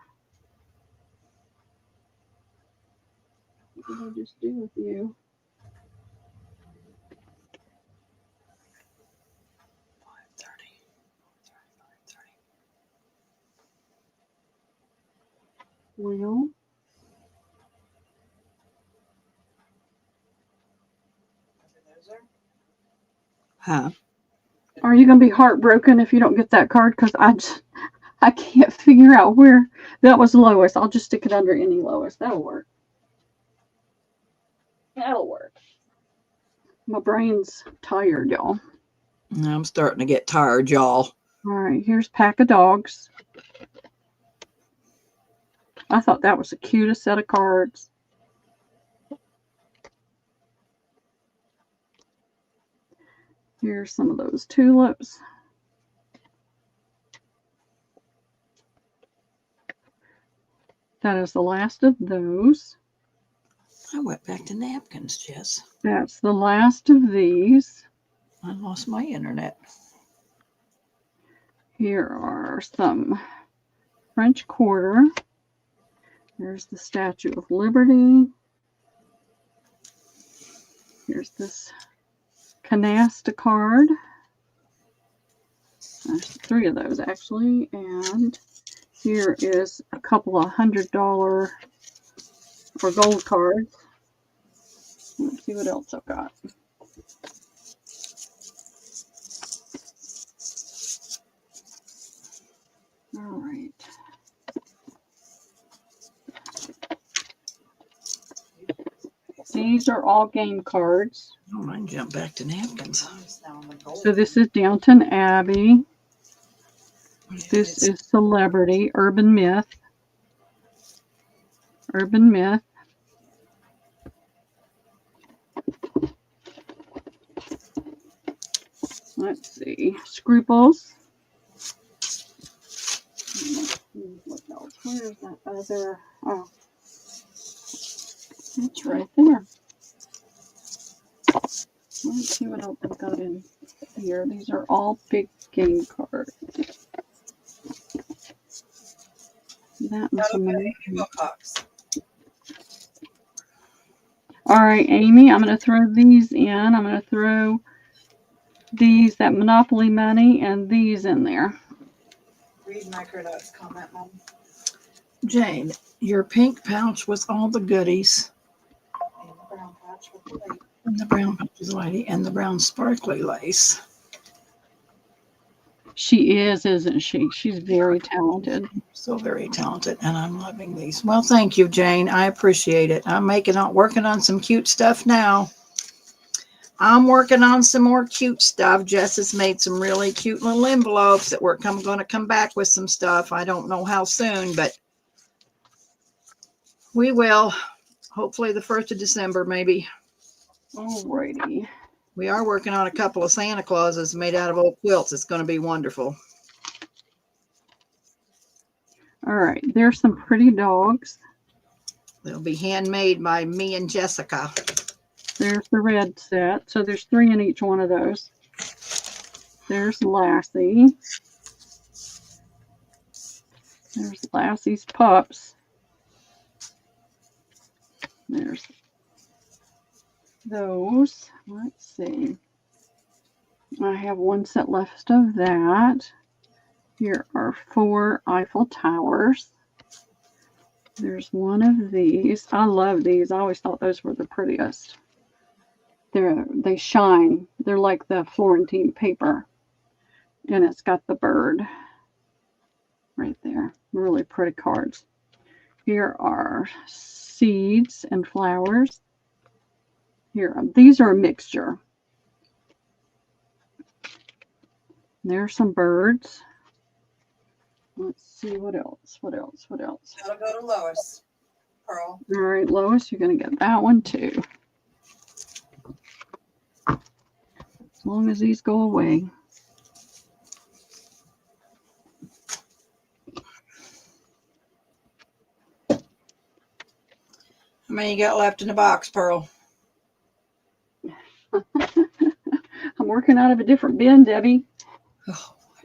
Speaker 3: What did I just do with you? Well,
Speaker 1: Huh?
Speaker 3: are you going to be heartbroken if you don't get that card? Because I can't figure out where that was Lois. I'll just stick it under any Lois. That'll work. That'll work. My brain's tired, y'all.
Speaker 1: I'm starting to get tired, y'all.
Speaker 3: All right, here's Pack of Dogs. I thought that was the cutest set of cards. Here's some of those tulips. That is the last of those.
Speaker 1: I went back to napkins, Jess.
Speaker 3: That's the last of these.
Speaker 1: I lost my internet.
Speaker 3: Here are some French Quarter. There's the Statue of Liberty. Here's this canasta card. There's 3 of those actually. And here is a couple of $100 or gold cards. Let's see what else I've got. All right. These are all game cards.
Speaker 1: I don't mind jump back to napkins.
Speaker 3: So this is Downton Abbey. This is Celebrity, Urban Myth. Urban Myth. Let's see. Scruples. What else? Where is that other? Oh. It's right there. Let's see what else I've got in here. These are all big game cards. That was amazing. All right, Amy, I'm going to throw these in. I'm going to throw these, that Monopoly money, and these in there.
Speaker 2: Read Microdot's comment, Mom.
Speaker 1: Jane, your pink pouch with all the goodies.
Speaker 2: And the brown patch with the light.
Speaker 1: And the brown pouch with the lady and the brown sparkly lace.
Speaker 3: She is, isn't she? She's very talented.
Speaker 1: So very talented, and I'm loving these. Well, thank you, Jane. I appreciate it. I'm working on some cute stuff now. I'm working on some more cute stuff. Jess has made some really cute little envelopes that we're going to come back with some stuff. I don't know how soon, but we will. Hopefully the 1st of December, maybe.
Speaker 3: Alrighty.
Speaker 1: We are working on a couple of Santa Clauses made out of old quilts. It's going to be wonderful.
Speaker 3: All right. There's some pretty dogs.
Speaker 1: They'll be handmade by me and Jessica.
Speaker 3: There's the red set. So there's 3 in each one of those. There's Lassie. There's Lassie's pups. There's those. Let's see. I have 1 set left of that. Here are 4 Eiffel Towers. There's 1 of these. I love these. I always thought those were the prettiest. They shine. They're like the Florentine paper. And it's got the bird right there. Really pretty cards. Here are seeds and flowers. These are a mixture. There's some birds. Let's see what else.
Speaker 2: That'll go to Lois. Pearl.
Speaker 3: All right, Lois, you're going to get that one too. As long as these go away.
Speaker 1: How many you got left in the box, Pearl?
Speaker 3: I'm working out of a different bin, Debbie.
Speaker 1: Oh my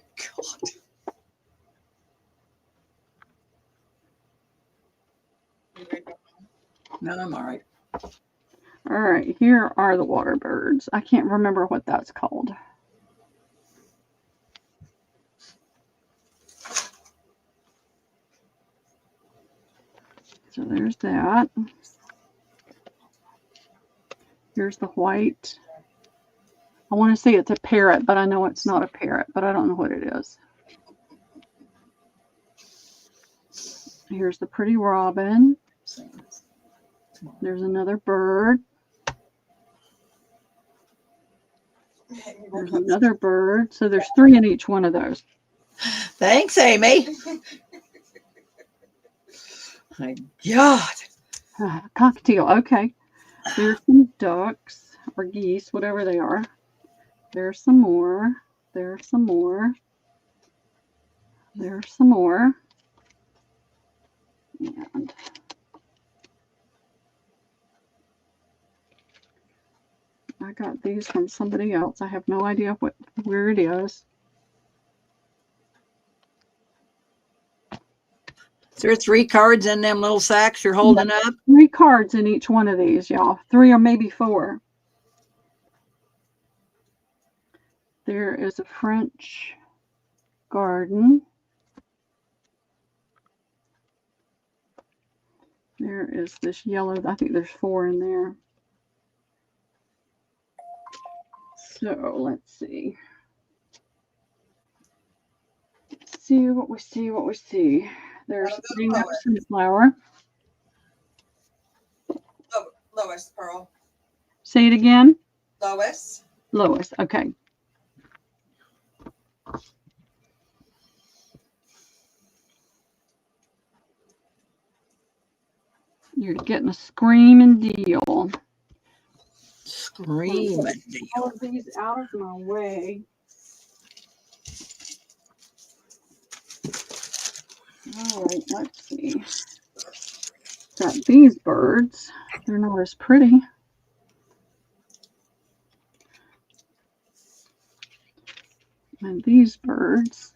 Speaker 1: God. No, I'm all right.
Speaker 3: All right, here are the water birds. I can't remember what that's called. So there's that. Here's the white. I want to say it's a parrot, but I know it's not a parrot, but I don't know what it is. Here's the pretty robin. There's another bird. There's another bird. So there's 3 in each one of those.
Speaker 1: Thanks, Amy. My God.
Speaker 3: Cockatiel. Okay. There's some ducks or geese, whatever they are. There's some more. There's some more. There's some more. And I got these from somebody else. I have no idea where it is.
Speaker 1: Is there 3 cards in them little sacks you're holding up?
Speaker 3: 3 cards in each one of these, y'all. 3 or maybe 4. There is a French garden. There is this yellow. I think there's 4 in there. So let's see. Let's see what we see. What we see. There's the sunflower.
Speaker 2: Lois, Pearl.
Speaker 3: Say it again.
Speaker 2: Lois.
Speaker 3: Lois. Okay. You're getting a screaming deal.
Speaker 1: Screaming deal.
Speaker 3: All of these out of my way. All right, let's see. Got these birds. They're not as pretty. And these birds.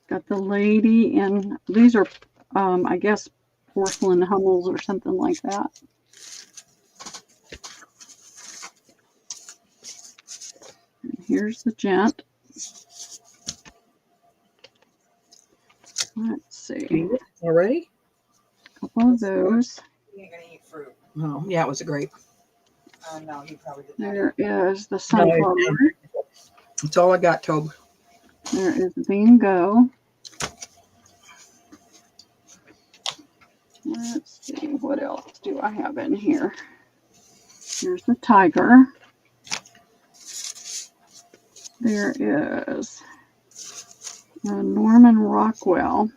Speaker 3: Got the lady, and these are, I guess, porcelain hummels or something like that. And here's the gent. Let's see.
Speaker 1: Already?
Speaker 3: A couple of those.
Speaker 2: He ain't gonna eat fruit.
Speaker 1: Oh, yeah, it was a grape.
Speaker 2: No, he probably did not.
Speaker 3: There is the sunflower.
Speaker 1: That's all I got, Tobe.
Speaker 3: There is Bingo. Let's see, what else do I have in here? Here's the tiger. There is Norman Rockwell.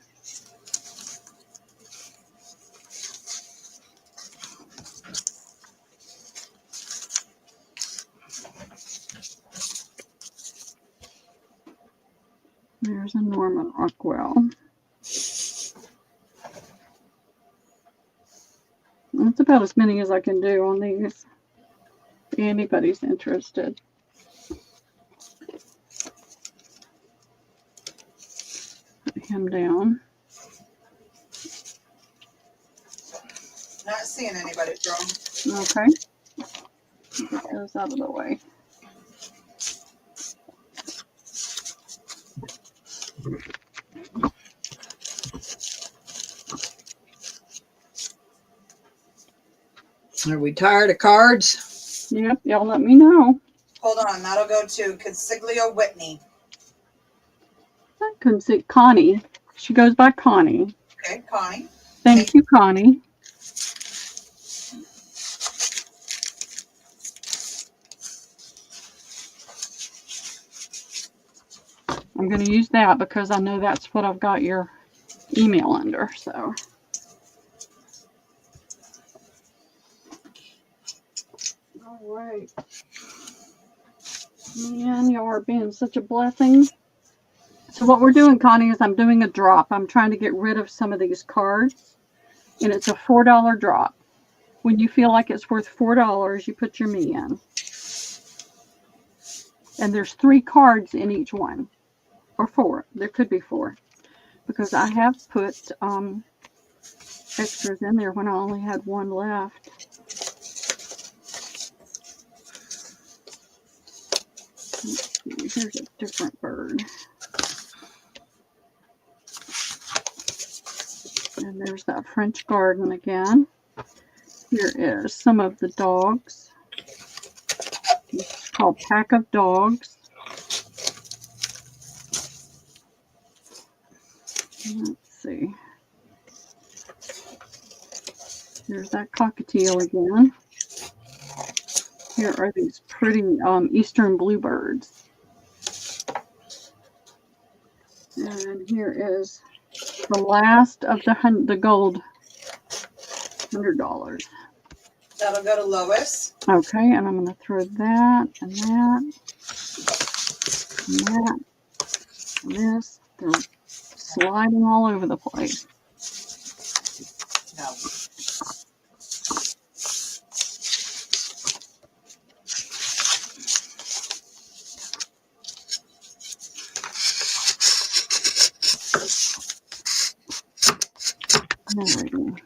Speaker 3: There's a Norman Rockwell. That's about as many as I can do on these. If anybody's interested. Put him down.
Speaker 2: Not seeing anybody, girl.
Speaker 3: Okay. Get those out of the way.
Speaker 1: Are we tired of cards?
Speaker 3: Yep, y'all let me know.
Speaker 2: Hold on, that'll go to Consiglio Whitney.
Speaker 3: I couldn't see Connie. She goes by Connie.
Speaker 2: Okay, Connie.
Speaker 3: Thank you, Connie. I'm going to use that because I know that's what I've got your email under. So All right. Man, y'all are being such a blessing. So what we're doing, Connie, is I'm doing a drop. I'm trying to get rid of some of these cards, and it's a $4 drop. When you feel like it's worth $4, you put your me in. And there's 3 cards in each one, or 4. There could be 4, because I have put extras in there when I only had 1 left. Let's see, here's a different bird. And there's that French garden again. Here is some of the dogs. It's called Pack of Dogs. Let's see. There's that cockatiel again. Here are these pretty eastern bluebirds. And here is the last of the gold $100.
Speaker 2: That'll go to Lois.
Speaker 3: Okay, and I'm going to throw that and that and that and this. They're sliding all over the place.
Speaker 2: No.
Speaker 3: Alrighty.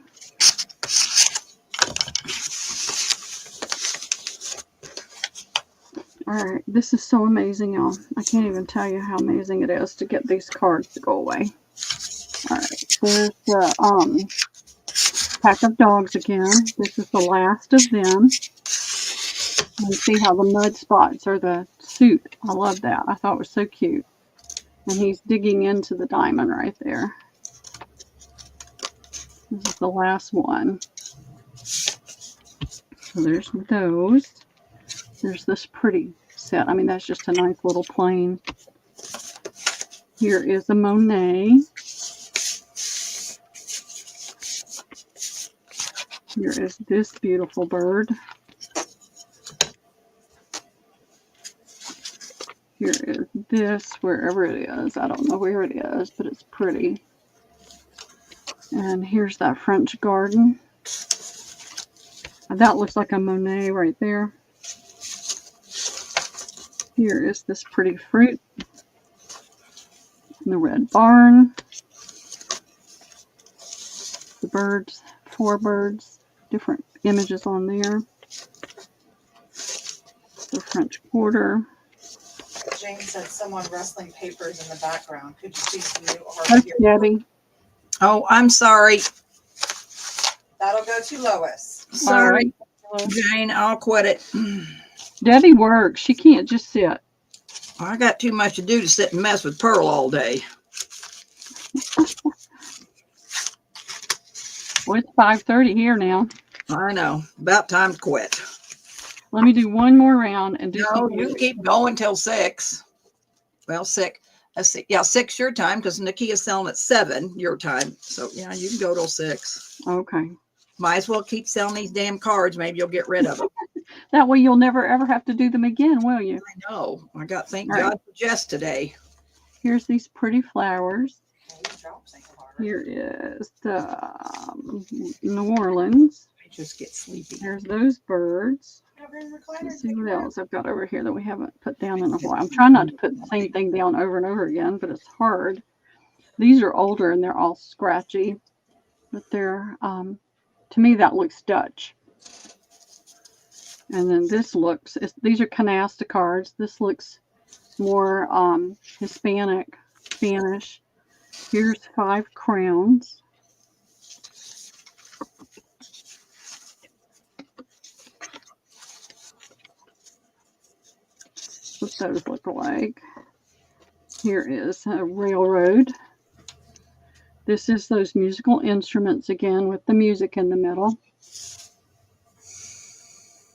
Speaker 3: Alright, this is so amazing, y'all. I can't even tell you how amazing it is to get these cards to go away. Alright, there's the Pack of Dogs again. This is the last of them. You see how the mud spots are the suit. I love that. I thought it was so cute. And he's digging into the diamond right there. This is the last one. So there's those. There's this pretty set. I mean, that's just a nice little plane. Here is a Monet. Here is this beautiful bird. Here is this, wherever it is. I don't know where it is, but it's pretty. And here's that French garden. That looks like a Monet right there. Here is this pretty fruit. The red barn. The birds, 4 birds, different images on there. The French Quarter.
Speaker 2: Jane said someone rustling papers in the background. Could you please mute or
Speaker 3: That's
Speaker 2: hear?
Speaker 3: Debbie.
Speaker 1: Oh, I'm sorry.
Speaker 2: That'll go to Lois.
Speaker 1: Sorry,
Speaker 3: Right.
Speaker 1: Jane, I'll quit it.
Speaker 3: Debbie works. She can't just sit.
Speaker 1: I got too much to do to sit and mess with Pearl all day.
Speaker 3: Well, it's 5:30 here now.
Speaker 1: I know. About time to quit.
Speaker 3: Let me do one more round and do
Speaker 1: No,
Speaker 3: some
Speaker 1: you keep going till 6. Well, 6. Let's see. Yeah, 6 your time because Nikia's selling at 7 your time. So yeah, you can go till 6.
Speaker 3: Okay.
Speaker 1: Might as well keep selling these damn cards. Maybe you'll get rid of them.
Speaker 3: That way you'll never ever have to do them again, will you?
Speaker 1: I know. I got thank
Speaker 3: All right.
Speaker 1: God for Jess today.
Speaker 3: Here's these pretty flowers.
Speaker 2: These drops ain't hard.
Speaker 3: Here is the New Orleans.
Speaker 1: I just get sleepy.
Speaker 3: There's those birds.
Speaker 2: Have her in the recliner.
Speaker 3: Let's see what else I've got over here that we haven't put down in a while. I'm trying not to put the same thing down over and over again, but it's hard. These are older and they're all scratchy, but they're, to me, that looks Dutch. And then this looks, these are canasta cards. This looks more Hispanic, Spanish. Here's 5 crowns. What those look like. Here is a railroad. This is those musical instruments again with the music in the middle.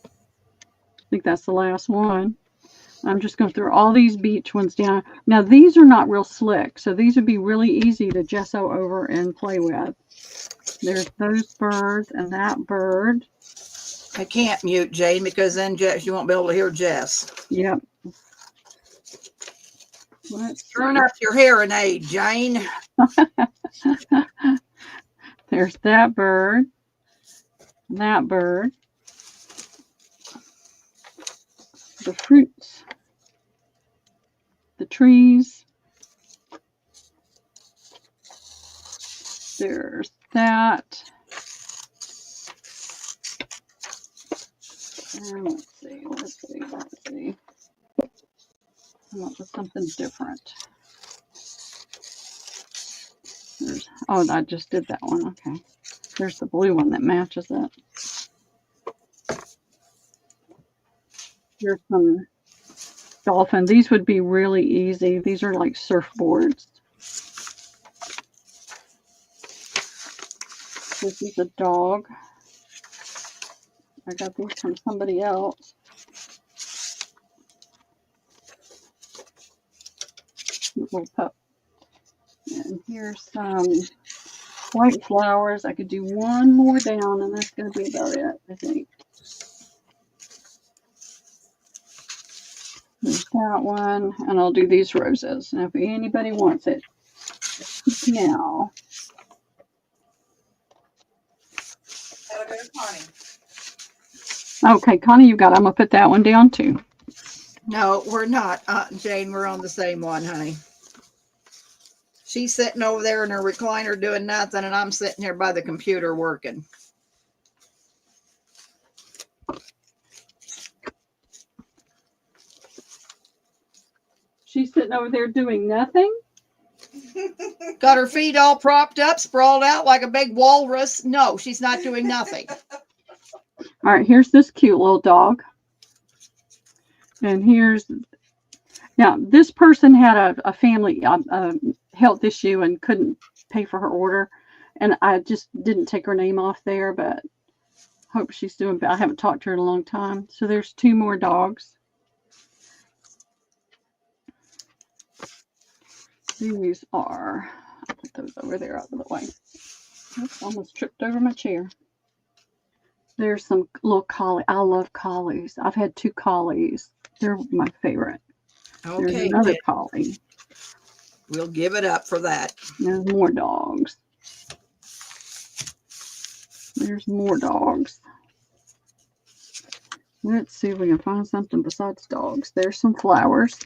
Speaker 3: I think that's the last one. I'm just going to throw all these beach ones down. Now these are not real slick, so these would be really easy to gesso over and play with. There's those birds and that bird.
Speaker 1: I can't mute Jane because then Jess, you won't be able to hear Jess.
Speaker 3: Yep. Let's
Speaker 1: Turn
Speaker 3: see.
Speaker 1: up your hearing aid, Jane.
Speaker 3: There's that bird. That bird. The fruits. The trees. There's that. And let's see. Come up with something different. Oh, I just did that one. Okay. There's the blue one that matches it. Here's some dolphin. These would be really easy. These are like surfboards. This is a dog. I got these from somebody else. Little pup. And here's some white flowers. I could do one more down, and that's going to be about it, I think. There's that one, and I'll do these roses. And if anybody wants it, now.
Speaker 2: That'll go to Connie.
Speaker 3: Okay, Connie, you got it. I'm going to put that one down too.
Speaker 1: No, we're not, Jane. We're on the same one, honey. She's sitting over there in her recliner doing nothing, and I'm sitting here by the computer working.
Speaker 3: She's sitting over there doing nothing.
Speaker 1: Got her feet all propped up, sprawled out like a big walrus. No, she's not doing nothing.
Speaker 3: All right, here's this cute little dog. And here's, now this person had a family health issue and couldn't pay for her order. And I just didn't take her name off there, but hope she's doing better. I haven't talked to her in a long time. So there's two more dogs. These are, I'll put those over there out of the way. Oops, almost tripped over my chair. There's some little collie. I love collies. I've had two collies. They're my favorite. There's
Speaker 1: Okay,
Speaker 3: another
Speaker 1: Jane,
Speaker 3: collie.
Speaker 1: we'll give it up for that.
Speaker 3: There's more dogs. There's more dogs. Let's see if we can find something besides dogs. There's some flowers.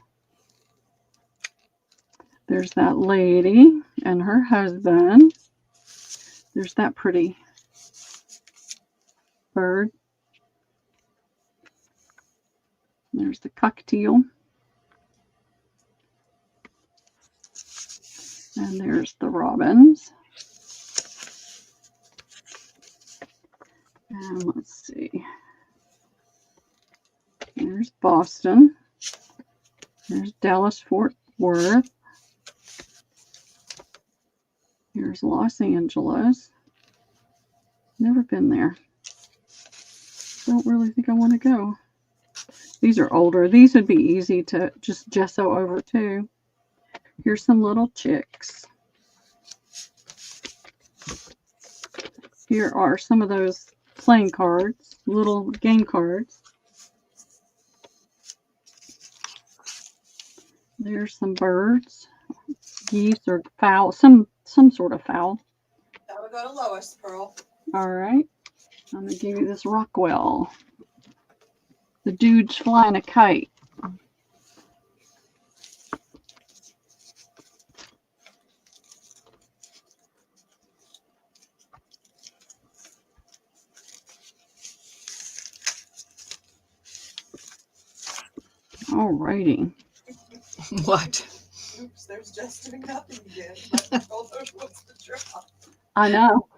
Speaker 3: There's that lady and her husband. There's that pretty bird. There's the cockatiel. And there's the robins. And let's see. There's Boston. There's Dallas Fort Worth. Here's Los Angeles. Never been there. Don't really think I want to go. These are older. These would be easy to just gesso over too. Here's some little chicks. Here are some of those playing cards, little game cards. There's some birds, geese or fowl, some sort of fowl.
Speaker 2: That would go to Lois, Pearl.
Speaker 3: All right. I'm going to give you this Rockwell. The dude's flying a kite. All righty.
Speaker 1: What?
Speaker 2: Oops, there's just doing nothing again. My Pearl knows what's the drop.
Speaker 3: I know.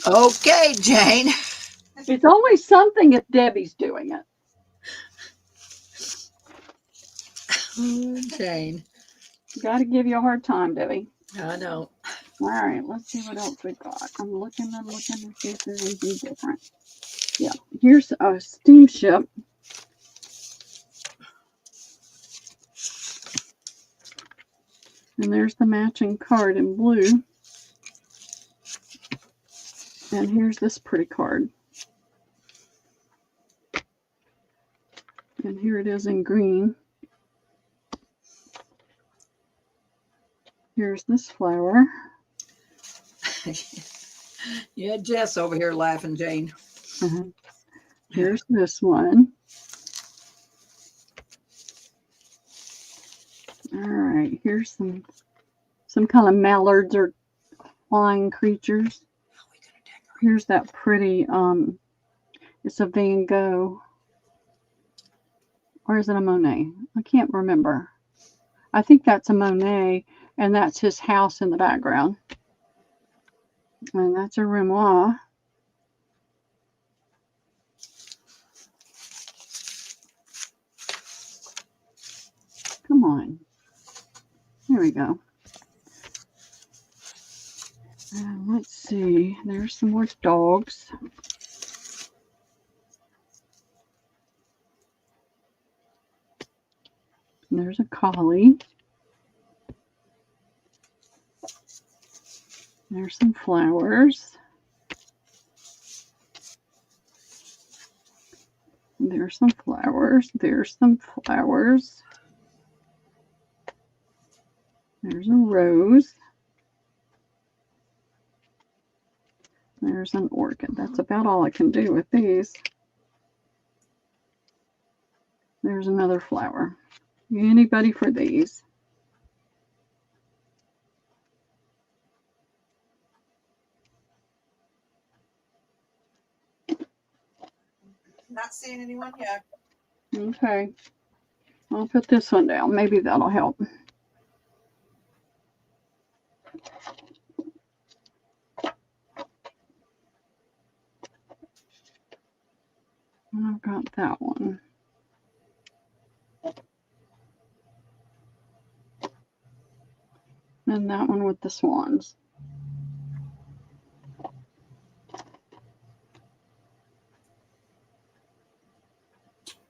Speaker 1: Okay, Jane.
Speaker 3: It's always something if Debbie's doing it.
Speaker 1: Jane.
Speaker 3: Got to give you a hard time, Debbie.
Speaker 1: I know.
Speaker 3: All right, let's see what else we got. I'm looking to see if there's anything different. Yeah, here's a steamship. And there's the matching card in blue. And here's this pretty card. And here it is in green. Here's this flower.
Speaker 1: Yeah, Jess over here laughing, Jane.
Speaker 3: Here's this one. All right, here's some kind of mallards or flying creatures. Here's that pretty, it's a Van Gogh. Or is it a Monet? I can't remember. I think that's a Monet, and that's his house in the background. And that's a Renoir. Come on. Here we go. Let's see. There's some more dogs. There's a collie. There's some flowers. There's some flowers. There's some flowers. There's a rose. There's an orchid. That's about all I can do with these. There's another flower. Anybody for these?
Speaker 2: Not seeing anyone yet.
Speaker 3: Okay. I'll put this one down. Maybe that'll help. I've got that one. And that one with the swans.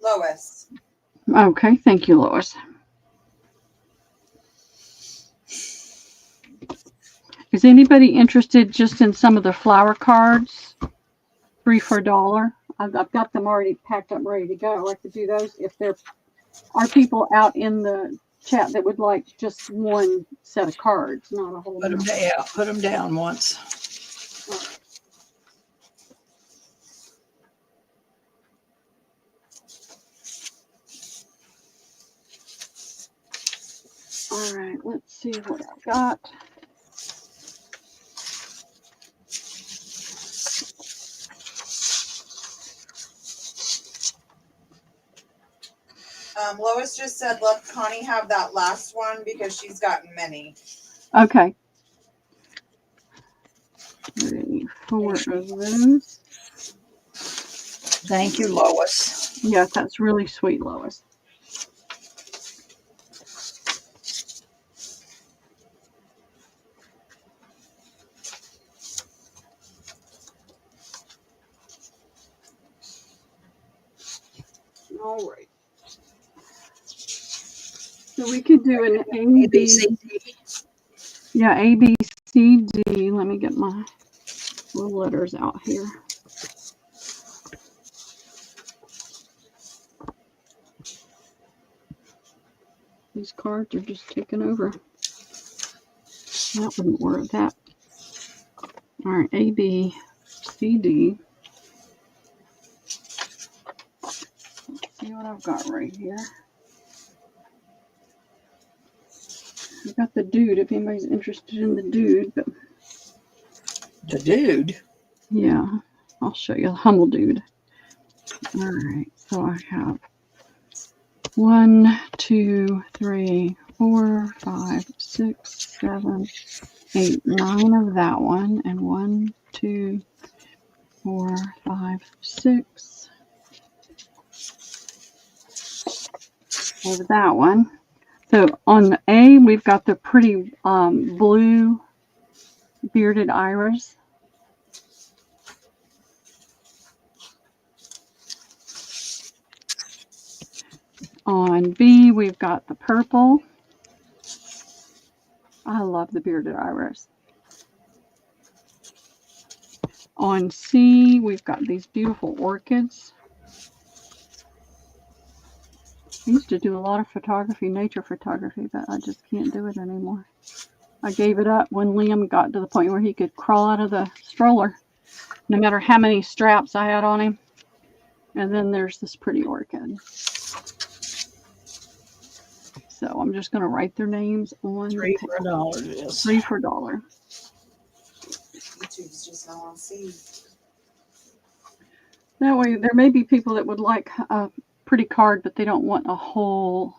Speaker 2: Lois.
Speaker 3: Okay, thank you, Lois. Is anybody interested just in some of the flower cards? 3 for $1. I've got them already packed up, ready to go. I could do those if there are people out in the chat that would like just one set of cards, not a whole.
Speaker 1: Put them down. Put them down once.
Speaker 3: All right, let's see what I've got.
Speaker 2: Lois just said, let Connie have that last one because she's gotten many.
Speaker 3: Okay. 3, 4 of those.
Speaker 1: Thank you, Lois.
Speaker 3: Yes, that's really sweet, Lois. All right. So we could do an A, B, C, D. Yeah, A, B, C, D. Let me get my little letters out here. These cards are just taking over. That wouldn't work. That. All right, A, B, C, D. Let's see what I've got right here. I've got the dude, if anybody's interested in the dude. But
Speaker 1: The dude.
Speaker 3: yeah, I'll show you the humble dude. All right, so I have 1, 2, 3, 4, 5, 6, 7, 8, 9 of that one, and 1, 2, 4, 5, 6 of that one. So on the A, we've got the pretty blue bearded iris. On B, we've got the purple. I love the bearded iris. On C, we've got these beautiful orchids. I used to do a lot of photography, nature photography, but I just can't do it anymore. I gave it up when Liam got to the point where he could crawl out of the stroller, no matter how many straps I had on him. And then there's this pretty orchid. So I'm just going to write their names on the
Speaker 1: $3 for $1, yes.
Speaker 3: 3 for $1.
Speaker 2: YouTube's just not on see.
Speaker 3: That way, there may be people that would like a pretty card, but they don't want a whole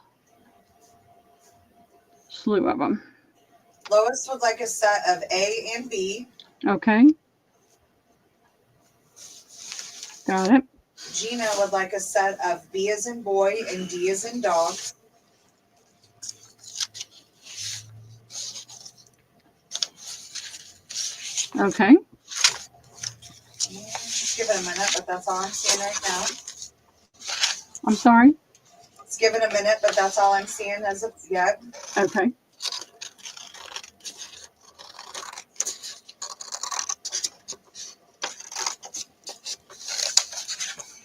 Speaker 3: slew of them.
Speaker 2: Lois would like a set of A and B.
Speaker 3: Okay. Got it.
Speaker 2: Gina would like a set of B as in boy and D as in dog.
Speaker 3: Okay.
Speaker 2: Just give it a minute, but that's all I'm seeing right now.
Speaker 3: I'm sorry.
Speaker 2: Let's give it a minute, but that's all I'm seeing as of yet.
Speaker 3: Okay.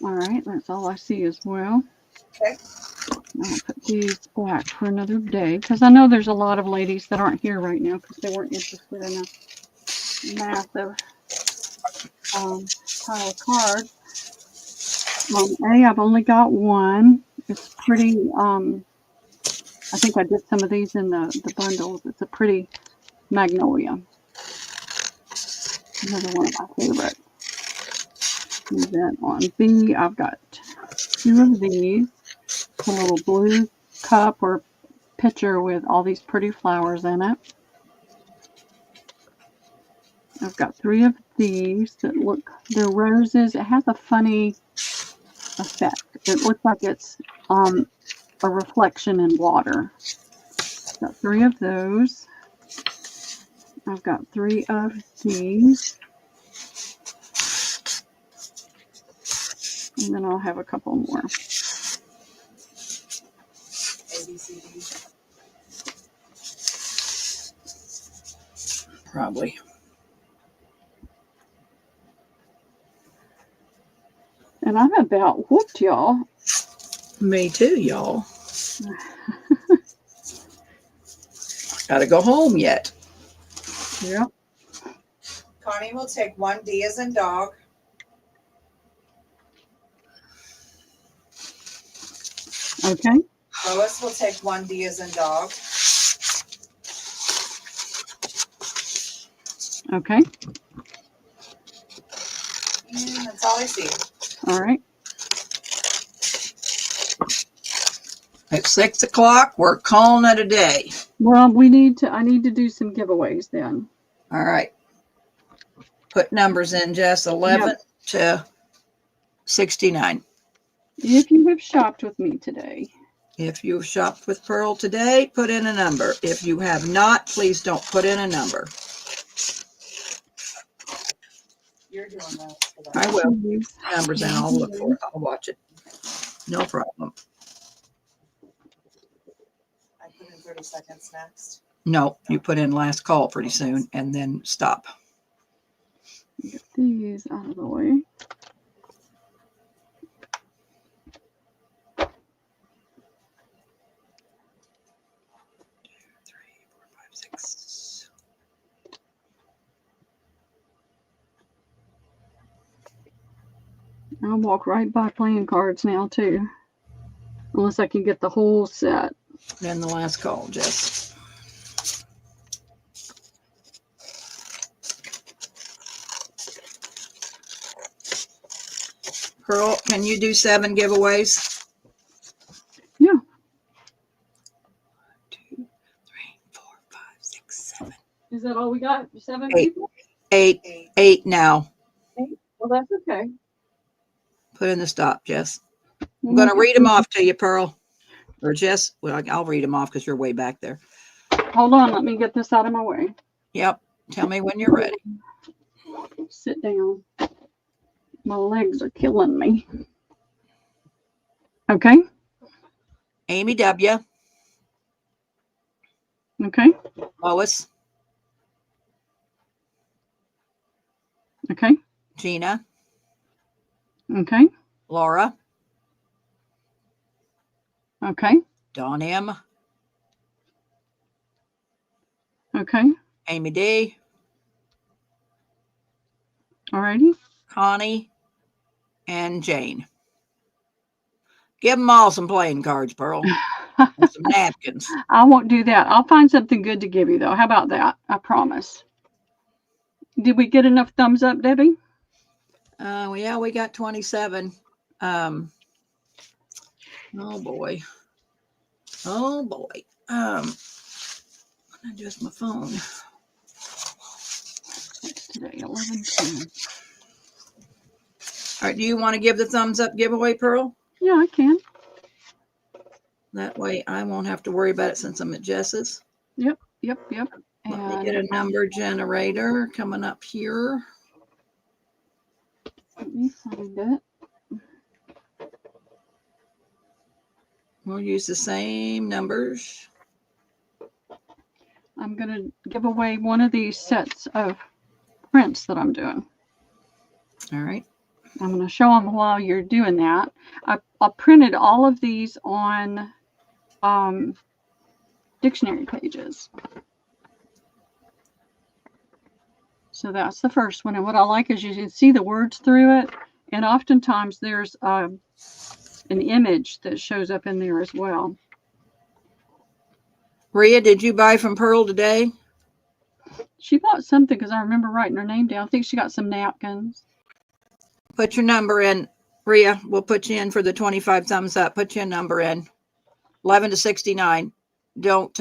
Speaker 3: All right, that's all I see as well.
Speaker 2: Okay.
Speaker 3: I'll put these back for another day because I know there's a lot of ladies that aren't here right now because they weren't interested in a massive pile of cards. A, I've only got one. It's pretty, I think I did some of these in the bundles. It's a pretty magnolia. Another one of my favorites. And then on B, I've got 2 of these. A little blue cup or pitcher with all these pretty flowers in it. I've got 3 of these that look, they're roses. It has a funny effect. It looks like it's a reflection in water. Got 3 of those. I've got 3 of these. And then I'll have a couple more.
Speaker 2: A, B, C, D.
Speaker 1: Probably.
Speaker 3: And I'm about whooped, y'all.
Speaker 1: Me too, y'all. Gotta go home yet.
Speaker 3: Yeah.
Speaker 2: Connie will take 1 D as in dog.
Speaker 3: Okay.
Speaker 2: Lois will take 1 D as in dog.
Speaker 3: Okay.
Speaker 2: And that's all I see.
Speaker 3: All right.
Speaker 1: At 6 o'clock, we're calling it a day.
Speaker 3: Well, I need to do some giveaways then.
Speaker 1: All right. Put numbers in, Jess. 11 to 69.
Speaker 3: If you have shopped with me today.
Speaker 1: If you've shopped with Pearl today, put in a number. If you have not, please don't put in a number.
Speaker 2: You're doing that.
Speaker 1: I will. Numbers in. I'll look for it. I'll watch it. No problem.
Speaker 2: I put in 30 seconds next.
Speaker 1: No, you put in last call pretty soon and then stop.
Speaker 3: Get these out of the way. I'll walk right by playing cards now too. Unless I can get the whole set.
Speaker 1: Then the last call, Jess. Pearl, can you do 7 giveaways?
Speaker 3: Yeah.
Speaker 1: 1, 2, 3, 4, 5, 6, 7,
Speaker 3: Is that all we got? 7
Speaker 1: 8.
Speaker 3: people?
Speaker 1: 8 now.
Speaker 3: Well, that's okay.
Speaker 1: Put in the stop, Jess. I'm going to read them off to you, Pearl. Or Jess, well, I'll read them off because you're way back there.
Speaker 3: Hold on, let me get this out of my way.
Speaker 1: Yep. Tell me when you're ready.
Speaker 3: Sit down. My legs are killing me. Okay.
Speaker 1: Amy W.
Speaker 3: Okay.
Speaker 1: Lois.
Speaker 3: Okay.
Speaker 1: Gina.
Speaker 3: Okay.
Speaker 1: Laura.
Speaker 3: Okay.
Speaker 1: Dawn M,
Speaker 3: Okay.
Speaker 1: Amy D,
Speaker 3: Alrighty.
Speaker 1: Connie, and Jane. Give them all some playing cards, Pearl, and some napkins.
Speaker 3: I won't do that. I'll find something good to give you, though. How about that? I promise. Did we get enough thumbs up, Debbie?
Speaker 1: Well, yeah, we got 27. Oh boy. Oh boy. Adjust my phone.
Speaker 3: It's today, 11:10.
Speaker 1: All right, do you want to give the thumbs up giveaway, Pearl?
Speaker 3: Yeah, I can.
Speaker 1: That way I won't have to worry about it since I'm at Jess's.
Speaker 3: Yep.
Speaker 1: Let me get a number generator coming up here.
Speaker 3: Let me find it.
Speaker 1: We'll use the same numbers.
Speaker 3: I'm going to give away one of these sets of prints that I'm doing.
Speaker 1: All right.
Speaker 3: I'm going to show them while you're doing that. I printed all of these on dictionary pages. So that's the first one. And what I like is you can see the words through it. And oftentimes there's an image that shows up in there as well.
Speaker 1: Rhea, did you buy from Pearl today?
Speaker 3: She bought something because I remember writing her name down. I think she got some napkins.
Speaker 1: Put your number in. Rhea, we'll put you in for the 25 thumbs up. Put your number in. 11 to 69. Don't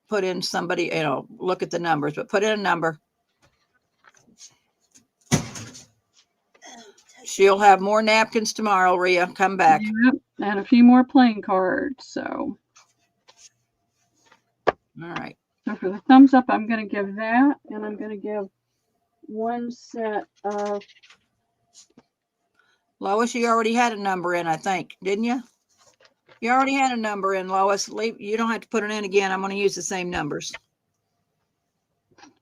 Speaker 1: put in somebody, look at the numbers, but put in a number. She'll have more napkins tomorrow, Rhea. Come back.
Speaker 3: Yep, and a few more playing cards. So,
Speaker 1: All right.
Speaker 3: so for the thumbs up, I'm going to give that, and I'm going to give one set of.
Speaker 1: Lois, you already had a number in, I think, didn't you? You already had a number in, Lois. You don't have to put it in again. I'm going to use the same numbers.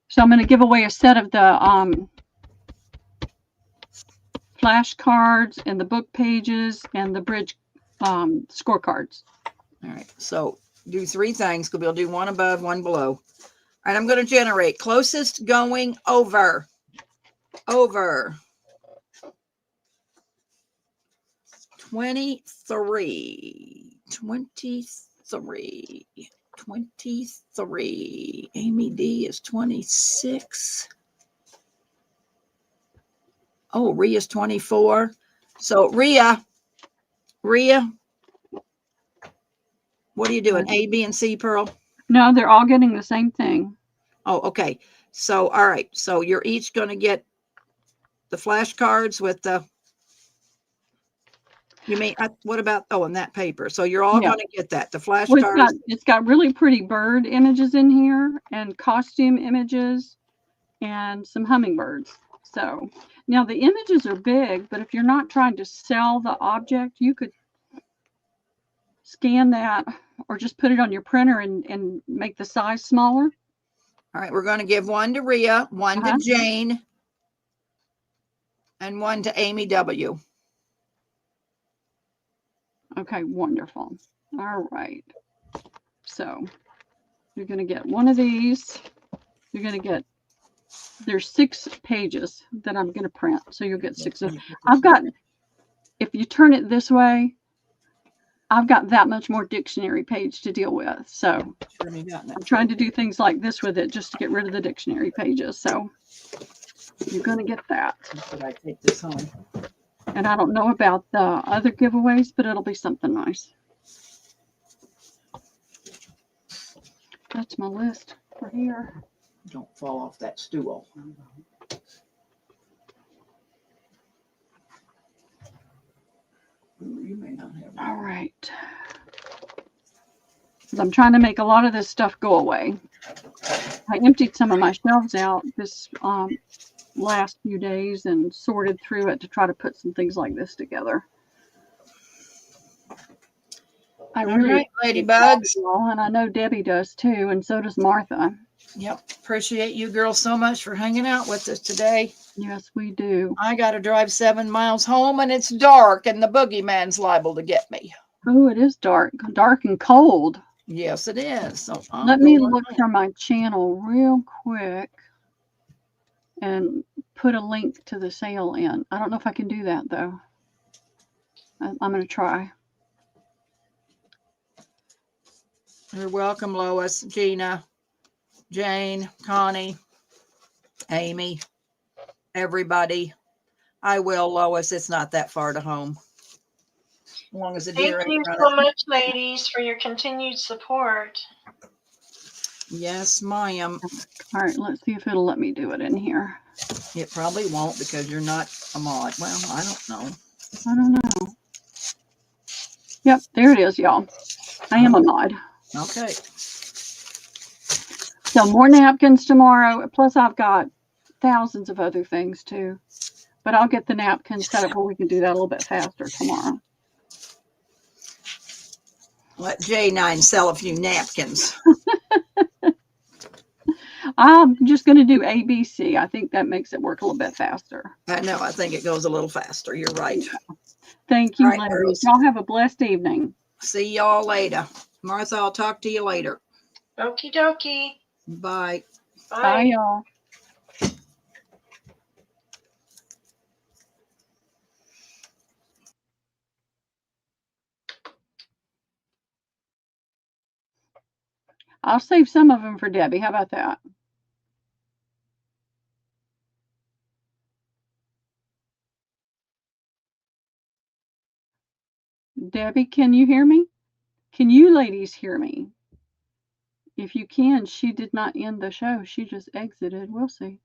Speaker 3: So I'm going to give away a set of the flashcards and the book pages and the bridge scorecards.
Speaker 1: All right. So do three things. We'll do one above, one below. All right. I'm going to generate closest going over. Over. 23. Amy D is 26. Oh, Rhea's 24. So Rhea, what are you doing? A, B, and C, Pearl?
Speaker 3: No, they're all getting the same thing.
Speaker 1: Oh, okay. So, all right. So you're each going to get the flashcards with the, you mean, what about, in that paper. So you're all going to get that, the flashcards.
Speaker 3: Well, it's got really pretty bird images in here and costume images and some hummingbirds. So now the images are big, but if you're not trying to sell the object, you could scan that or just put it on your printer and make the size smaller.
Speaker 1: All right. We're going to give one to Rhea, one to Jane, and one to Amy W.
Speaker 3: Okay, wonderful. All right. So you're going to get one of these. You're going to get, there's 6 pages that I'm going to print. So you'll get 6 of, I've got, if you turn it this way, I've got that much more dictionary page to deal with. So I'm trying to do things like this with it just to get rid of the dictionary pages. So you're going to get that.
Speaker 1: Should I take this home?
Speaker 3: And I don't know about the other giveaways, but it'll be something nice. That's my list for here.
Speaker 1: Don't fall off that stool. Ooh, you may not have.
Speaker 3: All right. I'm trying to make a lot of this stuff go away. I emptied some of my shelves out this last few days and sorted through it to try to put some things like this together. I really
Speaker 1: right, ladybugs.
Speaker 3: and I know Debbie does too, and so does Martha.
Speaker 1: Yep. Appreciate you girls so much for hanging out with us today.
Speaker 3: Yes, we do.
Speaker 1: I got to drive 7 miles home and it's dark and the boogeyman's liable to get me.
Speaker 3: Oh, it is dark and cold.
Speaker 1: Yes, it is. So I'll
Speaker 3: Let
Speaker 1: go
Speaker 3: me
Speaker 1: on
Speaker 3: look
Speaker 1: that.
Speaker 3: for my channel real quick and put a link to the sale in. I don't know if I can do that though. I'm going to try.
Speaker 1: You're welcome, Lois, Gina, Jane, Connie, Amy, everybody. I will, Lois. It's not that far to home. As long as the
Speaker 4: Thank
Speaker 1: deer ain't
Speaker 4: you
Speaker 1: running.
Speaker 4: so much, ladies, for your continued support.
Speaker 1: Yes, ma'am.
Speaker 3: All right, let's see if it'll let me do it in here.
Speaker 1: It probably won't because you're not a mod. Well, I don't know.
Speaker 3: I don't know. Yep, there it is, y'all. I am a mod.
Speaker 1: Okay.
Speaker 3: So more napkins tomorrow. Plus, I've got thousands of other things too. But I'll get the napkins set up where we can do that a little bit faster tomorrow.
Speaker 1: Let J9 sell a few napkins.
Speaker 3: I'm just going to do ABC. I think that makes it work a little bit faster.
Speaker 1: I know. I think it goes a little faster. You're right.
Speaker 3: Thank you,
Speaker 1: All right,
Speaker 3: ladies.
Speaker 1: girls.
Speaker 3: Y'all have a blessed evening.
Speaker 1: See y'all later. Martha, I'll talk to you later.
Speaker 4: Okie dokie.
Speaker 1: Bye.
Speaker 3: Bye,
Speaker 4: Bye.
Speaker 3: y'all. I'll save some of them for Debbie. How about that? Debbie, can you hear me? Can you ladies hear me? If you can, she did not end the show. She just exited. We'll see.